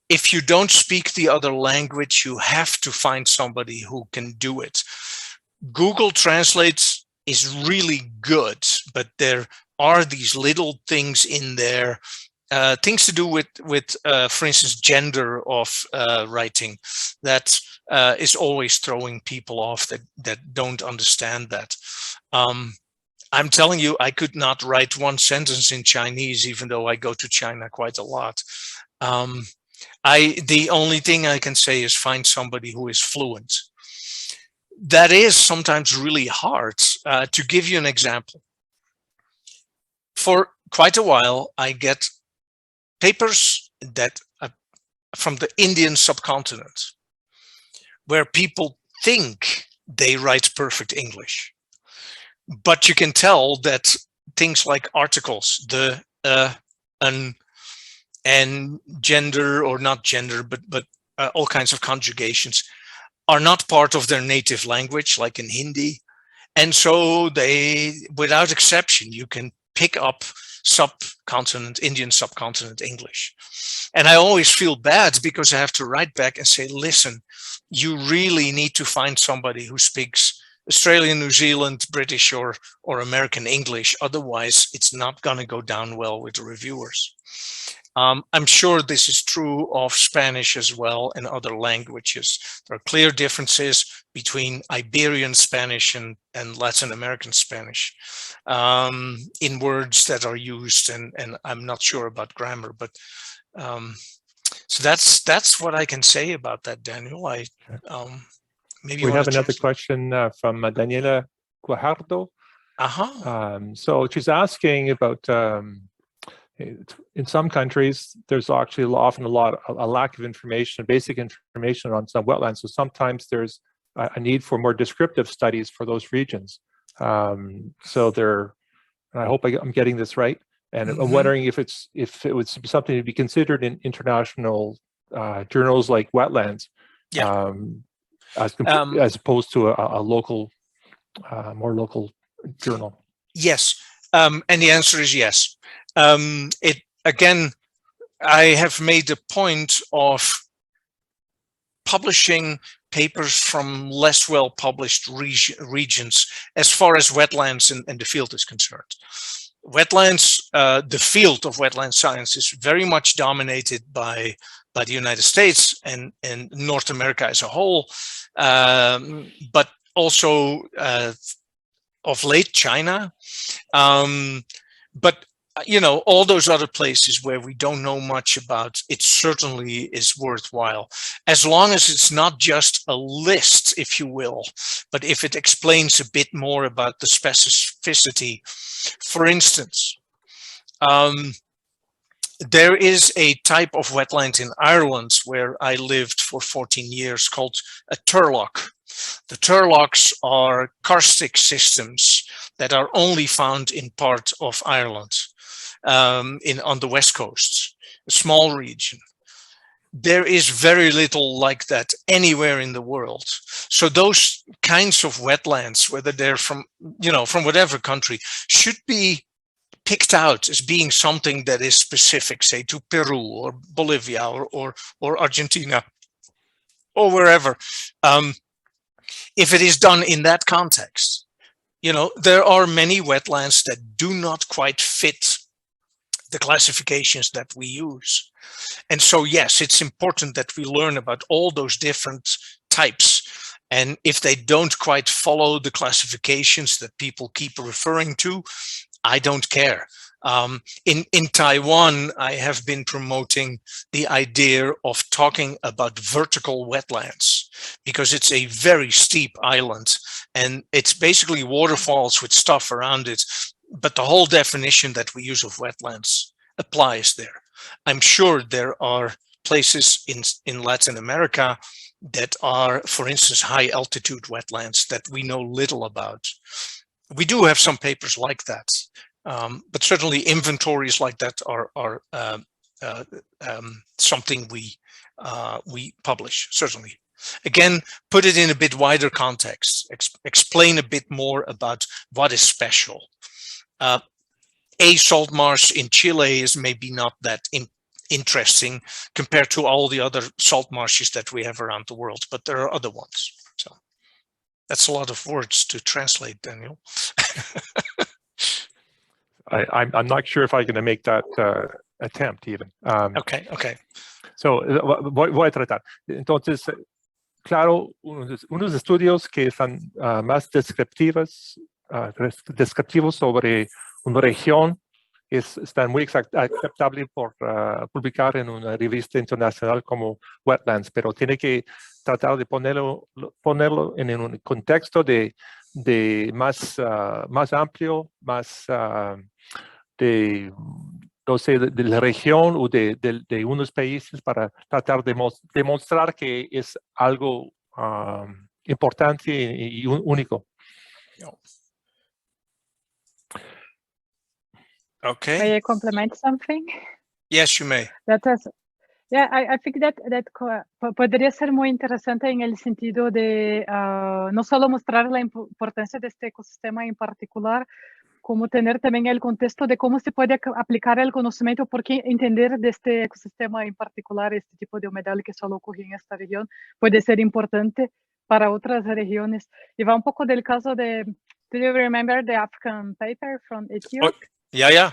if you don't speak the other language, you have to find somebody who can do it. Google Translate is really good, but there are these little things in there, things to do with for instance, gender of writing that is always throwing people off that don't understand that. I'm telling you, I could not write one sentence in Chinese, even though I go to China quite a lot. The only thing I can say is find somebody who is fluent. That is sometimes really hard. To give you an example, for quite a while, I get papers that from the Indian subcontinent, where people think they write perfect English. But you can tell that things like articles, the, an, and gender, or not gender, but all kinds of conjugations are not part of their native language, like in Hindi. And so they, without exception, you can pick up subcontinent, Indian subcontinent English. And I always feel bad because I have to write back and say, listen, you really need to find somebody who speaks Australian, New Zealand, British, or American English. Otherwise, it's not going to go down well with the reviewers. I'm sure this is true of Spanish as well and other languages. There are clear differences between Iberian Spanish and Latin American Spanish in words that are used, and I'm not sure about grammar, but so that's what I can say about that, Daniel. Maybe we have another question from Daniela Guajardo. So she's asking about in some countries, there's actually often a lack of information, basic information on some wetlands. So sometimes there's a need for more descriptive studies for those regions. So I hope I'm getting this right. And I'm wondering if it would be something to be considered in international journals like Wetlands, as opposed to a local, more local journal. Yes, and the answer is yes. Again, I have made a point of publishing papers from less well published regions as far as wetlands and the field is concerned. Wetlands, the field of wetland science is very much dominated by the United States and North America as a whole, but also of late China. But you know, all those other places where we don't know much about, it certainly is worthwhile, as long as it's not just a list, if you will, but if it explains a bit more about the specificity. For instance, there is a type of wetland in Ireland where I lived for 14 years called a turlock. The turlocks are karstic systems that are only found in part of Ireland, on the west coast, a small region. There is very little like that anywhere in the world. So those kinds of wetlands, whether they're from, you know, from whatever country, should be picked out as being something that is specific, say, to Peru or Bolivia or Argentina or wherever. If it is done in that context, you know, there are many wetlands that do not quite fit the classifications that we use. And so, yes, it's important that we learn about all those different types. And if they don't quite follow the classifications that people keep referring to, I don't care. In Taiwan, I have been promoting the idea of talking about vertical wetlands, because it's a very steep island and it's basically waterfalls with stuff around it. But the whole definition that we use of wetlands applies there. I'm sure there are places in Latin America that are, for instance, high altitude wetlands that we know little about. We do have some papers like that, but certainly inventories like that are something we publish, certainly. Again, put it in a bit wider context, explain a bit more about what is special. A salt marsh in Chile is maybe not that interesting compared to all the other salt marshes that we have around the world, but there are other ones. So that's a lot of words to translate, Daniel. I'm not sure if I'm going to make that attempt even. Okay. So, voy a tratar. Entonces, claro, unos estudios que están más descriptivos sobre una región están muy aceptable por publicar en una revista internacional como Wetlands, pero tiene que tratar de ponerlo en un contexto de más amplio, más de no sé, de la región o de unos países para tratar de demostrar que es algo importante y único. Okay. May I complement something? Yes, you may. That is, yeah, I think that podría ser muy interesante en el sentido de no solo mostrar la importancia de este ecosistema en particular, como tener también el contexto de cómo se puede aplicar el conocimiento, porque entender de este ecosistema en particular, este tipo de humedal que solo ocurre en esta región, puede ser importante para otras regiones. Y va un poco del caso de, do you remember the African paper from Ethiopia? Oh, yeah.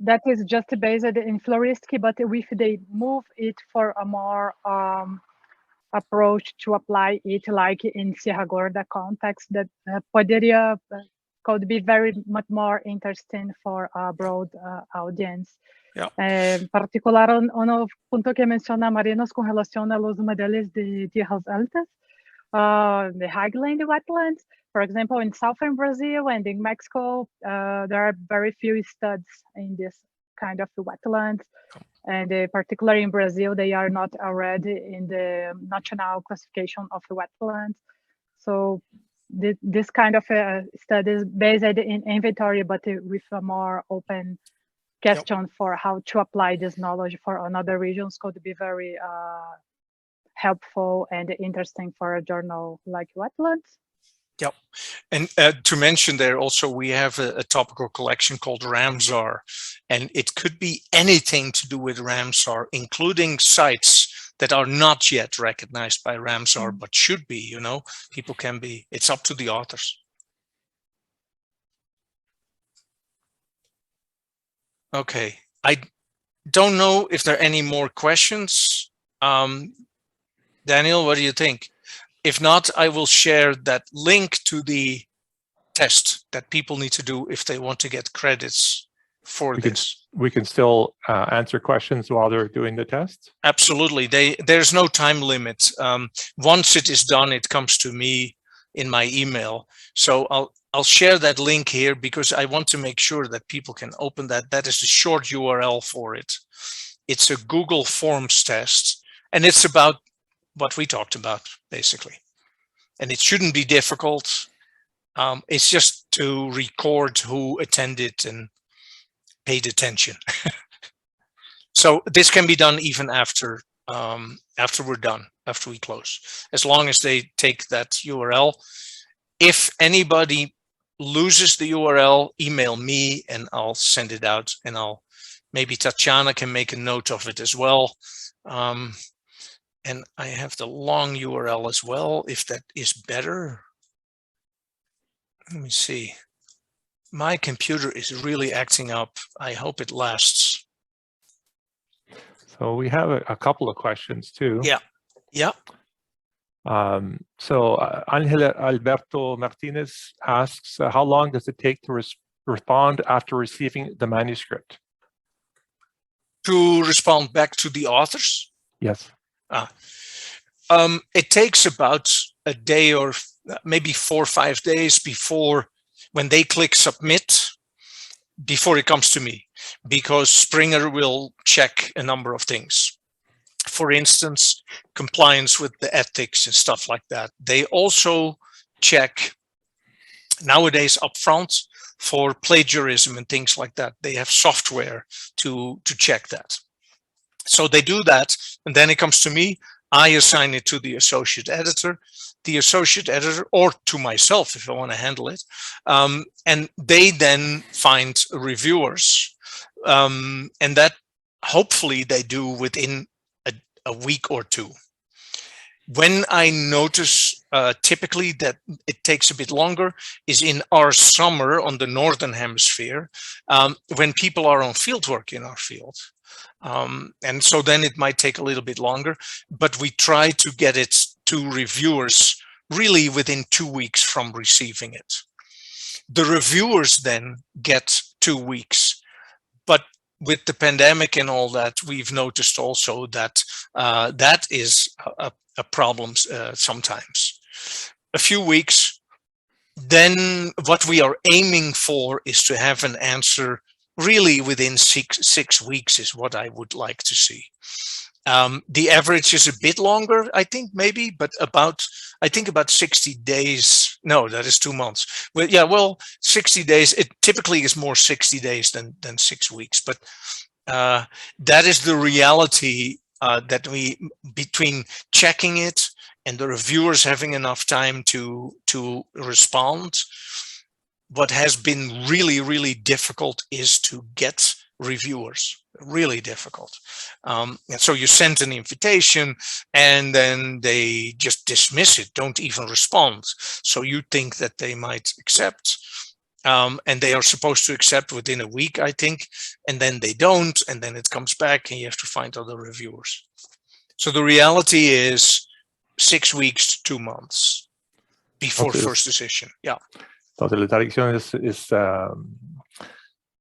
That is just based in floristry, but if they move it for a more approach to apply it like in Sierra Gorda context, that podría could be very much more interesting for a broad audience. Yeah. En particular, uno punto que menciona Marinos con relación a los modelos de tierras altas, the highland wetlands. For example, in southern Brazil and in Mexico, there are very few studies in this kind of wetlands. And particularly in Brazil, they are not already in the national classification of wetlands. So this kind of studies based in inventory, but with a more open question for how to apply this knowledge for another regions could be very helpful and interesting for a journal like Wetlands. Yep. And to mention there also, we have a topical collection called Ramsar, and it could be anything to do with Ramsar, including sites that are not yet recognized by Ramsar, but should be, you know, people can be, it's up to the authors. Okay, I don't know if there are any more questions. Daniel, what do you think? If not, I will share that link to the test that people need to do if they want to get credits for this. We can still answer questions while they're doing the test? Absolutely. There's no time limit. Once it is done, it comes to me in my email. So I'll share that link here because I want to make sure that people can open that. That is the short URL for it. It's a Google Forms test, and it's about what we talked about, basically. And it shouldn't be difficult. It's just to record who attended and paid attention. So this can be done even after we're done, after we close, as long as they take that URL. If anybody loses the URL, email me and I'll send it out, and maybe Tatiana can make a note of it as well. And I have the long URL as well, if that is better. Let me see. My computer is really acting up. I hope it lasts. So we have a couple of questions too. Yeah. So Angel Alberto Martinez asks, how long does it take to respond after receiving the manuscript? To respond back to the authors? Yes. It takes about a day or maybe 4 or 5 days before, when they click submit, before it comes to me, because Springer will check a number of things. For instance, compliance with the ethics and stuff like that. They also check nowadays upfront for plagiarism and things like that. They have software to check that. So they do that, and then it comes to me. I assign it to the associate editor, or to myself if I want to handle it. And they then find reviewers. And that hopefully they do within a week or two. When I notice typically that it takes a bit longer is in our summer on the Northern Hemisphere, when people are on field work in our field. And so then it might take a little bit longer, but we try to get it to reviewers really within 2 weeks from receiving it. The reviewers then get 2 weeks, but with the pandemic and all that, we've noticed also that that is a problem sometimes. A few weeks, then what we are aiming for is to have an answer really within six weeks is what I would like to see. The average is a bit longer, I think, maybe, but about 60 days. No, that is 2 months. Well, yeah, well, 60 days. It typically is more 60 days than 6 weeks, but that is the reality that between checking it and the reviewers having enough time to respond. What has been really, really difficult is to get reviewers. Really difficult. And so you send an invitation and then they just dismiss it, don't even respond. So you think that they might accept, and they are supposed to accept within a week, I think, and then they don't, and then it comes back and you have to find other reviewers. So the reality is 6 weeks to 2 months before first decision. Yeah. Entonces la traducción es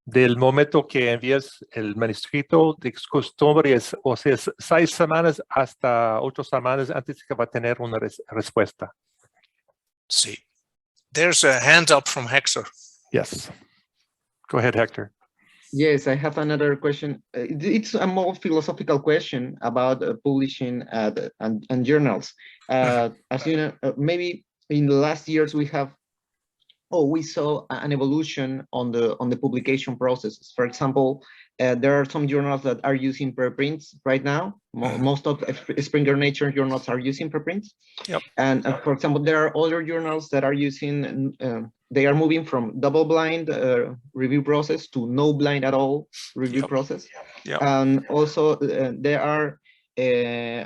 del momento que envías el manuscrito, de costumbre es, o sea, 6 semanas hasta 8 semanas antes que va a tener una respuesta. Sí. There's a hand up from Hector. Yes. Go ahead, Hector. Yes, I have another question. It's a more philosophical question about publishing and journals. As you know, maybe in the last years we saw an evolution on the publication processes. For example, there are some journals that are using preprints right now. Most of Springer Nature journals are using preprints. Yep. And for example, there are other journals that are using, they are moving from double-blind review process to no blind at all review process. Yep. And also there are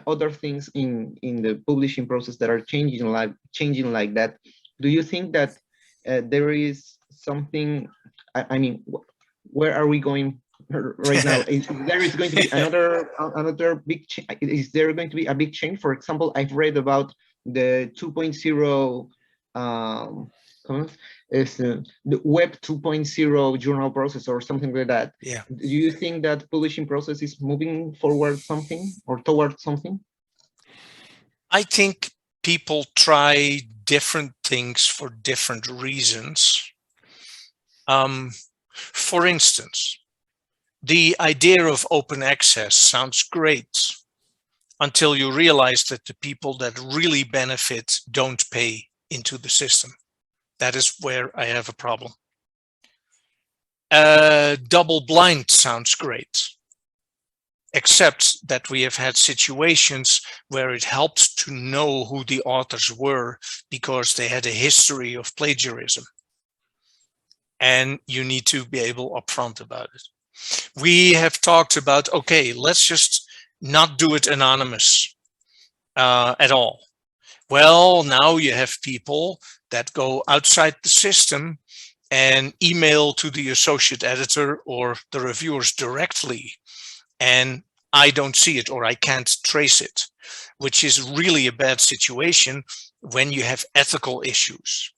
other things in the publishing process that are changing like that. Do you think that there is something, I mean, where are we going right now? Is there going to be another big change? Is there going to be a big change? For example, I've read about the 2.0 is the web 2.0 journal process or something like that. Yeah. Do you think that publishing process is moving forward something or towards something? I think people try different things for different reasons. For instance, the idea of open access sounds great until you realize that the people that really benefit don't pay into the system. That is where I have a problem. Double blind sounds great, except that we have had situations where it helped to know who the authors were because they had a history of plagiarism. And you need to be able upfront about it. We have talked about, okay, let's just not do it anonymous at all. Well, now you have people that go outside the system and email to the associate editor or the reviewers directly, and I don't see it or I can't trace it, which is really a bad situation when you have ethical issues.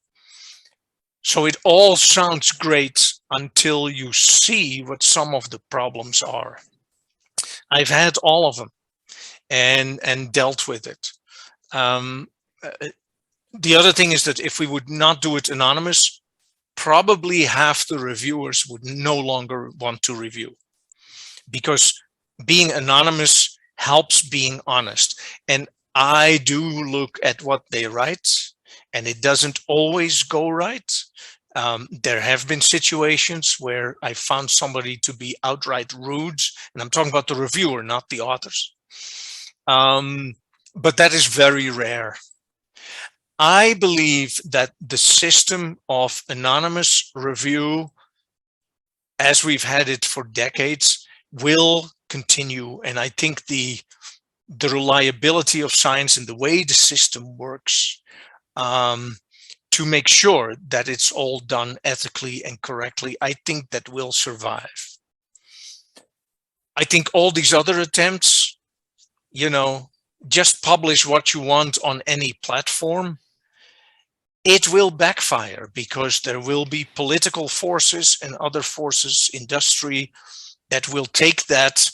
So it all sounds great until you see what some of the problems are. I've had all of them and dealt with it. The other thing is that if we would not do it anonymous, probably half the reviewers would no longer want to review, because being anonymous helps being honest. And I do look at what they write, and it doesn't always go right. There have been situations where I found somebody to be outright rude, and I'm talking about the reviewer, not the authors. But that is very rare. I believe that the system of anonymous review, as we've had it for decades, will continue. And I think the reliability of science and the way the system works to make sure that it's all done ethically and correctly, I think that will survive. I think all these other attempts, you know, just publish what you want on any platform, it will backfire because there will be political forces and other forces, industry, that will take that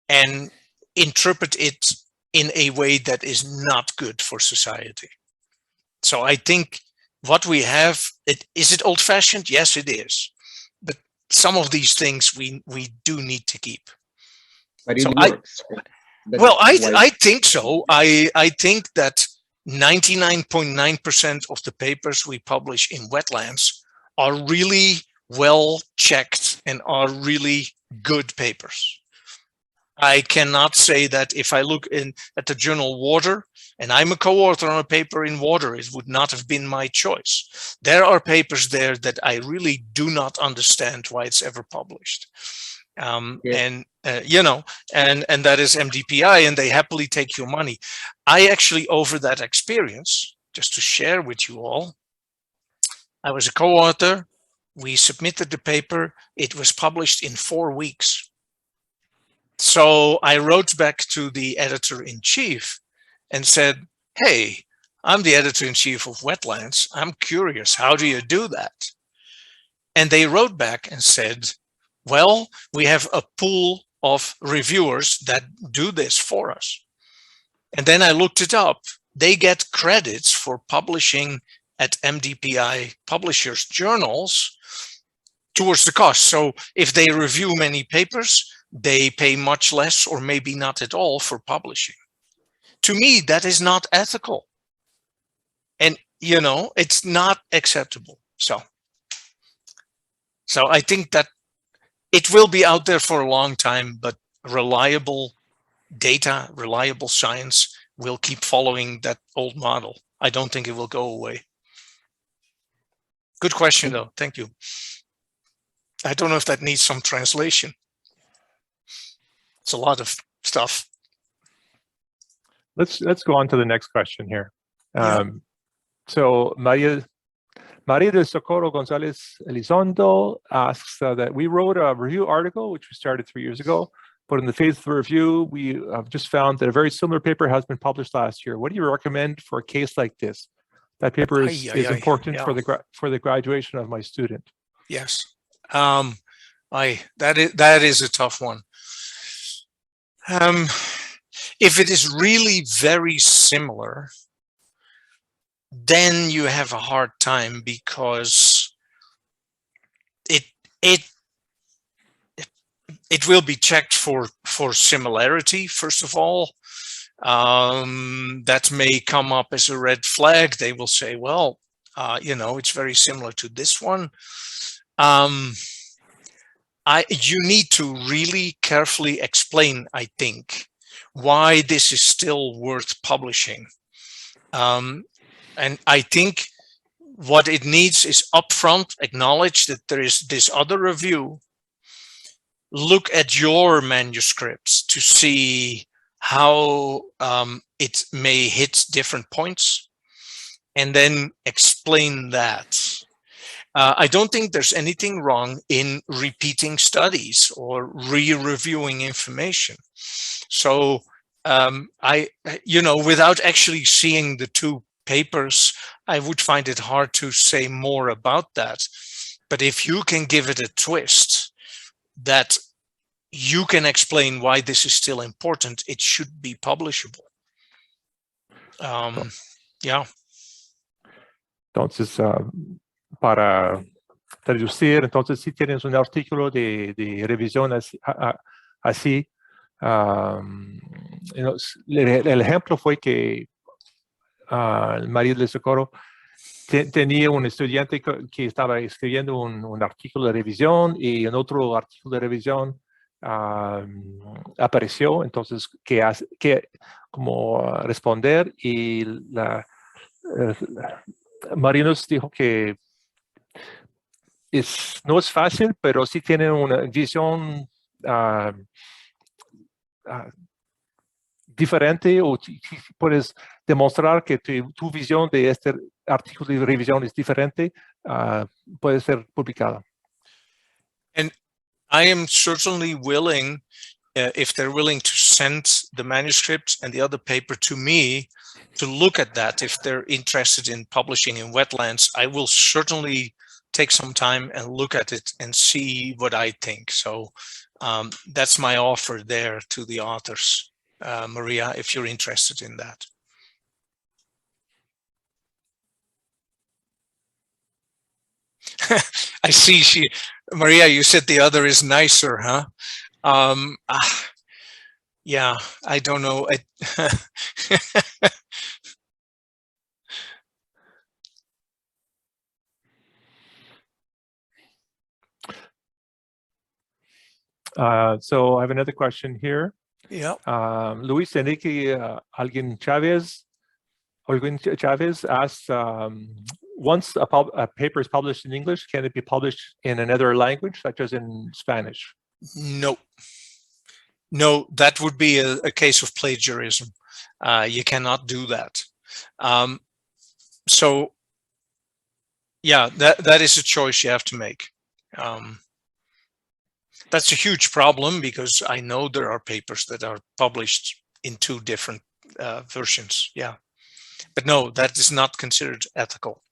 and interpret it in a way that is not good for society. So I think what we have, is it old-fashioned? Yes, it is. But some of these things we do need to keep. But it So works. I think so. I think that 99.9% of the papers we publish in Wetlands are really well checked and are really good papers. I cannot say that if I look at the journal Water, and I'm a co-author on a paper in Water, it would not have been my choice. There are papers there that I really do not understand why it's ever published. And you know, and that is MDPI, and they happily take your money. I actually, over that experience, just to share with you all, I was a co-author. We submitted the paper. It was published in 4 weeks. So I wrote back to the editor-in-chief and said, hey, I'm the editor-in-chief of Wetlands. I'm curious, how do you do that? And they wrote back and said, well, we have a pool of reviewers that do this for us. And then I looked it up. They get credits for publishing at MDPI publishers' journals towards the cost. So if they review many papers, they pay much less or maybe not at all for publishing. To me, that is not ethical. And, you know, it's not acceptable. So I think that it will be out there for a long time, but reliable data, reliable science will keep following that old model. I don't think it will go away. Good question, though. Thank you. I don't know if that needs some translation. It's a lot of stuff. Let's go on to the next question here. So Maria del Socorro Gonzalez Elizondo asks that we wrote a review article, which we started 3 years ago, but in the phase of the review, we have just found that a very similar paper has been published last year. What do you recommend for a case like this? That paper is important for the graduation of my student. Yes, that is a tough one. If it is really very similar, then you have a hard time because it will be checked for similarity, first of all. That may come up as a red flag. They will say, well, you know, it's very similar to this one. You need to really carefully explain, I think, why this is still worth publishing. And I think what it needs is upfront acknowledge that there is this other review. Look at your manuscripts to see how it may hit different points, and then explain that. I don't think there's anything wrong in repeating studies or re-reviewing information. So you know, without actually seeing the two papers, I would find it hard to say more about that. But if you can give it a twist that you can explain why this is still important, it should be publishable. Yeah. Entonces, para traducir, entonces si tienes un artículo de revisión así, el ejemplo fue que María del Socorro tenía un estudiante que estaba escribiendo un artículo de revisión y en otro artículo de revisión apareció, entonces que como responder, y María nos dijo que no es fácil, pero sí tiene una visión diferente, o puedes demostrar que tu visión de este artículo de revisión es diferente, puede ser publicada. And I am certainly willing, if they're willing to send the manuscript and the other paper to me, to look at that. If they're interested in publishing in Wetlands, I will certainly take some time and look at it and see what I think. So that's my offer there to the authors, Maria, if you're interested in that. I see Maria, you said the other is nicer, huh? Yeah, I don't know. So I have another question here. Yeah. Luis Enrique Alguin Chavez asks, once a paper is published in English, can it be published in another language, such as in Spanish? No. No, that would be a case of plagiarism. You cannot do that. So, yeah, that is a choice you have to make. That's a huge problem because I know there are papers that are published in 2 different versions. Yeah, but no, that is not considered ethical.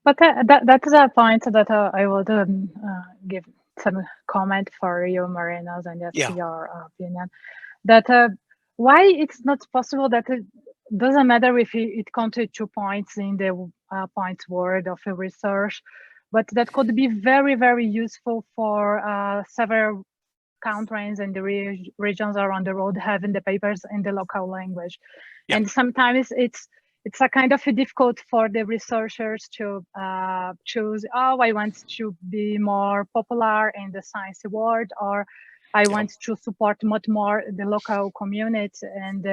But that is a point that I would give some comment for you, Marinos, and just your opinion. That why it's not possible that it doesn't matter if it comes to 2 points in the points word of a research, but that could be very, very useful for several countries and the regions around the world having the papers in the local language. Yeah. And sometimes it's a kind of difficult for the researchers to choose, oh, I want to be more popular in the science world, or I want to support much more the local community. And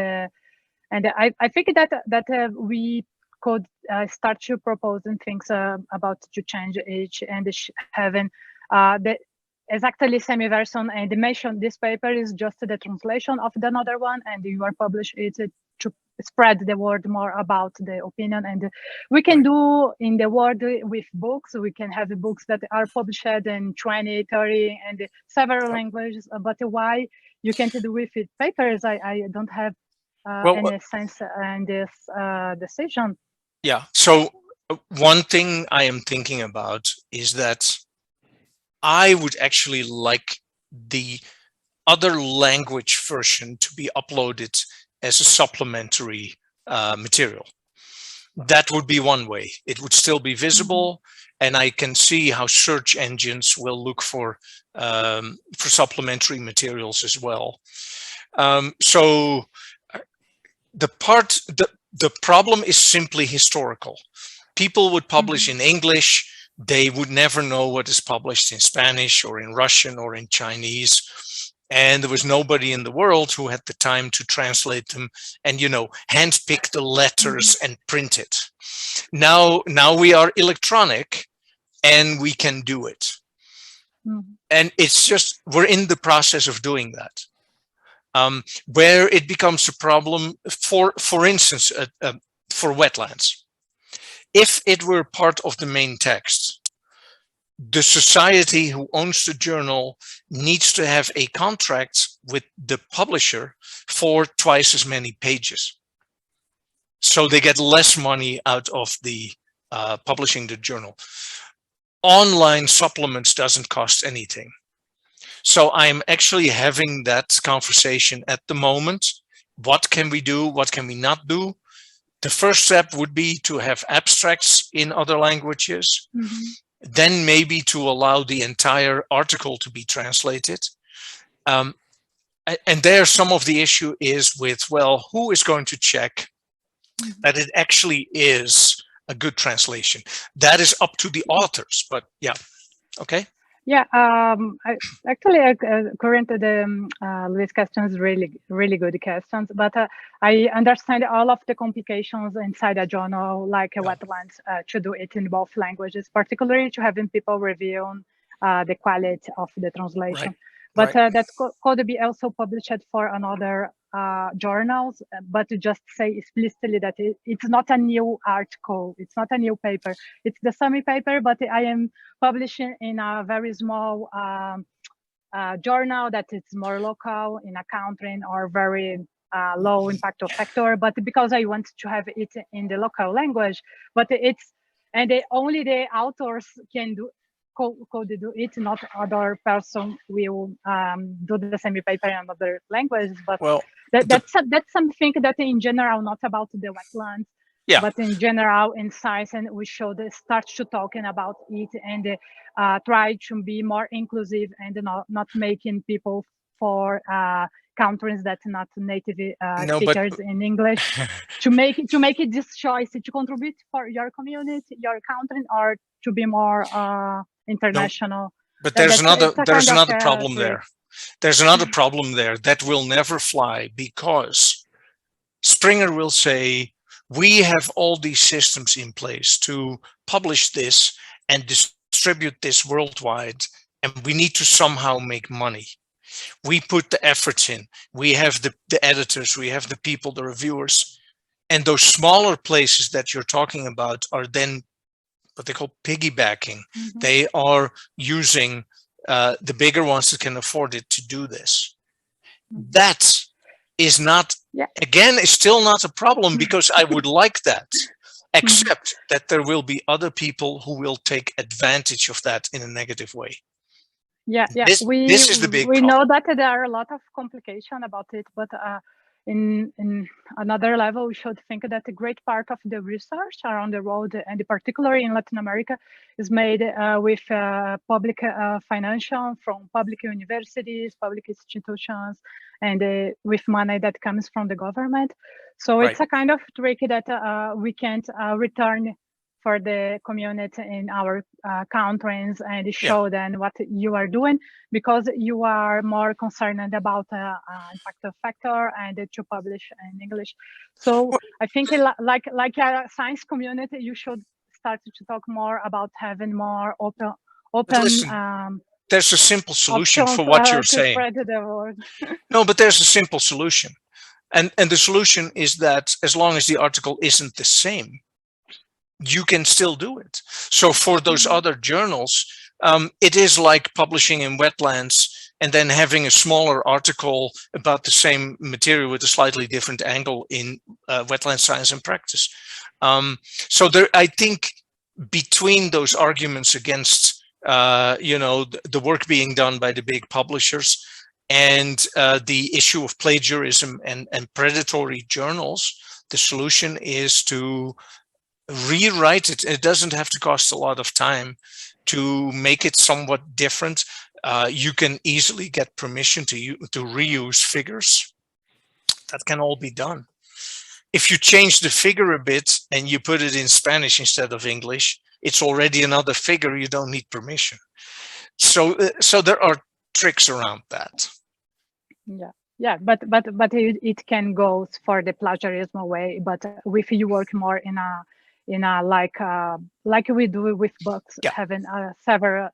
I think that we could start to proposing things about to change each and having the exactly same version, and the mention this paper is just the translation of the another one, and you are published it to spread the word more about the opinion. And we can do in the world with books. We can have books that are published in 20, 30 and several languages, but why you can't do with it papers? I don't have any sense in this decision. Yeah, so one thing I am thinking about is that I would actually like the other language version to be uploaded as a supplementary material. That would be one way. It would still be visible, and I can see how search engines will look for supplementary materials as well. So the problem is simply historical. People would publish in English. They would never know what is published in Spanish or in Russian or in Chinese. And there was nobody in the world who had the time to translate them and, you know, handpick the letters and print it. Now we are electronic and we can do it. And it's just, we're in the process of doing that. Where it becomes a problem, for instance, for wetlands. If it were part of the main text, the society who owns the journal needs to have a contract with the publisher for twice as many pages. So they get less money out of the publishing the journal. Online supplements doesn't cost anything. So I'm actually having that conversation at the moment. What can we do? What can we not do? The first step would be to have abstracts in other languages, then maybe to allow the entire article to be translated. And there some of the issue is with, well, who is going to check that it actually is a good translation? That is up to the authors, but yeah, okay. Yeah, currently the Luis questions really good questions, but I understand all of the complications inside a journal like Wetlands to do it in both languages, particularly to having people reviewing the quality of the translation. But that could be also published for another journals, but to just say explicitly that it's not a new article, it's not a new paper, it's the same paper, but I am publishing in a very small journal that is more local in a country or very low impact factor, but because I want to have it in the local language, but only the authors can do could do it, not other person will do the same paper in other languages. But that's something that in general, not about the wetlands, Yeah. But in general, in science, and we should start to talking about it and try to be more inclusive and not making people for countries that not native speakers in English to make it this choice to contribute for your community, your country, or to be more international. No, but there's another problem there. There's another problem there that will never fly, because Springer will say, we have all these systems in place to publish this and distribute this worldwide, and we need to somehow make money. We put the efforts in. We have the editors, we have the people, the reviewers, and those smaller places that you're talking about are then what they call piggybacking. Mm-hmm. They are using the bigger ones that can afford it to do this. Mm-hmm. That is not, again, is still not a problem, because I would like that, except that there will be other people who will take advantage of that in a negative way. Yeah, this is the big problem. Know that there are a lot of complication about it, but in another level, we should think that a great part of the research around the world, and particularly in Latin America, is made with public financial from public universities, public institutions, and with money that comes from the government. So it's a kind of trick that we can't return for the community in our countries and show them what you are doing, because you are more concerned about impact factor and to publish in English. So I think like a science community, you should start to talk more about having more open. Listen, there's a simple solution for what you're saying. No, but there's a simple solution, and the solution is that as long as the article isn't the same, you can still do it. So for those other journals, it is like publishing in Wetlands and then having a smaller article about the same material with a slightly different angle in Wetland Science and Practice. So there, I think between those arguments against the work being done by the big publishers and the issue of plagiarism and predatory journals, the solution is to rewrite it. It doesn't have to cost a lot of time to make it somewhat different. You can easily get permission to reuse figures. That can all be done. If you change the figure a bit and you put it in Spanish instead of English, it's already another figure. You don't need permission. So there are tricks around that. Yeah, but it can go for the plagiarism way. But if you work more in a like we do with books, having several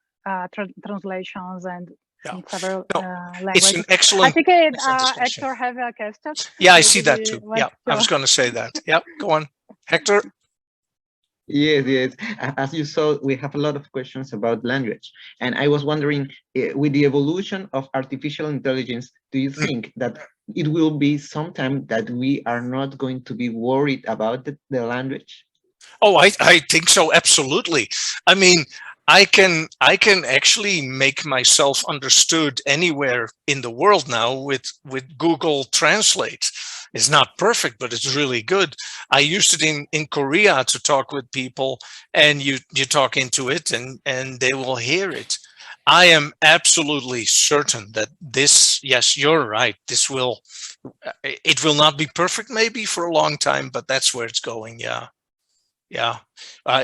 translations and in several languages. It's an excellent. I think Hector have a question. Yeah, I see that too. Yeah, I was going to say that. Yeah, go on, Hector. Yes. As you saw, we have a lot of questions about language. And I was wondering, with the evolution of artificial intelligence, do you think that it will be sometime that we are not going to be worried about the language? Oh, I think so, absolutely. I mean, I can actually make myself understood anywhere in the world now with Google Translate. It's not perfect, but it's really good. I used it in Korea to talk with people, and you talk into it and they will hear it. I am absolutely certain that this, yes, you're right. It will not be perfect maybe for a long time, but that's where it's going. Yeah.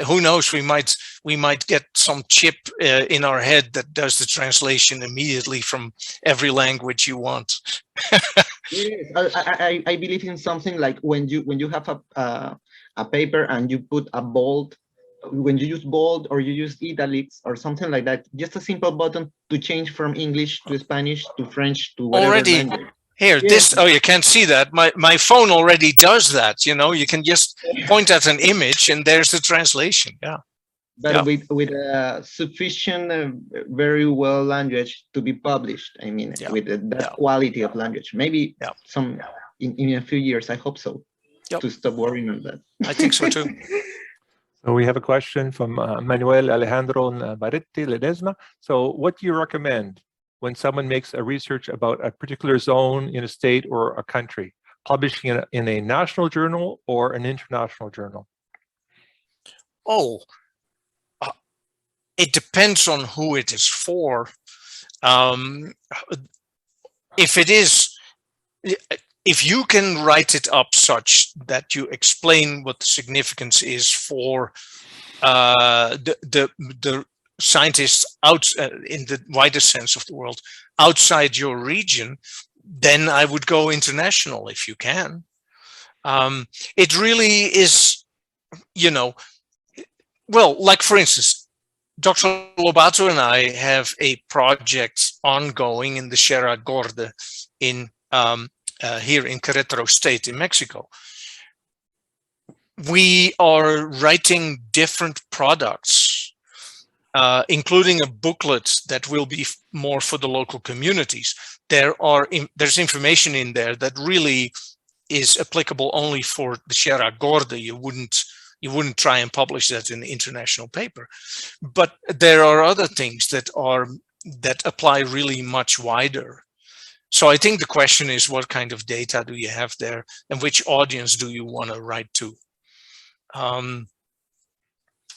Who knows? We might get some chip in our head that does the translation immediately from every language you want. Yes, I believe in something like when you have a paper and you put a bold, when you use bold or you use italics or something like that, just a simple button to change from English to Spanish to French to whatever language. Here, you can't see that. My phone already does that. You can just point at an image and there's the translation. Yeah. But with a sufficient, very well language to be published. I mean, with that quality of language. Maybe some in a few years, I hope so. To stop worrying on that. I think so too. So we have a question from Manuel Alejandro Navarrete Ledesma. So what do you recommend when someone makes a research about a particular zone in a state or a country? publishing in a national journal or an international journal? Oh, it depends on who it is for. If you can write it up such that you explain what the significance is for the scientists out in the wider sense of the world outside your region, then I would go international if you can. It really is, you know, well, like for instance, Dr. Lobato and I have a project ongoing in the Sierra Gorda in here in Querétaro State in Mexico. We are writing different products, including a booklet that will be more for the local communities. There's information in there that really is applicable only for the Sierra Gorda. You wouldn't try and publish that in the international paper. But there are other things that apply really much wider. So I think the question is, what kind of data do you have there, and which audience do you want to write to?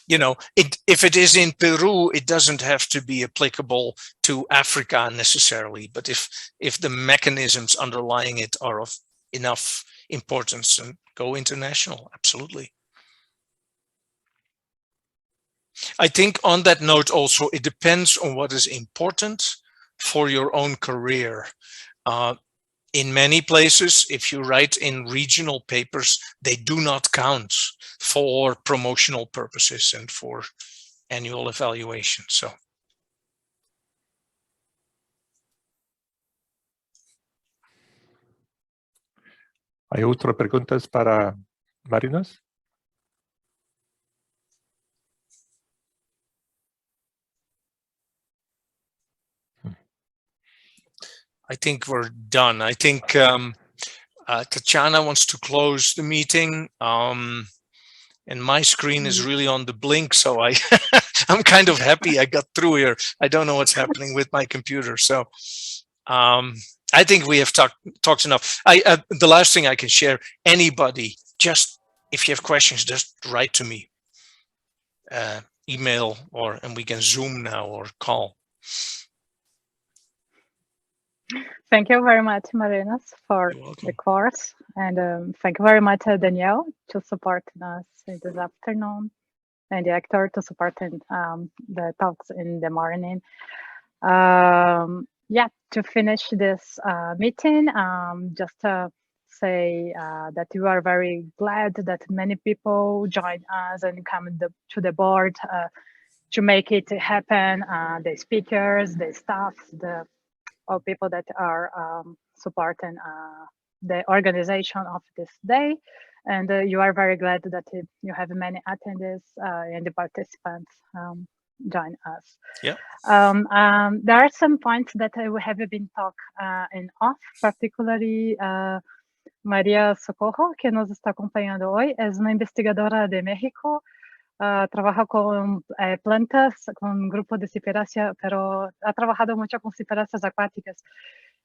You know, if it is in Peru, it doesn't have to be applicable to Africa necessarily. But if the mechanisms underlying it are of enough importance, and go international, absolutely. I think on that note also, it depends on what is important for your own career. In many places, if you write in regional papers, they do not count for promotional purposes and for annual evaluation. So. ¿Hay otras preguntas para Marinos? I think we're done. I think Tatiana wants to close the meeting, and my screen is really on the blink, so I'm kind of happy I got through here. I don't know what's happening with my computer, so I think we have talked enough. The last thing I can share, anybody, just if you have questions, just write to me, email, and we can Zoom now or call. Thank you very much, Marinos, for the course. And thank you very much, Danielle, to supporting us this afternoon, and the actor to supporting the talks in the morning. Yeah, to finish this meeting, just to say that we are very glad that many people join us and come to the board to make it happen. The speakers, the staff, all people that are supporting the organization of this day. And you are very glad that you have many attendees and the participants join us. Yeah. There are some points that we have been talked in off, particularly María Socorro, que nos está acompañando hoy, es una investigadora de México. Trabaja con plantas, con un grupo de ciperáceas, pero ha trabajado mucho con ciperáceas acuáticas.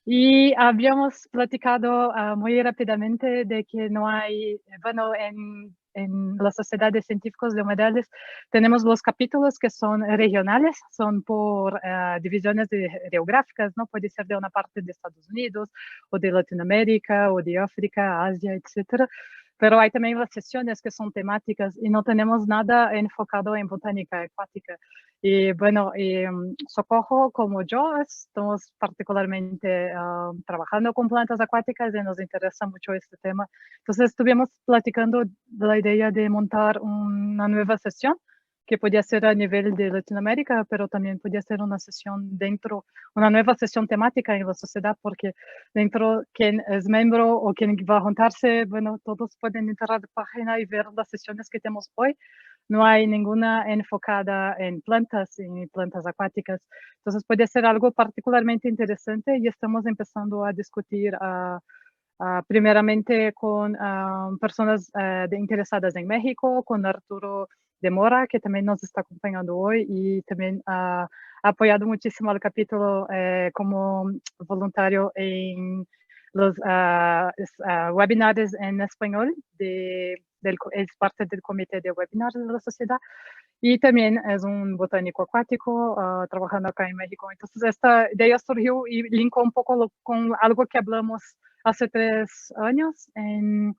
Y habíamos platicado muy rápidamente de que no hay, bueno, en las sociedades científicas de humedales tenemos los capítulos que son regionales, son por divisiones geográficas, ¿no? Puede ser de una parte de Estados Unidos, o de Latinoamérica, o de África, Asia, etcétera. Pero hay también las sesiones que son temáticas y no tenemos nada enfocado en botánica acuática. Y bueno, Socorro como yo estamos particularmente trabajando con plantas acuáticas y nos interesa mucho este tema. Entonces estuvimos platicando de la idea de montar una nueva sesión que podía ser a nivel de Latinoamérica, pero también podía ser una sesión dentro, una nueva sesión temática en la sociedad, porque dentro quien es miembro o quien va a juntarse, bueno, todos pueden entrar a la página y ver las sesiones que tenemos hoy. No hay ninguna enfocada en plantas acuáticas. Entonces puede ser algo particularmente interesante y estamos empezando a discutir primeramente con personas interesadas en México, con Arturo de Mora, que también nos está acompañando hoy y también ha apoyado muchísimo al capítulo como voluntario en los webinars en español, es parte del comité de webinars de la sociedad, y también es un botánico acuático trabajando acá en México. Entonces esta idea surgió y linkó un poco con algo que hablamos hace 3 años en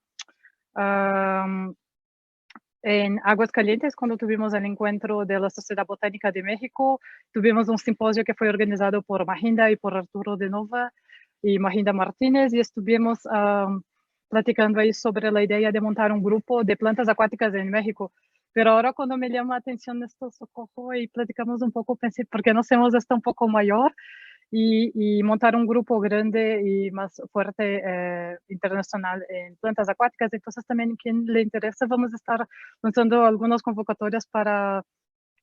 Aguascalientes, cuando tuvimos el encuentro de la Sociedad Botánica de México. Tuvimos un simposio que fue organizado por Mahinda y por Arturo de Nova y Mahinda Martínez, y estuvimos platicando ahí sobre la idea de montar un grupo de plantas acuáticas en México. Pero ahora cuando me llama la atención esto, Socorro, y platicamos un poco, pensé, ¿por qué no hacemos esto un poco mayor? Y montar un grupo grande y más fuerte internacional en plantas acuáticas. Entonces también quien le interesa, vamos a estar lanzando algunas convocatorias para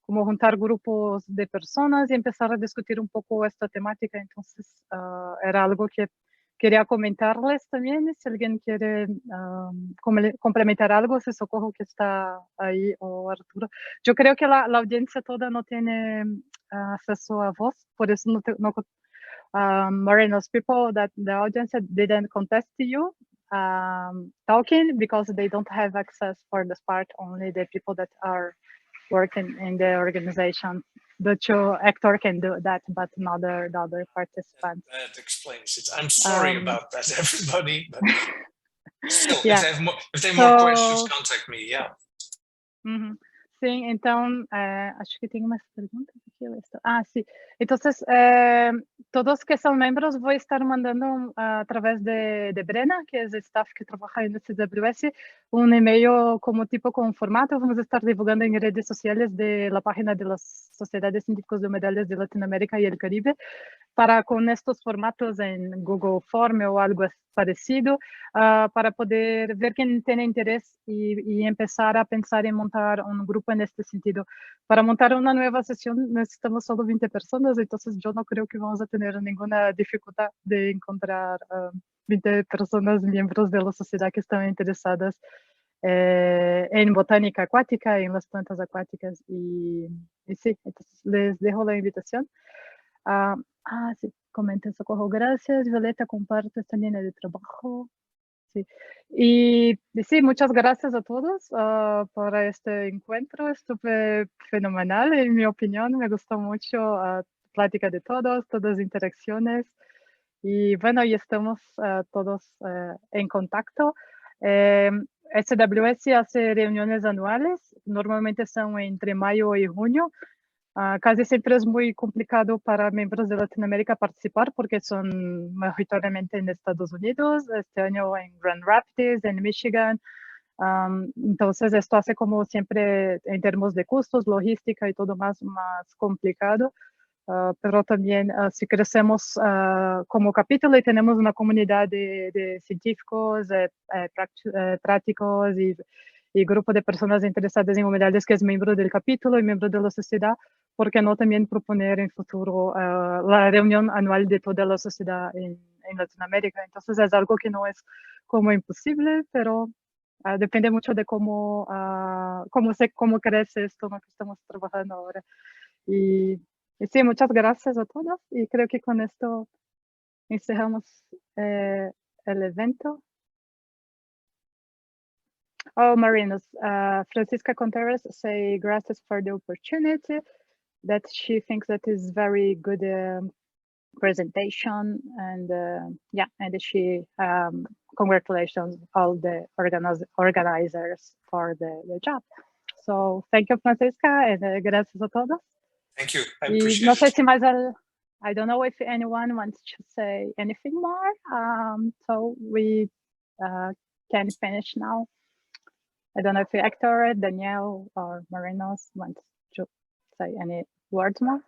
como juntar grupos de personas y empezar a discutir un poco esta temática. Entonces era algo que quería comentarles también, si alguien quiere complementar algo, si Socorro que está ahí o Arturo. Yo creo que la audiencia toda no tiene acceso a voz, por eso no Marinos, people that the audience didn't contest to you talking because they don't have access for this part, only the people that are working in the organization. The two actor can do that, but not the other participants. That explains it. I'm sorry about that, everybody. But still, yeah. if they have more questions, contact me. Yeah. Sim, então, acho que tem umas perguntas aqui. Sim. Entonces, todos que são membros, vou estar mandando através de Brena, que é o staff que trabalha no CWS, um e-mail como tipo com formato. Vamos estar divulgando em redes sociais da página das Sociedades Científicas de Humedales de Latinoamérica e el Caribe, para com estes formatos em Google Form ou algo parecido, para poder ver quem tem interesse e começar a pensar em montar um grupo neste sentido. Para montar uma nova sessão, necessitamos só 20 pessoas, então eu não creio que vamos a ter nenhuma dificuldade de encontrar 20 pessoas, membros da sociedade que estão interessadas em botânica aquática, em las plantas aquáticas, e sim, então les dejo a invitação. Sí, comenten Socorro, gracias. Violeta, comparte esta línea de trabajo. Sí. Y sí, muchas gracias a todos por este encuentro. Estuve fenomenal, en mi opinión. Me gustó mucho la plática de todas las interacciones. Y bueno, ya estamos todos en contacto. SWS hace reuniones anuales. Normalmente son entre mayo y junio. Casi siempre es muy complicado para miembros de Latinoamérica participar porque son mayoritariamente en Estados Unidos, este año en Grand Rapids, en Michigan. Entonces esto hace como siempre en términos de costos, logística y todo más complicado. Pero también si crecemos como capítulo y tenemos una comunidad de científicos, prácticos y grupo de personas interesadas en humedales que es miembro del capítulo y miembro de la sociedad, ¿por qué no también proponer en futuro la reunión anual de toda la sociedad en Latinoamérica? Entonces es algo que no es como imposible, pero depende mucho de cómo crece esto en lo que estamos trabajando ahora. Y sí, muchas gracias a todos y creo que con esto cerramos el evento. Oh, Marinos, Francisca Contreras say gracias for the opportunity, that she thinks that is very good presentation, and yeah, and she congratulations all the organizers for the job. So thank you, Francisca, and gracias a todos. Thank you, I appreciate no sé it. si más I don't know if anyone wants to say anything more, so we can finish now. I don't know if Hector, Danielle, or Marinos wants to say any words more.